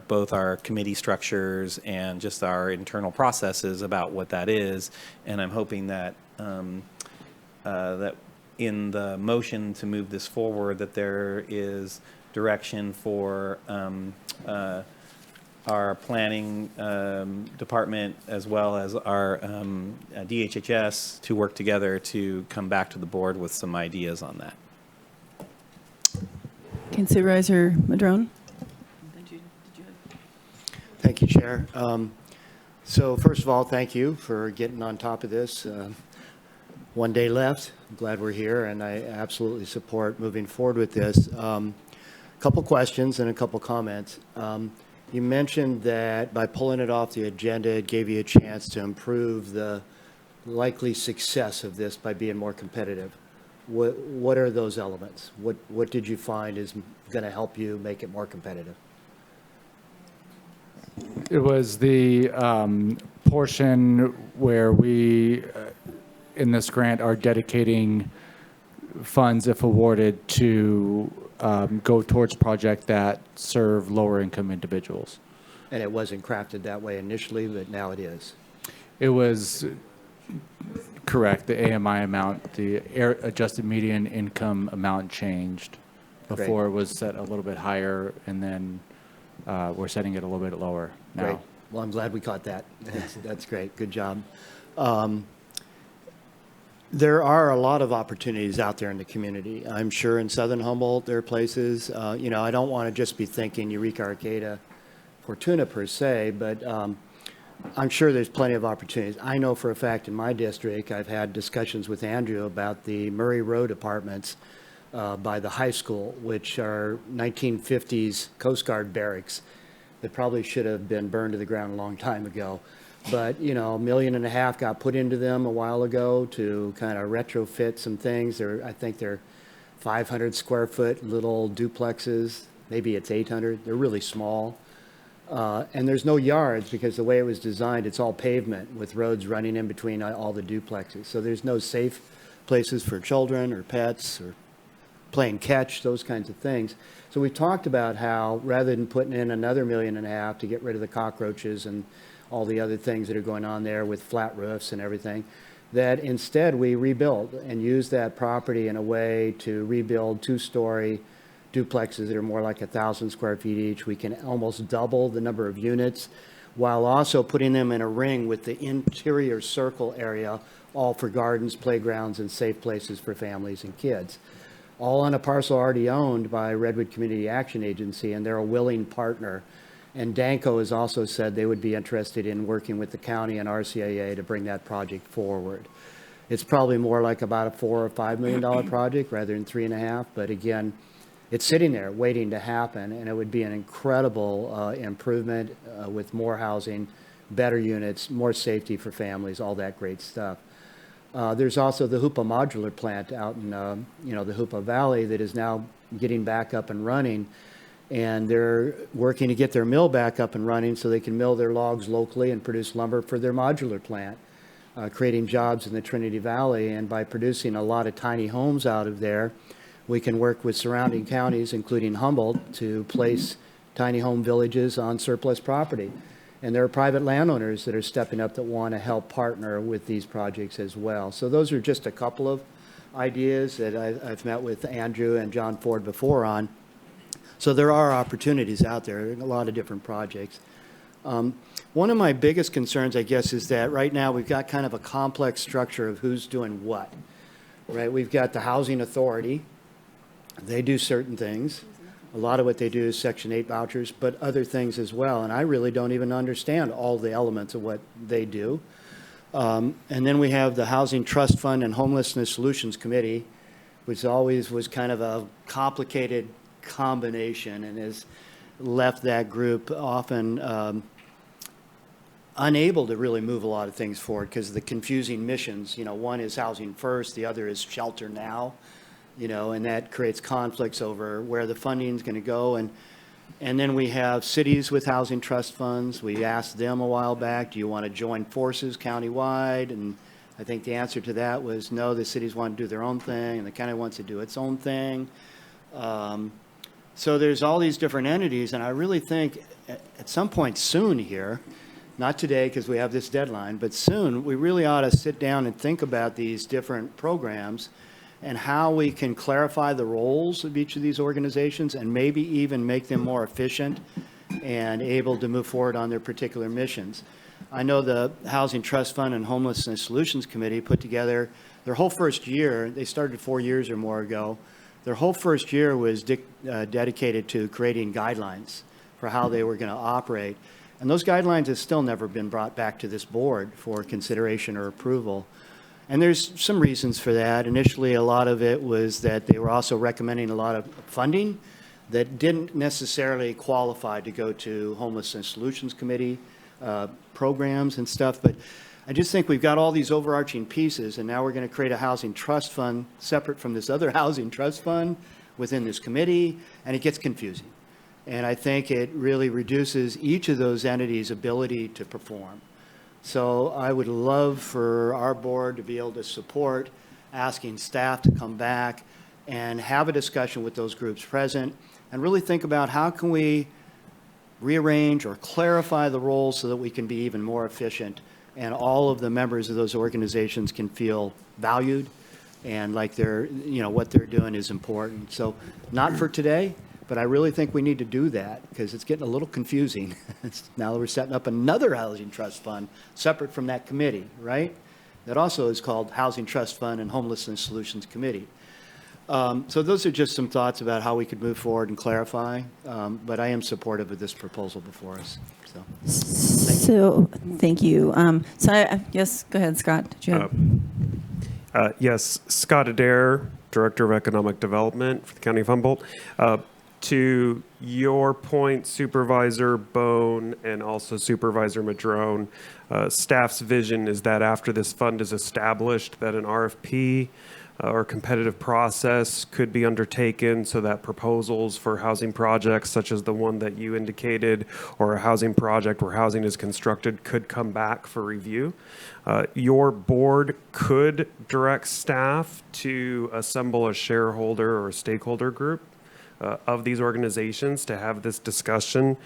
both our committee structures and just our internal processes about what that is. And I'm hoping that that in the motion to move this forward, that there is direction for our planning department as well as our DHHS to work together to come back to the board with some ideas on that. Can Supervisor Madrone? Thank you, Chair. So first of all, thank you for getting on top of this. One day left. I'm glad we're here, and I absolutely support moving forward with this. A couple questions and a couple comments. You mentioned that by pulling it off the agenda, it gave you a chance to improve the likely success of this by being more competitive. What are those elements? What did you find is going to help you make it more competitive? It was the portion where we, in this grant, are dedicating funds, if awarded, to go towards projects that serve lower-income individuals. And it wasn't crafted that way initially, but now it is. It was correct. The AMI amount, the adjusted median income amount changed. Before It was set a little bit higher, and then we're setting it a little bit lower now. Great. Well, I'm glad we caught that. That's great. Good job. There are a lot of opportunities out there in the community. I'm sure in Southern Humboldt there are places, you know, I don't want to just be thinking Eureka, Arcata, Fortuna per se, but I'm sure there's plenty of opportunities. I know for a fact in my district, I've had discussions with Andrew about the Murray Road apartments by the high school, which are 1950s Coast Guard barracks that probably should have been burned to the ground a long time ago. But, you know, $1.5 million got put into them a while ago to kind of retrofit some things. I think they're 500 square foot little duplexes. Maybe it's 800. They're really small. And there's no yards because the way it was designed, it's all pavement with roads running in between all the duplexes. So there's no safe places for children or pets or playing catch, those kinds of things. So we talked about how rather than putting in another $1.5 million to get rid of the cockroaches and all the other things that are going on there with flat roofs and everything, that instead we rebuild and use that property in a way to rebuild two-story duplexes that are more like 1,000 square feet each. We can almost double the number of units while also putting them in a ring with the interior circle area, all for gardens, playgrounds, and safe places for families and kids. All on a parcel already owned by Redwood Community Action Agency, and they're a willing partner. And Danco has also said they would be interested in working with the county and RCAA to bring that project forward. It's probably more like about a $4 or $5 million project rather than 3.5, but again, it's sitting there waiting to happen, and it would be an incredible improvement with more housing, better units, more safety for families, all that great stuff. There's also the Hoopa modular plant out in the Hoopa Valley that is now getting back up and running. and they're working to get their mill back up and running so they can mill their logs locally and produce lumber for their modular plant, creating jobs in the Trinity Valley. And by producing a lot of tiny homes out of there, we can work with surrounding counties, including Humboldt, to place tiny home villages on surplus property. And there are private landowners that are stepping up that want to help partner with these projects as well. So those are just a couple of ideas that I've met with Andrew and John Ford before on. So there are opportunities out there, a lot of different projects. One of my biggest concerns, I guess, is that right now we've got kind of a complex structure of who's doing what, right? We've got the Housing Authority. They do certain things. A lot of what they do is Section 8 vouchers, but other things as well. And I really don't even understand all the elements of what they do. And then we have the Housing Trust Fund and Homelessness Solutions Committee, which always was kind of a complicated combination and has left that group often unable to really move a lot of things forward because of the confusing missions. You know, one is Housing First, the other is Shelter Now, you know, and that creates conflicts over where the funding is going to go. And then we have cities with housing trust funds. We asked them a while back, do you want to join forces countywide? And I think the answer to that was no, the cities want to do their own thing and the county wants to do its own thing. So there's all these different entities, and I really think at some point soon here, not today because we have this deadline, but soon we really ought to sit down and think about these different programs and how we can clarify the roles of each of these organizations and maybe even make them more efficient and able to move forward on their particular missions. I know the Housing Trust Fund and Homelessness Solutions Committee put together their whole first year. They started 4 years or more ago. Their whole first year was dedicated to creating guidelines for how they were going to operate. And those guidelines have still never been brought back to this board for consideration or approval. And there's some reasons for that. Initially, a lot of it was that they were also recommending a lot of funding that didn't necessarily qualify to go to Homelessness Solutions Committee programs and stuff. But I just think we've got all these overarching pieces, and now we're going to create a housing trust fund separate from this other housing trust fund within this committee, and it gets confusing. And I think it really reduces each of those entities' ability to perform. So I would love for our board to be able to support asking staff to come back and have a discussion with those groups present and really think about how can we rearrange or clarify the roles so that we can be even more efficient and all of the members of those organizations can feel valued and like they're, you know, what they're doing is important. So not for today, but I really think we need to do that because it's getting a little confusing. Now we're setting up another housing trust fund separate from that committee, right? That also is called Housing Trust Fund and Homelessness Solutions Committee. So those are just some thoughts about how we could move forward and clarify, but I am supportive of this proposal before us. So thank you. Yes, go ahead, Scott. Did you have? Yes, Scott Adair, Director of Economic Development for the County of Humboldt. To your point, Supervisor Bohn and also Supervisor Madrone, staff's vision is that after this fund is established, that an RFP or competitive process could be undertaken so that proposals for housing projects such as the one that you indicated or a housing project where housing is constructed could come back for review. Your board could direct staff to assemble a shareholder or stakeholder group of these organizations to have this discussion,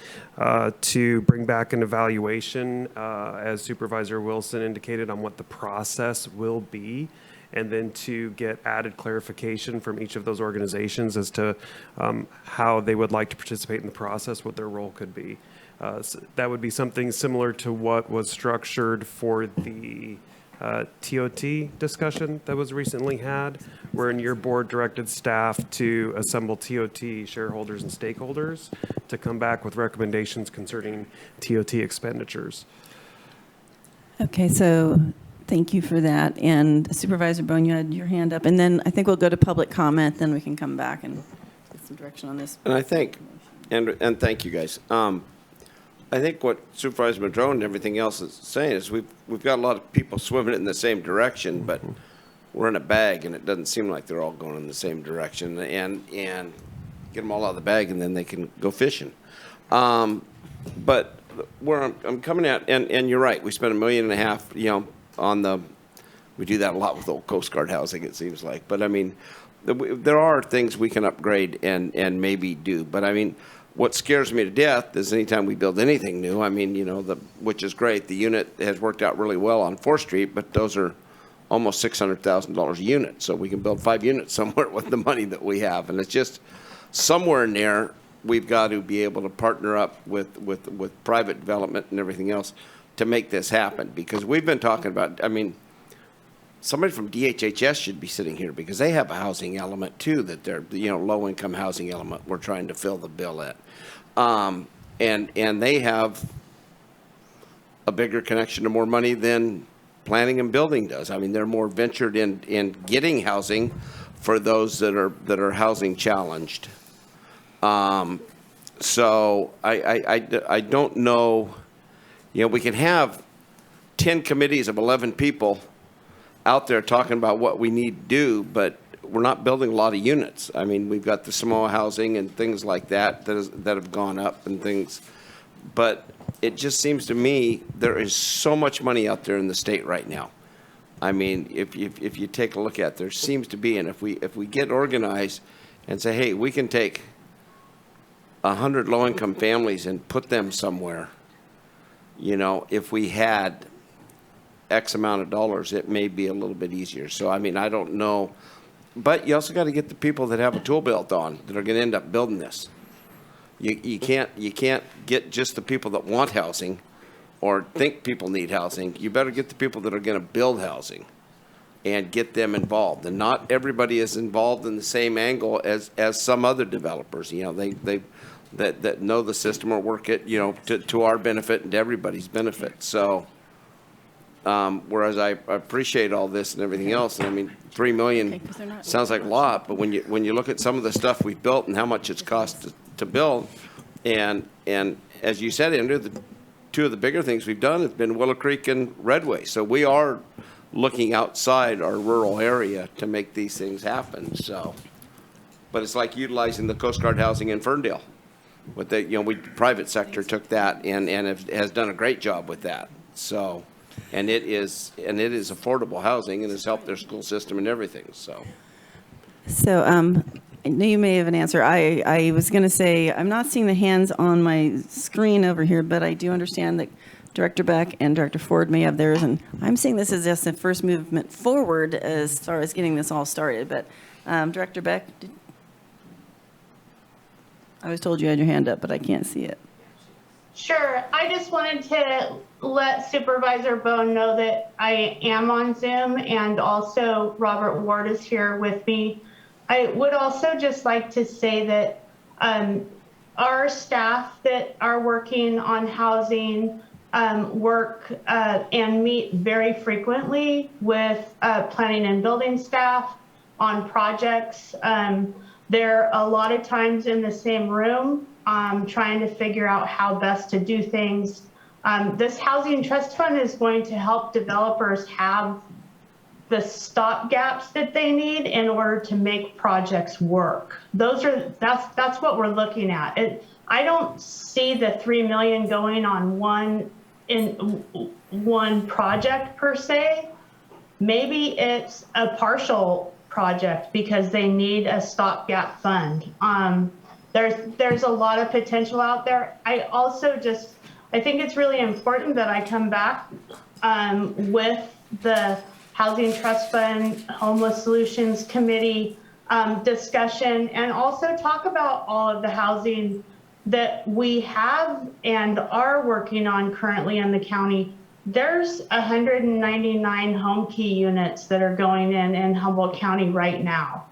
to bring back an evaluation, as Supervisor Wilson indicated, on what the process will be, and then to get added clarification from each of those organizations as to how they would like to participate in the process, what their role could be. So that would be something similar to what was structured for the TOT discussion that was recently had, wherein your board directed staff to assemble TOT shareholders and stakeholders to come back with recommendations concerning TOT expenditures. Okay, so thank you for that. And Supervisor Bohn, you had your hand up. And then I think we'll go to public comment, then we can come back and get some direction on this. And I think, and thank you guys. I think what Supervisor Madrone and everything else is saying is we've got a lot of people swimming in the same direction, but we're in a bag, and it doesn't seem like they're all going in the same direction. And get them all out of the bag, and then they can go fishing. But where I'm coming at, and you're right, we spent $1.5 million, you know, on the, we do that a lot with old Coast Guard housing, it seems like. But I mean, there are things we can upgrade and maybe do. But I mean, what scares me to death is anytime we build anything new, I mean, you know, which is great. The unit has worked out really well on 4th Street, but those are almost $600,000 a unit. So we can build 5 units somewhere with the money that we have. And it's just somewhere in there, we've got to be able to partner up with private development and everything else to make this happen. Because we've been talking about, I mean, somebody from DHHS should be sitting here because they have a housing element too, that they're, you know, low-income housing element we're trying to fill the bill at. And they have a bigger connection to more money than planning and building does. I mean, they're more ventured in getting housing for those that are housing challenged. So I don't know, you know, we can have 10 committees of 11 people out there talking about what we need to do, but we're not building a lot of units. I mean, we've got the Samoa housing and things like that that have gone up and things. But it just seems to me there is so much money out there in the state right now. I mean, if you take a look at it, there seems to be, and if we get organized and say, hey, we can take 100 low-income families and put them somewhere, you know, if we had X amount of dollars, it may be a little bit easier. So, I mean, I don't know. But you also got to get the people that have a tool belt on that are going to end up building this. You can't get just the people that want housing or think people need housing. You better get the people that are going to build housing and get them involved. And not everybody is involved in the same angle as some other developers. You know, that know the system or work it, you know, to our benefit and to everybody's benefit. So, whereas I appreciate all this and everything else, and I mean, $3 million sounds like a lot, but when you look at some of the stuff we've built and how much it's cost to build, and as you said, Andrew, the 2 of the bigger things we've done has been Willow Creek and Redway. So we are looking outside our rural area to make these things happen. So, but it's like utilizing the Coast Guard housing in Ferndale. With the, you know, private sector took that and has done a great job with that. So, and it is affordable housing and has helped their school system and everything. So I know you may have an answer. I was going to say, I'm not seeing the hands on my screen over here, but I do understand that Director Beck and Director Ford may have theirs, and I'm seeing this as just the first movement forward as far as getting this all started. But Director Beck, I was told you had your hand up, but I can't see it. Sure. I just wanted to let Supervisor Bohn know that I am on Zoom, and also Robert Ward is here with me. I would also just like to say that our staff that are working on housing work and meet very frequently with planning and building staff on projects. They're a lot of times in the same room trying to figure out how best to do things. This Housing Trust Fund is going to help developers have the stopgaps that they need in order to make projects work. That's what we're looking at. I don't see the $3 million going on one project per se. Maybe it's a partial project because they need a stopgap fund. There's a lot of potential out there. I think it's really important that I come back with the Housing Trust Fund, Homeless Solutions Committee discussion, and also talk about all of the housing that we have and are working on currently in the county. There's 199 home key units that are going in Humboldt County right now.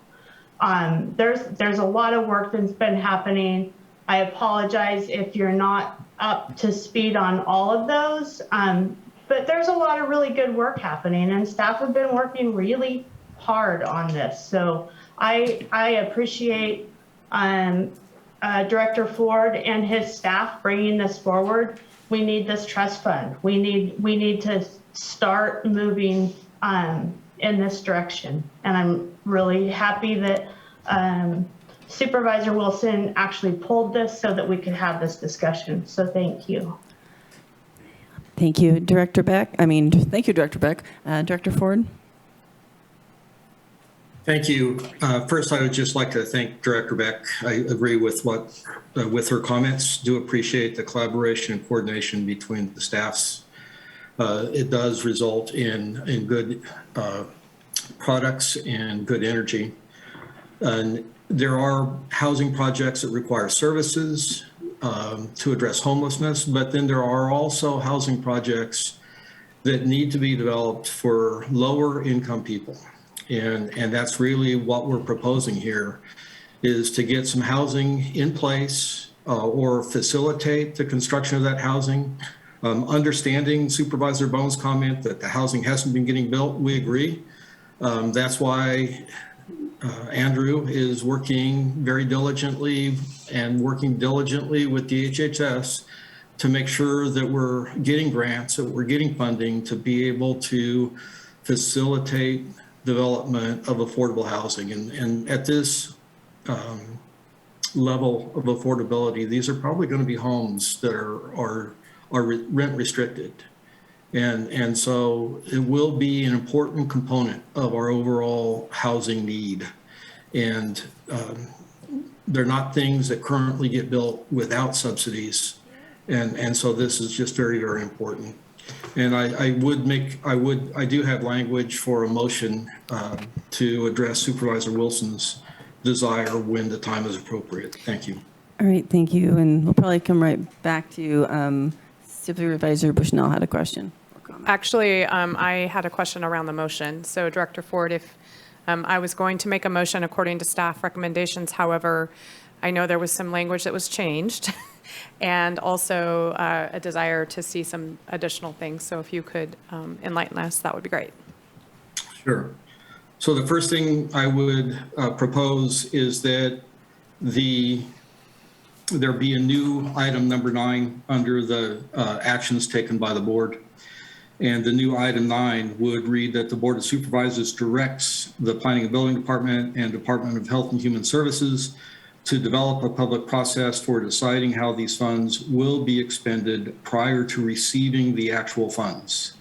There's a lot of work that's been happening. I apologize if you're not up to speed on all of those, but there's a lot of really good work happening, and staff have been working really hard on this. So I appreciate Director Ford and his staff bringing this forward. We need this trust fund. We need to start moving in this direction. And I'm really happy that Supervisor Wilson actually pulled this so that we could have this discussion. So thank you. Thank you, Director Beck. Thank you, Director Beck. Director Ford? Thank you. First, I would just like to thank Director Beck. I agree with with her comments. Do appreciate the collaboration and coordination between the staffs. It does result in good products and good energy. And there are housing projects that require services to address homelessness, but then there are also housing projects that need to be developed for lower income people. And that's really what we're proposing here, is to get some housing in place or facilitate the construction of that housing. Understanding Supervisor Bohn's comment that the housing hasn't been getting built, we agree. That's why Andrew is working very diligently with DHHS to make sure that we're getting grants, that we're getting funding to be able to facilitate development of affordable housing. And at this level of affordability, these are probably going to be homes that are rent restricted. And so it will be an important component of our overall housing need. And they're not things that currently get built without subsidies. And so this is just very, very important. And I do have language for a motion to address Supervisor Wilson's desire when the time is appropriate. Thank you. All right, thank you. And we'll probably come right back to you. Supervisor Bushnell had a question. Actually, I had a question around the motion. So Director Ford, if I was going to make a motion according to staff recommendations, however, I know there was some language that was changed and also a desire to see some additional things. So if you could enlighten us, that would be great. Sure. So the first thing I would propose is that there be a new item number 9 under the actions taken by the board. And the new item 9 would read that the Board of Supervisors directs the Planning and Building Department and Department of Health and Human Services to develop a public process for deciding how these funds will be expended prior to receiving the actual funds.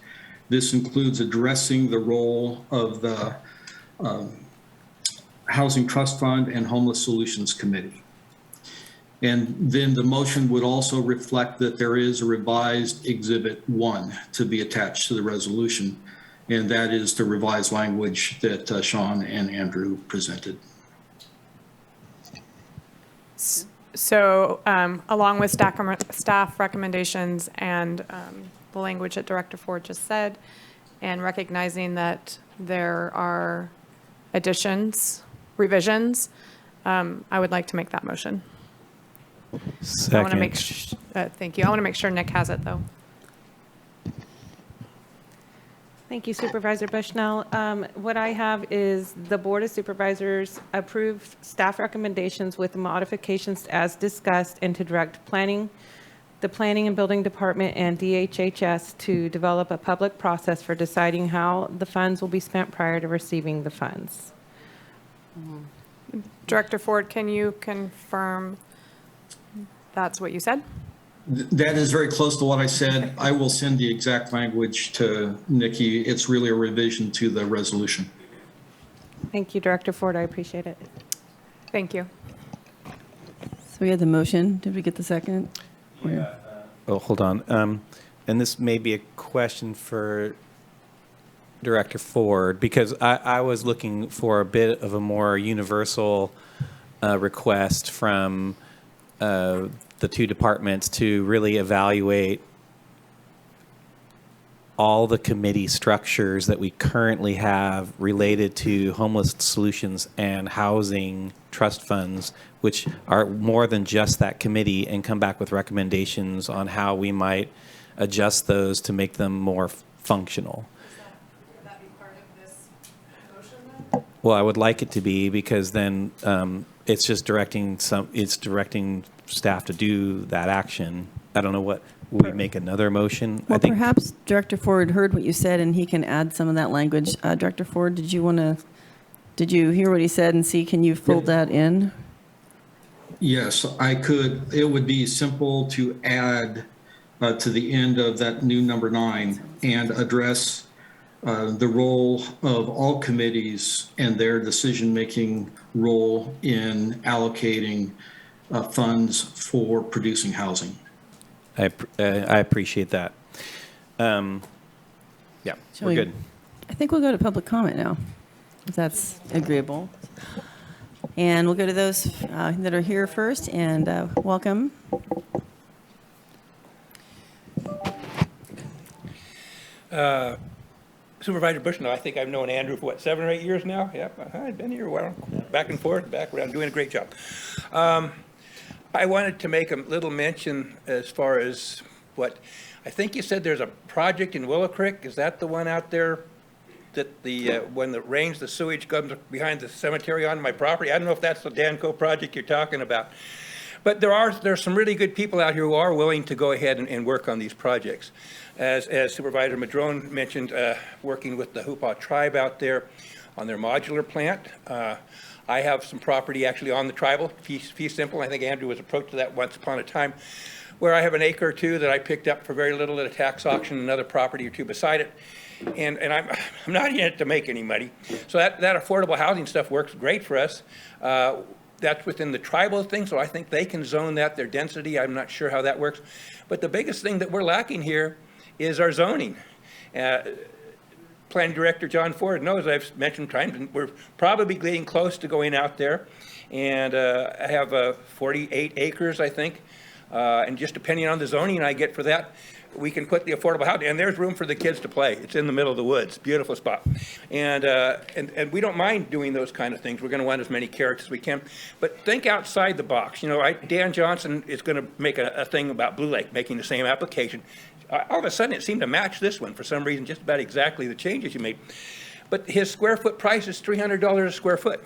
This includes addressing the role of the Housing Trust Fund and Homeless Solutions Committee. And then the motion would also reflect that there is a revised Exhibit 1 to be attached to the resolution, and that is the revised language that Sean and Andrew presented. So along with staff recommendations and the language that Director Ford just said, and recognizing that there are revisions, I would like to make that motion. Second. I want to make thank you. I want to make sure Nick has it, though. Thank you, Supervisor Bushnell. What I have is the Board of Supervisors approved staff recommendations with modifications as discussed and to direct the Planning and Building Department and DHHS to develop a public process for deciding how the funds will be spent prior to receiving the funds. Director Ford, can you confirm that's what you said? That is very close to what I said. I will send the exact language to Nikki. It's really a revision to the resolution. Thank you, Director Ford. I appreciate it. Thank you. So we had the motion. Did we get the second? Yeah. Oh, hold on. And this may be a question for Director Ford, because I was looking for a bit of a more universal request from the two departments to really evaluate all the committee structures that we currently have related to homeless solutions and housing trust funds, which are more than just that committee, and come back with recommendations on how we might adjust those to make them more functional. Would that be part of this motion then? Well, I would like it to be, because then it's just directing staff to do that action. I don't know what, will we make another motion? Well, I think perhaps Director Ford heard what you said and he can add some of that language. Director Ford, did you hear what he said and see, can you fold that in? Yes, I could. It would be simple to add to the end of that new number 9 and address the role of all committees and their decision-making role in allocating funds for producing housing. I appreciate that. Yeah, we're good. I think we'll go to public comment now, if that's agreeable. And we'll go to those that are here first, and welcome. Supervisor Bushnell, I think I've known Andrew for, what, 7 or 8 years now? Yep, I've been here, well, back and forth, back around, doing a great job. I wanted to make a little mention as far as what, I think you said there's a project in Willow Creek. Is that the one out there that the, when it rains, the sewage comes behind the cemetery on my property? I don't know if that's the Danco project you're talking about. But there's some really good people out here who are willing to go ahead and work on these projects. As Supervisor Madrone mentioned, working with the Hupa tribe out there on their modular plant. I have some property actually on the tribal, fee simple. I think Andrew was approached to that once upon a time, where I have an acre or two that I picked up for very little at a tax auction, another property or two beside it. And I'm not in it to make any money. So that affordable housing stuff works great for us. That's within the tribal thing, so I think they can zone that, their density. I'm not sure how that works. But the biggest thing that we're lacking here is our zoning. Planning Director John Ford knows, I've mentioned times, and we're probably getting close to going out there. And I have 48 acres, I think. And just depending on the zoning I get for that, we can put the affordable housing, and there's room for the kids to play. It's in the middle of the woods, beautiful spot. And we don't mind doing those kind of things. We're gonna want as many carrots as we can, but think outside the box. You know, Dan Johnson is gonna make a thing about Blue Lake, making the same application. All of a sudden, it seemed to match this one for some reason, just about exactly the changes you made. But his square foot price is $300 a square foot.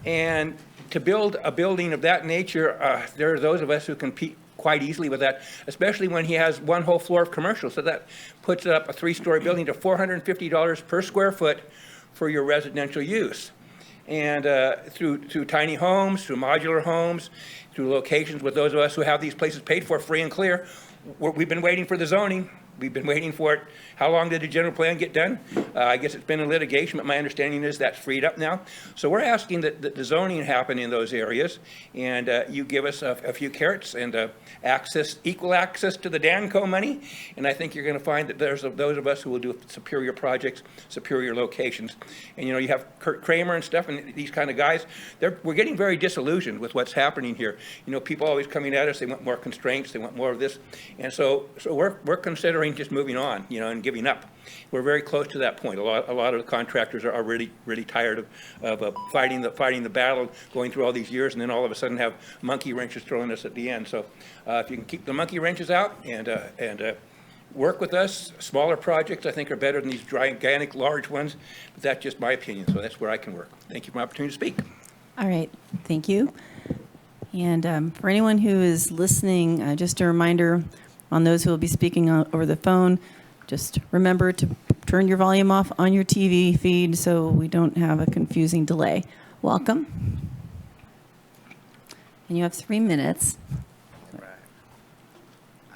And to build a building of that nature, there are those of us who compete quite easily with that, especially when he has one whole floor of commercial. So that puts up a 3-story building to $450 per square foot for your residential use. And through tiny homes, through modular homes, through locations with those of us who have these places paid for free and clear, we've been waiting for the zoning. We've been waiting for it. How long did the general plan get done? I guess it's been in litigation, but my understanding is that's freed up now. So we're asking that the zoning happen in those areas, and you give us a few carrots and equal access to the Danco money, and I think you're going to find that there's those of us who will do superior projects, superior locations. And you know, you have Kurt Kramer and stuff, and these kind of guys. We're getting very disillusioned with what's happening here. You know, people always coming at us. They want more constraints. They want more of this, and so we're considering just moving on, you know, and giving up. We're very close to that point. A lot of the contractors are really tired of fighting the battle, going through all these years, and then all of a sudden have monkey wrenches thrown us at the end. So if you can keep the monkey wrenches out and work with us, smaller projects I think are better than these gigantic large ones. But that's just my opinion. So that's where I can work. Thank you for my opportunity to speak. All right, thank you. And for anyone who is listening, just a reminder on those who will be speaking over the phone, just remember to turn your volume off on your TV feed so we don't have a confusing delay. Welcome. And you have 3 minutes.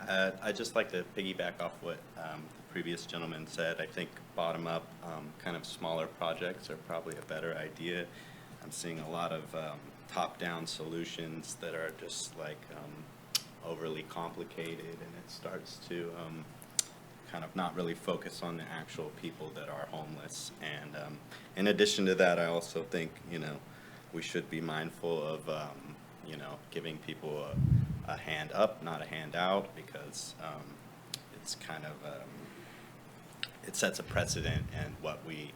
I'd just like to piggyback off what the previous gentleman said. I think bottom-up kind of smaller projects are probably a better idea. I'm seeing a lot of top-down solutions that are just like overly complicated, and it starts to kind of not really focus on the actual people that are homeless. And in addition to that, I also think, you know, we should be mindful of, you know, giving people a hand up, not a hand out, because it's kind of, it sets a precedent, and what we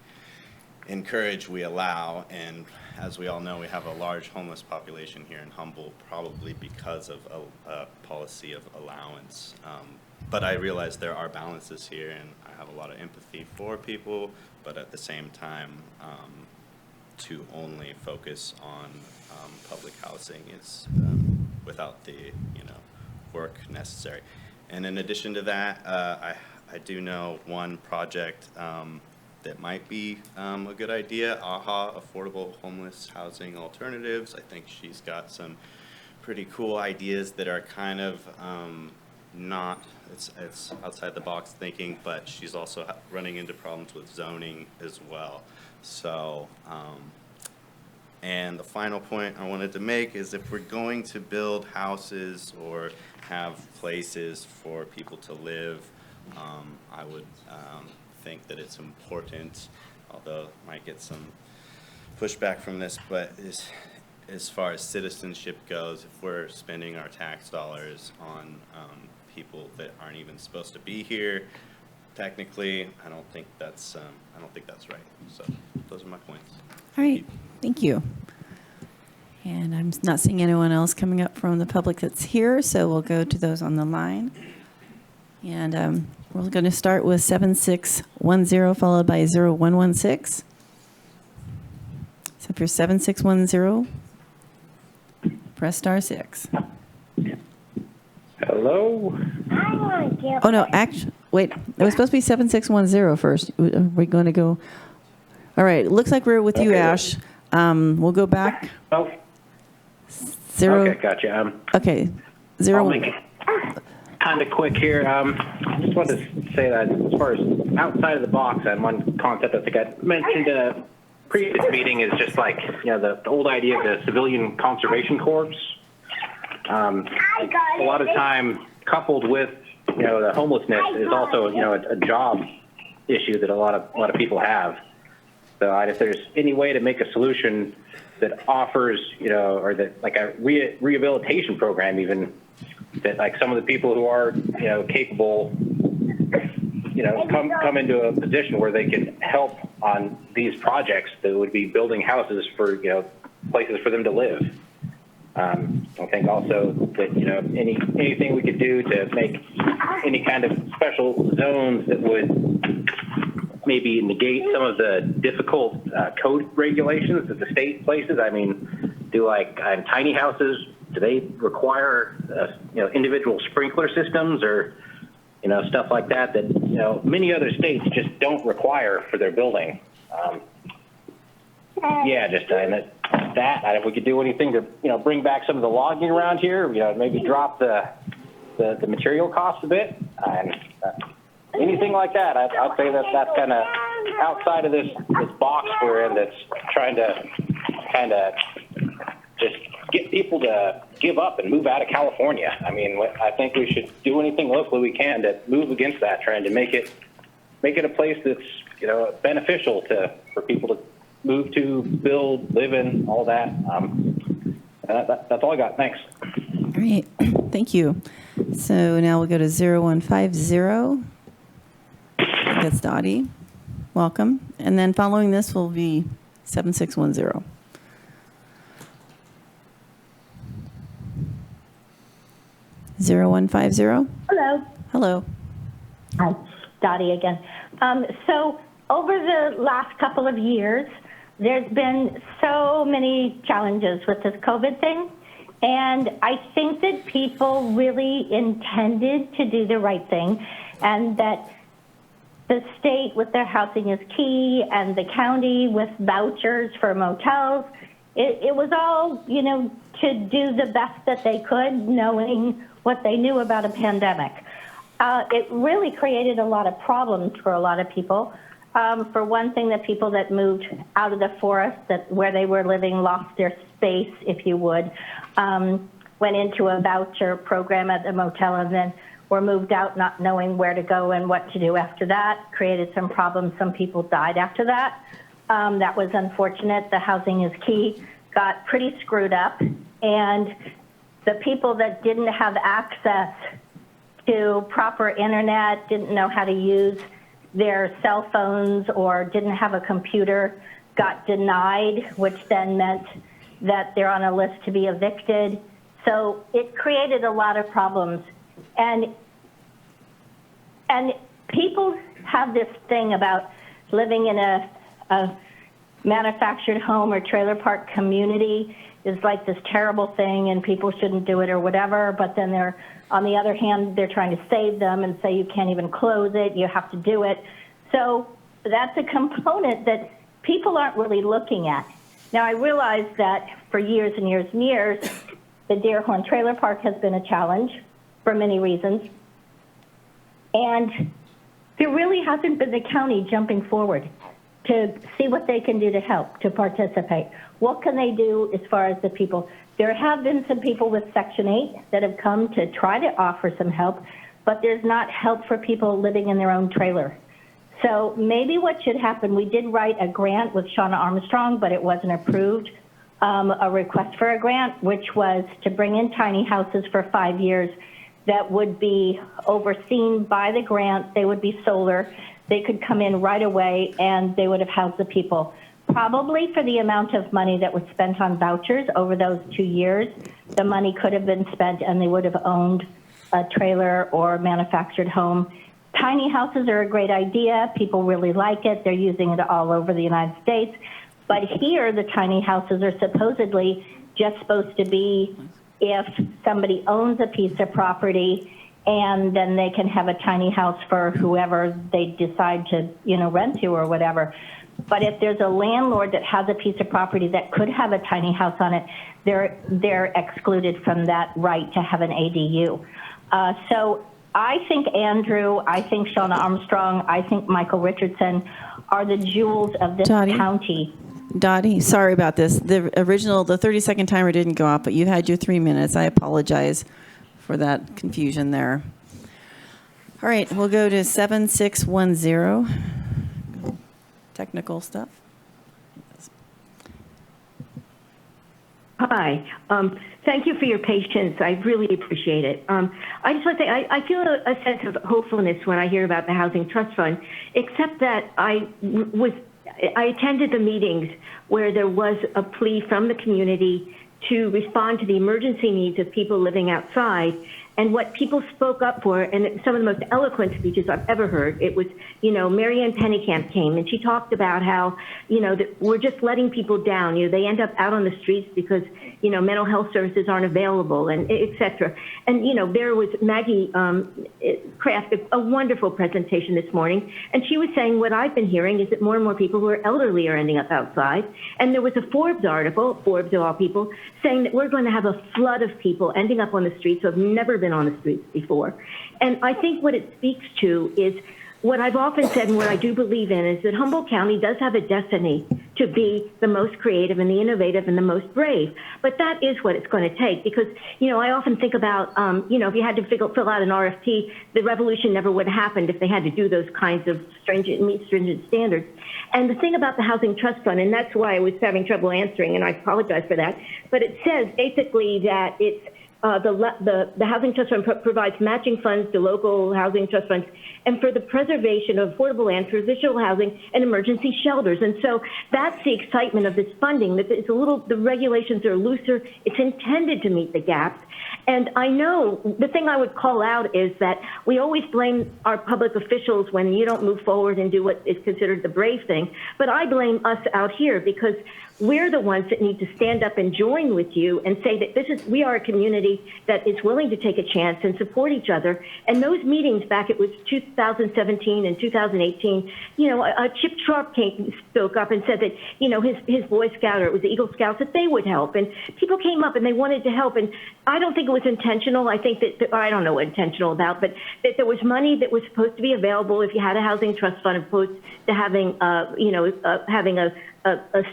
encourage, we allow. And as we all know, we have a large homeless population here in Humboldt, probably because of a policy of allowance. But I realize there are balances here, and I have a lot of empathy for people, but at the same time, to only focus on public housing is without the, you know, work necessary. And in addition to that, I do know one project that might be a good idea, AHA, Affordable Homeless Housing Alternatives. I think she's got some pretty cool ideas that are kind of not, it's outside the box thinking, but she's also running into problems with zoning as well. So, and the final point I wanted to make is if we're going to build houses or have places for people to live, I would think that it's important, although might get some pushback from this, but as far as citizenship goes, if we're spending our tax dollars on people that aren't even supposed to be here, technically, I don't think that's right. So those are my points. All right, thank you. And I'm not seeing anyone else coming up from the public that's here, so we'll go to those on the line. And we're going to start with 7610 followed by 0116. So if you're 7610, press *6. Hello? Oh, no, actually, wait, it was supposed to be 7610 first. We're going to go, all right, it looks like we're with you, Ash. We'll go back. Oh. Zero. Okay, gotcha. Okay, 0. I'll make it kind of quick here. I just wanted to say that as far as outside of the box, and one concept I think I mentioned in a previous meeting is just like, the old idea of the Civilian Conservation Corps. A lot of time coupled with, the homelessness is also, a job issue that a lot of people have. So if there's any way to make a solution that offers, or that like a rehabilitation program even, that like some of the people who are, capable, come into a position where they can help on these projects that would be building houses for, places for them to live. I think also that, anything we could do to make any kind of special zones that would maybe negate some of the difficult code regulations that the state places. I mean, do like tiny houses, do they require, individual sprinkler systems or, stuff like that, many other states just don't require for their building. If we could do anything to, bring back some of the logging around here, maybe drop the material costs a bit, and anything like that, I'd say that's kind of outside of this box we're in that's trying to kind of just get people to give up and move out of California. I mean, I think we should do anything locally we can to move against that trend and make it a place that's, beneficial for people to move to, build, live in, all that. That's all I got. Thanks. All right, thank you. So now we'll go to 0150. That's Dottie. Welcome. And then following this will be 7610. Hello. Hello. Hi, Dottie again. So over the last couple of years, there's been so many challenges with this COVID thing. And I think that people really intended to do the right thing, and that the state with their housing is key and the county with vouchers for motels, it was all, to do the best that they could, knowing what they knew about a pandemic. It really created a lot of problems for a lot of people. For one thing, the people that moved out of the forest, where they were living, lost their space, if you would, went into a voucher program at the motel and then were moved out not knowing where to go and what to do after that, created some problems. Some people died after that. That was unfortunate. The housing is key got pretty screwed up, and the people that didn't have access to proper internet, didn't know how to use their cell phones or didn't have a computer, got denied, which then meant that they're on a list to be evicted. So it created a lot of problems. And people have this thing about living in a manufactured home or trailer park community is like this terrible thing and people shouldn't do it or whatever, but then on the other hand, they're trying to save them and say you can't even close it, you have to do it. So that's a component that people aren't really looking at. Now, I realize that for years and years and years, The Deerhorn Trailer Park has been a challenge for many reasons. And there really hasn't been the county jumping forward to see what they can do to help, to participate. What can they do as far as the people? There have been some people with Section 8 that have come to try to offer some help, but there's not help for people living in their own trailer. So maybe what should happen, we did write a grant with Shauna Armstrong, but it wasn't approved, a request for a grant, which was to bring in tiny houses for 5 years that would be overseen by the grant. They would be solar. They could come in right away and they would have housed the people. Probably for the amount of money that was spent on vouchers over those 2 years, the money could have been spent and they would have owned a trailer or manufactured home. Tiny houses are a great idea. People really like it. They're using it all over the United States. But here, the tiny houses are supposedly just supposed to be if somebody owns a piece of property and then they can have a tiny house for whoever they decide to, rent to or whatever. But if there's a landlord that has a piece of property that could have a tiny house on it, they're excluded from that right to have an ADU. So I think Andrew, I think Shauna Armstrong, I think Michael Richardson are the jewels of this county. Dottie, sorry about this. The 30-second timer didn't go off, but you had your 3 minutes. I apologize for that confusion there. All right, we'll go to 7610. Technical stuff. Hi. Thank you for your patience. I really appreciate it. I just want to say I feel a sense of hopefulness when I hear about the Housing Trust Fund, except that I attended the meetings where there was a plea from the community to respond to the emergency needs of people living outside. And what people spoke up for, and some of the most eloquent speeches I've ever heard, it was, Mary Ann Pennycamp came and she talked about how, that we're just letting people down. They end up out on the streets because, mental health services aren't available and et cetera. And, there was Maggie Kraft, a wonderful presentation this morning. And she was saying what I've been hearing is that more and more people who are elderly are ending up outside. And there was a Forbes article, Forbes of all people, saying that we're going to have a flood of people ending up on the streets who have never been on the streets before. And I think what it speaks to is what I've often said and what I do believe in is that Humboldt County does have a destiny to be the most creative and the innovative and the most brave. But that is what it's going to take because, I often think about, if you had to fill out an RFP, the revolution never would have happened if they had to do those kinds of meet stringent standards. And the thing about the Housing Trust Fund, and that's why I was having trouble answering, and I apologize for that, but it says basically that it's the Housing Trust Fund provides matching funds to local housing trust funds and for the preservation of affordable land, transitional housing, and emergency shelters. And so that's the excitement of this funding, that it's the regulations are looser. It's intended to meet the gaps. And I know the thing I would call out is that we always blame our public officials when you don't move forward and do what is considered the brave thing. But I blame us out here because we're the ones that need to stand up and join with you and say that we are a community that is willing to take a chance and support each other. And those meetings back, it was 2017 and 2018, Chip Sharp spoke up and said that, his Boy Scout, or it was the Eagle Scouts, that they would help. And people came up and they wanted to help. And I don't think it was intentional. I think that I don't know what intentional about, but that there was money that was supposed to be available if you had a housing trust fund opposed to having, having a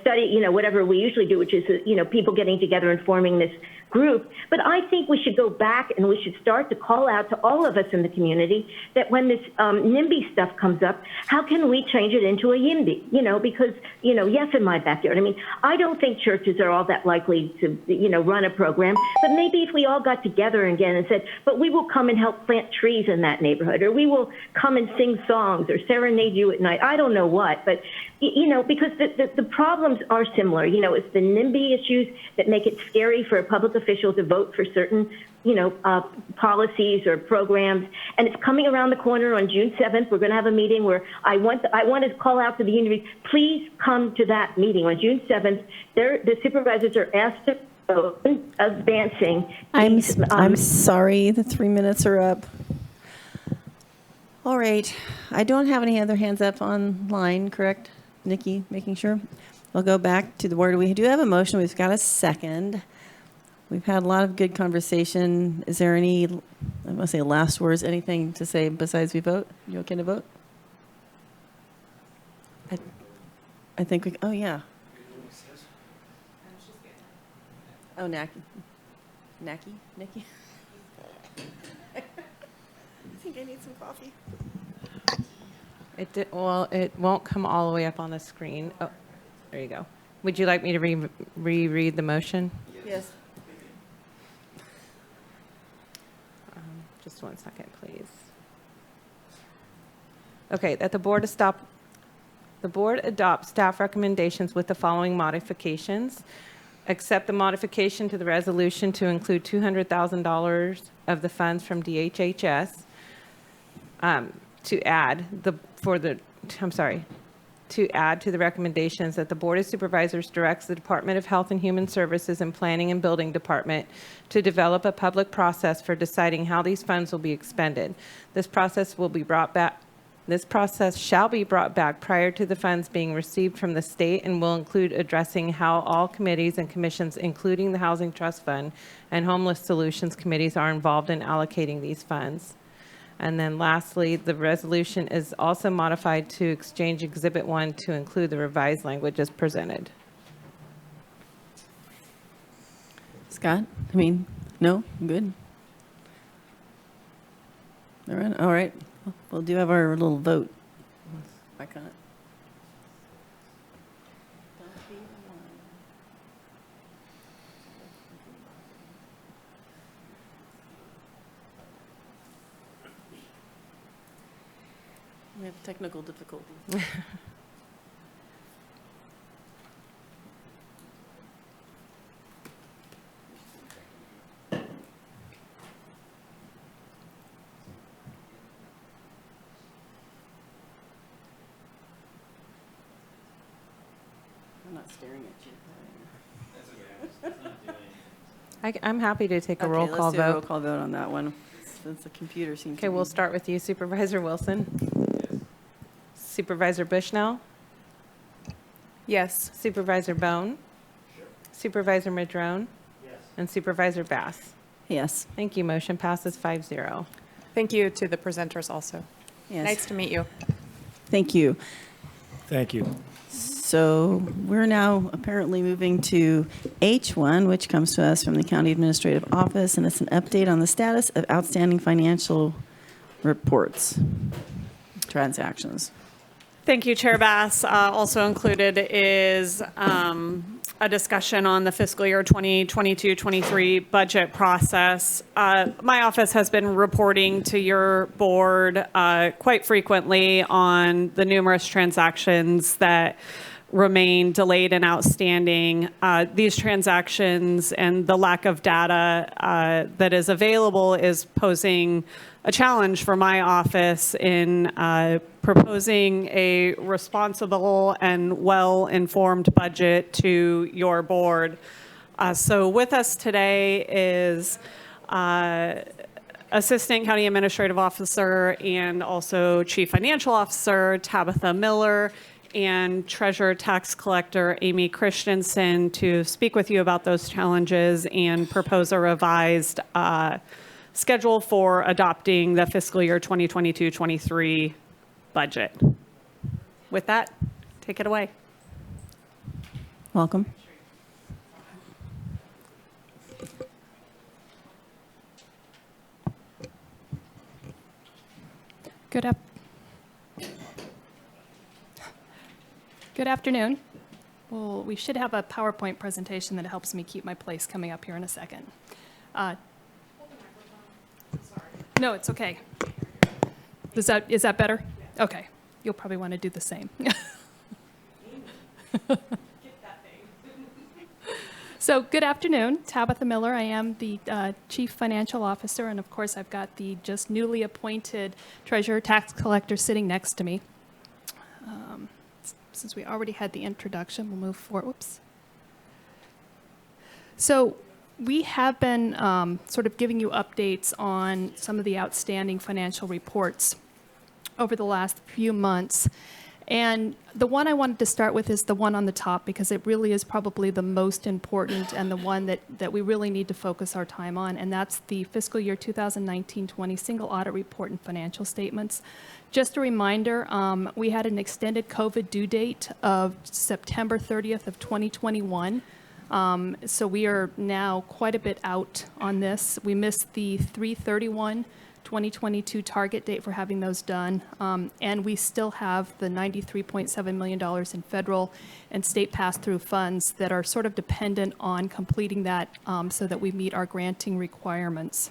study, whatever we usually do, which is, people getting together and forming this group. But I think we should go back and we should start to call out to all of us in the community that when this NIMBY stuff comes up, how can we change it into a YIMBY? Because, yes, in my backyard. I mean, I don't think churches are all that likely to, run a program, but maybe if we all got together again and said, but we will come and help plant trees in that neighborhood, or we will come and sing songs or serenade you at night. I don't know what, but, because the problems are similar. It's the NIMBY issues that make it scary for a public official to vote for certain, policies or programs. And it's coming around the corner on June 7th. We're going to have a meeting where I want to call out to the union, please come to that meeting on June 7th. The supervisors are asked to vote advancing. I'm sorry, the 3 minutes are up. All right, I don't have any other hands up online, correct? Nikki, making sure. We'll go back to the board. We do have a motion. We've got a second. We've had a lot of good conversation. Is there any, I want to say last words, anything to say besides we vote? You okay to vote? I think we, oh yeah. Oh, Nikki. I think I need some coffee. Well, it won't come all the way up on the screen. Oh, there you go. Would you like me to reread the motion? Yes. Just 1 second, please. Okay, that the board adopt staff recommendations with the following modifications. Accept the modification to the resolution to include $200,000 of the funds from DHHS to add to the recommendations that the Board of Supervisors directs the Department of Health and Human Services and Planning and Building Department to develop a public process for deciding how these funds will be expended. This process shall be brought back prior to the funds being received from the state and will include addressing how all committees and commissions, including the Housing Trust Fund and Homeless Solutions Committees, are involved in allocating these funds. And then lastly, the resolution is also modified to exchange Exhibit 1 to include the revised language as presented. Scott? I mean, no? Good? All right. We'll do have our little vote. Back on it. We have technical difficulties. I'm not staring at you. I'm happy to take a roll call Let's do a roll vote. call vote on that one, since the computer seems to Okay, be. we'll start with you, Supervisor Wilson. Supervisor Bushnell? Yes. Supervisor Bohn? Supervisor Madrone? Yes. And Supervisor Bass? Yes. Thank you. Motion passes 5-0. Thank you to the presenters also. Yes. Nice to meet you. Thank you. Thank you. So we're now apparently moving to H1, which comes to us from the County Administrative Office, and it's an update on the status of outstanding financial reports, transactions. Thank you, Chair Bass. Also included is a discussion on the fiscal year 2022-23 budget process. My office has been reporting to your board quite frequently on the numerous transactions that remain delayed and outstanding. These transactions and the lack of data that is available is posing a challenge for my office in proposing a responsible and well-informed budget to your board. So with us today is Assistant County Administrative Officer and also Chief Financial Officer Tabitha Miller and Treasurer Tax Collector Amy Christensen to speak with you about those challenges and propose a revised schedule for adopting the fiscal year 2022-23 budget. With that, take it away. Welcome. Good afternoon. Well, we should have a PowerPoint presentation that helps me keep my place coming up here in a second. No, it's okay. Is that better? Okay. You'll probably want to do the same. So good afternoon, Tabitha Miller. I am the Chief Financial Officer, and of course I've got the just newly appointed Treasurer Tax Collector sitting next to me. Since we already had the introduction, we'll move forward. Whoops. So we have been sort of giving you updates on some of the outstanding financial reports over the last few months. And the one I wanted to start with is the one on the top, because it really is probably the most important and the one that we really need to focus our time on, and that's the fiscal year 2019-20 single audit report and financial statements. Just a reminder, we had an extended COVID due date of September 30th of 2021. So we are now quite a bit out on this. We missed the 3/31/2022 target date for having those done. And we still have the $93.7 million in federal and state pass-through funds that are sort of dependent on completing that so that we meet our granting requirements.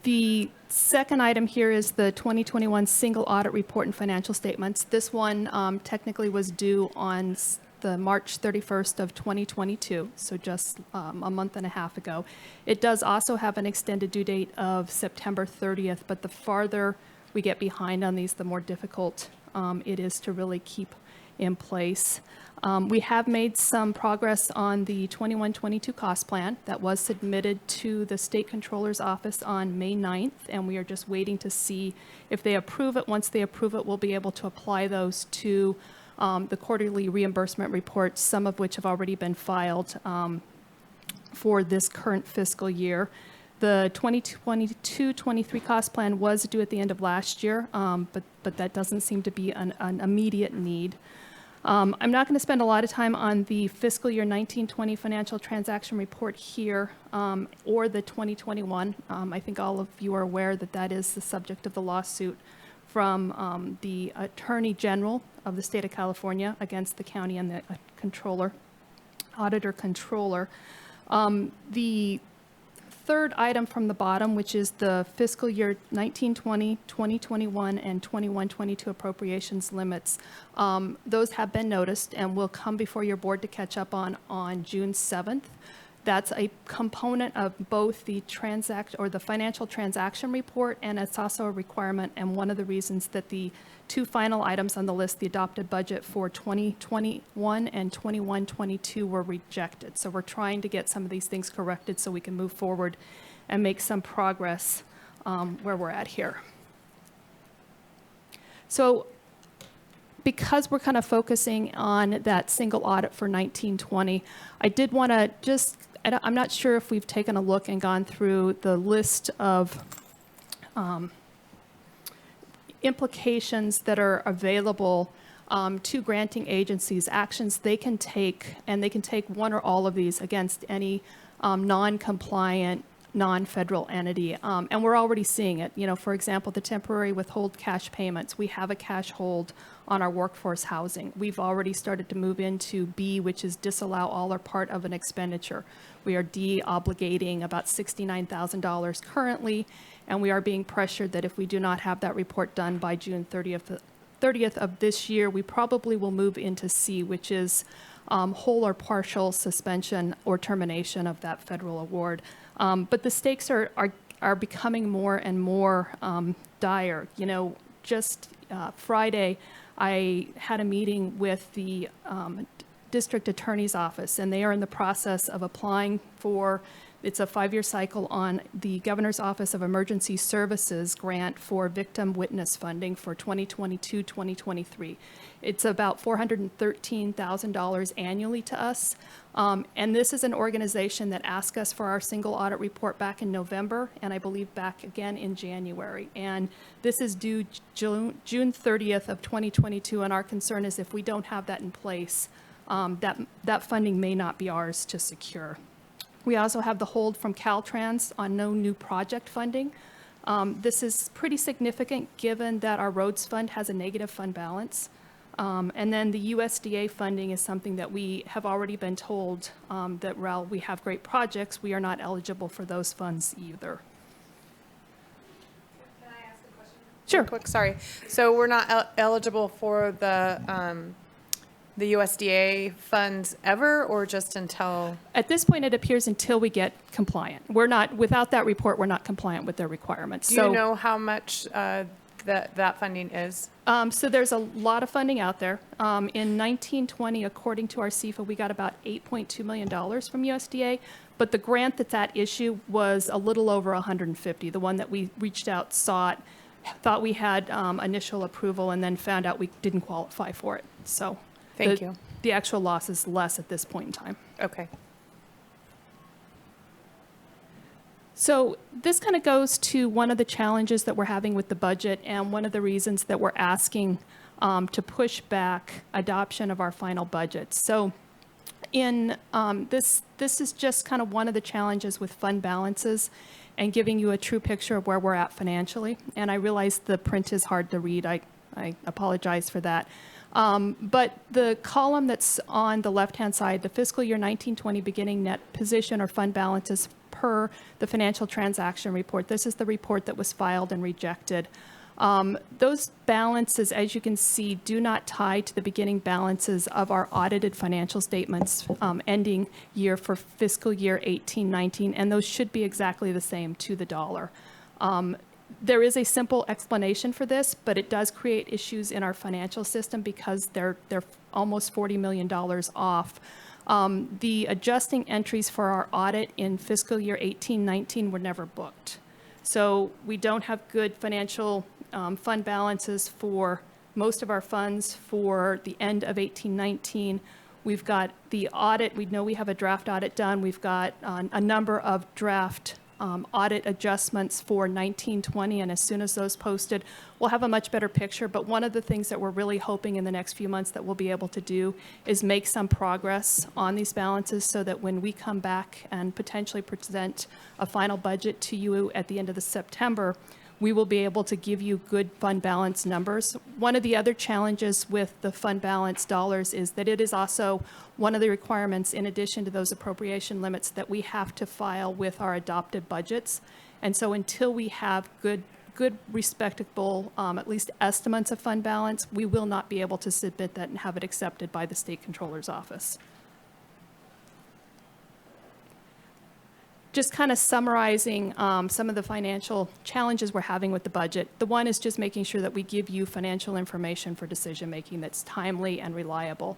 The second item here is the 2021 single audit report and financial statements. This one technically was due on the March 31st of 2022, so just a month and a half ago. It does also have an extended due date of September 30th, but the farther we get behind on these, the more difficult it is to really keep in place. We have made some progress on the 21-22 cost plan that was submitted to the State Controller's Office on May 9th, and we are just waiting to see if they approve it. Once they approve it, we'll be able to apply those to the quarterly reimbursement reports, some of which have already been filed for this current fiscal year. The 2022-23 cost plan was due at the end of last year, but that doesn't seem to be an immediate need. I'm not going to spend a lot of time on the fiscal year 19-20 financial transaction report here or the 2021. I think all of you are aware that that is the subject of the lawsuit from the Attorney General of the state of California against the county and the auditor controller. The third item from the bottom, which is the fiscal year 19-20, 2021, and 21-22 appropriations limits. Those have been noticed and will come before your board to catch up on June 7th. That's a component of both the the financial transaction report, and it's also a requirement and one of the reasons that the two final items on the list, the adopted budget for 2021 and 21-22, were rejected. So we're trying to get some of these things corrected so we can move forward and make some progress where we're at here. So because we're kind of focusing on that single audit for 19-20, I did want to just, I'm not sure if we've taken a look and gone through the list of implications that are available to granting agencies, actions they can take, and they can take one or all of these against any non-compliant, non-federal entity. And we're already seeing it. You know, for example, the temporary withhold cash payments. We have a cash hold on our workforce housing. We've already started to move into B, which is disallow all or part of an expenditure. We are de-obligating about $69,000 currently, and we are being pressured that if we do not have that report done by June 30th of this year, we probably will move into C, which is whole or partial suspension or termination of that federal award. But the stakes are becoming more and more dire. You know, just Friday, I had a meeting with the district attorney's office, and they are in the process of applying for, it's a 5-year cycle on the Governor's Office of Emergency Services grant for victim witness funding for 2022-2023. It's about $413,000 annually to us. And this is an organization that asked us for our single audit report back in November, and I believe back again in January. And this is due June 30th of 2022, and our concern is if we don't have that in place, that funding may not be ours to secure. We also have the hold from Caltrans on no new project funding. This is pretty significant given that our roads fund has a negative fund balance. And then the USDA funding is something that we have already been told that while we have great projects, we are not eligible for those funds either. Can I ask a question? Sure. Quick, sorry. So we're not eligible for the USDA funds ever, or just until? At this point, it appears until we get compliant. We're not, without that report, we're not compliant with their requirements. Do you know how much that funding is? So there's a lot of funding out there. In 1920, according to our CFA, we got about $8.2 million from USDA, but the grant that's at issue was a little over 150. The one that we reached out, sought, thought we had initial approval and then found out we didn't qualify for it. So Thank you. The actual loss is less at this point in time. Okay. So this kind of goes to one of the challenges that we're having with the budget and one of the reasons that we're asking to push back adoption of our final budget. So in this is just kind of one of the challenges with fund balances and giving you a true picture of where we're at financially. And I realize the print is hard to read. I apologize for that. But the column that's on the left-hand side, the fiscal year 1920 beginning net position or fund balances per the financial transaction report. This is the report that was filed and rejected. Those balances, as you can see, do not tie to the beginning balances of our audited financial statements ending year for fiscal year 18-19, and those should be exactly the same to the dollar. There is a simple explanation for this, but it does create issues in our financial system because they're almost $40 million off. The adjusting entries for our audit in fiscal year 18-19 were never booked. So we don't have good financial fund balances for most of our funds for the end of 18-19. We've got the audit. We know we have a draft audit done. We've got a number of draft audit adjustments for 19-20, and as soon as those posted, we'll have a much better picture. But one of the things that we're really hoping in the next few months that we'll be able to do is make some progress on these balances so that when we come back and potentially present a final budget to you at the end of the September, we will be able to give you good fund balance numbers. One of the other challenges with the fund balance dollars is that it is also one of the requirements, in addition to those appropriation limits, that we have to file with our adopted budgets. And so until we have good respectable, at least estimates of fund balance, we will not be able to submit that and have it accepted by the State Controller's Office. Just kind of summarizing some of the financial challenges we're having with the budget. The one is just making sure that we give you financial information for decision making that's timely and reliable.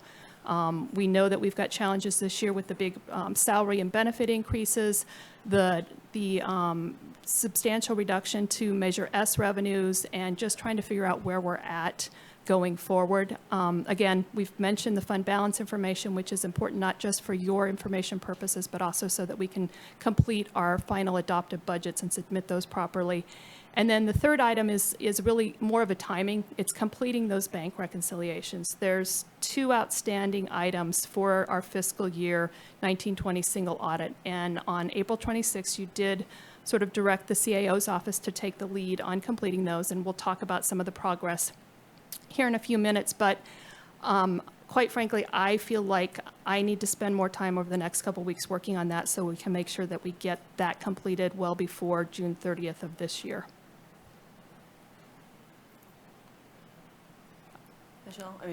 We know that we've got challenges this year with the big salary and benefit increases, the substantial reduction to Measure S revenues, and just trying to figure out where we're at going forward. Again, we've mentioned the fund balance information, which is important not just for your information purposes, but also so that we can complete our final adopted budgets and submit those properly. And then the third item is really more of a timing. It's completing those bank reconciliations. There's 2 outstanding items for our fiscal year 1920 single audit. And on April 26th, you did sort of direct the CAO's office to take the lead on completing those. And we'll talk about some of the progress here in a few minutes, but quite frankly, I feel like I need to spend more time over the next couple weeks working on that so we can make sure that we get that completed well before June 30th of this year.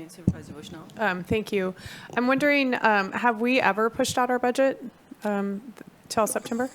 Supervisor Bushnell. Thank you. I'm wondering, have we ever pushed out our budget till September?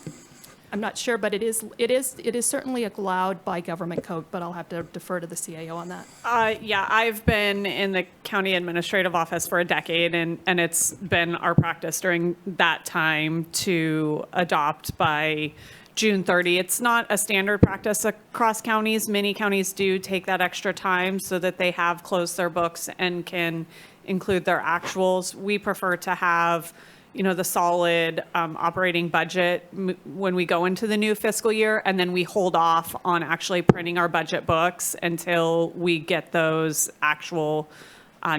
I'm not sure, but it is certainly allowed by government code, but I'll have to defer to the CAO on that. Yeah, I've been in the county administrative office for a decade, and it's been our practice during that time to adopt by June 30. It's not a standard practice across counties. Many counties do take that extra time so that they have closed their books and can include their actuals. We prefer to have the solid operating budget when we go into the new fiscal year, and then we hold off on actually printing our budget books until we get those actual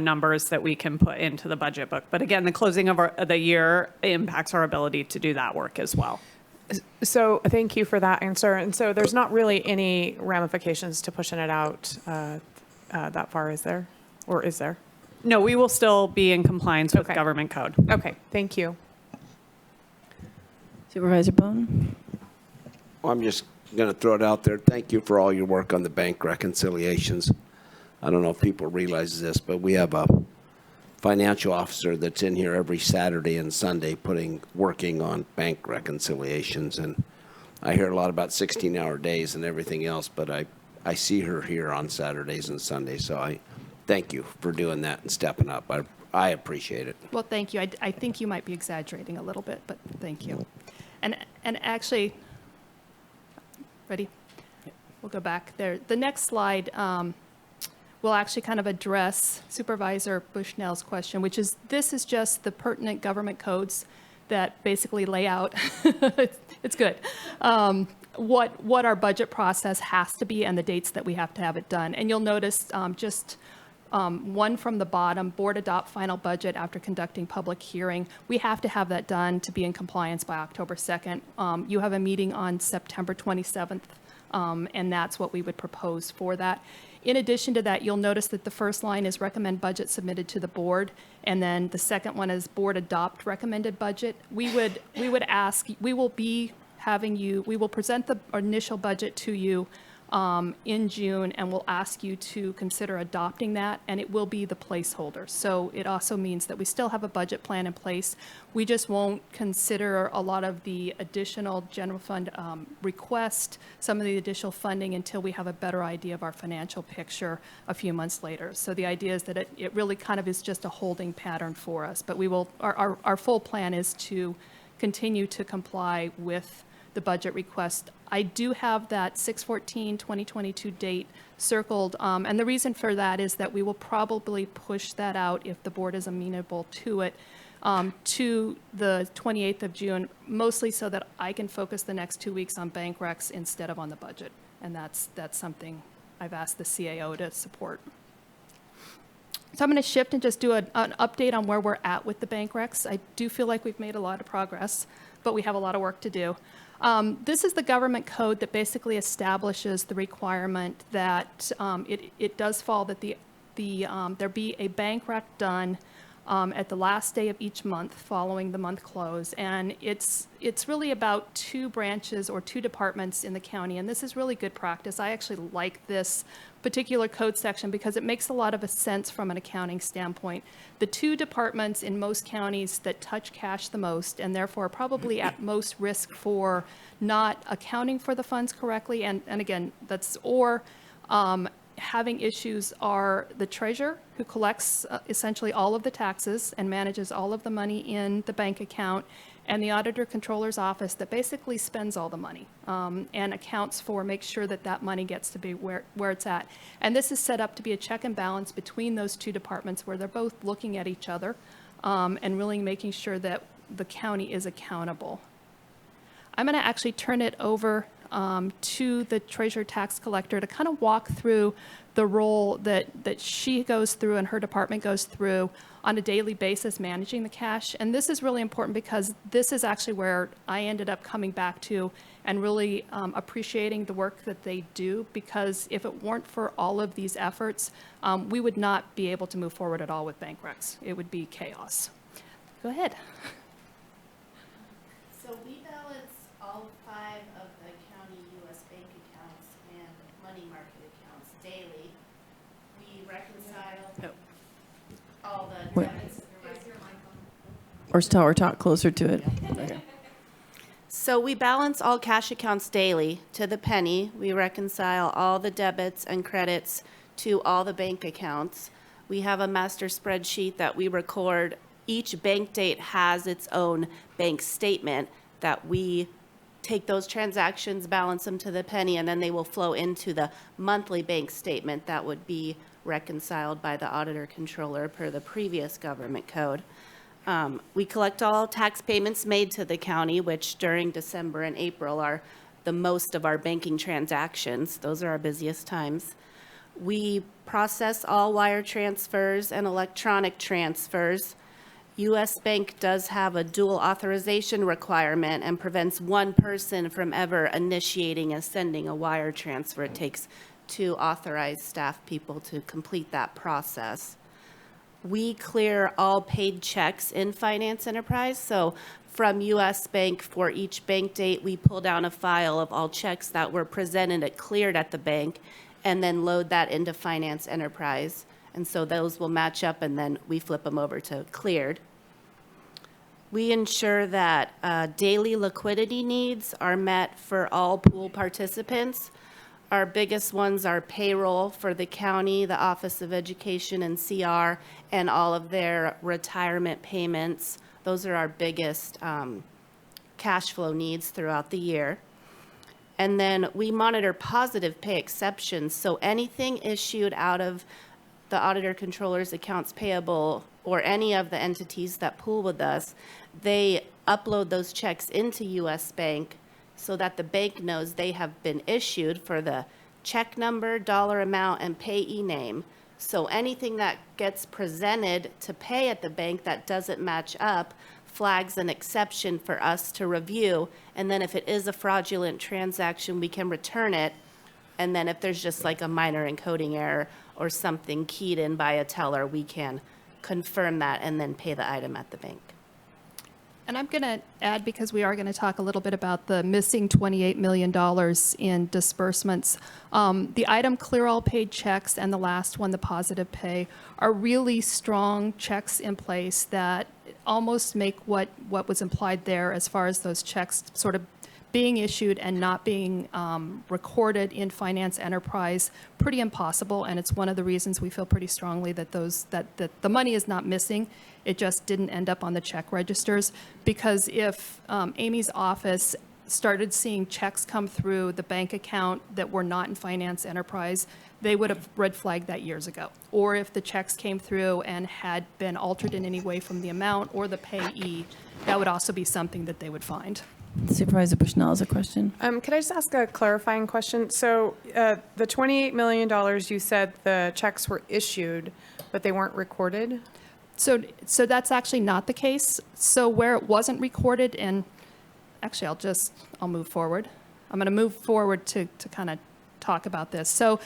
numbers that we can put into the budget book. But again, the closing of the year impacts our ability to do that work as well. So thank you for that answer. And so there's not really any ramifications to pushing it out that far, is there? Or is there? No, we will still be in compliance with government code. Okay, thank you. Supervisor Bohn. Well, I'm just going to throw it out there. Thank you for all your work on the bank reconciliations. I don't know if people realize this, but we have a financial officer that's in here every Saturday and Sunday working on bank reconciliations. And I hear a lot about 16-hour days and everything else, but I see her here on Saturdays and Sundays, so I thank you for doing that and stepping up. I appreciate it. Well, thank you. I think you might be exaggerating a little bit, but thank you. And actually, ready? we'll go back there. The next slide will actually kind of address Supervisor Bushnell's question, which is, this is just the pertinent government codes that basically lay out, it's good, what our budget process has to be and the dates that we have to have it done. And you'll notice one from the bottom, board adopt final budget after conducting public hearing. We have to have that done to be in compliance by October 2nd. You have a meeting on September 27th, and that's what we would propose for that. In addition to that, you'll notice that the first line is recommend budget submitted to the board, and then the second one is board adopt recommended budget. We would ask, we will present the initial budget to you in June, and we'll ask you to consider adopting that, and it will be the placeholder. So it also means that we still have a budget plan in place. We just won't consider a lot of the additional general fund request, some of the additional funding, until we have a better idea of our financial picture a few months later. So the idea is that it really kind of is just a holding pattern for us. But we will, our full plan is to continue to comply with the budget request. I do have that 6/14/2022 date circled, and the reason for that is that we will probably push that out, if the board is amenable to it, to the 28th of June, mostly so that I can focus the next 2 weeks on bank recs instead of on the budget. And that's something I've asked the CAO to support. So I'm going to shift and just do an update on where we're at with the bank recs. I do feel like we've made a lot of progress, but we have a lot of work to do. This is the government code that basically establishes the requirement that it does fall that there be a bank rec done at the last day of each month following the month close. And it's really about 2 branches or 2 departments in the county. And this is really good practice. I actually like this particular code section because it makes a lot of sense from an accounting standpoint. The 2 departments in most counties that touch cash the most, and therefore are probably at most risk for not accounting for the funds correctly, and again, having issues, are the treasurer, who collects essentially all of the taxes and manages all of the money in the bank account, and the auditor controller's office that basically spends all the money and accounts for, makes sure that that money gets to be where it's at. And this is set up to be a check and balance between those 2 departments, where they're both looking at each other and really making sure that the county is accountable. I'm going to actually turn it over to the treasurer tax collector to kind of walk through the role that she goes through and her department goes through on a daily basis managing the cash. And this is really important because this is actually where I ended up coming back to and really appreciating the work that they do, because if it weren't for all of these efforts, we would not be able to move forward at all with bank recs. It would be chaos. Go ahead. So we balance all 5 of the county U.S. bank accounts and money market accounts daily. We reconcile all the debits. Or talk closer to it. Okay. So we balance all cash accounts daily to the penny. We reconcile all the debits and credits to all the bank accounts. We have a master spreadsheet that we record. Each bank date has its own bank statement that we take those transactions, balance them to the penny, and then they will flow into the monthly bank statement that would be reconciled by the auditor controller per the previous government code. We collect all tax payments made to the county, which during December and April are the most of our banking transactions. Those are our busiest times. We process all wire transfers and electronic transfers. U.S. Bank does have a dual authorization requirement and prevents one person from ever initiating and sending a wire transfer. It takes 2 authorized staff people to complete that process. We clear all paid checks in Finance Enterprise. So from U.S. Bank, for each bank date, we pull down a file of all checks that were presented and cleared at the bank, and then load that into Finance Enterprise. And so those will match up, and then we flip them over to cleared. We ensure that daily liquidity needs are met for all pool participants. Our biggest ones are payroll for the county, the Office of Education and CR, and all of their retirement payments. Those are our biggest cash flow needs throughout the year. And then we monitor positive pay exceptions. So anything issued out of the auditor controller's accounts payable or any of the entities that pool with us, they upload those checks into US Bank so that the bank knows they have been issued for the check number, dollar amount, and payee name. So anything that gets presented to pay at the bank that doesn't match up flags an exception for us to review. And then if it is a fraudulent transaction, we can return it. And then if there's just like a minor encoding error or something keyed in by a teller, we can confirm that and then pay the item at the bank. And I'm going to add, because we are going to talk a little bit about the missing $28 million in disbursements. The item clear all paid checks and the last one, the positive pay, are really strong checks in place that almost make what was implied there as far as those checks sort of being issued and not being recorded in finance enterprise pretty impossible. And it's one of the reasons we feel pretty strongly that that the money is not missing. It just didn't end up on the check registers, because if Amy's office started seeing checks come through the bank account that were not in finance enterprise, they would have red flagged that years ago. Or if the checks came through and had been altered in any way from the amount or the payee, that would also be something that they would find. Supervisor Bushnell has a question. Could I just ask a clarifying question? So the $28 million, you said the checks were issued, but they weren't recorded? So that's actually not the case. So where it wasn't recorded, and actually I'll move forward. I'm going to move forward to kind of talk about this. So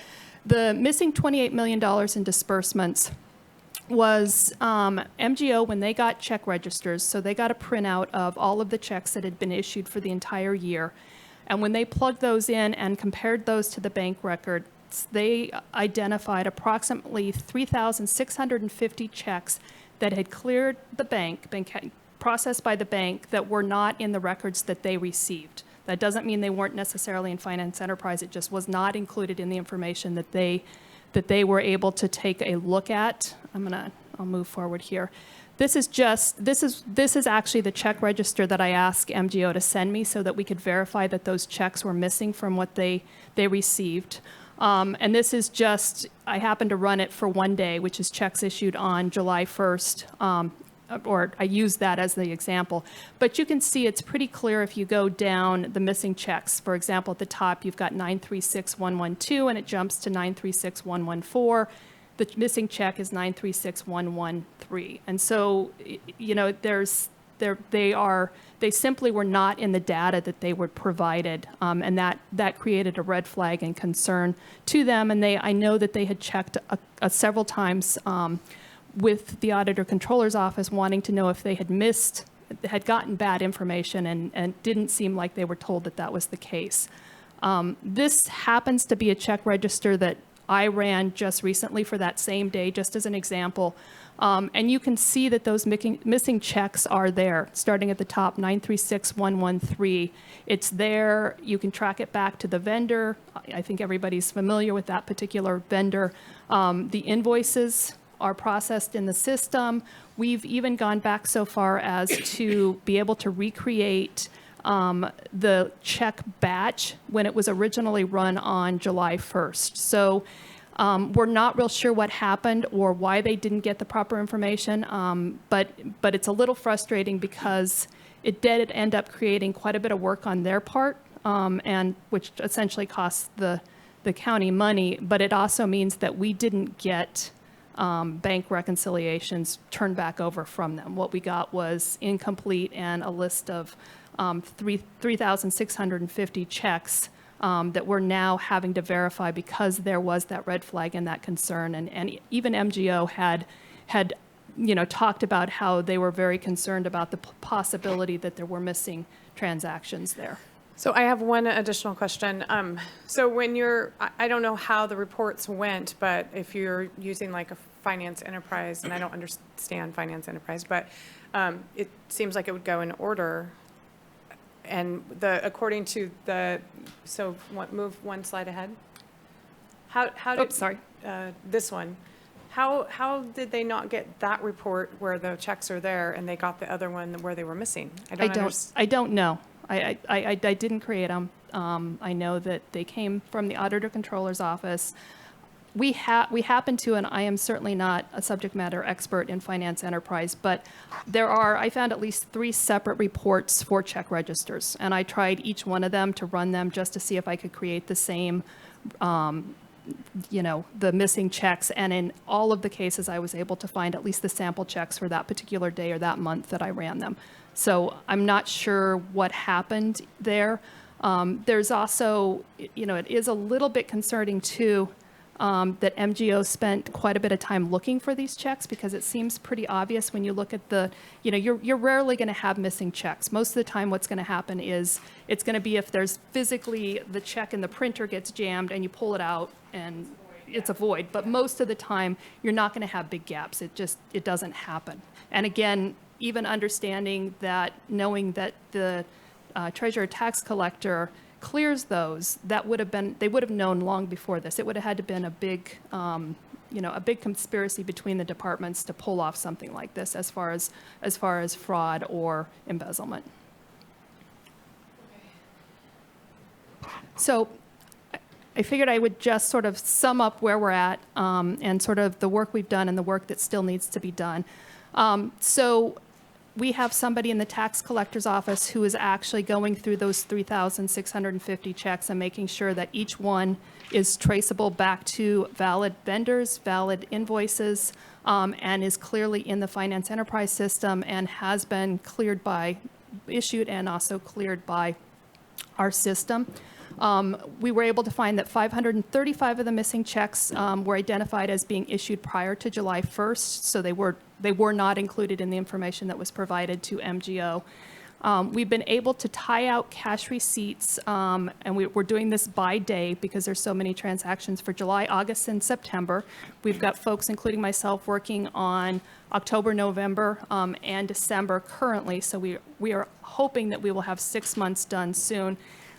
the missing $28 million in disbursements was MGO, when they got check registers, so they got a printout of all of the checks that had been issued for the entire year. And when they plugged those in and compared those to the bank records, they identified approximately 3,650 checks that had cleared the bank, been processed by the bank, that were not in the records that they received. That doesn't mean they weren't necessarily in finance enterprise. It just was not included in the information that they were able to take a look at. I'll move forward here. This is actually the check register that I asked MGO to send me so that we could verify that those checks were missing from what they received. And this is just, I happened to run it for one day, which is checks issued on July 1st, or I used that as the example. But you can see it's pretty clear if you go down the missing checks. For example, at the top, you've got 936112, and it jumps to 936114. The missing check is 936113. And so, they simply were not in the data that they were provided, and that created a red flag and concern to them. And I know that they had checked several times with the auditor controller's office, wanting to know if they had gotten bad information, and didn't seem like they were told that was the case. This happens to be a check register that I ran just recently for that same day, just as an example. And you can see that those missing checks are there, starting at the top, 936113. It's there. You can track it back to the vendor. I think everybody's familiar with that particular vendor. The invoices are processed in the system. We've even gone back so far as to be able to recreate the check batch when it was originally run on July 1st. So we're not real sure what happened or why they didn't get the proper information, but it's a little frustrating because it did end up creating quite a bit of work on their part, and which essentially costs the county money, but it also means that we didn't get bank reconciliations turned back over from them. What we got was incomplete and a list of 3,650 checks that we're now having to verify because there was that red flag and that concern. And even MGO had talked about how they were very concerned about the possibility that there were missing transactions there. So I have one additional question. So when I don't know how the reports went, but if you're using like a finance enterprise, and I don't understand finance enterprise, but it seems like it would go in order. And according to move one slide ahead. How did, sorry. This one. How did they not get that report where the checks are there and they got the other one where they were missing? I don't know. I didn't create them. I know that they came from the Auditor Controller's Office. We happen to, and I am certainly not a subject matter expert in finance enterprise, but I found at least 3 separate reports for check registers. And I tried each one of them to run them just to see if I could create the same, the missing checks. And in all of the cases, I was able to find at least the sample checks for that particular day or that month that I ran them. So I'm not sure what happened there. There's also, it is a little bit concerning too, that MGO spent quite a bit of time looking for these checks, because it seems pretty obvious when you look at you're rarely going to have missing checks. Most of the time what's going to happen is it's going to be if there's physically the check in the printer gets jammed and you pull it out and it's a void. But most of the time you're not going to have big gaps. It doesn't happen. And again, even understanding that, knowing that the treasurer tax collector clears those, they would have known long before this. It would have had to been a big conspiracy between the departments to pull off something like this as far as fraud or embezzlement. So I figured I would just sort of sum up where we're at, and sort of the work we've done and the work that still needs to be done. So we have somebody in the tax collector's office who is actually going through those 3,650 checks and making sure that each one is traceable back to valid vendors, valid invoices, and is clearly in the finance enterprise system and has been issued and also cleared by our system. We were able to find that 535 of the missing checks were identified as being issued prior to July 1st, so they were not included in the information that was provided to MGO. We've been able to tie out cash receipts, and we're doing this by day because there's so many transactions for July, August, and September. We've got folks, including myself, working on October, November, and December currently, so we are hoping that we will have 6 months done soon.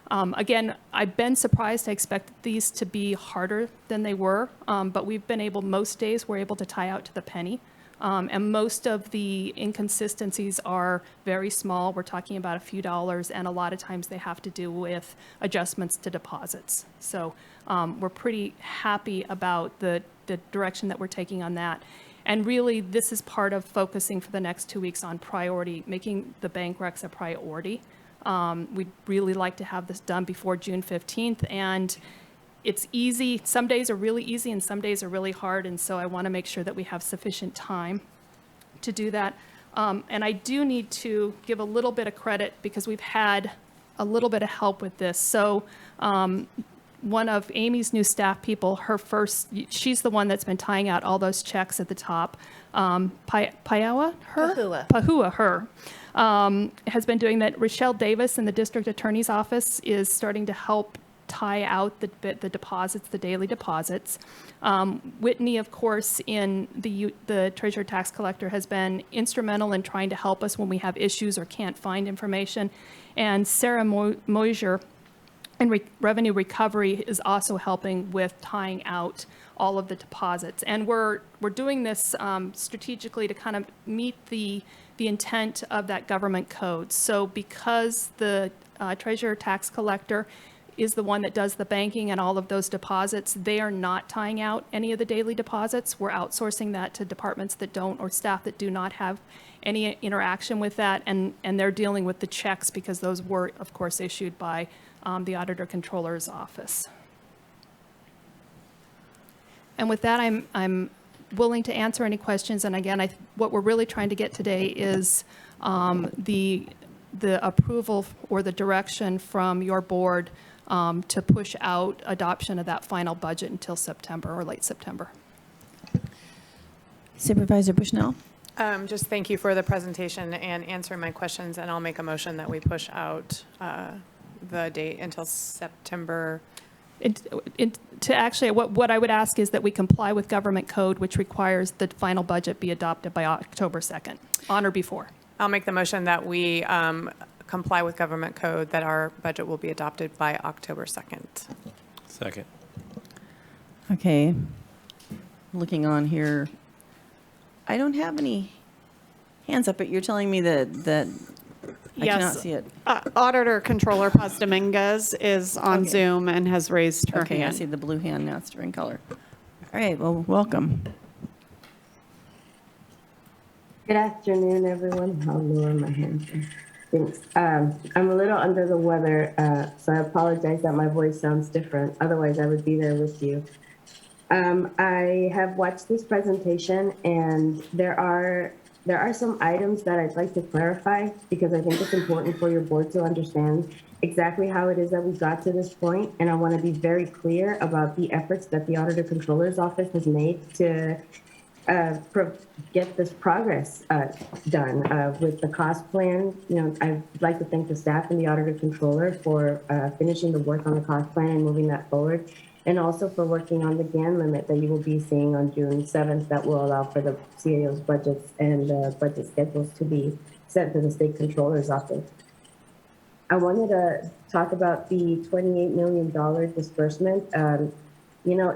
Again, I've been surprised. I expected these to be harder than they were, but we've been able, most days, we're able to tie out to the penny. And most of the inconsistencies are very small. We're talking about a few dollars, and a lot of times they have to do with adjustments to deposits. So we're pretty happy about the direction that we're taking on that. And really, this is part of focusing for the next 2 weeks on priority, making the bank recs a priority. We'd really like to have this done before June 15th, and it's easy. Some days are really easy and some days are really hard, and so I want to make sure that we have sufficient time to do that. And I do need to give a little bit of credit because we've had a little bit of help with this. So one of Amy's new staff people, she's the one that's been tying out all those checks at the top. Pahua has been doing that. Rochelle Davis in the district attorney's office is starting to help tie out the deposits, the daily deposits. Whitney, of course, in the treasurer tax collector, has been instrumental in trying to help us when we have issues or can't find information. And Sarah Moisier in revenue recovery is also helping with tying out all of the deposits. And we're doing this strategically to kind of meet the intent of that government code. So because the treasurer tax collector is the one that does the banking and all of those deposits, they are not tying out any of the daily deposits. We're outsourcing that to departments that don't, or staff that do not have any interaction with that, and they're dealing with the checks because those were, of course, issued by the Auditor Controller's Office. And with that, I'm willing to answer any questions. And again, what we're really trying to get today is the approval or the direction from your board to push out adoption of that final budget until September or late September. Supervisor Bushnell. Just thank you for the presentation and answering my questions, and I'll make a motion that we push out the date until September. What I would ask is that we comply with government code, which requires the final budget be adopted by October 2nd, on or before. I'll make the motion that we comply with government code, that our budget will be adopted by October 2nd. Second. Okay. Looking on here, I don't have any hands up, but you're telling me that I cannot see it. Auditor Controller Paz Dominguez is on Okay. Zoom and has raised her Okay, I hand. see the blue hand now. It's in color. All right, well, welcome. Good afternoon, everyone. I'll lower my hand. Thanks. I'm a little under the weather, so I apologize that my voice sounds different. Otherwise, I would be there with you. I have watched this presentation, and there are some items that I'd like to clarify because I think it's important for your board to understand exactly how it is that we got to this point, and I want to be very clear about the efforts that the Auditor Controller's Office has made to get this progress done with the cost plan. You know, I'd like to thank the staff and the Auditor Controller for finishing the work on the cost plan and moving that forward, and also for working on the GAN limit that you will be seeing on June 7th that will allow for the CAO's budgets and budget schedules to be sent to the State Controller's Office. I wanted to talk about the $28 million disbursement. You know,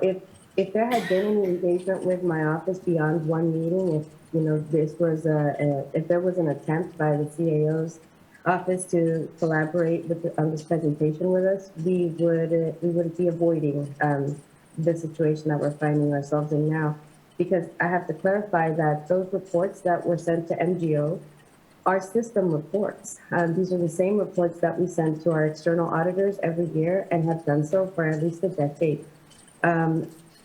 if there had been any engagement with my office beyond one meeting, if you know this was if there was an attempt by the CAO's office to collaborate on this presentation with us, we would be avoiding the situation that we're finding ourselves in now. Because I have to clarify that those reports that were sent to MGO are system reports. These are the same reports that we send to our external auditors every year and have done so for at least a decade.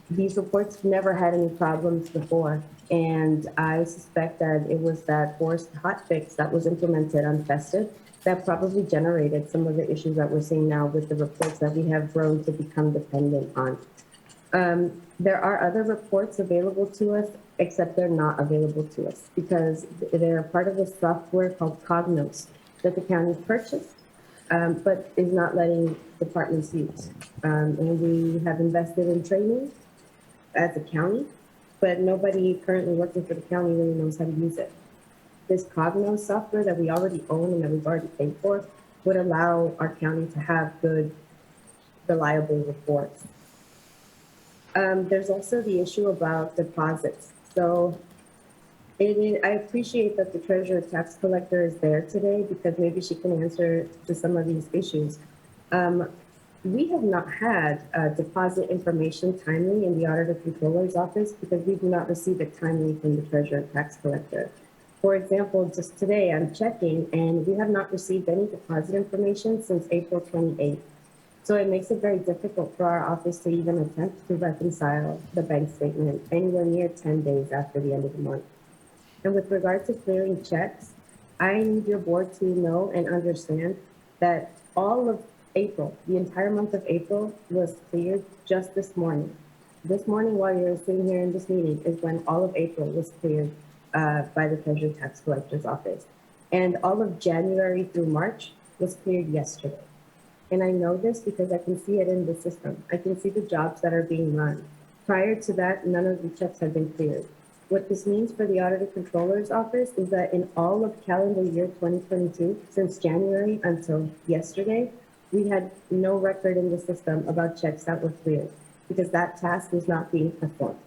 These reports never had any problems before, and I suspect that it was that forced hotfix that was implemented untested that probably generated some of the issues that we're seeing now with the reports that we have grown to become dependent on. There are other reports available to us, except they're not available to us because they're part of a software called Cognos that the county purchased, but is not letting departments use. And we have invested in training as a county, but nobody currently working for the county really knows how to use it. This Cognos software that we already own and that we've already paid for would allow our county to have good, reliable reports. There's also the issue about deposits. So I appreciate that the treasurer tax collector is there today because maybe she can answer to some of these issues. We have not had deposit information timely in the Auditor Controller's Office because we do not receive it timely from the treasurer tax collector. For example, just today I'm checking and we have not received any deposit information since April 28th. So it makes it very difficult for our office to even attempt to reconcile the bank statement anywhere near 10 days after the end of the month. And with regard to clearing checks, I need your board to know and understand that all of April, the entire month of April was cleared just this morning. This morning while you're sitting here in this meeting is when all of April was cleared by the Treasury Tax Collector's Office. And all of January through March was cleared yesterday. And I know this because I can see it in the system. I can see the jobs that are being run. Prior to that, none of the checks have been cleared. What this means for the Auditor Controller's Office is that in all of calendar year 2022, since January until yesterday, we had no record in the system about checks that were cleared because that task is not being performed.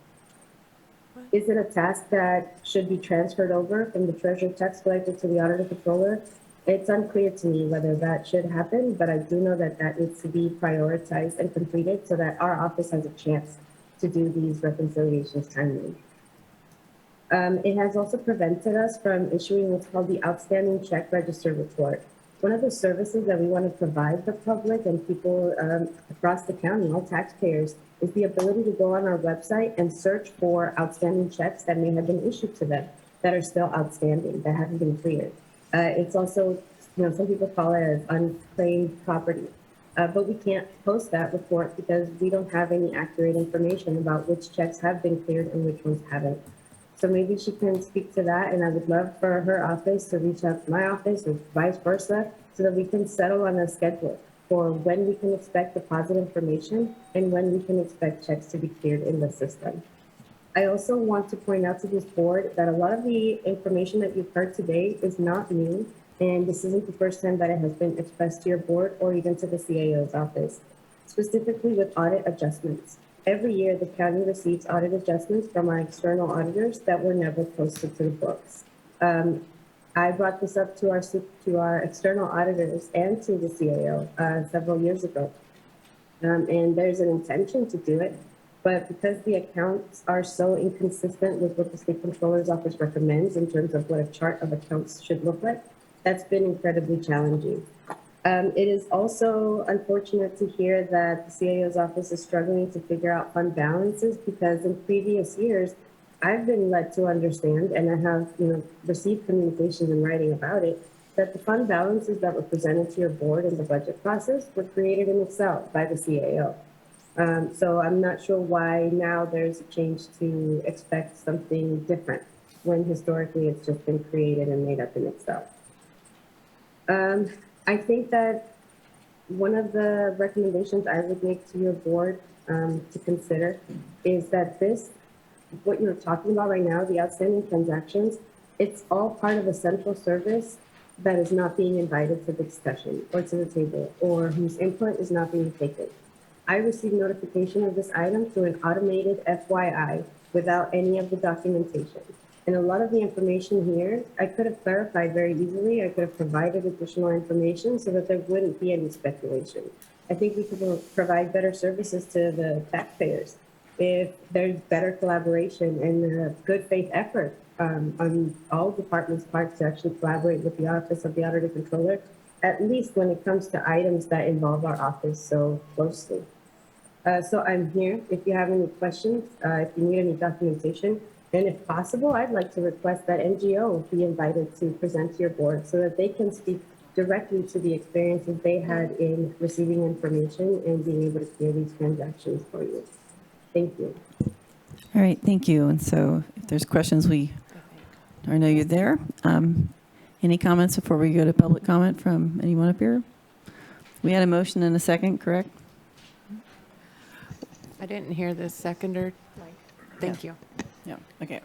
Is it a task that should be transferred over from the Treasurer Tax Collector to the Auditor Controller? It's unclear to me whether that should happen, but I do know that that needs to be prioritized and completed so that our office has a chance to do these reconciliations timely. It has also prevented us from issuing what's called the Outstanding Check Register Report. One of the services that we want to provide the public and people across the county, all taxpayers, is the ability to go on our website and search for outstanding checks that may have been issued to them that are still outstanding, that haven't been cleared. It's also, you know, some people call it as unclaimed property, but we can't post that report because we don't have any accurate information about which checks have been cleared and which ones haven't. So maybe she can speak to that, and I would love for her office to reach out to my office or vice versa so that we can settle on a schedule for when we can expect deposit information and when we can expect checks to be cleared in the system. I also want to point out to this board that a lot of the information that you've heard today is not new, and this isn't the first time that it has been expressed to your board or even to the CAO's office, specifically with audit adjustments. Every year, the county receives audit adjustments from our external auditors that were never posted to the books. I brought this up to our external auditors and to the CAO several years ago. And there's an intention to do it, but because the accounts are so inconsistent with what the State Controller's Office recommends in terms of what a chart of accounts should look like, that's been incredibly challenging. It is also unfortunate to hear that the CAO's office is struggling to figure out fund balances, because in previous years, I've been led to understand, and I have received communications in writing about it, that the fund balances that were presented to your board in the budget process were created in Excel by the CAO. So I'm not sure why now there's a change to expect something different when historically it's just been created and made up in Excel. I think that one of the recommendations I would make to your board to consider is that what you're talking about right now, the outstanding transactions, it's all part of a central service that is not being invited to the discussion or to the table, or whose input is not being taken. I received notification of this item through an automated FYI without any of the documentation. And a lot of the information here, I could have clarified very easily. I could have provided additional information so that there wouldn't be any speculation. I think we could provide better services to the taxpayers if there's better collaboration and a good faith effort on all departments' part to actually collaborate with the Office of the Auditor Controller, at least when it comes to items that involve our office so closely. So I'm here if you have any questions, if you need any documentation, and if possible, I'd like to request that NGO be invited to present to your board so that they can speak directly to the experiences they had in receiving information and being able to clear these transactions for you. Thank you. All right, thank you. And so if there's questions, I know you're there. Any comments before we go to public comment from anyone up here? We had a motion and a second, correct? I didn't hear the seconder. Thank you. Yeah, okay.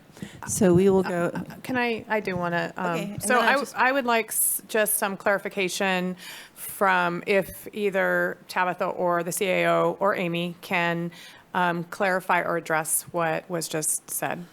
So we will go. I do want to, Okay, so and then I would like just some clarification from if either Tabitha or the CAO or Amy can clarify or address what was just said.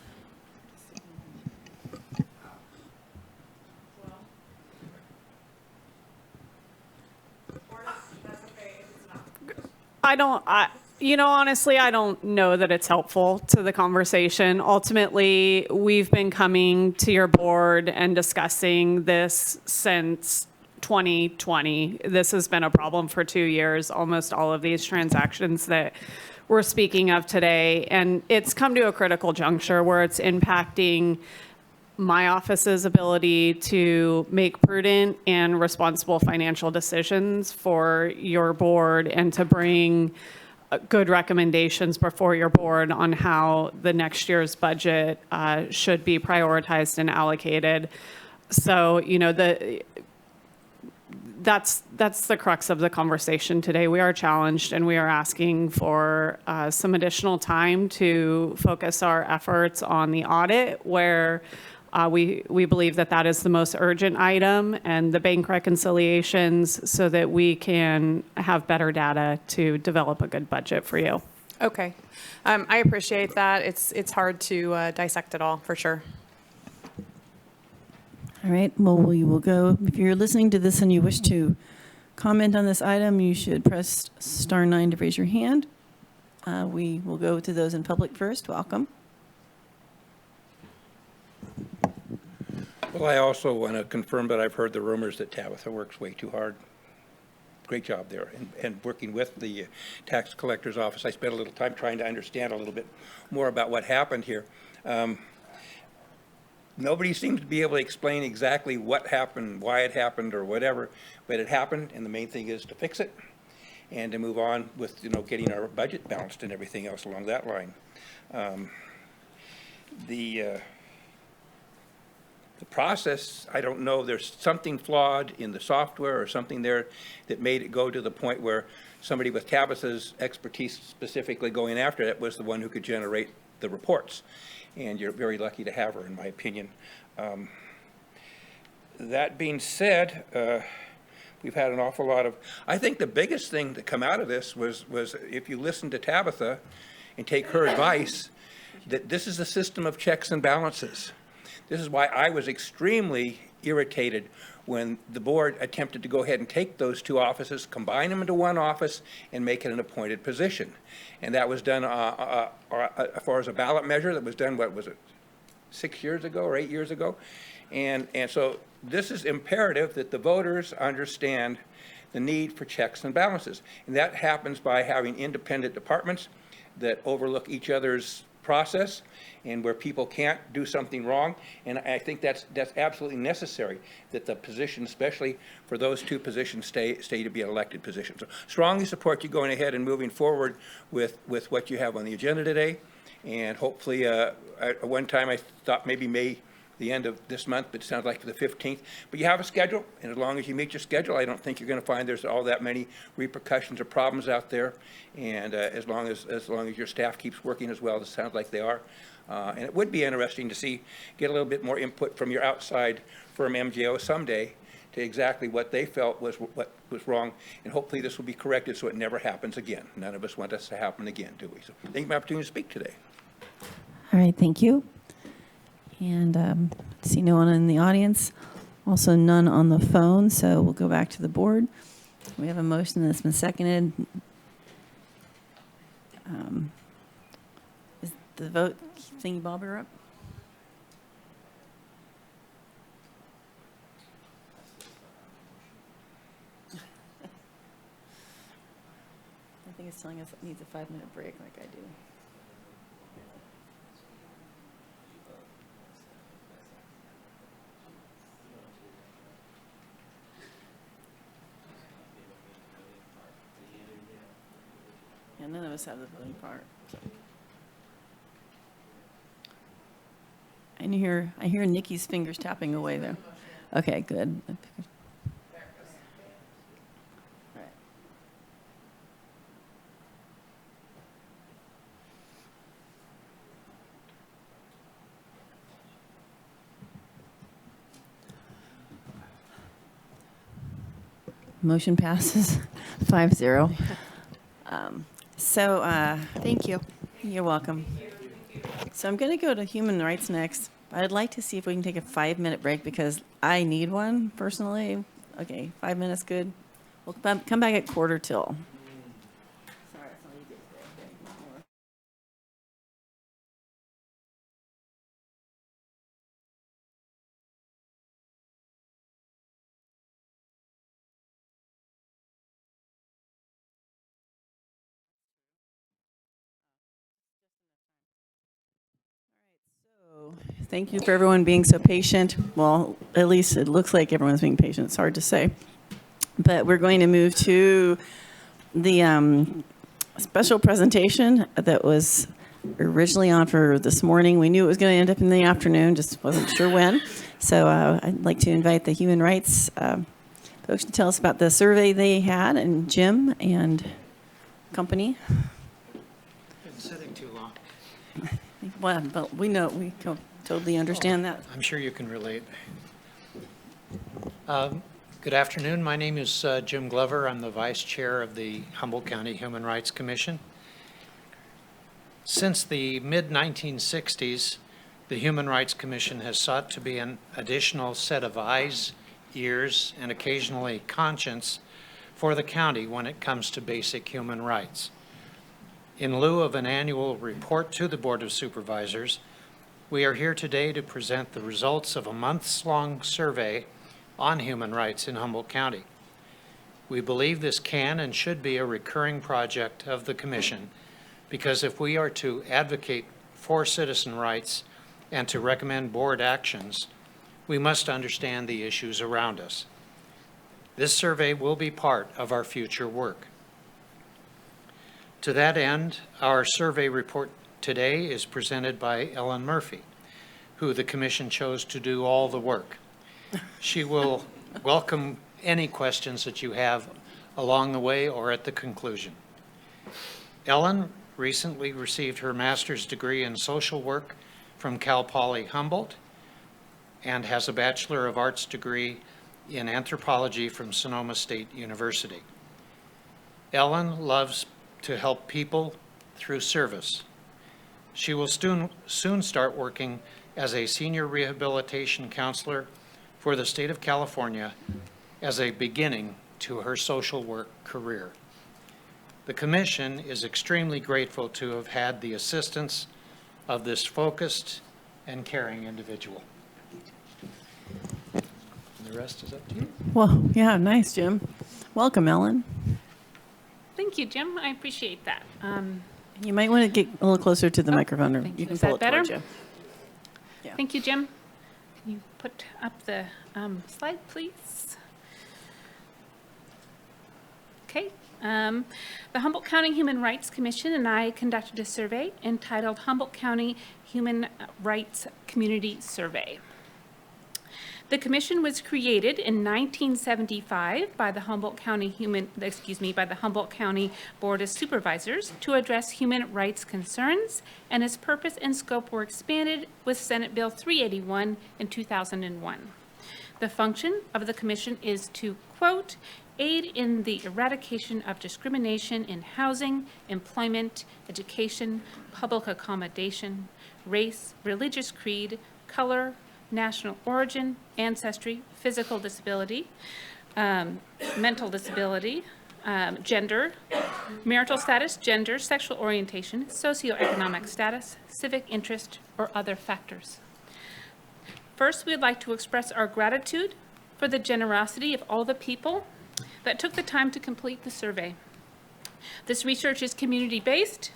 Honestly, I don't know that it's helpful to the conversation. Ultimately, we've been coming to your board and discussing this since 2020. This has been a problem for 2 years, almost all of these transactions that we're speaking of today. And it's come to a critical juncture where it's impacting my office's ability to make prudent and responsible financial decisions for your board and to bring good recommendations before your board on how the next year's budget should be prioritized and allocated. So, that's the crux of the conversation today. We are challenged and we are asking for some additional time to focus our efforts on the audit where we believe that is the most urgent item, and the bank reconciliations so that we can have better data to develop a good budget for you. Okay. I appreciate that. It's hard to dissect it all, for sure. All right, well, we will go. If you're listening to this and you wish to comment on this item, you should press *9 to raise your hand. We will go to those in public first. Welcome. Well, I also want to confirm that I've heard the rumors that Tabitha works way too hard. Great job there. And working with the tax collector's office, I spent a little time trying to understand a little bit more about what happened here. Nobody seems to be able to explain exactly what happened, why it happened, or whatever, but it happened, and the main thing is to fix it and to move on with, getting our budget balanced and everything else along that line. The process, I don't know, there's something flawed in the software or something there that made it go to the point where somebody with Tabitha's expertise specifically going after it was the one who could generate the reports. And you're very lucky to have her, in my opinion. That being said, we've had an awful lot of, I think the biggest thing to come out of this was if you listen to Tabitha and take her advice, that this is a system of checks and balances. This is why I was extremely irritated when the board attempted to go ahead and take those two offices, combine them into one office, and make it an appointed position. And that was done, as far as a ballot measure, that was done, what was it, 6 years ago or 8 years ago? And so this is imperative that the voters understand the need for checks and balances. And that happens by having independent departments that overlook each other's process and where people can't do something wrong. And I think that's absolutely necessary, that the position, especially for those two positions, stay to be elected positions. So strongly support you going ahead and moving forward with what you have on the agenda today. And hopefully, at one time I thought maybe the end of this month, but it sounds like the 15th. But you have a schedule, and as long as you meet your schedule, I don't think you're going to find there's all that many repercussions or problems out there. And as long as your staff keeps working as well as it sounds like they are. And it would be interesting to get a little bit more input from your outside firm MJO someday to exactly what they felt what was wrong. And hopefully this will be corrected so it never happens again. None of us want this to happen again, do we? So thank you for the opportunity to speak today. All right, thank you. And see no one in the audience, also none on the phone, so we'll go back to the board. We have a motion that's been seconded. Is the vote thingy bobber up? I think it's telling us it needs a 5-minute break like I do. Yeah, none of us have the voting part. And I hear Nikki's fingers tapping away there. Okay, good. Motion passes 5-0. Thank you. You're welcome. So I'm going to go to human rights next. I'd like to see if we can take a 5-minute break because I need one personally. Okay, 5 minutes, good. We'll come back at 1:45. Thank you for everyone being so patient. Well, at least it looks like everyone's being patient. It's hard to say. But we're going to move to the special presentation that was originally on for this morning. We knew it was going to end up in the afternoon, just wasn't sure when. So I'd like to invite the human rights folks to tell us about the survey they had, and Jim and company. Been sitting too long. Well, but we totally understand that. I'm sure you can relate. Good afternoon. My name is Jim Glover. I'm the Vice Chair of the Humboldt County Human Rights Commission. Since the mid-1960s, the Human Rights Commission has sought to be an additional set of eyes, ears, and occasionally conscience for the county when it comes to basic human rights. In lieu of an annual report to the Board of Supervisors, we are here today to present the results of a months-long survey on human rights in Humboldt County. We believe this can and should be a recurring project of the Commission because if we are to advocate for citizen rights and to recommend board actions, we must understand the issues around us. This survey will be part of our future work. To that end, our survey report today is presented by Ellen Murphy, who the Commission chose to do all the work. She will welcome any questions that you have along the way or at the conclusion. Ellen recently received her master's degree in social work from Cal Poly Humboldt and has a Bachelor of Arts degree in anthropology from Sonoma State University. Ellen loves to help people through service. She will soon start working as a senior rehabilitation counselor for the state of California as a beginning to her social work career. The Commission is extremely grateful to have had the assistance of this focused and caring individual. And the rest is up to you. Well, yeah, nice, Jim. Welcome, Ellen. Thank you, Jim. I appreciate that. You might want to get a little closer to the microphone, or you can Is pull that it better? towards you. Yeah. Thank you, Jim. Can you put up the slide, please? Okay. The Humboldt County Human Rights Commission and I conducted a survey entitled Humboldt County Human Rights Community Survey. The commission was created in 1975 by the Humboldt County by the Humboldt County Board of Supervisors to address human rights concerns, and its purpose and scope were expanded with Senate Bill 381 in 2001. The function of the commission is to, quote, aid in the eradication of discrimination in housing, employment, education, public accommodation, race, religious creed, color, national origin, ancestry, physical disability, mental disability, gender, marital status, gender, sexual orientation, socioeconomic status, civic interest, or other factors. First, we would like to express our gratitude for the generosity of all the people that took the time to complete the survey. This research is community-based,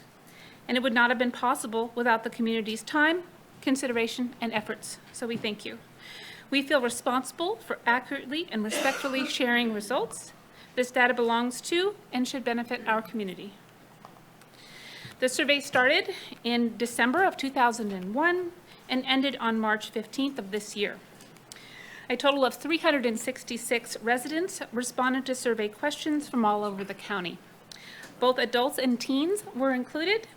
and it would not have been possible without the community's time, consideration, and efforts, so we thank you. We feel responsible for accurately and respectfully sharing results. This data belongs to and should benefit our community. The survey started in December of 2001 and ended on March 15th of this year. A total of 366 residents responded to survey questions from all over the county. Both adults and teens were included.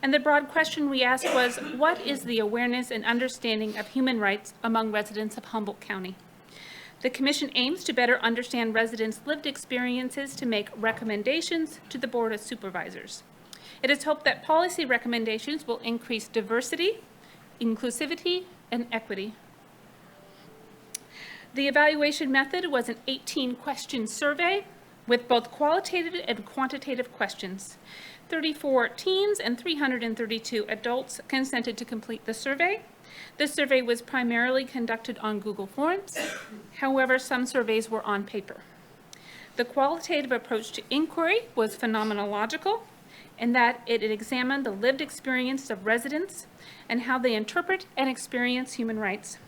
And the broad question we asked was, what is the awareness and understanding of human rights among residents of Humboldt County? The commission aims to better understand residents' lived experiences to make recommendations to the Board of Supervisors. It is hoped that policy recommendations will increase diversity, inclusivity, and equity. The evaluation method was an 18-question survey with both qualitative and quantitative questions. 34 teens and 332 adults consented to complete the survey. This survey was primarily conducted on Google Forms. However, some surveys were on paper. The qualitative approach to inquiry was phenomenological in that it examined the lived experience of residents and how they interpret and experience human rights.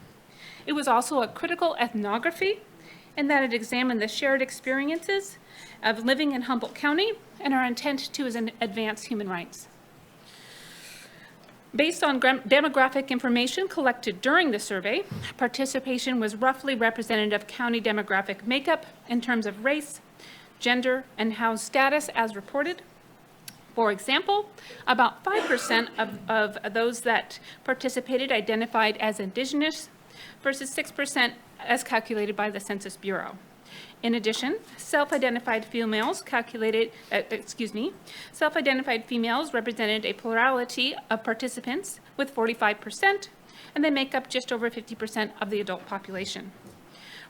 It was also a critical ethnography in that it examined the shared experiences of living in Humboldt County and our intent to advance human rights. Based on demographic information collected during the survey, participation was roughly representative of county demographic makeup in terms of race, gender, and house status as reported. For example, about 5% of those that participated identified as indigenous versus 6% as calculated by the Census Bureau. In addition, self-identified females represented a plurality of participants with 45%, and they make up just over 50% of the adult population.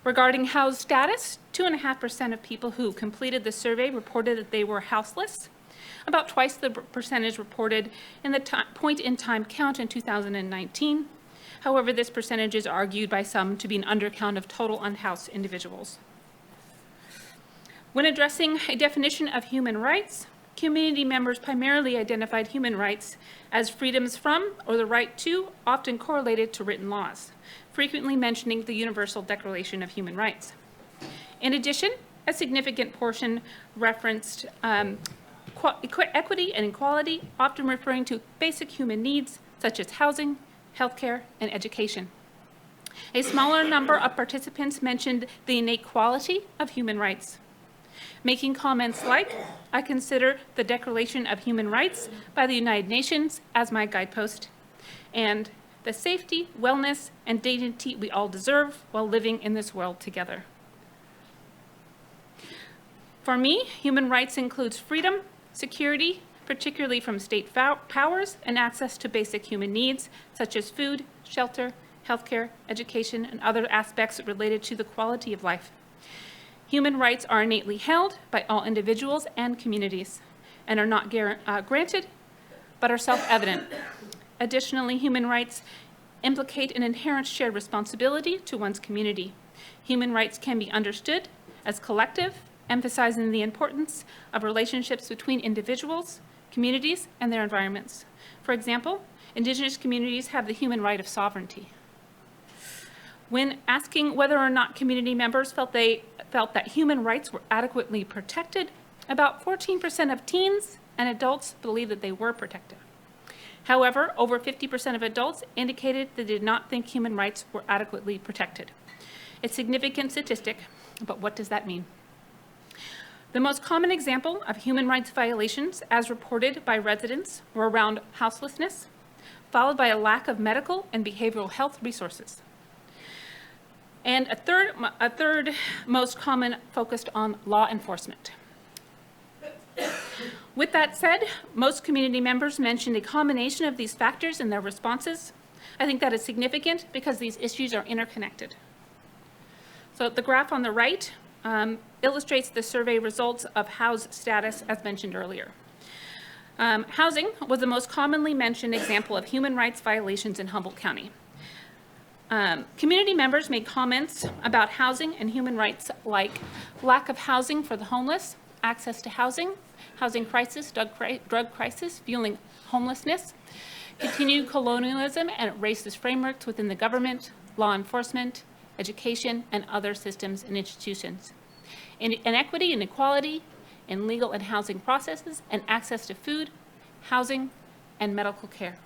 Regarding house status, 2.5% of people who completed the survey reported that they were houseless, about twice the percentage reported in the point-in-time count in 2019. However, this percentage is argued by some to be an undercount of total unhoused individuals. When addressing a definition of human rights, community members primarily identified human rights as freedoms from or the right to, often correlated to written laws, frequently mentioning the Universal Declaration of Human Rights. In addition, a significant portion referenced equity and equality, often referring to basic human needs such as housing, healthcare, and education. A smaller number of participants mentioned the innate quality of human rights, making comments like, I consider the Declaration of Human Rights by the United Nations as my guidepost, and the safety, wellness, and dignity we all deserve while living in this world together. For me, human rights includes freedom, security, particularly from state powers, and access to basic human needs such as food, shelter, healthcare, education, and other aspects related to the quality of life. Human rights are innately held by all individuals and communities and are not granted, but are self-evident. Additionally, human rights implicate an inherent shared responsibility to one's community. Human rights can be understood as collective, emphasizing the importance of relationships between individuals, communities, and their environments. For example, Indigenous communities have the human right of sovereignty. When asking whether or not community members felt that human rights were adequately protected, about 14% of teens and adults believed that they were protected. However, over 50% of adults indicated they did not think human rights were adequately protected. It's a significant statistic, but what does that mean? The most common example of human rights violations as reported by residents were around houselessness, followed by a lack of medical and behavioral health resources. And a third most common focused on law enforcement. With that said, most community members mentioned a combination of these factors in their responses. I think that is significant because these issues are interconnected. So the graph on the right illustrates the survey results of housed status as mentioned earlier. Housing was the most commonly mentioned example of human rights violations in Humboldt County. Community members made comments about housing and human rights like lack of housing for the homeless, access to housing, housing crisis, drug crisis, fueling homelessness, continued colonialism and racist frameworks within the government, law enforcement, education, and other systems and institutions. Inequity and equality in legal and housing processes, and access to food, housing, and medical care.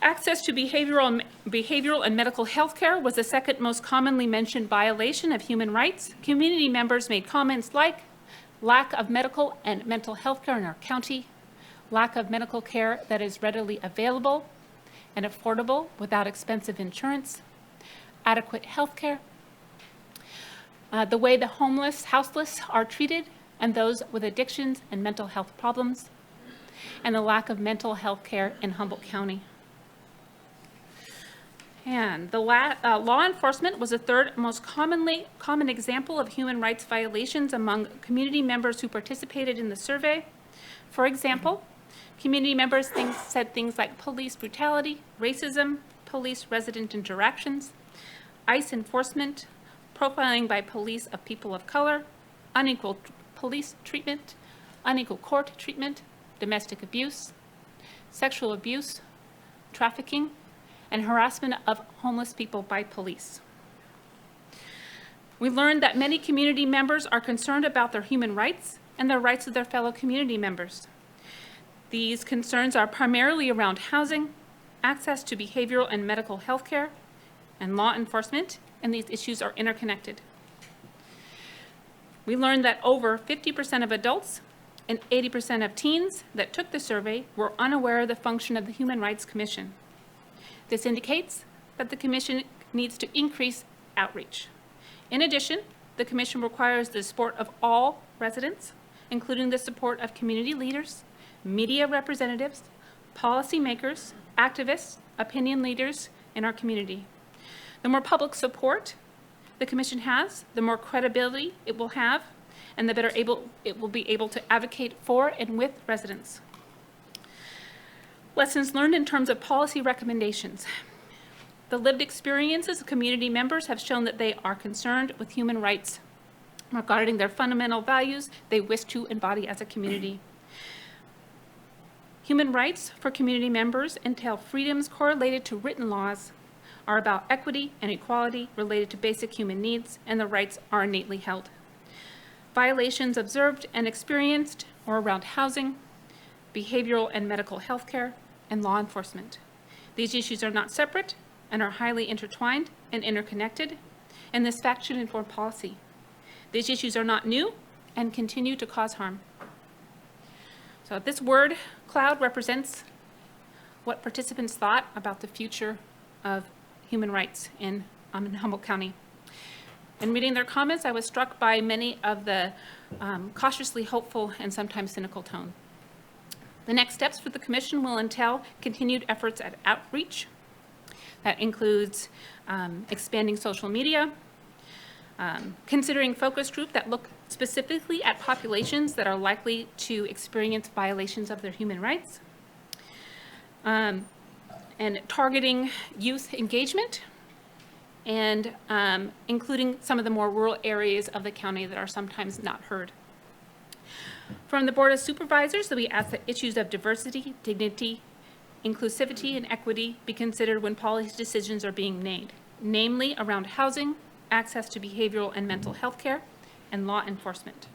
Access to behavioral and medical health care was the second most commonly mentioned violation of human rights. Community members made comments like lack of medical and mental health care in our county, lack of medical care that is readily available and affordable without expensive insurance, adequate health care, the way the homeless, houseless are treated, and those with addictions and mental health problems, and the lack of mental health care in Humboldt County. And the law enforcement was the third most common example of human rights violations among community members who participated in the survey. For example, community members said things like police brutality, racism, police-resident interactions, ICE enforcement, profiling by police of people of color, unequal police treatment, unequal court treatment, domestic abuse, sexual abuse, trafficking, and harassment of homeless people by police. We learned that many community members are concerned about their human rights and the rights of their fellow community members. These concerns are primarily around housing, access to behavioral and medical health care, and law enforcement, and these issues are interconnected. We learned that over 50% of adults and 80% of teens that took the survey were unaware of the function of the Human Rights Commission. This indicates that the Commission needs to increase outreach. In addition, the Commission requires the support of all residents, including the support of community leaders, media representatives, policymakers, activists, opinion leaders in our community. The more public support the Commission has, the more credibility it will have, and the better it will be able to advocate for and with residents. Lessons learned in terms of policy recommendations. The lived experiences of community members have shown that they are concerned with human rights regarding their fundamental values they wish to embody as a community. Human rights for community members entail freedoms correlated to written laws, are about equity and equality related to basic human needs, and the rights are innately held. Violations observed and experienced are around housing, behavioral and medical health care, and law enforcement. These issues are not separate and are highly intertwined and interconnected, and this fact should inform policy. These issues are not new and continue to cause harm. So this word cloud represents what participants thought about the future of human rights in Humboldt County. In reading their comments, I was struck by many of the cautiously hopeful and sometimes cynical tone. The next steps for the Commission will entail continued efforts at outreach, That includes expanding social media, considering focus group that look specifically at populations that are likely to experience violations of their human rights, and targeting youth engagement, and including some of the more rural areas of the county that are sometimes not heard. From the Board of Supervisors, we ask that issues of diversity, dignity, inclusivity, and equity be considered when policy decisions are being made, namely around housing, access to behavioral and mental health care, and law enforcement.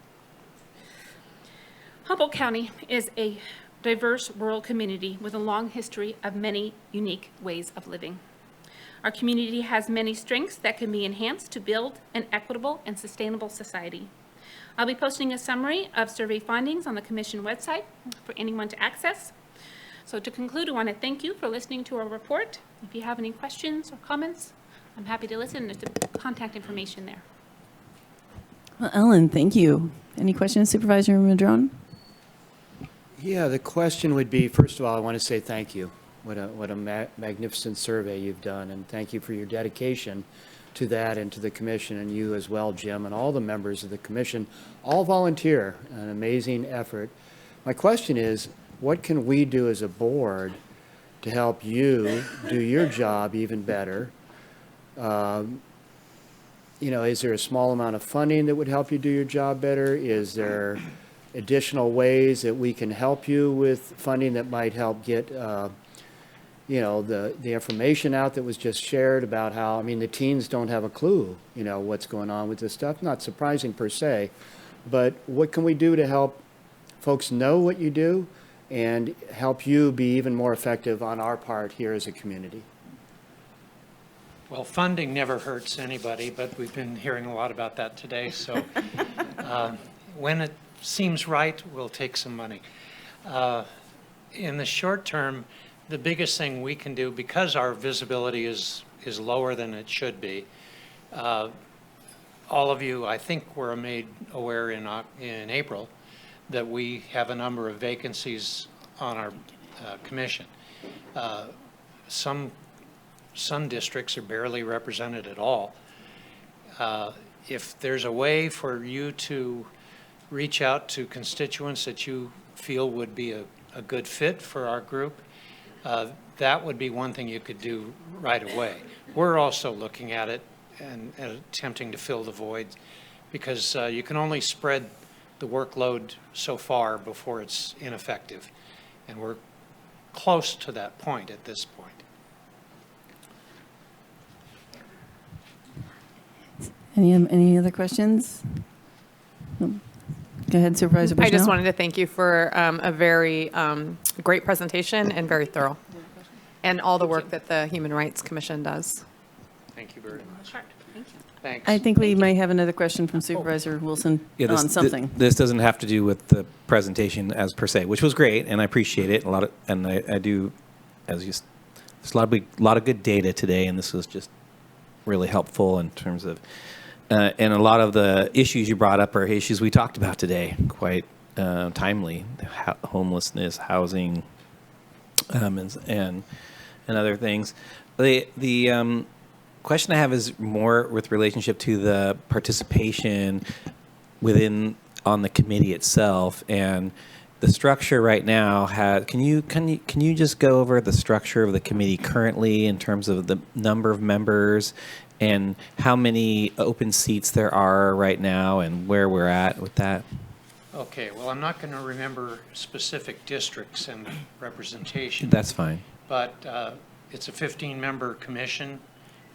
Humboldt County is a diverse rural community with a long history of many unique ways of living. Our community has many strengths that can be enhanced to build an equitable and sustainable society. I'll be posting a summary of survey findings on the Commission website for anyone to access. So to conclude, I want to thank you for listening to our report. If you have any questions or comments, I'm happy to listen. There's the contact information there. Well, Ellen, thank you. Any questions, Supervisor Madrone? Yeah, the question would be, first of all, I want to say thank you. What a magnificent survey you've done, and thank you for your dedication to that and to the commission, and you as well, Jim, and all the members of the commission, all volunteer, an amazing effort. My question is, what can we do as a board to help you do your job even better? You know, is there a small amount of funding that would help you do your job better? Is there additional ways that we can help you with funding that might help get you know, the information out that was just shared about how, I mean, the teens don't have a clue, you know, what's going on with this stuff. Not surprising per se, but what can we do to help folks know what you do and help you be even more effective on our part here as a community? Well, funding never hurts anybody, but we've been hearing a lot about that today. So when it seems right, we'll take some money. In the short term, the biggest thing we can do, because our visibility is lower than it should be, all of you, I think, were made aware in April that we have a number of vacancies on our commission. Some districts are barely represented at all. If there's a way for you to reach out to constituents that you feel would be a good fit for our group, that would be one thing you could do right away. We're also looking at it and attempting to fill the void, because you can only spread the workload so far before it's ineffective. And we're close to that point at this point. Any other questions? No. Go ahead, Supervisor Bushnell. I just wanted to thank you for a very great presentation and very thorough, and all the work that the Human Rights Commission does. Thank you very much. Thank you. Thanks. I think we might have another question from Supervisor Wilson on something. This doesn't have to do with the presentation as per se, which was great, and I appreciate it. I do, as you, there's a lot of good data today, and this was just really helpful in terms of, and a lot of the issues you brought up are issues we talked about today, quite timely: homelessness, housing, and other things. The question I have is more with relationship to the participation on the committee itself, and the structure right now. Can you just go over the structure of the committee currently in terms of the number of members and how many open seats there are right now and where we're at with that? Okay, well, I'm not going to remember specific districts and representation. That's fine. But it's a 15-member commission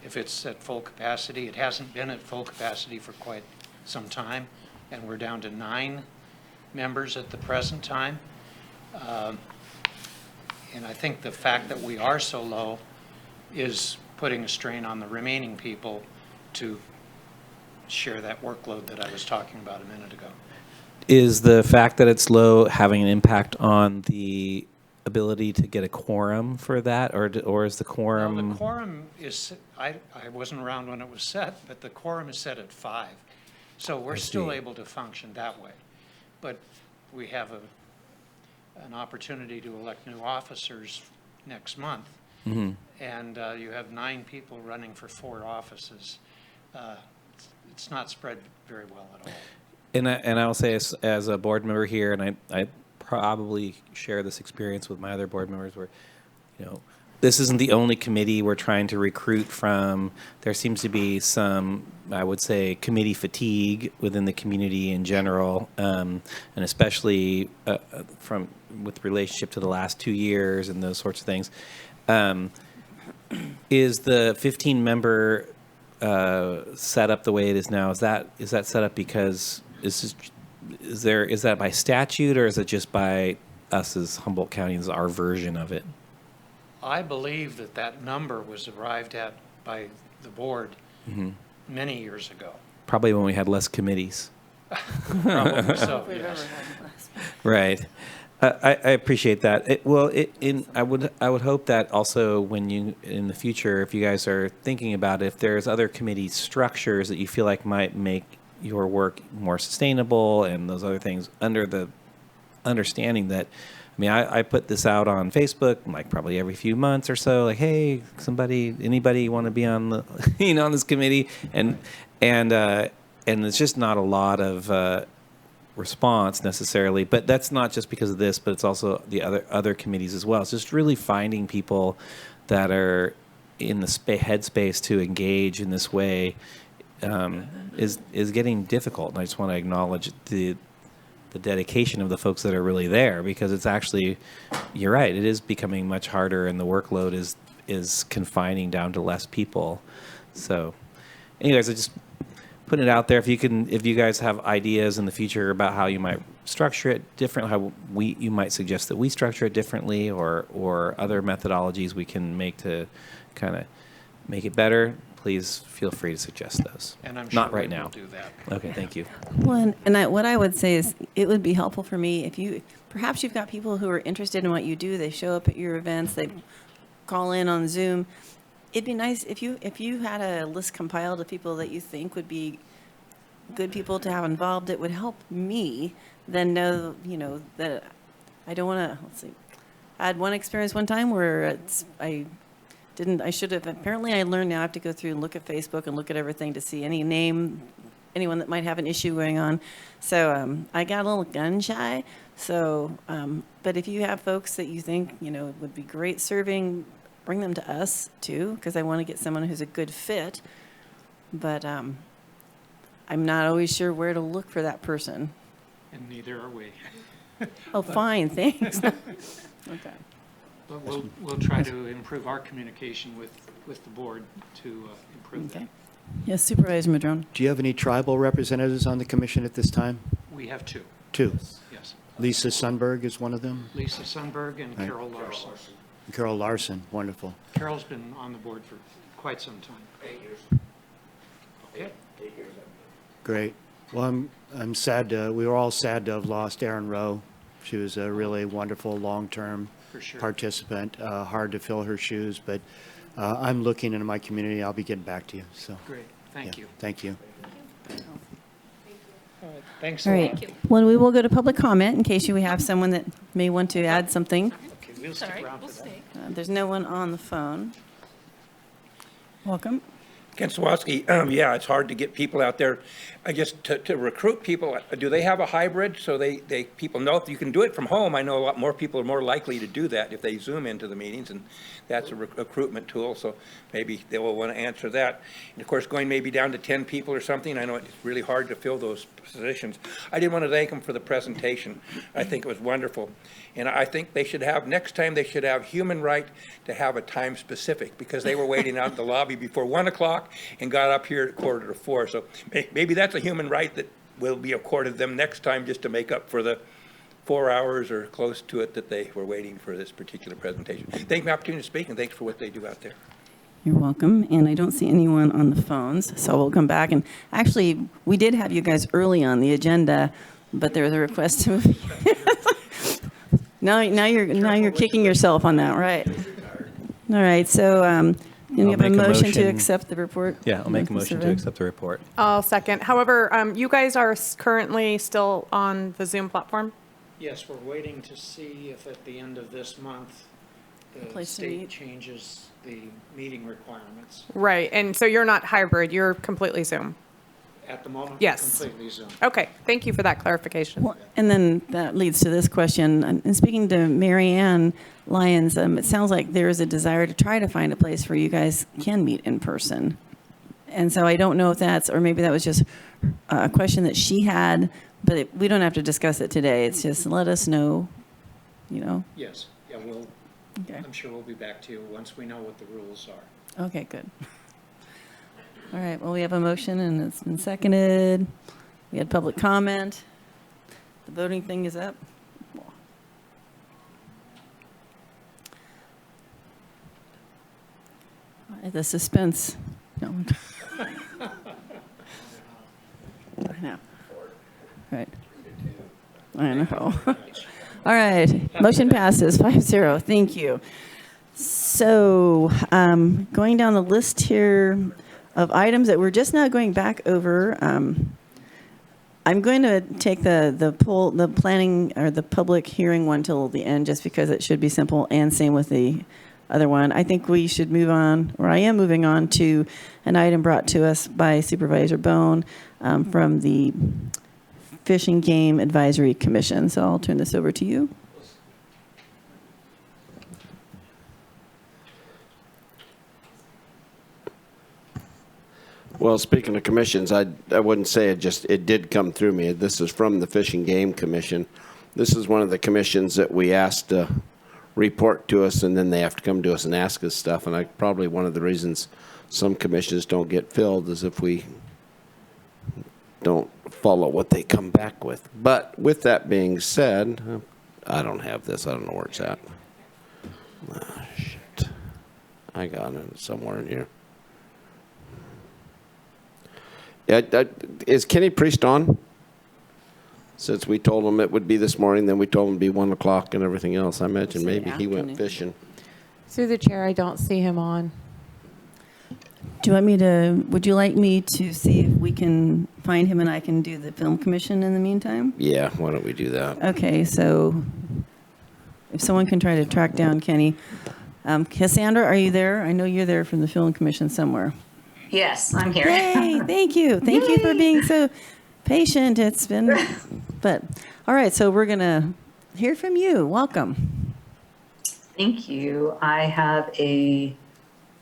if it's at full capacity. It hasn't been at full capacity for quite some time, and we're down to 9 members at the present time. And I think the fact that we are so low is putting a strain on the remaining people to share that workload that I was talking about a minute ago. Is the fact that it's low having an impact on the ability to get a quorum for that, or is the quorum? Well, the quorum is, I wasn't around when it was set, but the quorum is set at 5. So we're still able to function that way. But we have an opportunity to elect new officers next month. and you have 9 people running for 4 offices, it's not spread very well at all. And I will say, as a board member here, and I probably share this experience with my other board members, where, this isn't the only committee we're trying to recruit from. There seems to be some, I would say, committee fatigue within the community in general, and especially with relationship to the last 2 years and those sorts of things. Is the 15-member set up the way it is now? Is that set up because is that by statute, or is it just by us as Humboldt County, as our version of it? I believe that number was arrived at by the board many years ago. Probably when we had less committees. Probably so, yes. Right. I appreciate that. I would hope that also when you, in the future, if you guys are thinking about it, if there's other committee structures that you feel like might make your work more sustainable and those other things, under the understanding that, I put this out on Facebook like probably every few months or so, like, hey, anybody want to be on the, on this committee, and it's just not a lot of response necessarily. But that's not just because of this, but it's also the other committees as well. It's just really finding people that are in the headspace to engage in this way is getting difficult, and I just want to acknowledge the dedication of the folks that are really there, because it's actually, you're right, it is becoming much harder, and the workload is confining down to less people. So anyways, I just putting it out there. If you guys have ideas in the future about how you might structure it different, how you might suggest that we structure it differently, or other methodologies we can make to kind of make it better, please feel free to suggest those. And I'm Not sure right we now. will do that. Okay, thank you. Well, what I would say is it would be helpful for me if perhaps you've got people who are interested in what you do. They show up at your events. They call in on Zoom. It'd be nice if you had a list compiled of people that you think would be good people to have involved. It would help me then know, that I don't want to, let's see. I had one experience one time where I should have, apparently I learned now I have to go through and look at Facebook and look at everything to see anyone that might have an issue going on. So I got a little gun shy. So, but if you have folks that you think, would be great serving, bring them to us too, because I want to get someone who's a good fit. But I'm not always sure where to look for that person. And neither are we. Oh, fine, thanks. Okay. But we'll try to improve our communication with the board to improve that. Yes, Supervisor Madrone. Do you have any tribal representatives on the commission at this time? We have 2. 2? Yes. Lisa Sundberg is one of them? Lisa Sundberg and Right. Carol Larson. Carol Larson, wonderful. Carol's been on the board for quite some time. 8 years. Okay. 8 years. Great. Well, I'm sad we were all sad to have lost Erin Rowe. She was a really wonderful long-term For sure. participant. Hard to fill her shoes, but I'm looking into my community. I'll be getting back to you. So Great. Thank you. Thank you. All right. Thanks All a right. lot. Well, we will go to public comment in case we have someone that may want to add something. Okay, we'll stick around for that. There's no one on the phone. Welcome. Ken Swansky, yeah, it's hard to get people out there. I guess to recruit people, do they have a hybrid so people know if you can do it from home? I know a lot more people are more likely to do that if they Zoom into the meetings, and that's a recruitment tool, so maybe they will want to answer that. And of course, going maybe down to 10 people or something, I know it's really hard to fill those positions. I did want to thank them for the presentation. I think it was wonderful. And I think next time they should have human right to have a time specific, because they were waiting out in the lobby before 1 o'clock and got up here at 3:45. So maybe that's a human right that will be accorded them next time, just to make up for the 4 hours or close to it that they were waiting for this particular presentation. Thank you for the opportunity to speak, and thanks for what they do out there. You're welcome. And I don't see anyone on the phones, so we'll come back. And actually, we did have you guys early on the agenda, but there was a request to move. Now you're kicking yourself on that, right? All right. So can you have a motion to accept the report? Yeah, I'll make a motion to accept the report. I'll second. However, you guys are currently still on the Zoom platform? Yes, we're waiting to see if at the end of this month the Place to state meet. changes the meeting requirements. Right, and so you're not hybrid, you're completely Zoom? At the moment, Yes. completely Zoom. Okay, thank you for that clarification. Well, and then that leads to this question. And speaking to Mary Ann Lyons, it sounds like there is a desire to try to find a place where you guys can meet in person. And so I don't know if that's, or maybe that was just a question that she had, but we don't have to discuss it today. It's just let us know, you know. Yes, yeah, Okay. I'm sure we'll be back to you once we know what the rules are. Okay, good. All right, well, we have a motion and it's been seconded. We had public comment. The voting thing is up. The suspense. No. I know. Right. I know. All right, motion passes 5-0. Thank you. So going down the list here of items that we're just now going back over, I'm going to take the planning or the public hearing one till the end just because it should be simple, and same with the other one. I think we should move on, or I am moving on to an item brought to us by Supervisor Bohn from the Fish and Game Advisory Commission. So I'll turn this over to you. Well, speaking of commissions, I wouldn't say it did come through me. This is from the Fish and Game Commission. This is one of the commissions that we asked to report to us, and then they have to come to us and ask us stuff. And probably one of the reasons some commissions don't get filled is if we don't follow what they come back with. But with that being said, I don't have this. I don't know where it's at. Oh, shit. I got it somewhere in here. Yeah, is Kenny Priest on? Since we told him it would be this morning, then we told him it'd be 1 o'clock and everything else. I imagine maybe he went fishing. Through the chair, I don't see him on. Do you want me to, would you like me to see if we can find him and I can do the film commission in the meantime? Yeah, why don't we do that? Okay, so if someone can try to track down Kenny. Cassandra, are you there? I know you're there from the film commission somewhere. Yes, I'm here. Yay, thank you. Thank you for being so patient. It's been, but, all right, so we're going to hear from you. Welcome. Thank you. I have a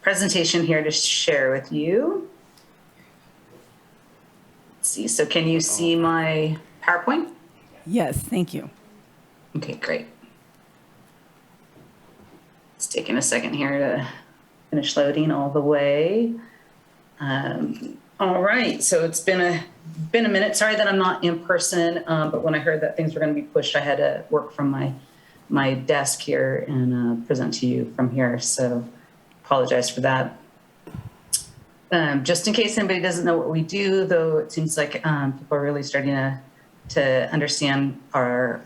presentation here to share with you. Let's see, so can you see my PowerPoint? Yes, thank you. Okay, great. It's taking a second here to finish loading all the way. All right, so it's been a minute. Sorry that I'm not in person, but when I heard that things were going to be pushed, I had to work from my desk here and present to you from here. So apologize for that. Just in case anybody doesn't know what we do, though, it seems like people are really starting to understand our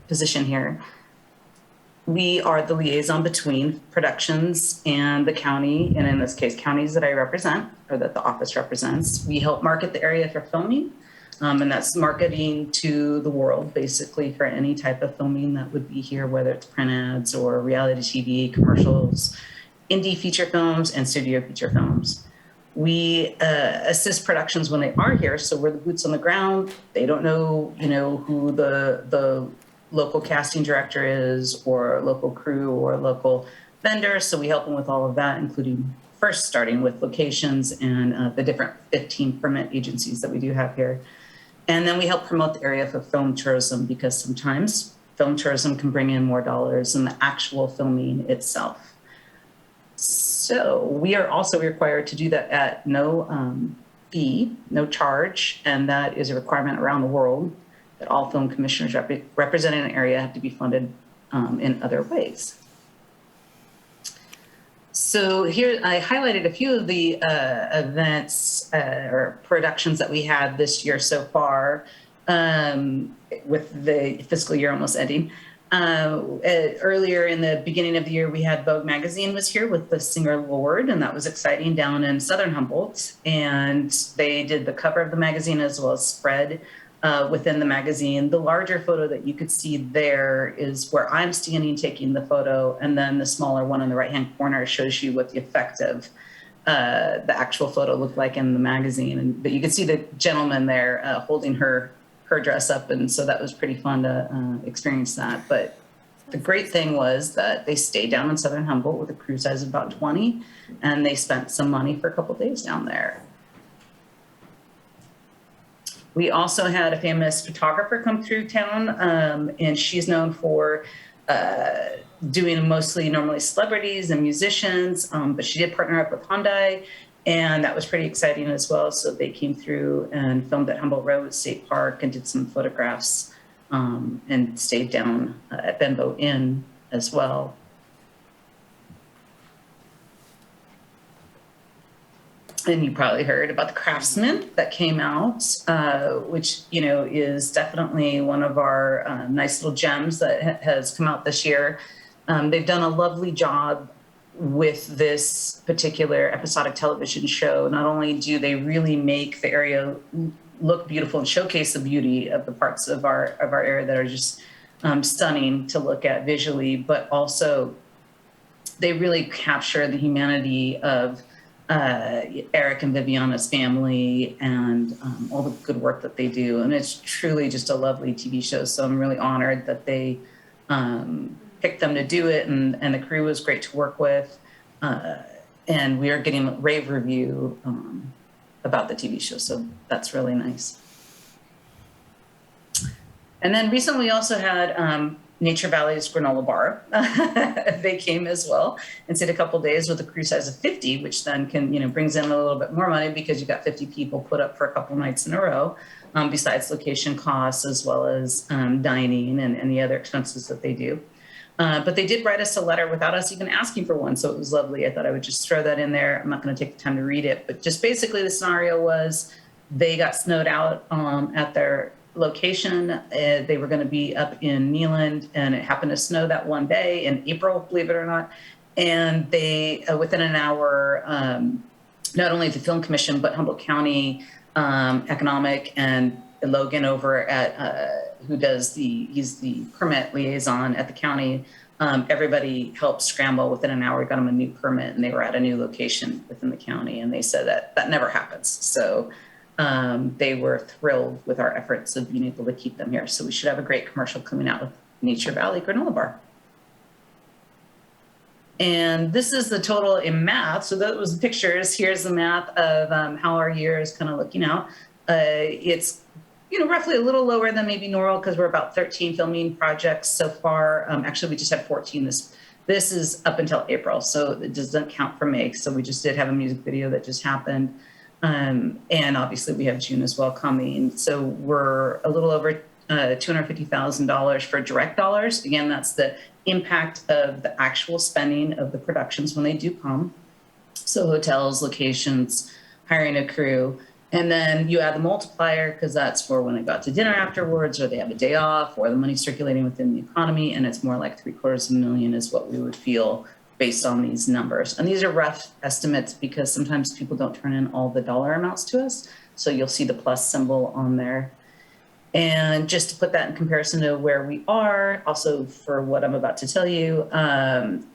position here. We are the liaison between productions and the county, and in this case, counties that I represent, or that the office represents. We help market the area for filming, and that's marketing to the world, basically, for any type of filming that would be here, whether it's print ads or reality TV, commercials, indie feature films, and studio feature films. We assist productions when they are here, so we're the boots on the ground. They don't know, who the local casting director is, or local crew, or local vendor. So we help them with all of that, including first starting with locations and the different 15 permit agencies that we do have here. And then we help promote the area for film tourism, because sometimes film tourism can bring in more dollars than the actual filming itself. So we are also required to do that at no fee, no charge, and that is a requirement around the world, that all film commissioners representing an area have to be funded in other ways. So here I highlighted a few of the events or productions that we had this year so far, with the fiscal year almost ending. Earlier in the beginning of the year, we had Vogue magazine was here with the singer Lorde, and that was exciting, down in Southern Humboldt. And they did the cover of the magazine as well as spread within the magazine. The larger photo that you could see there is where I'm standing taking the photo, and then the smaller one in the right-hand corner shows you what the effect of the actual photo looked like in the magazine. But you can see the gentleman there holding her dress up, and so that was pretty fun to experience that. But the great thing was that they stayed down in Southern Humboldt with a crew size of about 20, and they spent some money for a couple days down there. We also had a famous photographer come through town, and she's known for doing mostly normally celebrities and musicians, but she did partner up with Hyundai, and that was pretty exciting as well. So they came through and filmed at Humboldt Road State Park and did some photographs, and stayed down at Benbow Inn as well. And you probably heard about the Craftsman that came out, which, you know, is definitely one of our nice little gems that has come out this year. They've done a lovely job with this particular episodic television show. Not only do they really make the area look beautiful and showcase the beauty of the parts of our area that are just stunning to look at visually, but also they really capture the humanity of Eric and Viviana's family and all the good work that they do. And it's truly just a lovely TV show. So I'm really honored that they picked them to do it, and the crew was great to work with. And we are getting a rave review about the TV show. So that's really nice. And then recently we also had Nature Valley's granola bar. They came as well and stayed a couple days with a crew size of 50, which then can, you know, brings in a little bit more money because you got 50 people put up for a couple nights in a row, besides location costs as well as dining and any other expenses that they do. But they did write us a letter without us even asking for one, so it was lovely. I thought I would just throw that in there. I'm not going to take the time to read it, but just basically the scenario was they got snowed out at their location. They were going to be up in Neeland, and it happened to snow that one day in April, believe it or not. And they, within an hour, not only the Film Commission, but Humboldt County Economic and Logan over at, he's the permit liaison at the county. Everybody helped scramble within an hour, got them a new permit, and they were at a new location within the county. And they said that never happens. So they were thrilled with our efforts of being able to keep them here. So we should have a great commercial coming out with Nature Valley Granola Bar. And this is the total in math. So that was the pictures. Here's the math of how our year is kind of looking out. It's, you know, roughly a little lower than maybe normal because we're about 13 filming projects so far. Actually, we just had 14. This is up until April, so it doesn't count for May. So we just did have a music video that just happened. And obviously we have June as well coming. So we're a little over $250,000 for direct dollars. Again, that's the impact of the actual spending of the productions when they do come. So hotels, locations, hiring a crew. And then you add the multiplier because that's for when they got to dinner afterwards, or they have a day off, or the money circulating within the economy. And it's more like $750,000 is what we would feel based on these numbers. And these are rough estimates because sometimes people don't turn in all the dollar amounts to us. So you'll see the plus symbol on there. And just to put that in comparison to where we are, also for what I'm about to tell you,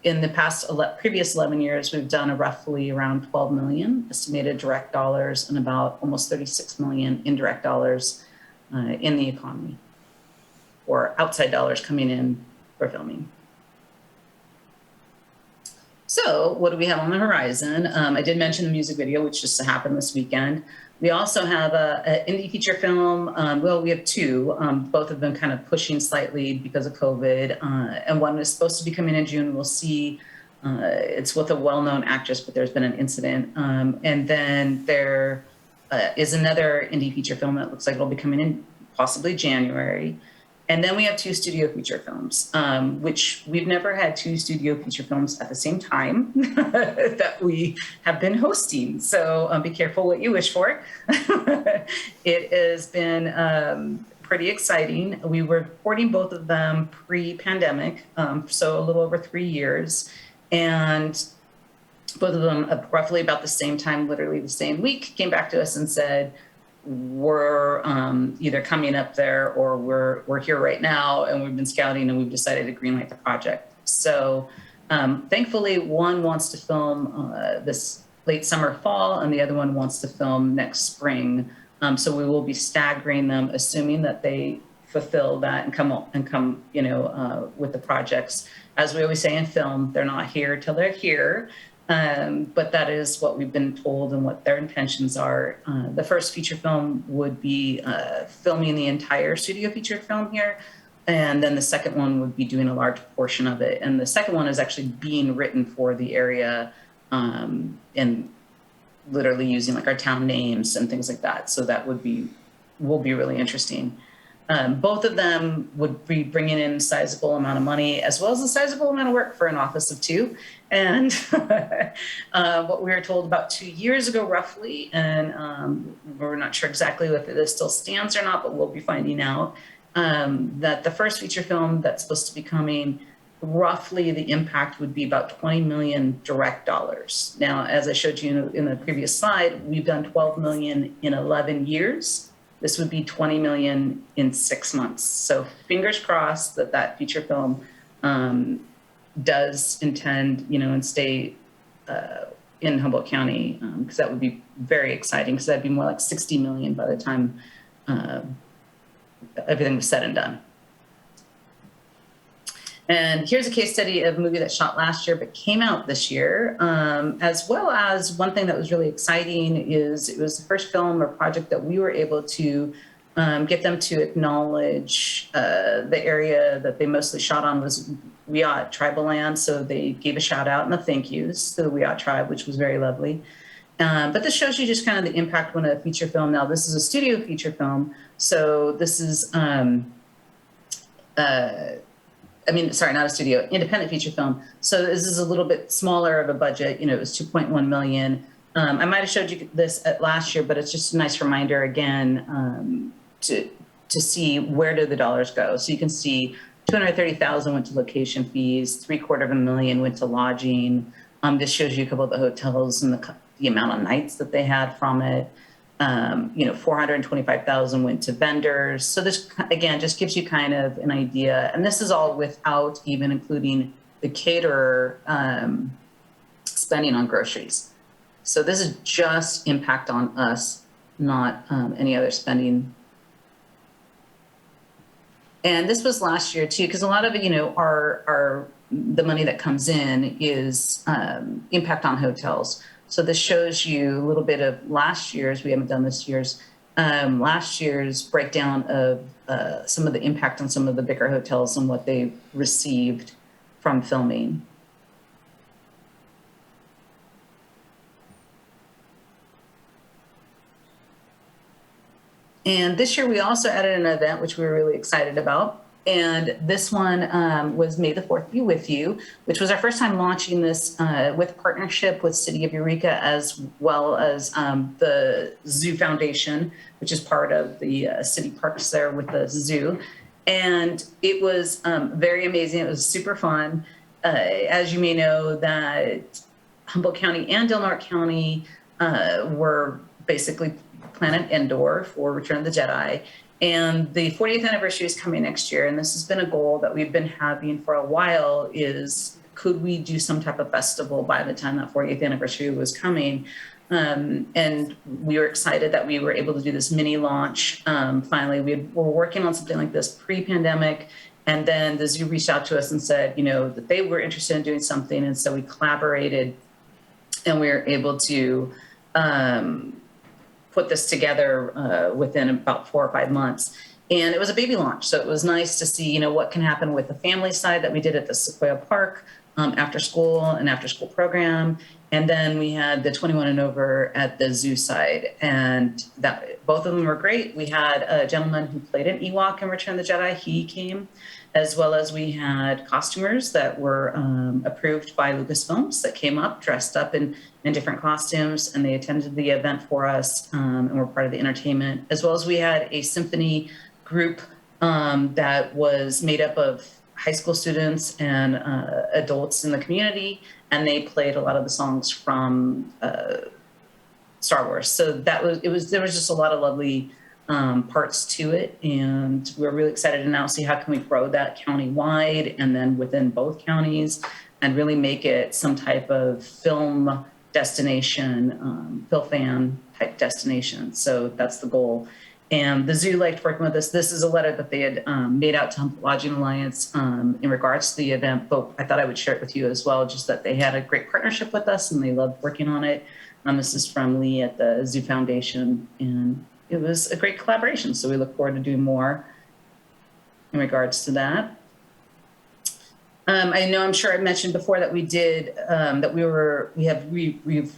in the previous 11 years, we've done roughly around 12 million estimated direct dollars and about almost 36 million indirect dollars in the economy, or outside dollars coming in for filming. So what do we have on the horizon? I did mention the music video, which just happened this weekend. We also have an indie feature film. Well, we have two. Both have been kind of pushing slightly because of COVID. And one is supposed to be coming in June. We'll see. It's with a well-known actress, but there's been an incident. And then there is another indie feature film that looks like it'll be coming in possibly January. And then we have two studio feature films, which we've never had two studio feature films at the same time that we have been hosting. So be careful what you wish for. It has been pretty exciting. We were recording both of them pre-pandemic, so a little over 3 years. And both of them roughly about the same time, literally the same week, came back to us and said, we're either coming up there or we're here right now, and we've been scouting and we've decided to greenlight the project. So thankfully, one wants to film this late summer, fall, and the other one wants to film next spring. So we will be staggering them, assuming that they fulfill that and come, with the projects. As we always say in film, they're not here till they're here. But that is what we've been told and what their intentions are. The first feature film would be filming the entire studio feature film here. And then the second one would be doing a large portion of it. And the second one is actually being written for the area and literally using like our town names and things like that. So that will be really interesting. Both of them would be bringing in a sizable amount of money as well as a sizable amount of work for an office of two. And what we were told about 2 years ago, roughly, and we're not sure exactly if this still stands or not, but we'll be finding out, that the first feature film that's supposed to be coming, roughly the impact would be about 20 million direct dollars. Now, as I showed you in the previous slide, we've done 12 million in 11 years. This would be 20 million in 6 months. So fingers crossed that that feature film does intend, and stay in Humboldt County, because that would be very exciting, because that'd be more like 60 million by the time everything was said and done. And here's a case study of a movie that shot last year but came out this year, as well as one thing that was really exciting is it was the first film or project that we were able to get them to acknowledge the area that they mostly shot on was Wiat tribal land. So they gave a shout out and the thank yous to the Wiat tribe, which was very lovely. But this shows you just kind of the impact when a feature film, now this is a studio feature film. So this is, not a studio, independent feature film. So this is a little bit smaller of a budget. It was 2.1 million. I might have showed you this last year, but it's just a nice reminder again to see where do the dollars go. So you can see 230,000 went to location fees, $750,000 went to lodging. This shows you a couple of the hotels and the amount of nights that they had from it. 425,000 went to vendors. So this, again, just gives you kind of an idea. And this is all without even including the caterer spending on groceries. So this is just impact on us, not any other spending. And this was last year too, because a lot of it, the money that comes in is impact on hotels. So this shows you a little bit of last year's, we haven't done this year's, last year's breakdown of some of the impact on some of the bigger hotels and what they received from filming. And this year we also added an event, which we were really excited about. And this one was May the 4th Be With You, which was our first time launching this with partnership with City of Eureka, as well as the Zoo Foundation, which is part of the city parks there with the zoo. And it was very amazing. It was super fun. As you may know, that Humboldt County and Del Norte County were basically planted indoor for Return of the Jedi. And the 40th anniversary is coming next year. And this has been a goal that we've been having for a while is, could we do some type of festival by the time that 40th anniversary was coming? And we were excited that we were able to do this mini launch. Finally, were working on something like this pre-pandemic. And then the zoo reached out to us and said, that they were interested in doing something. And so we collaborated and we were able to put this together within about 4 or 5 months. And it was a baby launch. So it was nice to see, what can happen with the family side that we did at the Sequoia Park after school program. And then we had the 21 and over at the zoo side. And both of them were great. We had a gentleman who played an Ewok in Return of the Jedi. He came, as well as we had costumers that were approved by Lucasfilms that came up, dressed up in different costumes, and they attended the event for us and were part of the entertainment, as well as we had a symphony group that was made up of high school students and adults in the community, and they played a lot of the songs from Star Wars. So there was just a lot of lovely parts to it, and we're really excited to now see how can we grow that county-wide and then within both counties and really make it some type of film destination, film fan type destination. So that's the goal. And the zoo liked working with us. This is a letter that they had made out to Humboldt Lodging Alliance in regards to the event, but I thought I would share it with you as well, just that they had a great partnership with us and they loved working on it. This is from Lee at the Zoo Foundation, and it was a great collaboration. So we look forward to doing more in regards to that. I know I'm sure I mentioned before that we did, that we've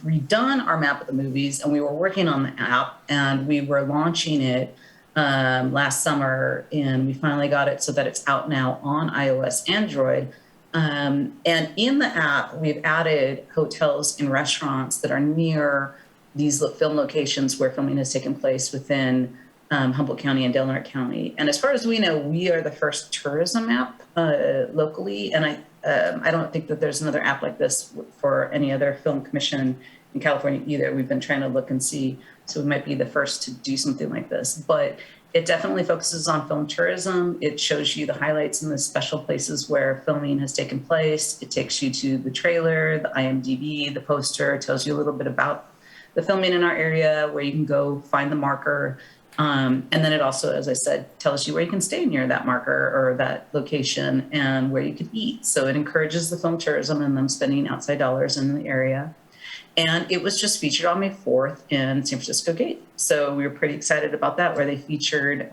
redone our map of the movies, and we were working on the app, and we were launching it last summer, and we finally got it so that it's out now on iOS, Android. And in the app, we've added hotels and restaurants that are near these film locations where filming has taken place within Humboldt County and Delaware County. And as far as we know, we are the first tourism app locally. And I don't think that there's another app like this for any other film commission in California either. We've been trying to look and see, so we might be the first to do something like this. But it definitely focuses on film tourism. It shows you the highlights in the special places where filming has taken place. It takes you to the trailer, the IMDb, the poster. It tells you a little bit about the filming in our area, where you can go find the marker. And then it also, as I said, tells you where you can stay near that marker or that location and where you can eat. So it encourages the film tourism and them spending outside dollars in the area. And it was just featured on May 4th in San Francisco Gate. So we were pretty excited about that, where they featured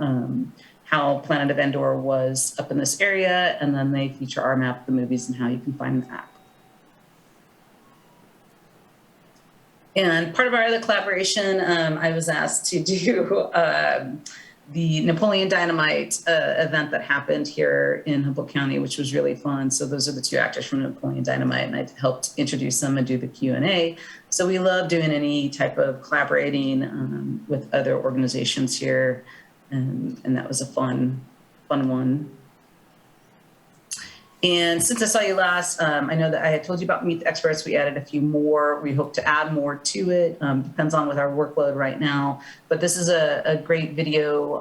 how Planet of Endor was up in this area, and then they feature our map of the movies and how you can find the app. And part of our other collaboration, I was asked to do the Napoleon Dynamite event that happened here in Humboldt County, which was really fun. So those are the two actors from Napoleon Dynamite, and I helped introduce them and do the Q&A. So we love doing any type of collaborating with other organizations here, and that was a fun one. And since I saw you last, I know that I had told you about Meet the Experts. We added a few more. We hope to add more to it. Depends on with our workload right now. But this is a great video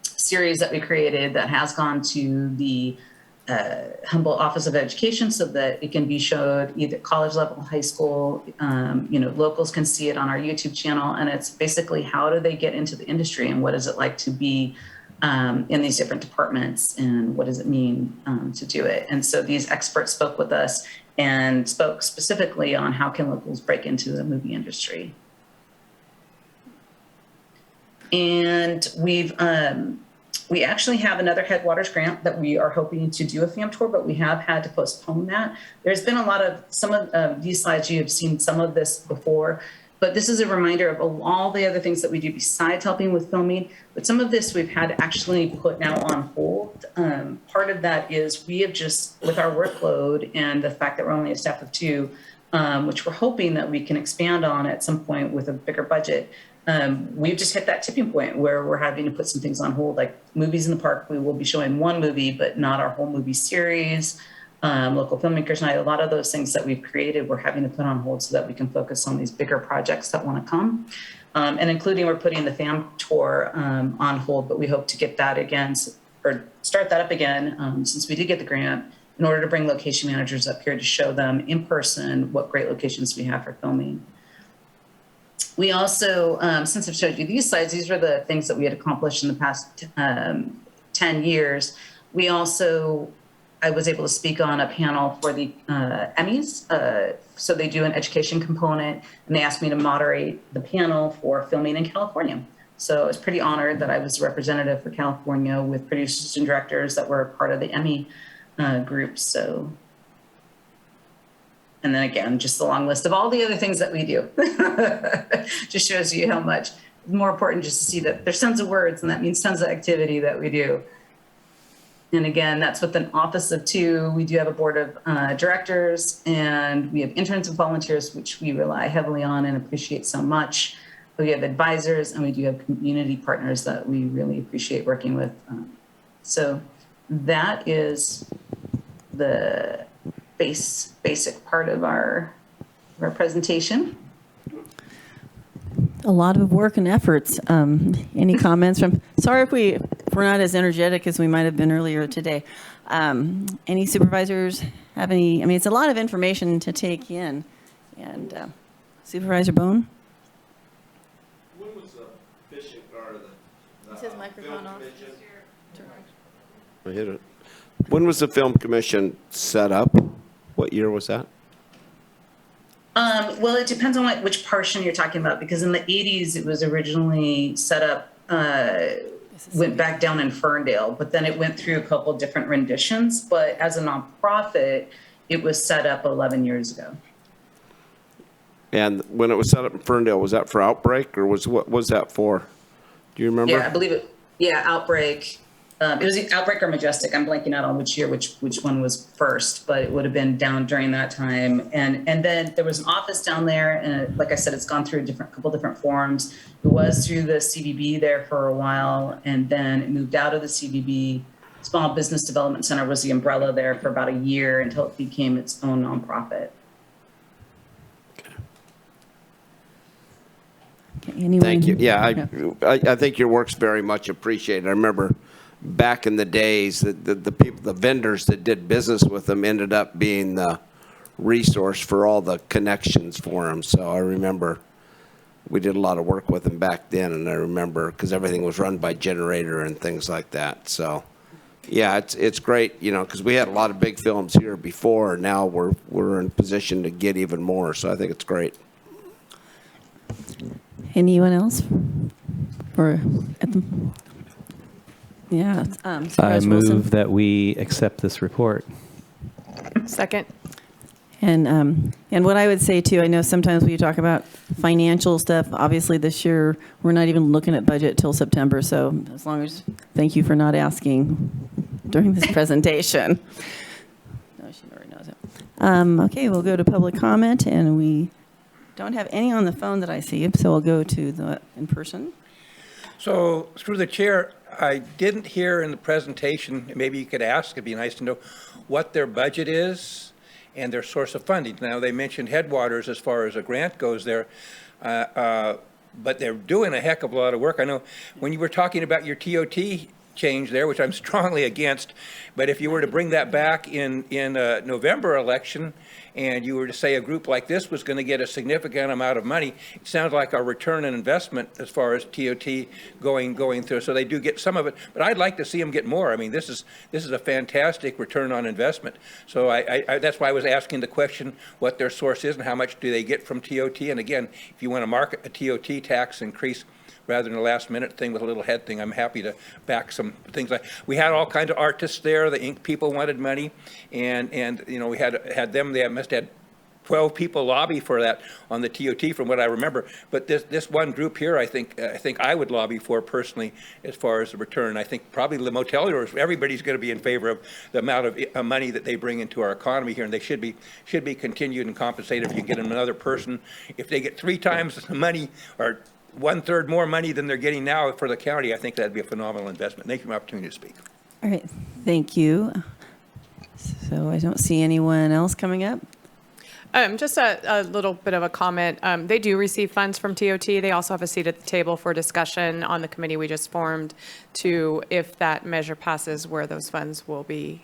series that we created that has gone to the Humboldt Office of Education so that it can be showed either college level, high school. Locals can see it on our YouTube channel. And it's basically how do they get into the industry and what is it like to be in these different departments, and what does it mean to do it. And so these experts spoke with us and spoke specifically on how can locals break into the movie industry. And we actually have another Headwaters grant that we are hoping to do a FAM tour, but we have had to postpone that. There's been a lot of, some of these slides, you have seen some of this before, but this is a reminder of all the other things that we do besides helping with filming. But some of this we've had to actually put now on hold. Part of that is we have just, with our workload and the fact that we're only a staff of 2, which we're hoping that we can expand on at some point with a bigger budget. We've just hit that tipping point where we're having to put some things on hold, like movies in the park. We will be showing one movie, but not our whole movie series. Local filmmakers night, a lot of those things that we've created, we're having to put on hold so that we can focus on these bigger projects that want to come. And including we're putting the FAM tour on hold, but we hope to get that again, or start that up again, since we did get the grant, in order to bring location managers up here to show them in person what great locations we have for filming. We also, since I've showed you these slides, these are the things that we had accomplished in the past 10 years. We also, I was able to speak on a panel for the Emmys. So they do an education component, and they asked me to moderate the panel for filming in California. So I was pretty honored that I was a representative for California with producers and directors that were part of the Emmy group. So, and then again, just a long list of all the other things that we do. Just shows you how much more important just to see that there's tons of words, and that means tons of activity that we do. And again, that's with an office of 2. We do have a board of directors, and we have interns and volunteers, which we rely heavily on and appreciate so much. We have advisors, and we do have community partners that we really appreciate working with. So that is the basic part of our presentation. a lot of work and efforts. Any comments from, sorry if we're not as energetic as we might have been earlier today. Any supervisors have any, I mean, it's a lot of information to take in. And Supervisor Bohn? When was the fishing or the Is his microphone off? I hit it. When was the film commission set up? What year was that? Well, it depends on which portion you're talking about, because in the 80s, it was originally set up, went back down in Ferndale, but then it went through a couple of different renditions. But as a nonprofit, it was set up 11 years ago. And when it was set up in Ferndale, was that for Outbreak, or what was that for? Do you remember? Yeah, I believe it. Yeah, Outbreak. It was Outbreak or Majestic. I'm blanking out on which year, which one was first, but it would have been down during that time. And then there was an office down there, and like I said, it's gone through a couple different forms. It was through the CBB there for a while, and then it moved out of the CBB. Small Business Development Center was the umbrella there for about a year until it became its own nonprofit. Anyone? Thank you. Yeah, I think your work's very much appreciated. I remember back in the days that the people, the vendors that did business with them ended up being the resource for all the connections for them. So I remember we did a lot of work with them back then, and I remember because everything was run by generator and things like that. So yeah, it's great, you know, because we had a lot of big films here before, and now we're in position to get even more. So I think it's great. Anyone else? Or at the, yeah. I Supervisor move Wilson? that we accept this report. Second. And what I would say too, I know sometimes when you talk about financial stuff, obviously this year we're not even looking at budget till September. So as long as, thank you for not asking during this presentation. No, she already knows it. Okay, we'll go to public comment, and we don't have any on the phone that I see, so we'll go to the in person. So through the chair, I didn't hear in the presentation, maybe you could ask, it'd be nice to know what their budget is and their source of funding. Now, they mentioned Headwaters as far as a grant goes there, but they're doing a heck of a lot of work. I know when you were talking about your TOT change there, which I'm strongly against, but if you were to bring that back in November election, and you were to say a group like this was going to get a significant amount of money, it sounds like our return on investment as far as TOT going through. So they do get some of it, but I'd like to see them get more. I mean, this is a fantastic return on investment. So I that's why I was asking the question what their source is and how much do they get from TOT. And again, if you want to market a TOT tax increase rather than a last minute thing with a little head thing, I'm happy to back some things. Like we had all kinds of artists there. The ink people wanted money, and you know, we had them. They must have had 12 people lobby for that on the TOT from what I remember. But this one group here, I think I would lobby for personally as far as the return. I think probably the moteliers, everybody's going to be in favor of the amount of money that they bring into our economy here, and they should be continued and compensated. If you get another person, if they get 3 times the money or 1/3 more money than they're getting now for the county, I think that'd be a phenomenal investment. Thank you for the opportunity to speak. All right, thank you. So I don't see anyone else coming up. Just a little bit of a comment. They do receive funds from TOT. They also have a seat at the table for discussion on the committee we just formed to, if that measure passes, where those funds will be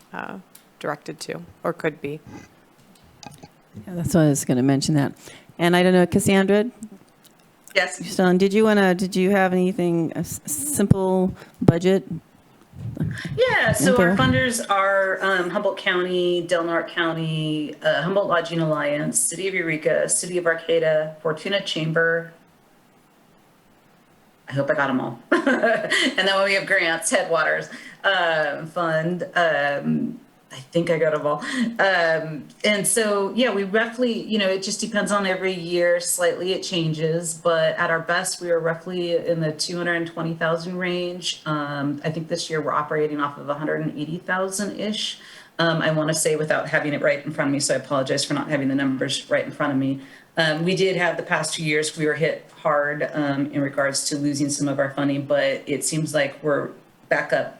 directed to or could be. Yeah, that's why I was going to mention that. And I don't know, Cassandra? Yes. Sean, did you have anything, a simple budget? Yeah, so our Okay. funders are Humboldt County, Del Norte County, Humboldt Lodging Alliance, City of Eureka, City of Arcata, Fortuna Chamber. I hope I got them all. And then when we have grants, Headwaters Fund. I think I got them all. And so, yeah, we roughly, you know, it just depends on every year. Slightly it changes, but at our best, we are roughly in the 220,000 range. I think this year we're operating off of 180,000-ish. I want to say without having it right in front of me, so I apologize for not having the numbers right in front of me. We did have the past 2 years, we were hit hard in regards to losing some of our funding, but it seems like we're back up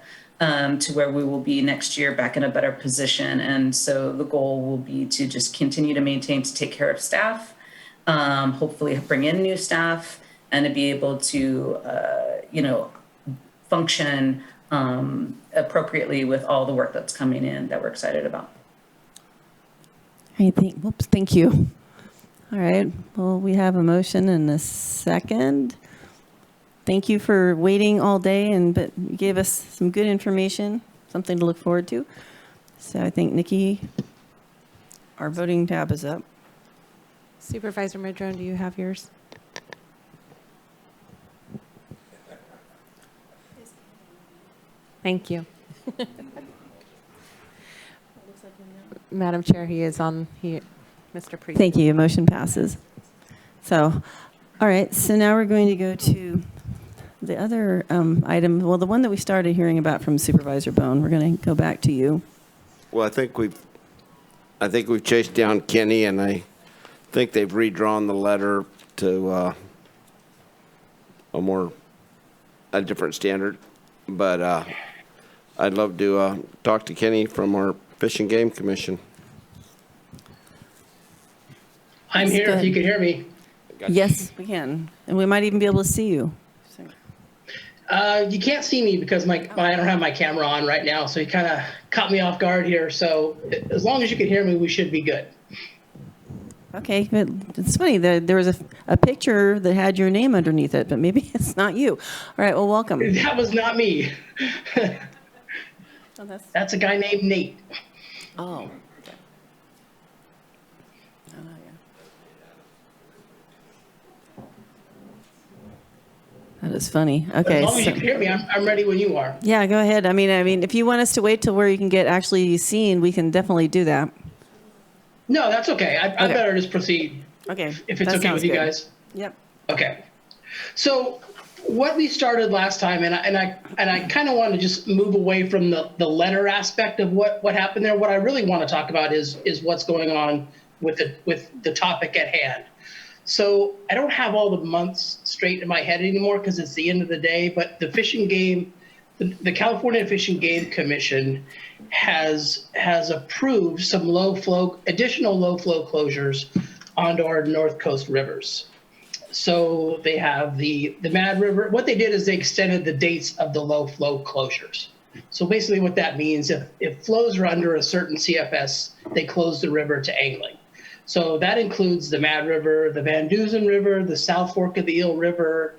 to where we will be next year, back in a better position. And so the goal will be to just continue to maintain, to take care of staff, hopefully bring in new staff, and to be able to, function appropriately with all the work that's coming in that we're excited about. Thank you. All right, well, we have a motion and a second. Thank you for waiting all day, but you gave us some good information, something to look forward to. So I think, Nikki, our voting tab is up. Supervisor Madrone, do you have yours? Thank you. Madam Chair, he is on, Mr. Priest. Thank you, motion passes. So, all right, so now we're going to go to the other item, well, the one that we started hearing about from Supervisor Bohn. We're going to go back to you. Well, I think we've chased down Kenny, and I think they've redrawn the letter to a different standard. But I'd love to talk to Kenny from our Fish and Game Commission. I'm here if you can hear me. Yes, we can. And we might even be able to see you. You can't see me because I don't have my camera on right now, so you kind of caught me off guard here. So as long as you can hear me, we should be good. Okay, but it's funny, there was a picture that had your name underneath it, but maybe it's not you. All right, well, welcome. That was not me. That's a guy named Nate. Oh. That is funny. Okay. As long as you can hear me, I'm ready when you are. Yeah, go ahead. I mean, if you want us to wait till where you can get actually seen, we can definitely do that. No, that's okay. I better just proceed. Okay. If it's okay with you guys. Yep. Okay. So what we started last time, and I kind of want to just move away from the letter aspect of what happened there. What I really want to talk about is what's going on with the topic at hand. So I don't have all the months straight in my head anymore because it's the end of the day, but the Fish and Game, the California Fish and Game Commission has approved some additional low flow closures onto our North Coast rivers. So they have the Mad River. What they did is they extended the dates of the low flow closures. So basically what that means, if flows are under a certain CFS, they close the river to angling. So that includes the Mad River, the Van Dusen River, the South Fork of the Eel River,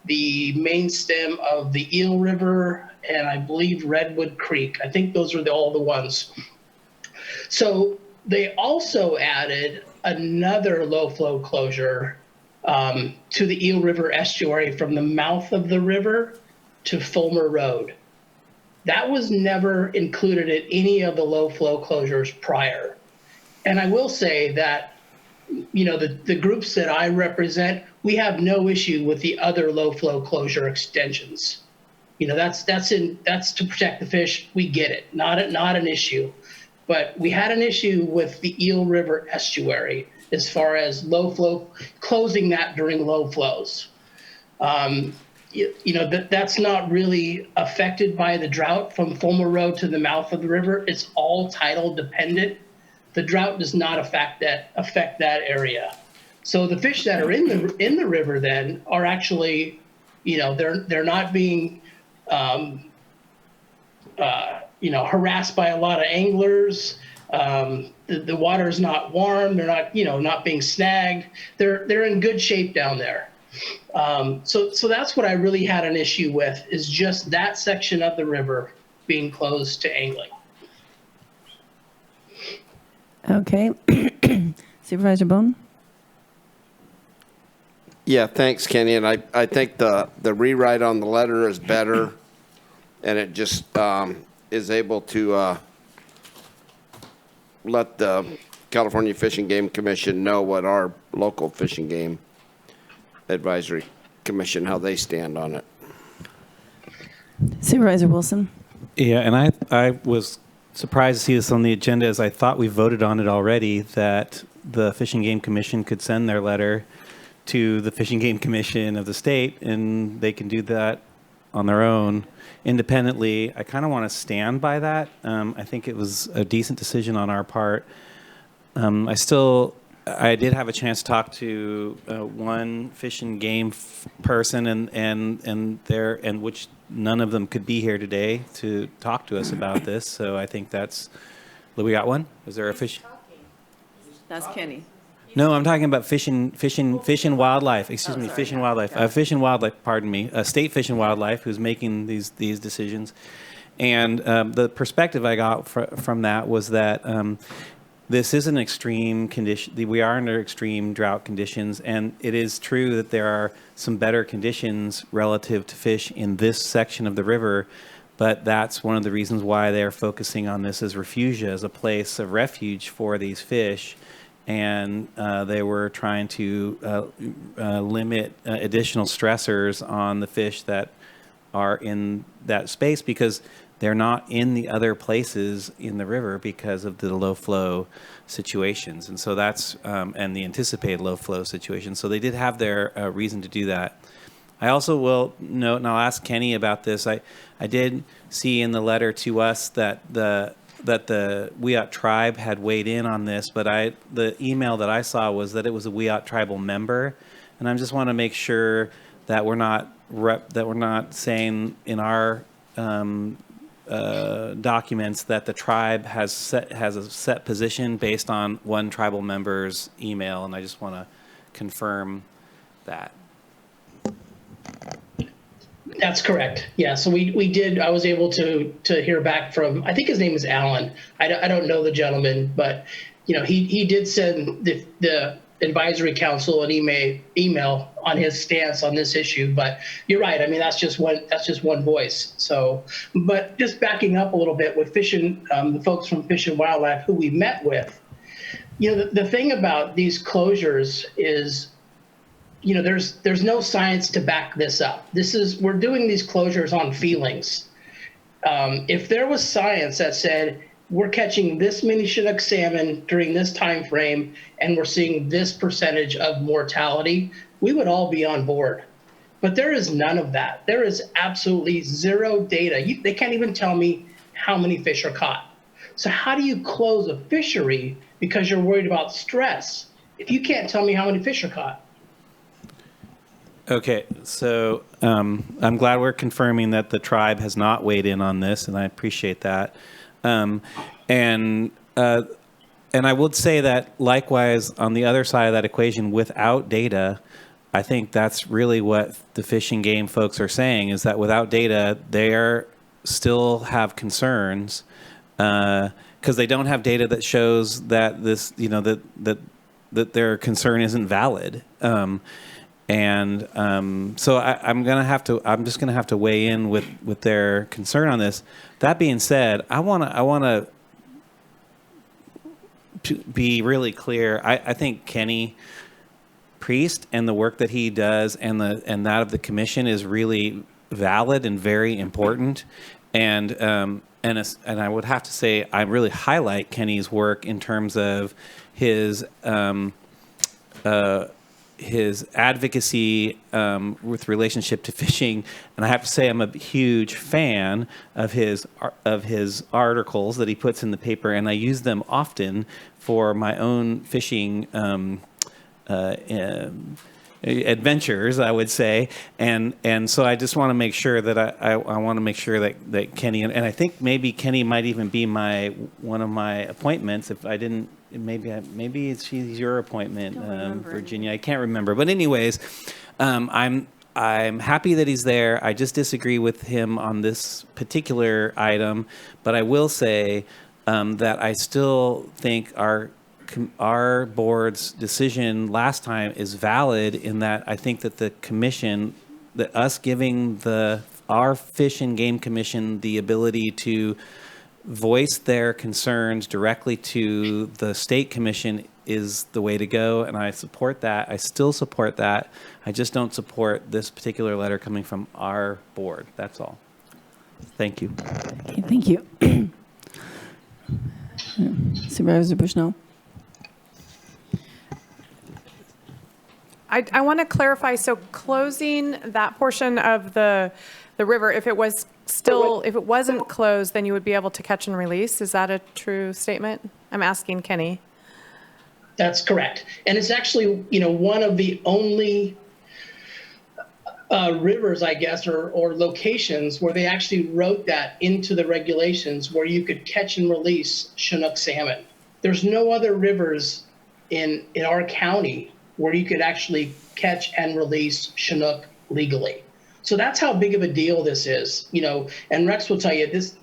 the main stem of the Eel River, and I believe Redwood Creek. I think those are all the ones. So they also added another low flow closure to the Eel River estuary from the mouth of the river to Fulmer Road. That was never included in any of the low flow closures prior. And I will say that, the groups that I represent, we have no issue with the other low flow closure extensions. That's to protect the fish. We get it, not an issue. But we had an issue with the Eel River estuary as far as low flow, closing that during low flows. That's not really affected by the drought from Fulmer Road to the mouth of the river. It's all tidal dependent. The drought does not affect that area. So the fish that are in the river then are actually, they're not being, harassed by a lot of anglers. The water is not warm. They're not, not being snagged. They're in good shape down there. So that's what I really had an issue with, is just that section of the river being closed to angling. Okay. Supervisor Bohn? Yeah, thanks, Kenny. And I think the rewrite on the letter is better, and it just is able to let the California Fish and Game Commission know what our local Fish and Game Advisory Commission, how they stand on it. Supervisor Wilson? Yeah, and I was surprised to see this on the agenda, as I thought we voted on it already, that the Fish and Game Commission could send their letter to the Fish and Game Commission of the state, and they can do that on their own independently. I kind of want to stand by that. I think it was a decent decision on our part. I still I did have a chance to talk to one fish and game person, and which none of them could be here today to talk to us about this. So I think that's. We got one. Is there a fish? That's Kenny. No, I'm talking about fish and wildlife. Excuse me, fish and wildlife. Fish and wildlife. Pardon me. State Fish and Wildlife, who's making these decisions, and the perspective I got from that was that this is an extreme condition. We are under extreme drought conditions, and it is true that there are some better conditions relative to fish in this section of the river. But that's one of the reasons why they're focusing on this as refugia, as a place of refuge for these fish. And they were trying to limit additional stressors on the fish that are in that space, because they're not in the other places in the river because of the low flow situations. And so that's, and the anticipated low flow situations. So they did have their reason to do that. I also will note, and I'll ask Kenny about this, I did see in the letter to us that the Wiyot tribe had weighed in on this, but the email that I saw was that it was a Wiyot tribal member, and I just want to make sure that we're not saying in our documents that the tribe has a set position based on one tribal member's email, and I just want to confirm that. That's correct. Yeah. So we did. I was able to hear back from, I think his name is Alan. I don't know the gentleman, but he did send the advisory council an email on his stance on this issue. But you're right. I mean, that's just one voice. So, but just backing up a little bit with the folks from Fish and Wildlife who we met with, the thing about these closures is, there's no science to back this up. We're doing these closures on feelings. If there was science that said we're catching this many Chinook salmon during this time frame and we're seeing this percentage of mortality, we would all be on board. But there is none of that. There is absolutely zero data. They can't even tell me how many fish are caught. So how do you close a fishery because you're worried about stress if you can't tell me how many fish are caught? Okay, so I'm glad we're confirming that the tribe has not weighed in on this, and I appreciate that. And I would say that likewise on the other side of that equation, without data, I think that's really what the Fish and Game folks are saying, is that without data, they still have concerns because they don't have data that shows that this, that their concern isn't valid. So I'm just gonna have to weigh in with their concern on this. That being said, I wanna to be really clear. I think Kenny Priest and the work that he does and that of the commission is really valid and very important. And I would have to say I really highlight Kenny's work in terms of his advocacy with relationship to fishing, and I have to say I'm a huge fan of his articles that he puts in the paper, and I use them often for my own fishing adventures, I would say, and so I just want to make sure that I want to make sure that Kenny, and I think maybe Kenny might even be one of my appointments if I didn't. Maybe she's your appointment, Virginia. I can't remember. But anyways, I'm happy that he's there. I just disagree with him on this particular item. But I will say that I still think our board's decision last time is valid in that I think that the commission, that us giving our Fish and Game Commission the ability to voice their concerns directly to the state commission is the way to go, and I support that. I still support that. I just don't support this particular letter coming from our board. That's all. Thank you. Okay, thank you. Supervisor Bushnell. I want to clarify, so closing that portion of the river, if it wasn't closed, then you would be able to catch and release. Is that a true statement? I'm asking Kenny. That's correct. And it's actually, one of the only rivers, I guess, or locations where they actually wrote that into the regulations where you could catch and release Chinook salmon. There's no other rivers in our county where you could actually catch and release Chinook legally. So that's how big of a deal this is, and Rex will tell you this,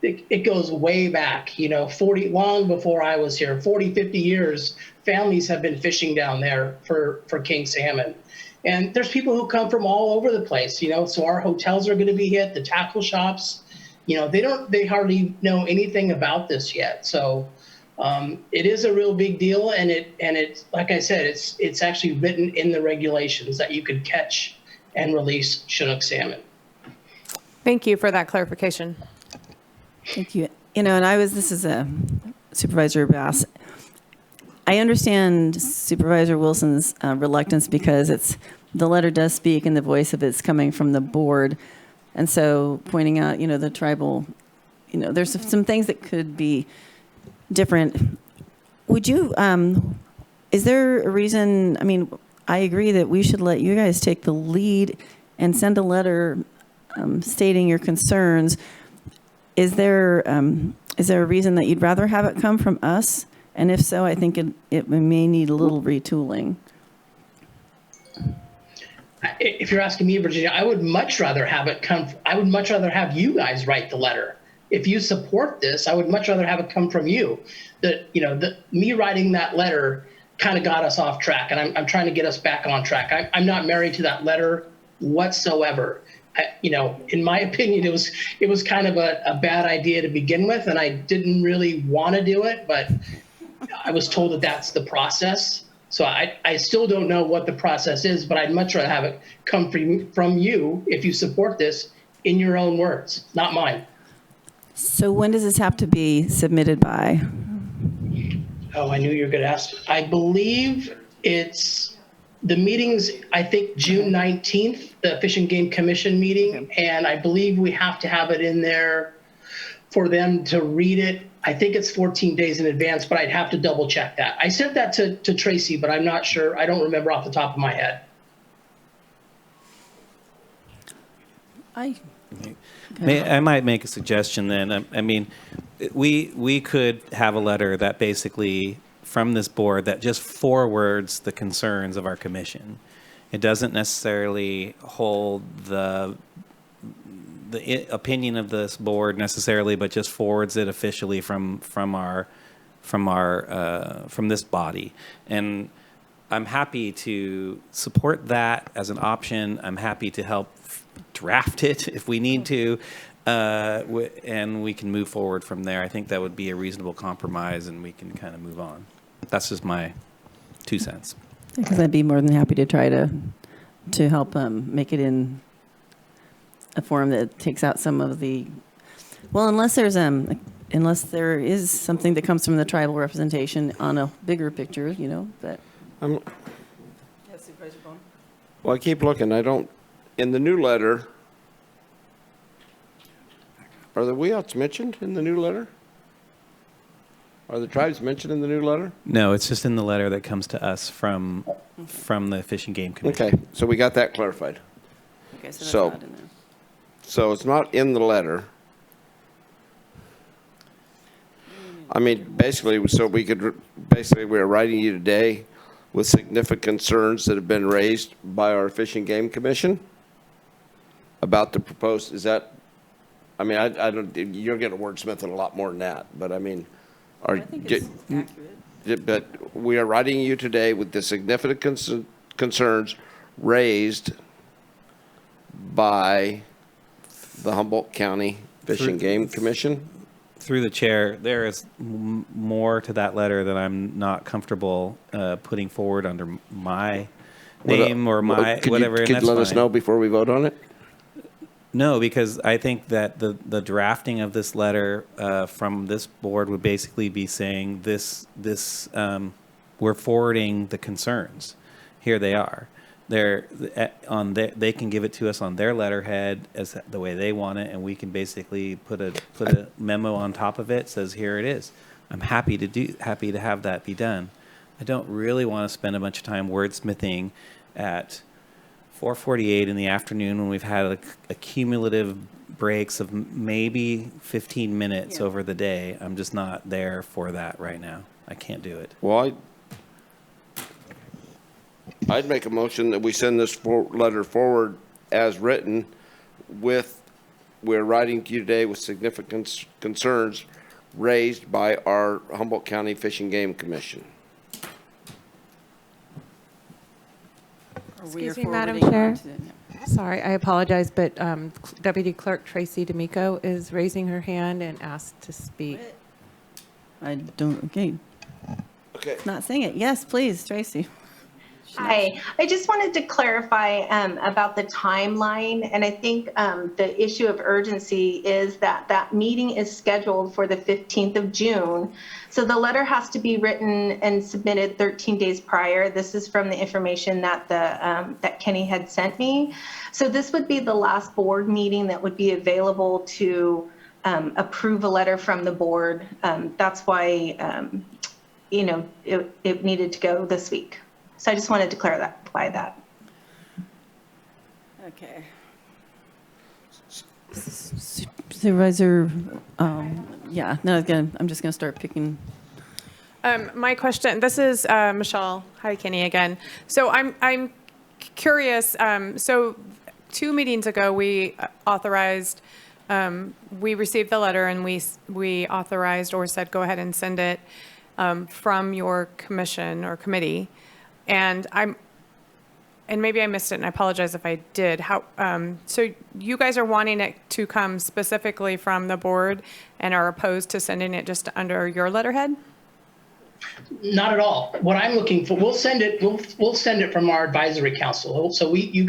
it goes way back, long before I was here, 40, 50 years, families have been fishing down there for king salmon. And there's people who come from all over the place, so our hotels are going to be hit, the tackle shops, they hardly know anything about this yet. So it is a real big deal. And it's, like I said, it's actually written in the regulations that you could catch and release Chinook salmon. Thank you for that clarification. Thank you. And this is a Supervisor Bass. I understand Supervisor Wilson's reluctance because the letter does speak and the voice of it's coming from the board. And so pointing out, the tribal, there's some things that could be different. Would you, is there a reason, I agree that we should let you guys take the lead and send a letter stating your concerns. Is there a reason that you'd rather have it come from us? And if so, I think it may need a little retooling. If you're asking me, Virginia, I would much rather have you guys write the letter. If you support this, I would much rather have it come from you. Me writing that letter kind of got us off track, and I'm trying to get us back on track. I'm not married to that letter whatsoever. In my opinion, it was kind of a bad idea to begin with, and I didn't really want to do it, but I was told that that's the process. So I still don't know what the process is, but I'd much rather have it come from you if you support this in your own words, not mine. So when does this have to be submitted by? Oh, I knew you were going to ask. I believe it's the meetings, I think June 19th, the Fish and Game Commission meeting. And I believe we have to have it in there for them to read it. I think it's 14 days in advance, but I'd have to double check that. I sent that to Tracy, but I'm not sure. I don't remember off the top of my head. I might make a suggestion then. We could have a letter that basically from this board that just forwards the concerns of our commission. It doesn't necessarily hold the opinion of this board necessarily, but just forwards it officially from this body. And I'm happy to support that as an option. I'm happy to help draft it if we need to, and we can move forward from there. I think that would be a reasonable compromise, and we can kind of move on. That's just my 2 cents. Because I'd be more than happy to try to help make it in a form that takes out some of the, well, unless there is something that comes from the tribal representation on a bigger picture, but. Well, I keep looking. In the new letter, are the Wheats mentioned in the new letter? Are the tribes mentioned in the new letter? No, it's just in the letter that comes to us from the Fish and Game Commission. Okay, so we got that clarified. Okay, so that's not in there. So it's not in the letter. Basically, we're writing you today with significant concerns that have been raised by our Fish and Game Commission about the proposed, is that, I don't, you're going to wordsmith it a lot more than that, but I think it's accurate. But we are writing you today with the significant concerns raised by the Humboldt County Fish and Game Commission. Through the chair, there is more to that letter that I'm not comfortable putting forward under my name or my whatever. Could you let us know before we vote on it? No, because I think that the drafting of this letter from this board would basically be saying we're forwarding the concerns. Here they are. They can give it to us on their letterhead as the way they want it, and we can basically put a memo on top of it. Says here it is. I'm happy to have that be done, I don't really want to spend a bunch of time wordsmithing at 4:48 in the afternoon when we've had a cumulative breaks of maybe 15 minutes over the day. I'm just not there for that right now. I can't do it. Well, I'd make a motion that we send this letter forward as written with, we're writing to you today with significant concerns raised by our Humboldt County Fish and Game Commission. Excuse me, Madam Chair. Sorry, I apologize, but Deputy Clerk Tracy D'Amico is raising her hand and asked to speak. I don't, okay. Okay. Not saying it. Yes, please, Tracy. Hi, I just wanted to clarify about the timeline, and I think the issue of urgency is that that meeting is scheduled for the 15th of June. So the letter has to be written and submitted 13 days prior. This is from the information that that Kenny had sent me. So this would be the last board meeting that would be available to approve a letter from the board. That's why, you know, it needed to go this week. So I just wanted to clarify that. Okay. Supervisor, yeah, no, again, I'm just going to start picking. My question, this is Michelle. Hi, Kenny, again. So I'm curious. So 2 meetings ago, we authorized, we received the letter and we authorized or said, go ahead and send it from your commission or committee. And maybe I missed it, and I apologize if I did. So you guys are wanting it to come specifically from the board and are opposed to sending it just under your letterhead? Not at all. What I'm looking for, we'll send it. We'll send it from our advisory council. So you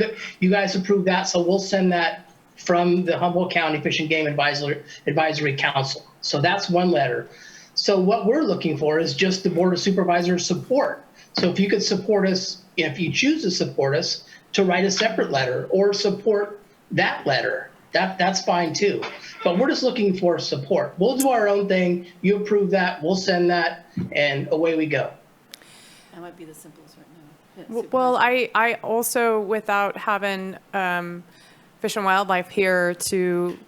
guys approve that. So we'll send that from the Humboldt County Fish and Game Advisory Council. So that's one letter. So what we're looking for is just the Board of Supervisors support. So if you could support us, if you choose to support us, to write a separate letter or support that letter, that's fine too. But we're just looking for support. We'll do our own thing. You approve that, we'll send that, and away we go. That might be the simplest right now. Well, I also, without having Fish and Wildlife here to,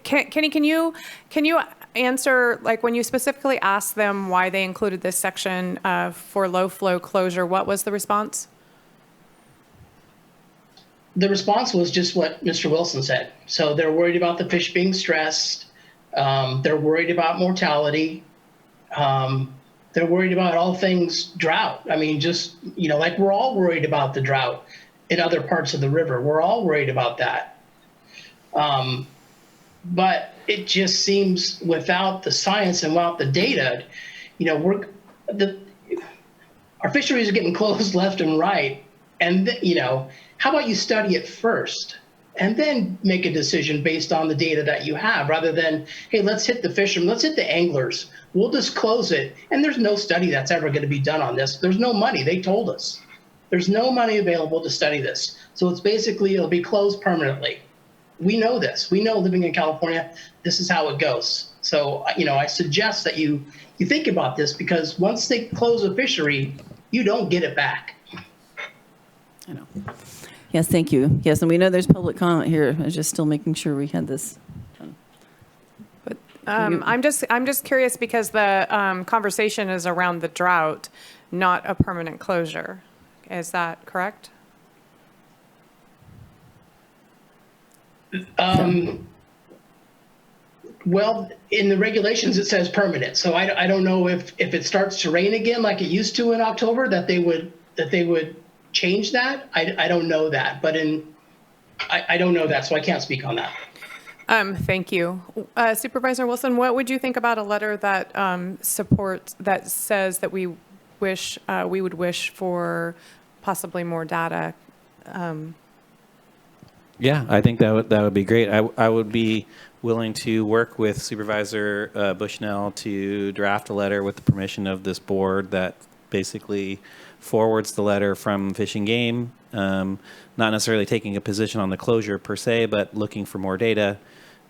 Kenny, can you answer, like when you specifically asked them why they included this section for low flow closure, what was the response? The response was just what Mr. Wilson said. So they're worried about the fish being stressed. They're worried about mortality. They're worried about all things drought. I mean, just, you know, like we're all worried about the drought in other parts of the river. We're all worried about that. But it just seems without the science and without the data, you know, our fisheries are getting closed left and right. And, you know, how about you study it first and then make a decision based on the data that you have rather than, hey, let's hit the fishermen, let's hit the anglers. We'll just close it. And there's no study that's ever going to be done on this. There's no money. They told us there's no money available to study this. So it's basically, it'll be closed permanently. We know this. We know living in California, this is how it goes. So, you know, I suggest that you think about this because once they close a fishery, you don't get it back. I know. Yes, thank you. Yes, and we know there's public comment here. I was just still making sure we had this done. But I'm just curious because the conversation is around the drought, not a permanent closure. Is that correct? Well, in the regulations, it says permanent. So I don't know if it starts to rain again like it used to in October, that they would change that. I don't know that, but I don't know that, so I can't speak on that. Thank you. Supervisor Wilson, what would you think about a letter that supports, that says that we would wish for possibly more data? Yeah, I think that would be great. I would be willing to work with Supervisor Bushnell to draft a letter with the permission of this board that basically forwards the letter from Fish and Game, not necessarily taking a position on the closure per se, but looking for more data.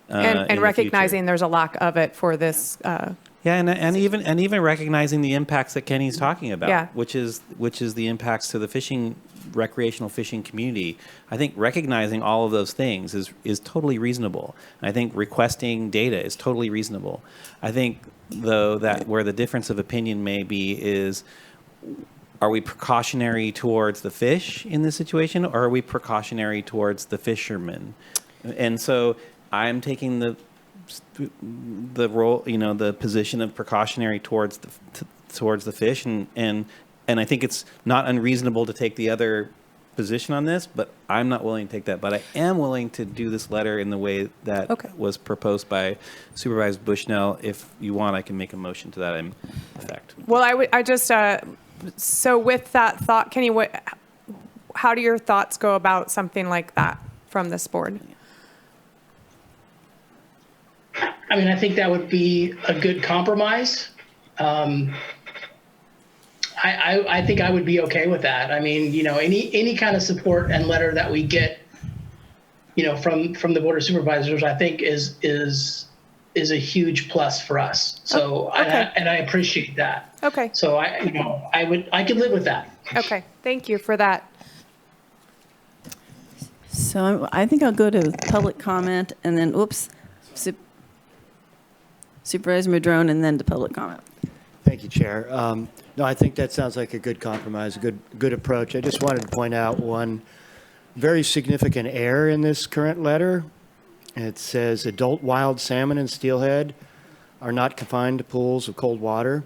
And recognizing there's a lack of it for this. Yeah, Yeah, and even recognizing the impacts that Kenny's talking about, Yeah. which is the impacts to the recreational fishing community. I think recognizing all of those things is totally reasonable. I think requesting data is totally reasonable. I think, though, that where the difference of opinion may be is, are we precautionary towards the fish in this situation, or are we precautionary towards the fishermen? And so I'm taking the role, the position of precautionary towards the fish, and I think it's not unreasonable to take the other position on this, but I'm not willing to take that. But I am willing to do this letter in the way that was proposed by Supervisor Bushnell. If you want, I can make a motion to that effect. Well, I just, so with that thought, Kenny, how do your thoughts go about something like that from this board? I mean, I think that would be a good compromise. I think I would be okay with that. I mean, any kind of support and letter that we get, from the Board of Supervisors, I think is a huge plus for us. So, okay. and I appreciate that. Okay. So I could live with that. Okay, thank you for that. So I think I'll go to public comment and then, Supervisor Madrone, and then to public comment. Thank you, Chair. No, I think that sounds like a good compromise, a good approach. I just wanted to point out one very significant error in this current letter. It says adult wild salmon and steelhead are not confined to pools of cold water.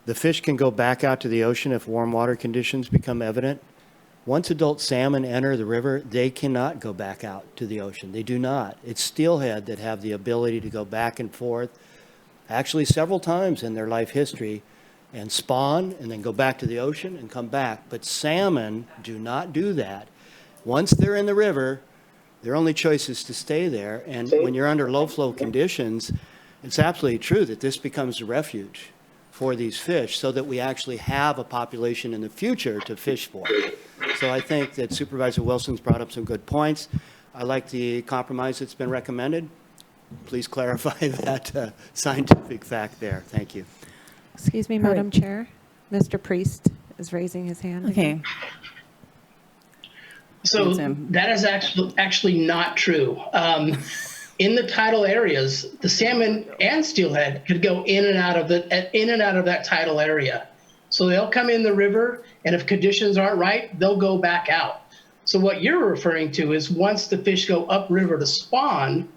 The fish can go back out to the ocean if warm water conditions become evident. Once adult salmon enter the river, they cannot go back out to the ocean. They do not. It's steelhead that have the ability to go back and forth, actually several times in their life history, and spawn and then go back to the ocean and come back. But salmon do not do that. Once they're in the river, their only choice is to stay there. And when you're under low flow conditions, it's absolutely true that this becomes a refuge for these fish so that we actually have a population in the future to fish for. So I think that Supervisor Wilson's brought up some good points. I like the compromise that's been recommended. Please clarify that scientific fact there. Thank you. Excuse me, Madam Chair. Mr. Priest is raising his hand. Okay. So that is actually not true. In the tidal areas, the salmon and steelhead could go in and out of that tidal area. So they'll come in the river, and if conditions aren't right, they'll go back out. So what you're referring to is once the fish go upriver to spawn,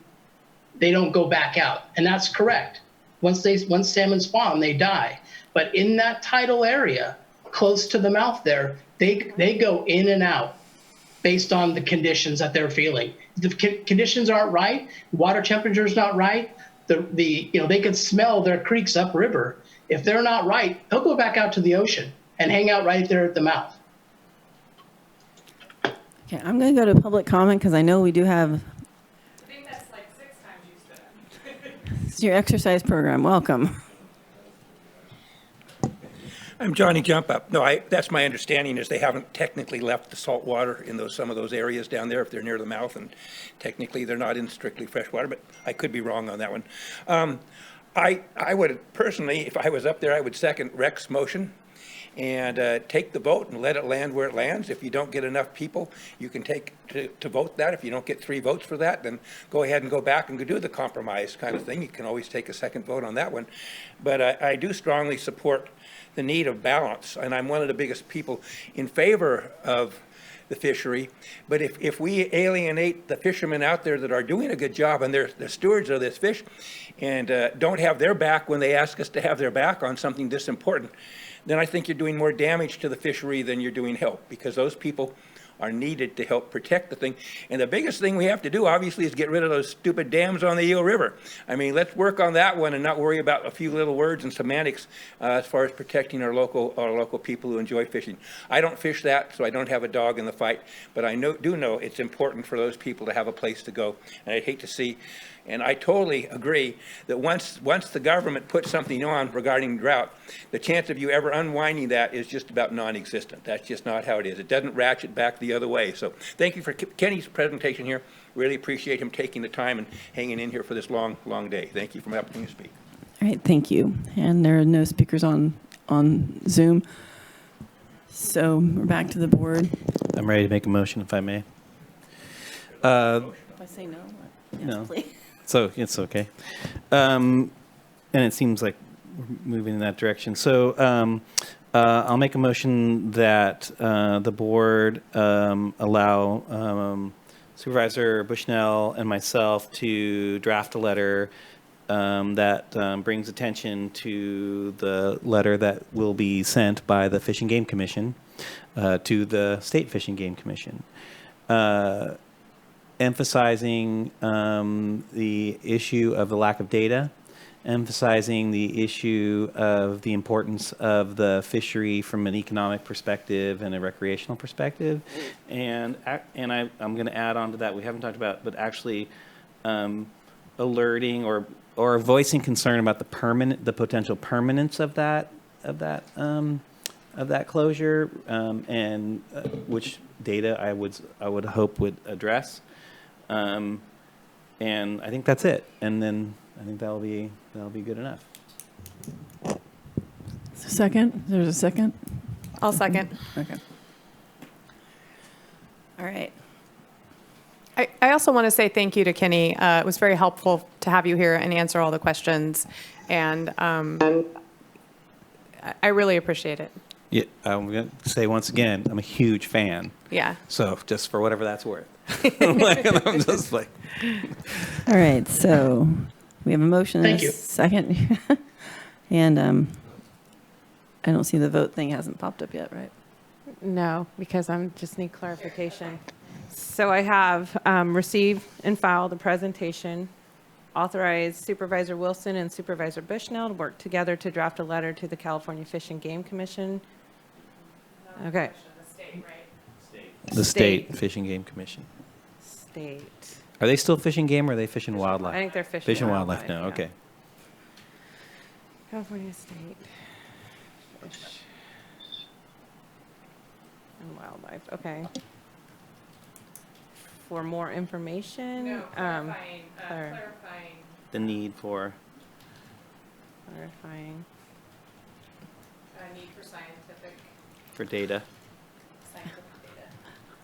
they don't go back out, and that's correct. Once salmon spawn, they die. But in that tidal area, close to the mouth there, they go in and out based on the conditions that they're feeling. If the conditions aren't right, water temperature's not right, they can smell their creeks upriver. If they're not right, they'll go back out to the ocean and hang out right there at the mouth. Okay, I'm going to go to public comment because I know we do have. I think that's like 6 times you said. It's your exercise program. Welcome. I'm Johnny Jump Up. No, that's my understanding is they haven't technically left the salt water in some of those areas down there if they're near the mouth, and technically they're not in strictly fresh water, but I could be wrong on that one. I would personally, if I was up there, I would second Rex's motion and take the vote and let it land where it lands. If you don't get enough people, you can take to vote that. If you don't get 3 votes for that, then go ahead and go back and go do the compromise kind of thing. You can always take a second vote on that one. But I do strongly support the need of balance, and I'm one of the biggest people in favor of the fishery. But if we alienate the fishermen out there that are doing a good job and they're the stewards of this fish and don't have their back when they ask us to have their back on something this important, then I think you're doing more damage to the fishery than you're doing help, because those people are needed to help protect the thing. And the biggest thing we have to do, obviously, is get rid of those stupid dams on the Eel River. I mean, let's work on that one and not worry about a few little words and semantics as far as protecting our local people who enjoy fishing. I don't fish that, so I don't have a dog in the fight, but I do know it's important for those people to have a place to go. And I'd hate to see, and I totally agree that once the government puts something on regarding drought, the chance of you ever unwinding that is just about non-existent. That's just not how it is. It doesn't ratchet back the other way. So thank you for Kenny's presentation here. Really appreciate him taking the time and hanging in here for this long day. Thank you for my opportunity to speak. All right, thank you. And there are no speakers on Zoom. So we're back to the board. I'm ready to make a motion, if I may. If I say no, yes, No. please. So it's okay. And it seems like we're moving in that direction. So I'll make a motion that the board allow Supervisor Bushnell and myself to draft a letter that brings attention to the letter that will be sent by the Fish and Game Commission to the State Fish and Game Commission, emphasizing the issue of the lack of data, emphasizing the issue of the importance of the fishery from an economic perspective and a recreational perspective, and I'm going to add on to that, we haven't talked about, but actually alerting or voicing concern about the potential permanence of that closure, and which data I would hope would address, and I think that's it. And then I think that'll be good enough. Second? There's a second? I'll second. Okay. All right. I also want to say thank you to Kenny. It was very helpful to have you here and answer all the questions, and I really appreciate it. Yeah, I'm going to say once again, I'm a huge fan. Yeah. So just for whatever that's worth. I'm just like. All right, so we have a motion and Thank a you. second. And I don't see the vote thing hasn't popped up yet, right? No, because I'm just need clarification. So I have receive and file the presentation, authorize Supervisor Wilson and Supervisor Bushnell to work together to draft a letter to the California Fish and Game Commission. Okay. The State Fish and Game Commission. State. Are they still fishing game or are they fishing wildlife? I think they're fishing Fishing wildlife now, yeah. okay. California State Fish and Wildlife, okay. For more information? clarifying. The need for. Clarifying. A need for scientific Data.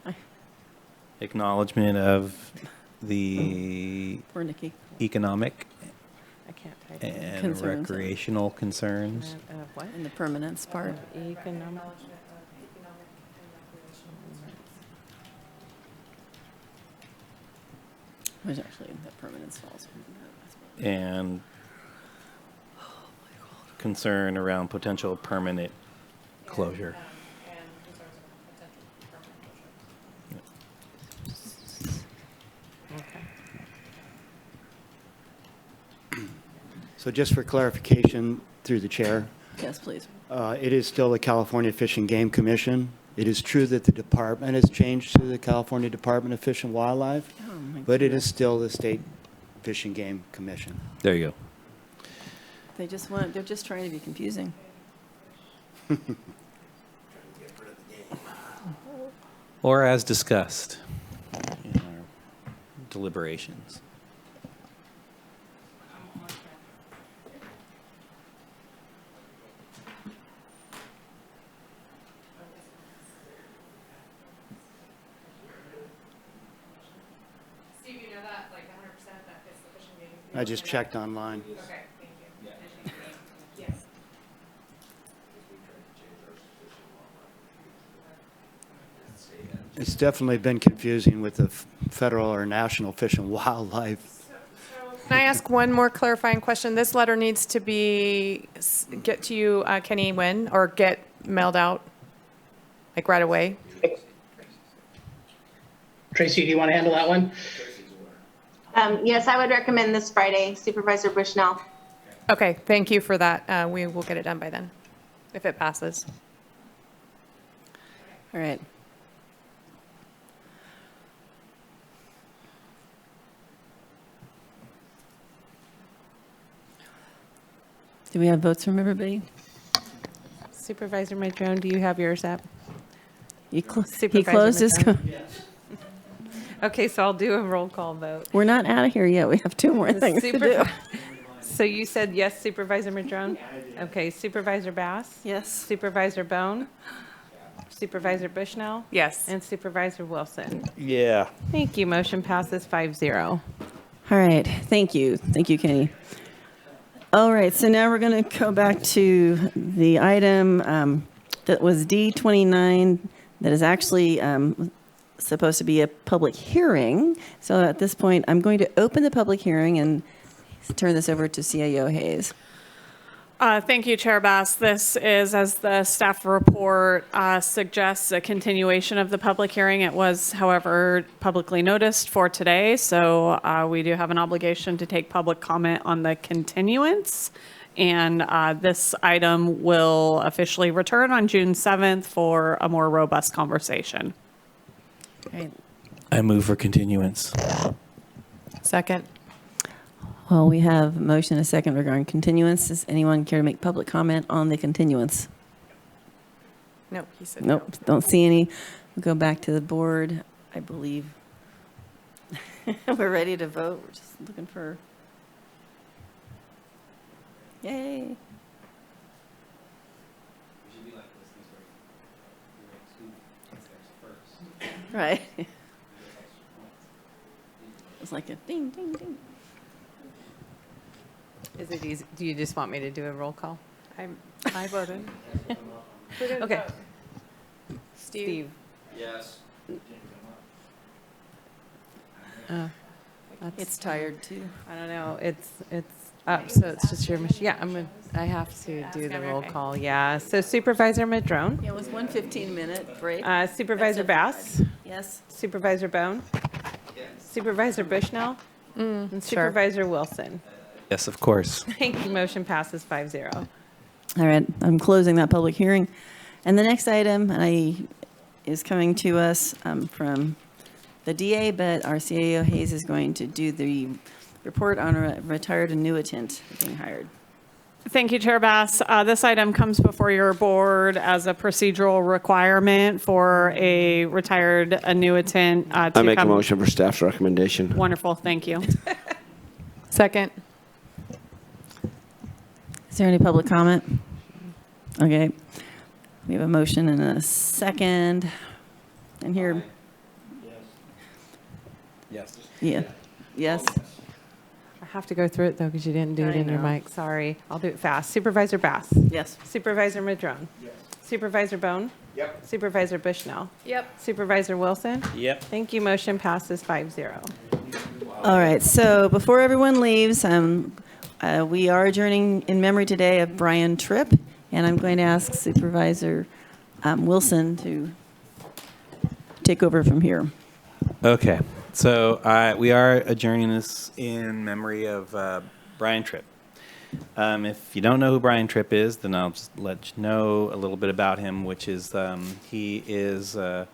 data. Acknowledgement of the Poor Nikki. economic I can't type. and Concerns. recreational concerns. What? In the permanence part. Economic. Which actually the permanence falls. And concern around potential permanent closure. So just for clarification through the chair, Yes, please. it is still the California Fish and Game Commission. It is true that the department has changed to the California Department of Fish and Wildlife, but it is still the State Fish and Game Commission. There you go. They're just trying to be confusing. Or as discussed in our deliberations. Steve, you know that, like 100% that fits the fishing game? I just checked online. Okay, thank you. Yes. It's definitely been confusing with the federal or national fish and wildlife. Can I ask one more clarifying question? This letter needs to get to you, Kenny, when, or get mailed out, like right away? Tracy, do you want to handle that one? Yes, I would recommend this Friday, Supervisor Bushnell. Okay, thank you for that. We will get it done by then, if it passes. All right. Do we have votes from everybody? Supervisor Madrone, do you have yours up? He Supervisor closed his. Madrone. Okay, so I'll do a roll call vote. We're not out of here yet. We have two more things to do. So you said yes, Supervisor Madrone? Okay, Supervisor Bass? Yes. Supervisor Bohn? Supervisor Bushnell? Yes. And Supervisor Wilson? Yeah. Thank you. Motion passes 5-0. All right, thank you. Thank you, Kenny. All right, so now we're going to go back to the item that was D29 that is actually supposed to be a public hearing. So at this point, I'm going to open the public hearing and turn this over to CAO Hayes. Thank you, Chair Bass. This is, as the staff report suggests, a continuation of the public hearing. It was, however, publicly noticed for today, so we do have an obligation to take public comment on the continuance. And this item will officially return on June 7th for a more robust conversation. Great. I move for continuance. Second. Well, we have a motion and a second regarding continuance. Does anyone care to make public comment on the continuance? No, he said Nope, don't see any. We'll go back to the board, I believe. We're ready to vote. We're just looking for. Yay. Right. It's like a ding, ding, ding. Is it easy? Do you just want me to do a roll call? I voted. Okay. Steve? Yes. It's tired too. I don't know. It's up, so it's just your machine. Yeah, I have to do the roll call. Yeah. So Supervisor Madrone. Yeah, it was 1 15-minute break. Supervisor Bass. Yes. Supervisor Bohn. Supervisor Bushnell. And Supervisor Wilson. Yes, of course. Thank you. Motion passes 5-0. All right, I'm closing that public hearing. And the next item is coming to us from the DA, but our CAO Hayes is going to do the report on a retired annuitant being hired. Thank you, Chair Bass. This item comes before your board as a procedural requirement for a retired annuitant. I make a motion for staff's recommendation. Wonderful, thank you. Second. Is there any public comment? Okay. We have a motion and a second. And here. Yes. Yeah. Yes. I have to go through it, though, because you didn't do it I in your know. mic. Sorry. I'll do it fast. Supervisor Bass. Yes. Supervisor Madrone. Yes. Supervisor Bohn. Yep. Supervisor Bushnell. Yep. Supervisor Wilson. Yep. Thank you. Motion passes 5-0. All right. So before everyone leaves, we are adjourning in memory today of Brian Tripp, and I'm going to ask Supervisor Wilson to take over from here. Okay. So we are adjourning this in memory of Brian Tripp. If you don't know who Brian Tripp is, then I'll just let you know a little bit about him, which is he is a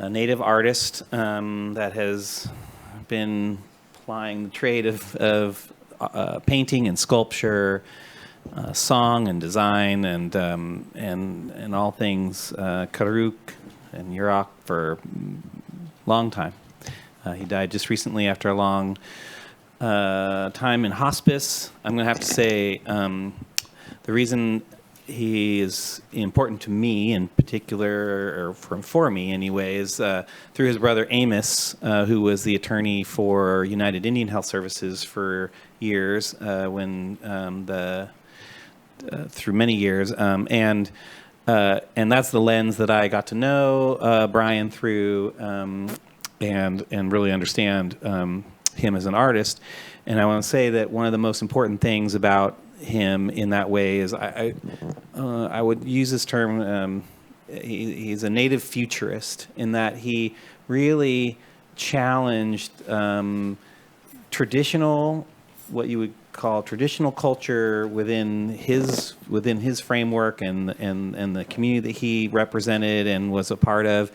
native artist that has been plying the trade of painting and sculpture, song and design, and all things Karuk and Eureka for a long time. He died just recently after a long time in hospice. I'm going to have to say the reason he is important to me in particular, or for me anyway, is through his brother Amos, who was the attorney for United Indian Health Services for years, through many years, and that's the lens that I got to know Brian through, and really understand him as an artist. And I want to say that one of the most important things about him in that way is I would use this term. He's a native futurist in that he really challenged traditional, what you would call traditional culture within his framework and the community that he represented and was a part of,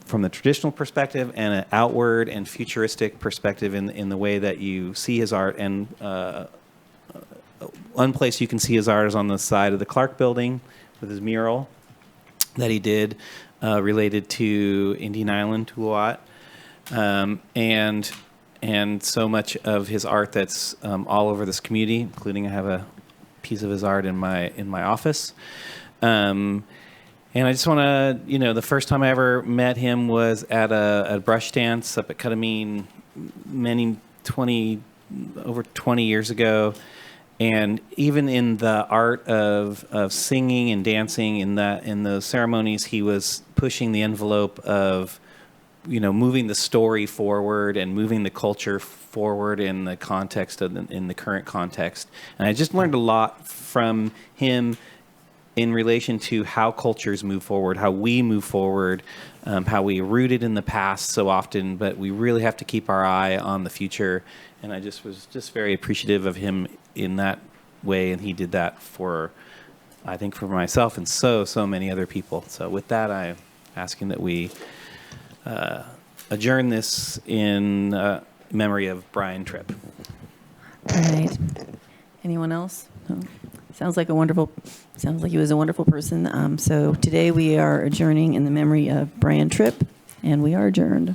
from the traditional perspective and an outward and futuristic perspective in the way that you see his art. And one place you can see his art is on the side of the Clark Building with his mural that he did related to Indian Island, Tuaut. And and so much of his art that's all over this community, including I have a piece of his art in my office. And I just want to, the first time I ever met him was at a brush dance up at Cutamine over 20 years ago. And even in the art of singing and dancing in those ceremonies, he was pushing the envelope of, moving the story forward and moving the culture forward in the context in the current context. And I just learned a lot from him in relation to how cultures move forward, how we move forward, how we rooted in the past so often, but we really have to keep our eye on the future. And I just was very appreciative of him in that way, and he did that for myself and so many other people. So with that, I'm asking that we adjourn this in memory of Brian Tripp. All right. Anyone else? No. Sounds like he was a wonderful person. So today we are adjourning in the memory of Brian Tripp, and we are adjourned.